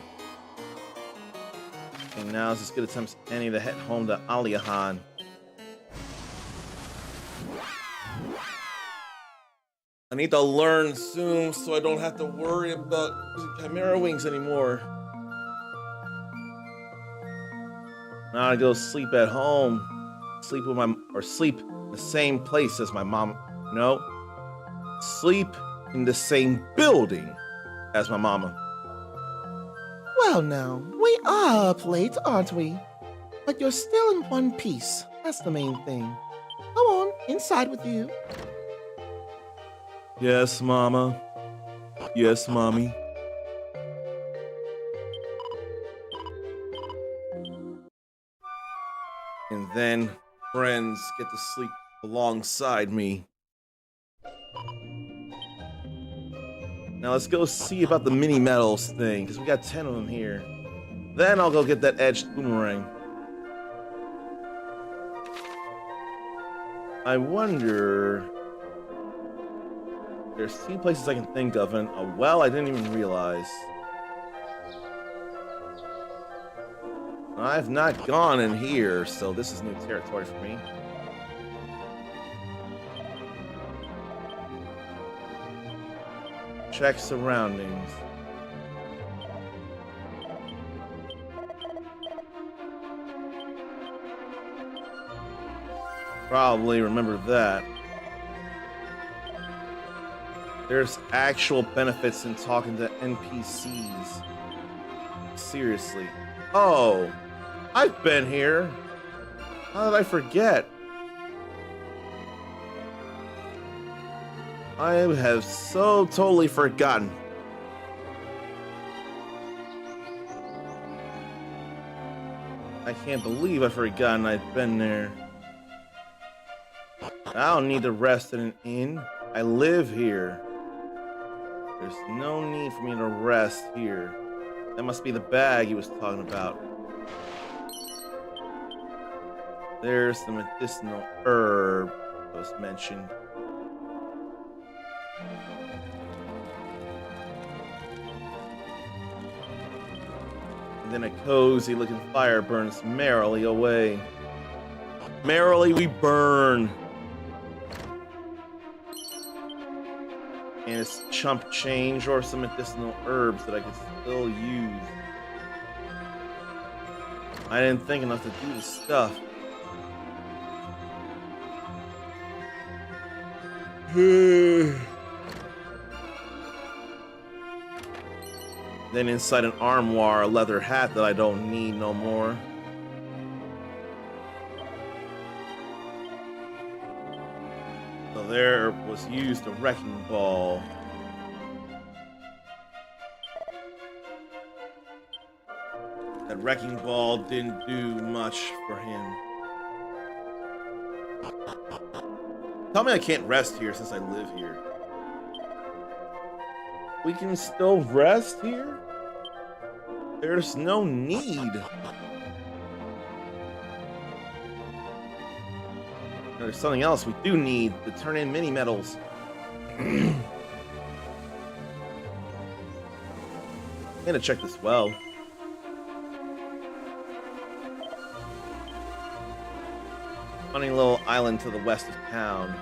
And now is as good a time as any to head home to Aliahan. need to learn soon so I don't have to worry about using chimera wings anymore. Now I go sleep at home. Sleep in the same place as my mom. No. Sleep in the same building as my mama. Well, now, we are up late, aren't we? But you're still in one piece. That's the main thing. Go on, inside with you. Yes, Mama. Yes, Mommy. And then friends get to sleep alongside me. Now let's go see about the mini medals thing, because we got 10 of them here. Then I'll go get that edged boomerang. I wonder... There's 2 places I can think of, and a well I didn't even realize. I've not gone in here, so this is new territory for me. Check surroundings. Probably remember that. There's actual benefits in talking to NPCs. Seriously. Oh, I've been here. How did I forget? I have so totally forgotten. I can't believe I've forgotten I've been there. I don't need to rest in an inn. I live here. There's no need for me to rest here. That must be the bag he was talking about. There's the medicinal herb that was mentioned. And then a cozy looking fire burns merrily away. Merrily we burn. And it's chump change or some medicinal herbs that I can still use. I didn't think enough to do the stuff. Then inside an armoire, a leather hat that I don't need no more. So there was used a wrecking ball. That wrecking ball didn't do much for him. Tell me I can't rest here since I live here. We can still rest here? There's no need. There's something else we do need to turn in mini medals. I'm gonna check this well. Funny little island to the west of town.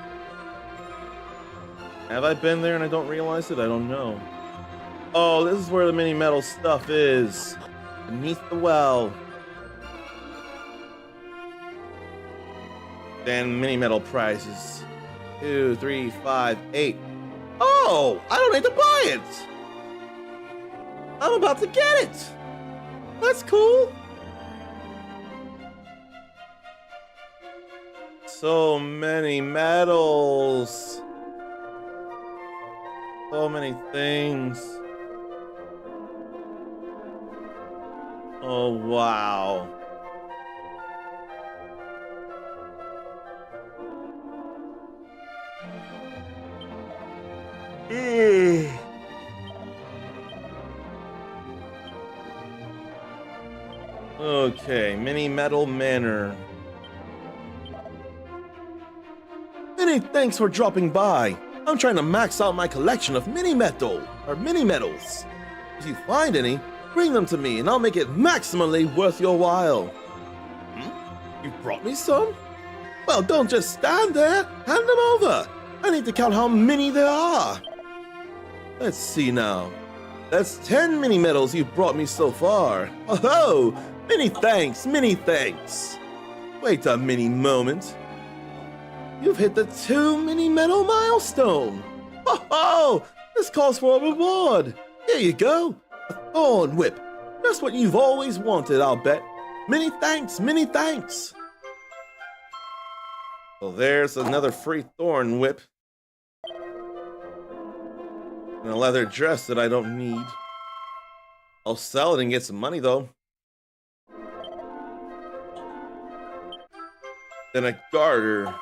Have I been there and I don't realize it? I don't know. Oh, this is where the mini metal stuff is. Beneath the well. Then mini metal prizes. 2, 3, 5, 8. Oh, I don't need to buy it. I'm about to get it. That's cool. So many medals. So many things. Oh, wow. Okay, Mini Metal Manor. Many thanks for dropping by. I'm trying to max out my collection of mini medals. If you find any, bring them to me and I'll make it maximally worth your while. You brought me some? Well, don't just stand there. Hand them over. I need to count how many there are. Let's see now. That's 10 mini medals you've brought me so far. Oh, many thanks, many thanks. Wait a mini moment. You've hit the 2 mini medal milestone. Oh, this calls for a reward. Here you go. A thorn whip. Just what you've always wanted, I'll bet. Many thanks, many thanks. Well, there's another free thorn whip. And a leather dress that I don't need. I'll sell it and get some money, though. Then a garter.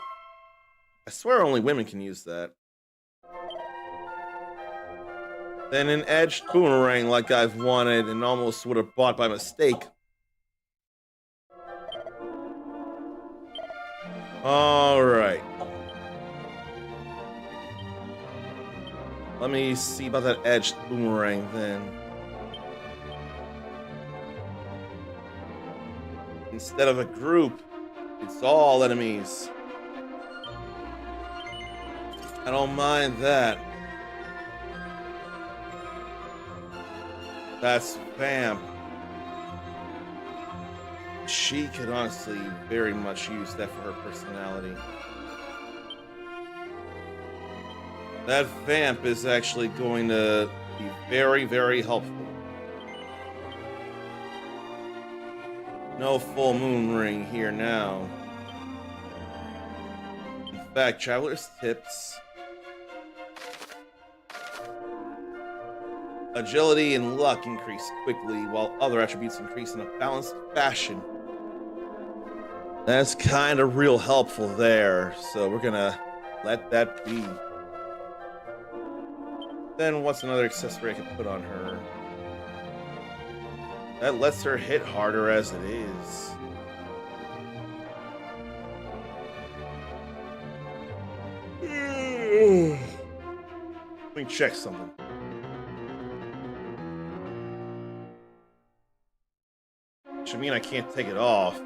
I swear only women can use that. Then an edged boomerang like I've wanted and almost would have bought by mistake. Alright. Let me see about that edged boomerang then. Instead of a group, it's all enemies. I don't mind that. That's Vamp. She could honestly very much use that for her personality. That Vamp is actually going to be very, very helpful. No full moon ring here now. In fact, Traveler's Tips. Agility and luck increase quickly, while other attributes increase in a balanced fashion. That's kind of real helpful there, so we're gonna let that be. Then what's another accessory I can put on her? That lets her hit harder as it is. Let me check something. Which I mean I can't take it off.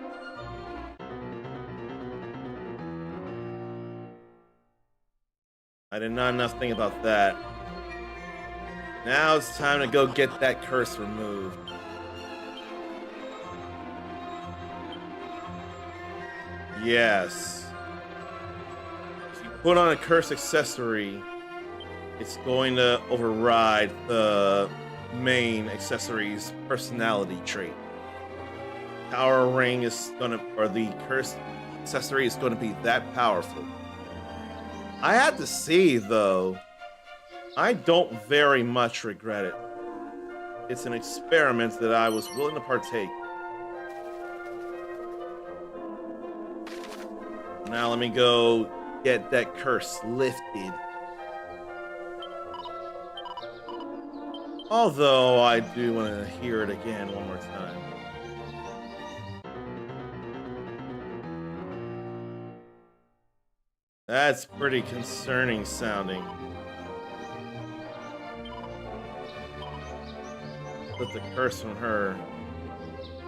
I did not enough think about that. Now it's time to go get that curse removed. Yes. If you put on a curse accessory, it's going to override the main accessory's personality trait. Power ring is gonna, or the curse accessory is gonna be that powerful. I had to see, though. I don't very much regret it. It's an experiment that I was willing to partake. Now let me go get that curse lifted. Although I do want to hear it again one more time. That's pretty concerning sounding. Put the curse on her.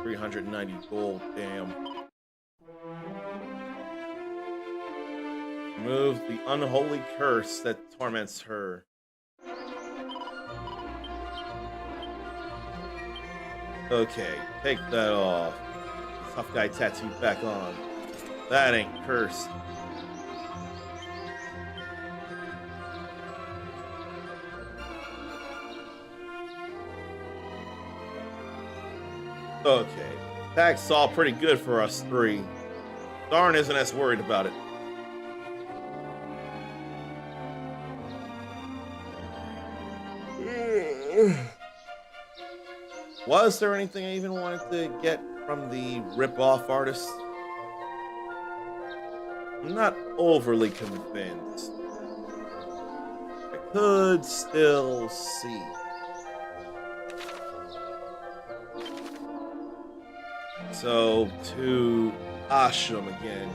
390 gold, damn. Remove the unholy curse that torments her. Okay, take that off. Tough guy tattoo back on. That ain't cursed. Okay, attack's all pretty good for us three. Darn isn't as worried about it. Was there anything I even wanted to get from the rip-off artist? I'm not overly convinced. I could still see. So, to Ashram again.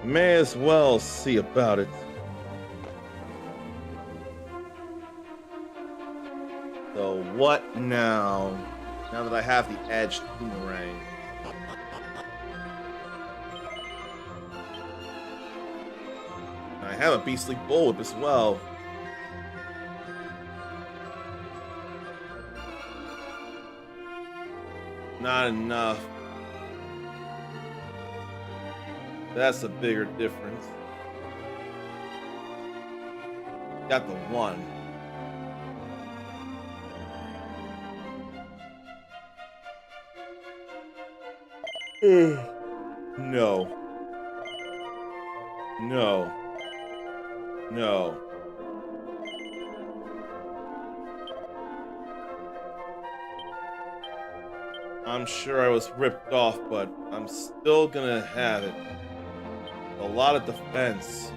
May as well see about it. So, what now? Now that I have the edged boomerang. have a beastly bullwhip as well. Not enough. That's a bigger difference. Got the one. No. No. No. I'm sure I was ripped off, but I'm still gonna have it. A lot of defense.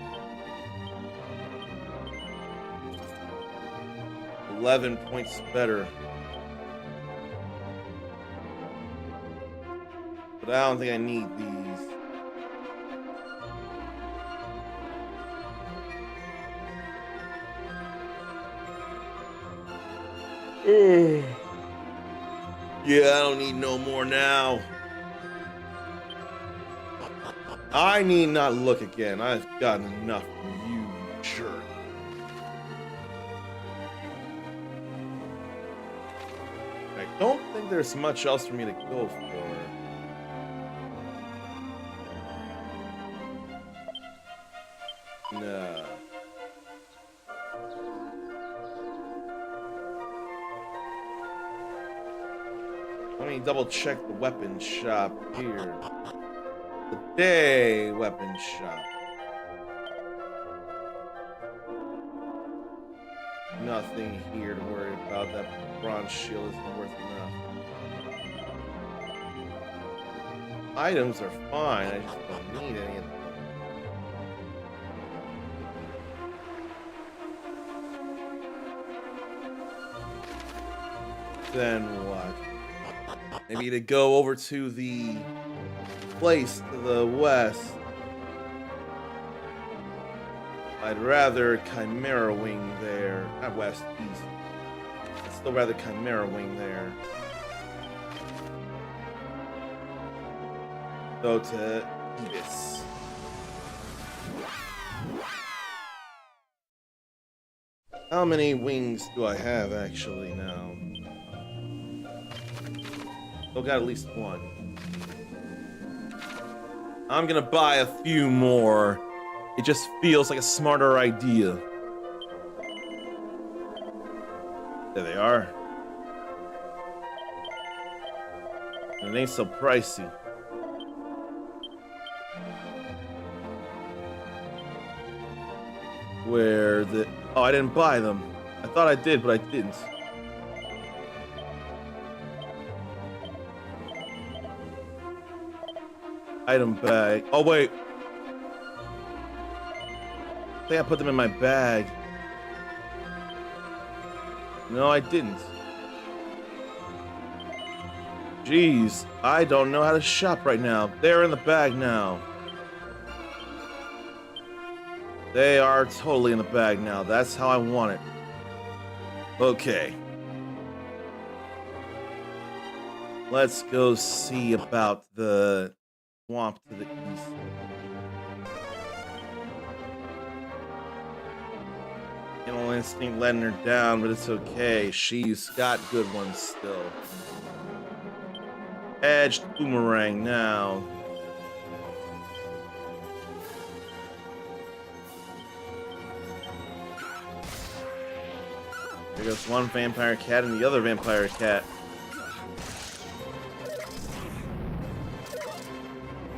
11 points better. But I don't think I need these. Yeah, I don't need no more now. I need not look again. I've gotten enough from you, jerk. I don't think there's much else for me to go for. Nah. Let me double check the weapon shop here. The day weapon shop. Nothing here to worry about. That bronze shield isn't worth enough. Items are fine, I just don't need any of them. Then what? Maybe to go over to the place to the west. I'd rather Chimera Wing there. Not west, east. I'd still rather Chimera Wing there. Go to Ibis. How many wings do I have actually now? Still got at least one. I'm gonna buy a few more. It just feels like a smarter idea. There they are. And it ain't so pricey. Where the... Oh, I didn't buy them. I thought I did, but I didn't. Item bag. Oh, wait. I think I put them in my bag. No, I didn't. Jeez, I don't know how to shop right now. They're in the bag now. They are totally in the bag now. That's how I want it. Okay. Let's go see about the swamp to the east. Animal instinct letting her down, but it's okay. She's got good ones still. Edged boomerang now. There goes one vampire cat and the other vampire cat.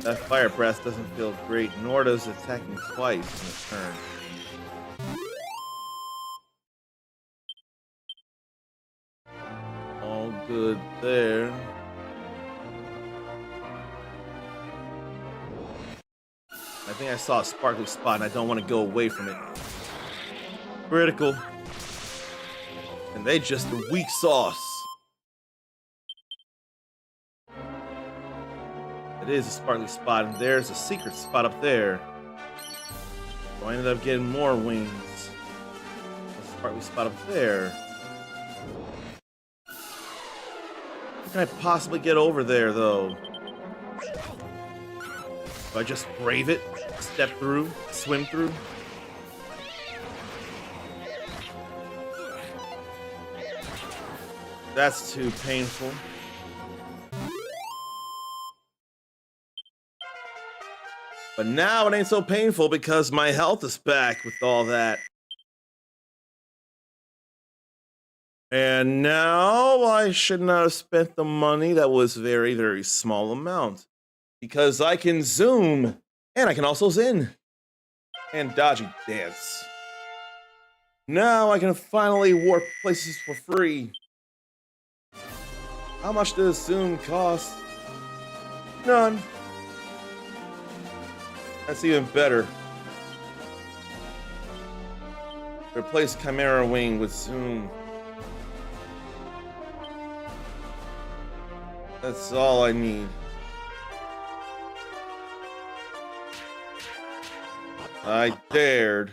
That fire breath doesn't feel great, nor does attacking twice in a turn. All good there. I think I saw a sparkly spot and I don't want to go away from it. Critical. And they just are weak sauce. It is a sparkly spot, and there's a secret spot up there. So I ended up getting more wings. There's a sparkly spot up there. How can I possibly get over there, though? Do I just brave it? Step through? Swim through? That's too painful. But now it ain't so painful because my health is back with all that. And now I should not have spent the money. That was very, very small amount. Because I can zoom. And I can also zen. And dodgy dance. Now I can finally warp places for free. How much does zoom cost? None. That's even better. Replace Chimera Wing with zoom. That's all I need. I dared.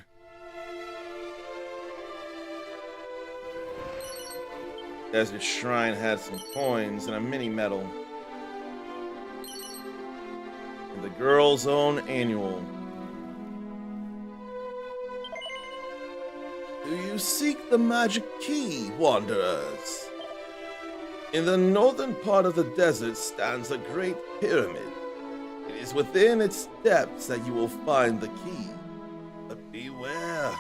Desert Shrine had some coins and a mini medal. And the girl's own annual. Do you seek the magic key, wanderers? In the northern part of the desert stands a great pyramid. It is within its depths that you will find the key. But beware,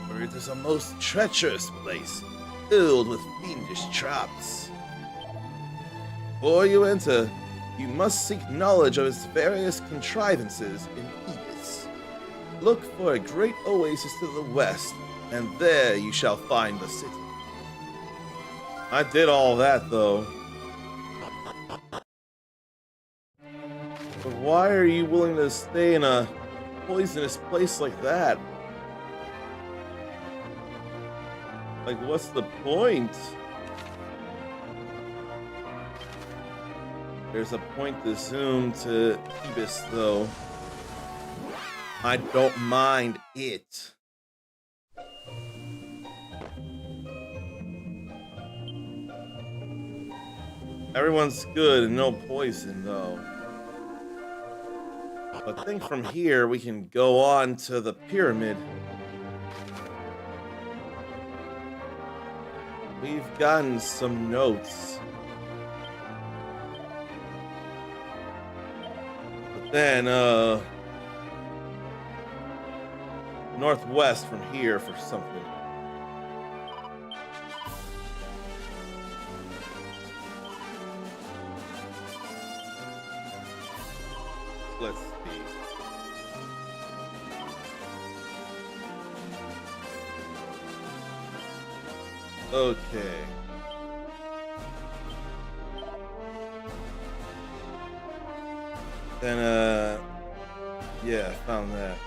for it is a most treacherous place, filled with fiendish traps. Before you enter, you must seek knowledge of its various contrivances in Ebis. Look for a great oasis to the west, and there you shall find the city. I did all that, though. But why are you willing to stay in a poisonous place like that? Like, what's the point? There's a point to zoom to Ebis, though. I don't mind it. Everyone's good and no poison, though. But I think from here we can go on to the pyramid. We've gotten some notes. But then, northwest from here for something. Let's see. Okay. Then, yeah, I found that.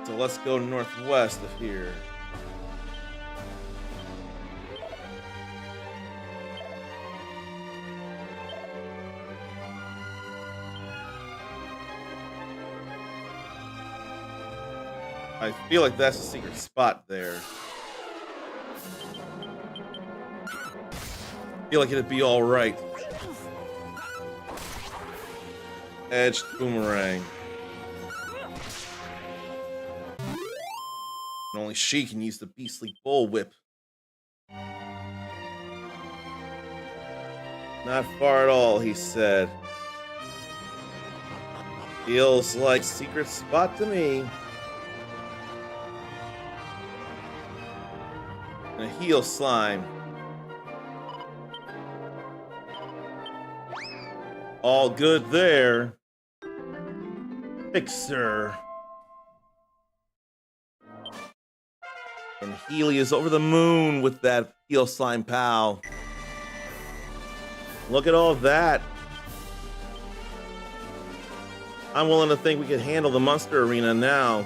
So let's go northwest of here. I feel like that's a secret spot there. I feel like it'd be all right. Edged boomerang. And only she can use the beastly bullwhip. Not far at all, he said. Feels like secret spot to me. And a heel slime. All good there. Fixer. And Healy is over the moon with that heel slime pal. Look at all that. I'm willing to think we could handle the monster arena now.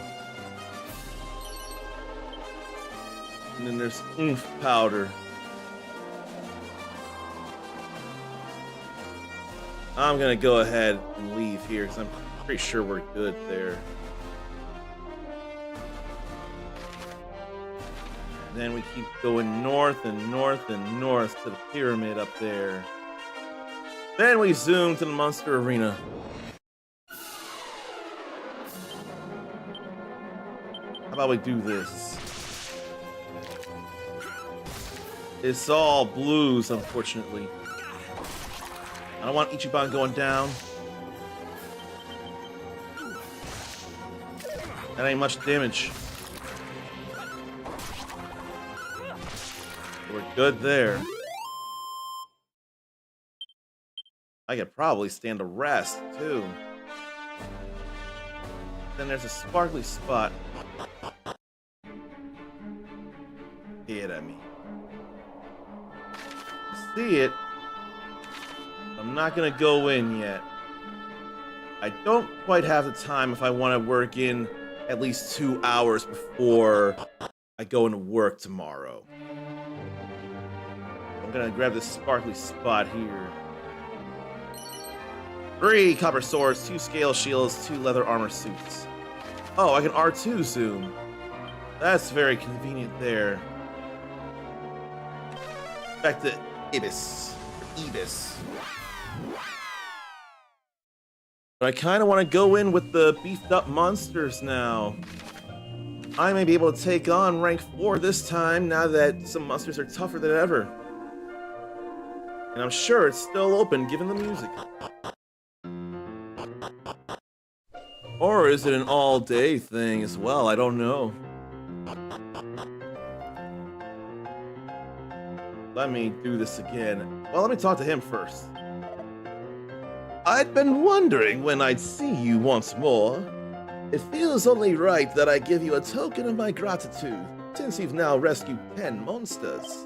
And then there's oomph powder. I'm gonna go ahead and leave here because I'm pretty sure we're good there. And then we keep going north and north and north to the pyramid up there. Then we zoom to the monster arena. about we do this? It's all blues, unfortunately. I don't want Ichiban going down. That ain't much damage. We're good there. I could probably stand a rest, too. Then there's a sparkly spot. Hit at me. I see it. I'm not gonna go in yet. I don't quite have the time if I want to work in at least 2 hours before I go into work tomorrow. I'm gonna grab this sparkly spot here. 3 copper swords, 2 scale shields, 2 leather armor suits. Oh, I can R2 zoom. That's very convenient there. Back to Ibis. Ibis. But I kind of want to go in with the beefed up monsters now. I may be able to take on rank 4 this time now that some monsters are tougher than ever. And I'm sure it's still open given the music. Or is it an all-day thing as well? I don't know. Let me do this again. Well, let me talk to him first. I'd been wondering when I'd see you once more. It feels only right that I give you a token of my gratitude, since you've now rescued 10 monsters.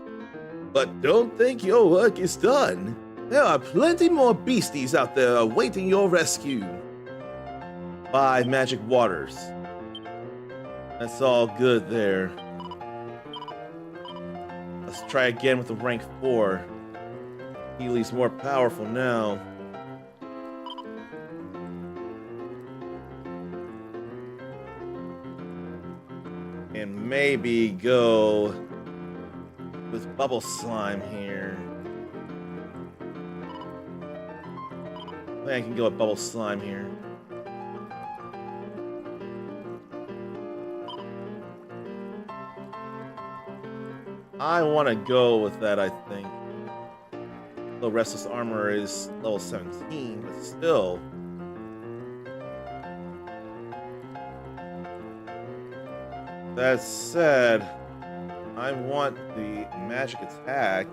But don't think your work is done. There are plenty more beasties out there awaiting your rescue. 5 magic waters. That's all good there. Let's try again with the rank 4. Healy's more powerful now. And maybe go with bubble slime here. I think I can go with bubble slime here. I want to go with that, I think. The Restless Armor is level 17, but still. That said, I want the magic attack.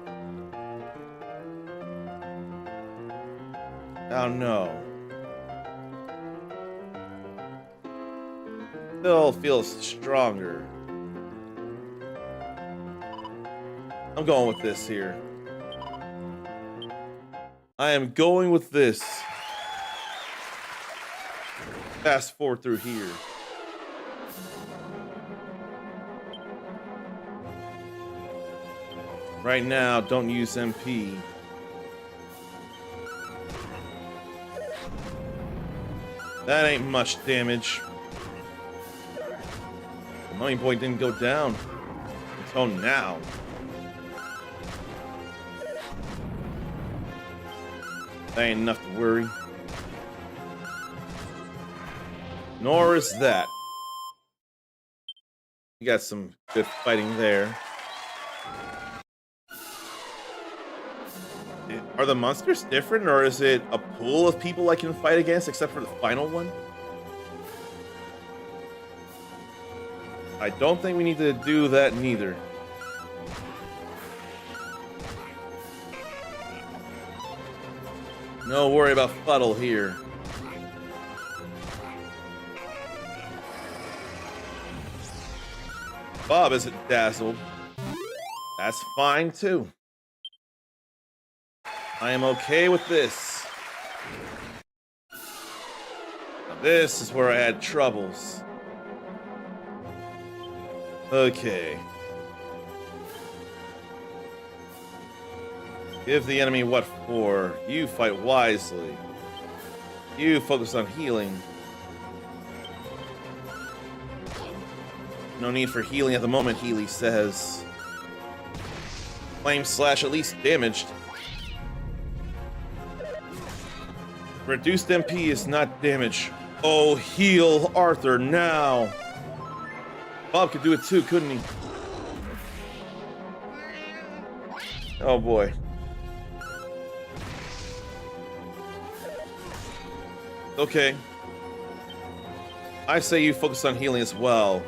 Oh no. Still feels stronger. I'm going with this here. I am going with this. Fast forward through here. Right now, don't use MP. That ain't much damage. The Mummy Boy didn't go down until now. That ain't enough to worry. Nor is that. You got some good fighting there. Are the monsters different, or is it a pool of people I can fight against except for the final one? I don't think we need to do that neither. No worry about Fuddle here. Bob isn't dazzled. That's fine too. I am okay with this. Now this is where I had troubles. Okay. Give the enemy what for. You fight wisely. You focus on healing. No need for healing at the moment, Healy says. Flame slash at least damaged. Reduced MP is not damage. Oh, heal Arthur now. Bob could do it too, couldn't he? Oh boy. Okay. I say you focus on healing as well.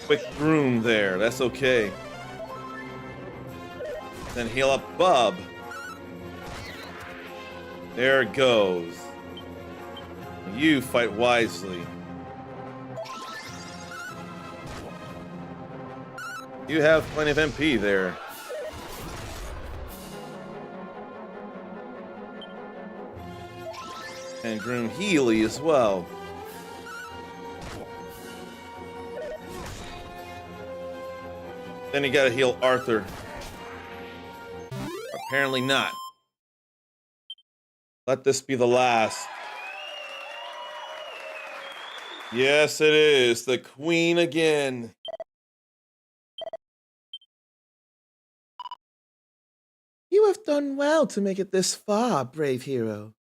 Quick broom there, that's okay. Then heal up Bub. There it goes. You fight wisely. You have plenty of MP there. And Groom Healy as well. Then you gotta heal Arthur. Apparently not. Let this be the last. Yes, it is. The Queen again. You have done well to make it this far, brave hero.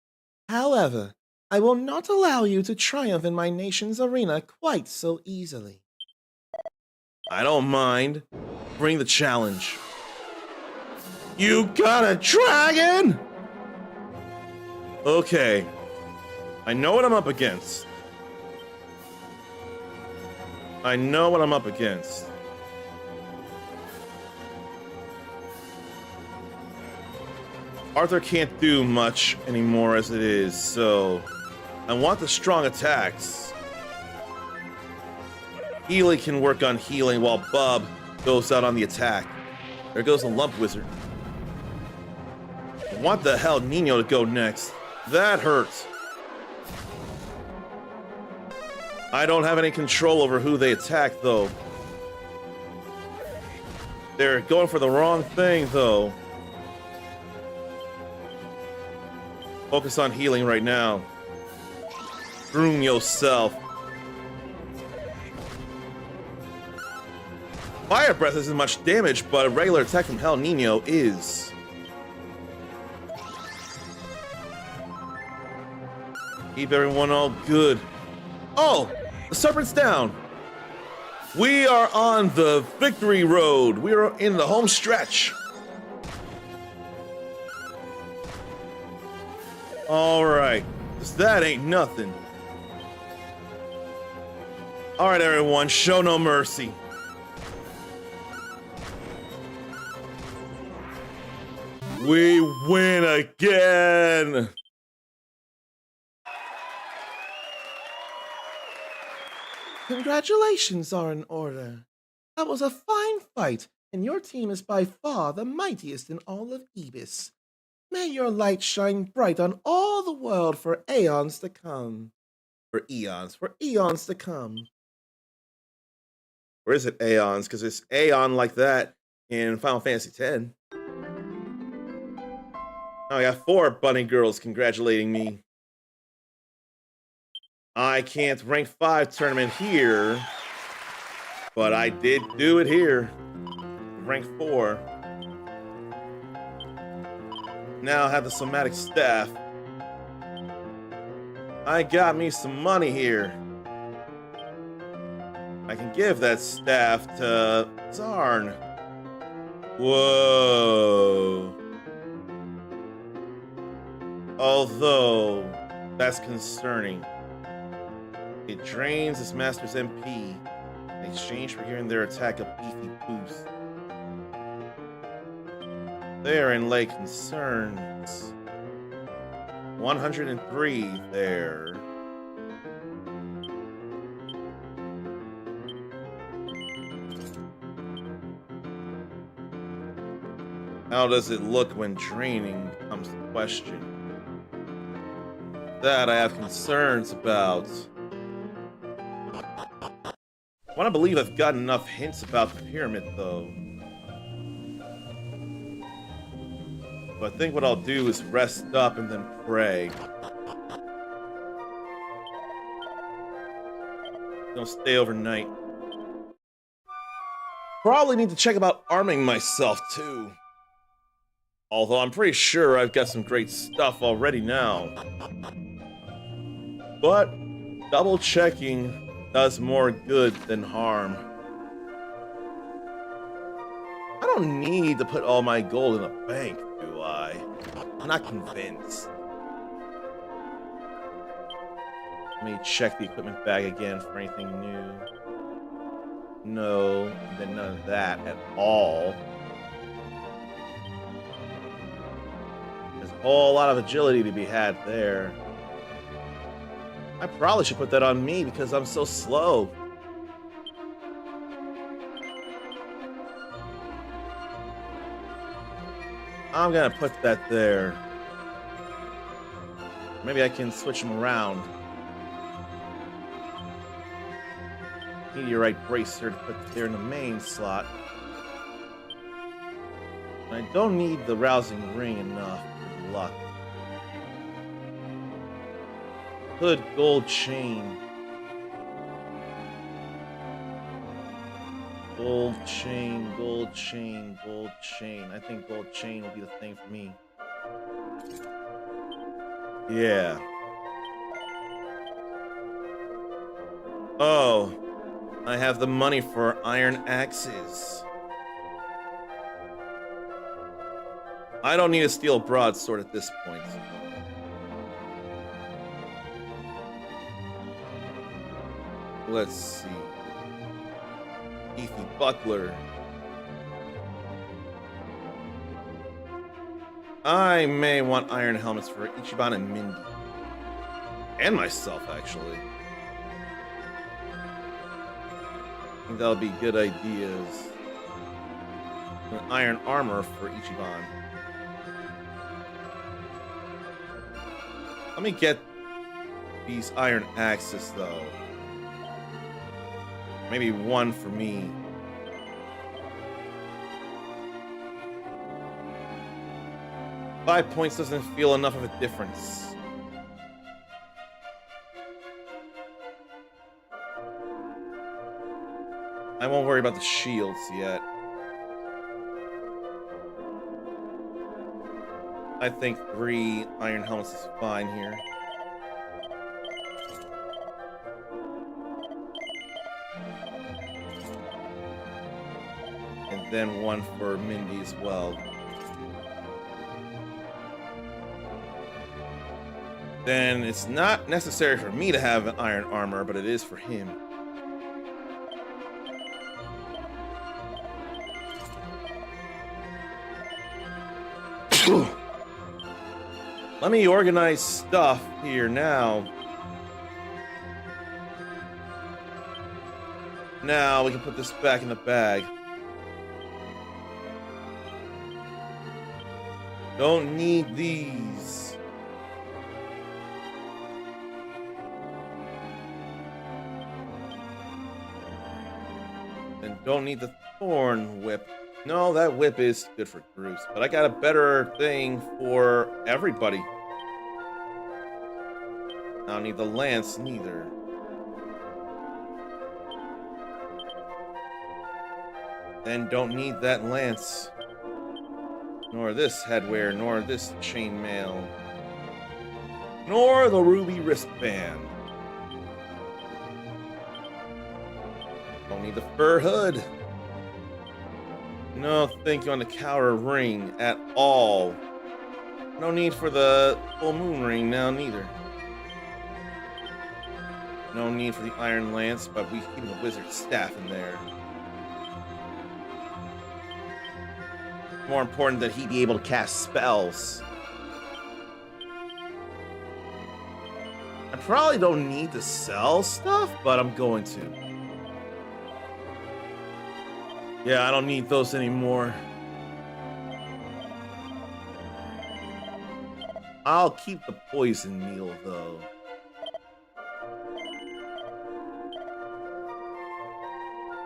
However, I will not allow you to triumph in my nation's arena quite so easily. I don't mind. Bring the challenge. You got a dragon? Okay. I know what I'm up against. I know what I'm up against. Arthur can't do much anymore as it is, so I want the strong attacks. Healy can work on healing while Bub goes out on the attack. There goes the Lump Wizard. I want the hell Nino to go next. That hurts. I don't have any control over who they attack, though. They're going for the wrong thing, though. Focus on healing right now. Groom yourself. Fire Breath isn't much damage, but a regular attack from Hell Nino is. Keep everyone all good. Oh! The Serpent's down! We are on the victory road. We are in the home stretch. Alright. That ain't nothing. Alright, everyone. Show no mercy. We win again! Congratulations are in order. That was a fine fight, and your team is by far the mightiest in all of Ebis. May your light shine bright on all the world for aeons to come. For eons. For eons to come. Or is it aeons? Because it's aeon like that in Final Fantasy X. Oh, I got 4 bunny girls congratulating me. I can't rank 5 tournament here, but I did do it here. Rank 4. Now I have the somatic staff. I got me some money here. I can give that staff to Zarn. Whoa. Although, that's concerning. It drains its master's MP in exchange for giving their attack a beefy boost. Therein lay concerns. 103 there. How does it look when draining comes to question? That I have concerns about. I want to believe I've gotten enough hints about the pyramid, though. So I think what I'll do is rest up and then pray. Don't stay overnight. Probably need to check about arming myself, too. Although I'm pretty sure I've got some great stuff already now. But Double checking does more good than harm. I don't need to put all my gold in a bank, do I? I'm not convinced. Let me check the equipment bag again for anything new. No, then none of that at all. There's a whole lot of agility to be had there. I probably should put that on me because I'm so slow. I'm gonna put that there. Maybe I can switch them around. Meteorite bracer to put there in the main slot. And I don't need the rousing ring enough for luck. Hood gold chain. Gold chain, gold chain, gold chain. I think gold chain will be the thing for me. Yeah. Oh, I have the money for iron axes. I don't need a steel broadsword at this point. Let's see. Beefy buckler. I may want iron helmets for Ichiban and Mindy. And myself, actually. I think that'll be good ideas. An iron armor for Ichiban. Let me get these iron axes, though. Maybe one for me. Five points doesn't feel enough of a difference. I won't worry about the shields yet. I think 3 iron helmets is fine here. And then 1 for Mindy as well. Then it's not necessary for me to have an iron armor, but it is for him. Let me organize stuff here now. Now we can put this back in the bag. Don't need these. And don't need the thorn whip. No, that whip is good for Bruce, but I got a better thing for everybody. I don't need the lance neither. Then don't need that lance. Nor this headwear, nor this chainmail. Nor the ruby wristband. Don't need the fur hood. No, thank you on the cower ring at all. No need for the full moon ring now neither. No need for the iron lance, but we keep the wizard staff in there. More important that he be able to cast spells. I probably don't need to sell stuff, but I'm going to. Yeah, I don't need those anymore. I'll keep the poison needle, though.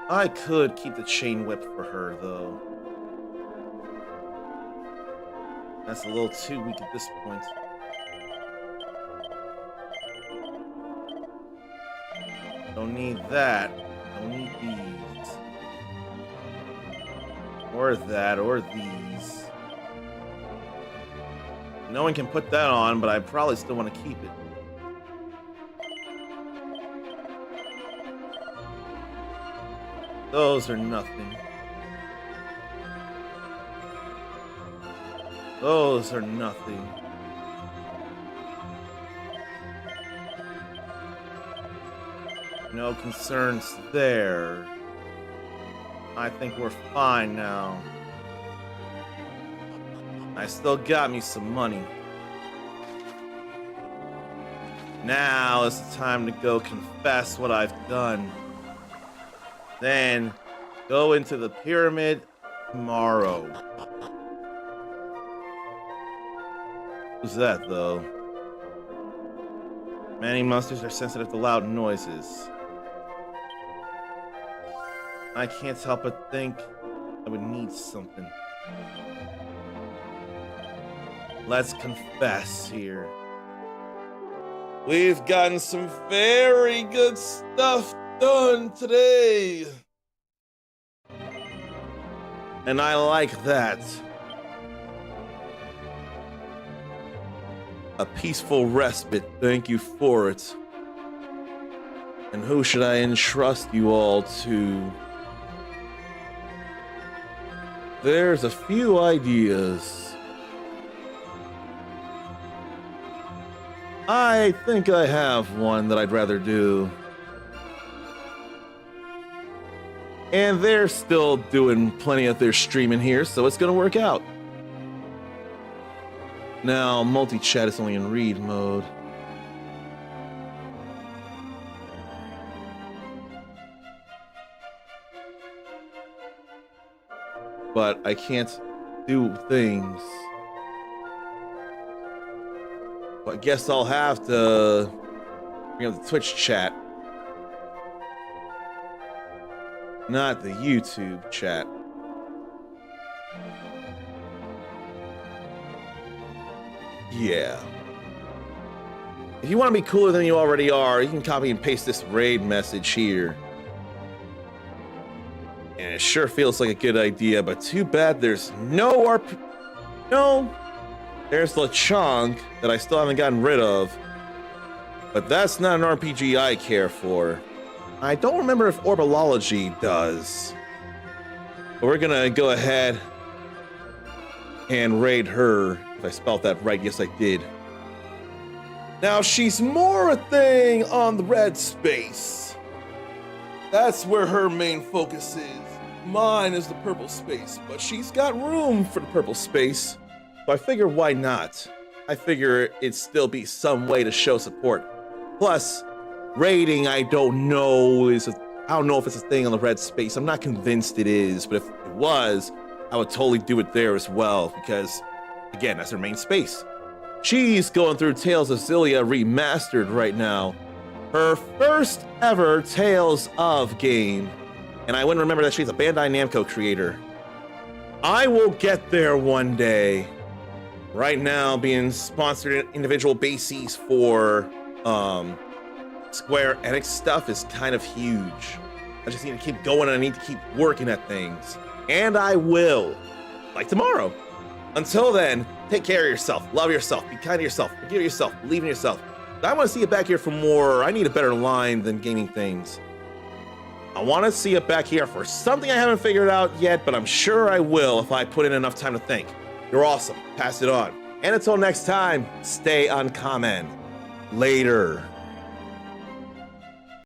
I could keep the chain whip for her, though. That's a little too weak at this point. Don't need that. Don't need these. Or that, or these. No one can put that on, but I probably still want to keep it. Those are nothing. Those are nothing. No concerns there. I think we're fine now. I still got me some money. Now is the time to go confess what I've done. Then go into the pyramid tomorrow. Who's that, though? Many monsters are sensitive to loud noises. I can't help but think I would need something. Let's confess here. We've gotten some very good stuff done today. And I like that. A peaceful respite, thank you for it. And who should I entrust you all to? There's a few ideas. I think I have one that I'd rather do. And they're still doing plenty of their streaming here, so it's gonna work out. Now, multi-chat is only in read mode. But I can't do things. Well, I guess I'll have to bring up the Twitch chat. Not the YouTube chat. Yeah. If you want to be cooler than you already are, you can copy and paste this raid message here. And it sure feels like a good idea, but too bad there's no there's Lechonk that I still haven't gotten rid of. But that's not an RPG I care for. I don't remember if Orbology does. But we're gonna go ahead and raid her. If I spelled that right, yes I did. Now she's more a thing on the red space. That's where her main focus is. Mine is the purple space, but she's got room for the purple space. So I figure why not? I figure it'd still be some way to show support. Plus, raiding I don't know if it's a thing on the red space. I'm not convinced it is, but if it was, I would totally do it there as well, because again, that's her main space. She's going through Tales of Xillia Remastered right now. Her first ever Tales of game. And I wouldn't remember that she's a Bandai Namco creator. I will get there one day. Right now, being sponsored in individual bases for Square Enix stuff is kind of huge. I just need to keep going and I need to keep working at things. And I will. Like tomorrow. Until then, take care of yourself, love yourself, be kind to yourself, forgive yourself, believe in yourself. I want to see you back here for more. I need a better line than gaming things. I want to see it back here for something I haven't figured out yet, but I'm sure I will if I put in enough time to think. You're awesome. Pass it on. And until next time, stay uncommon. Later.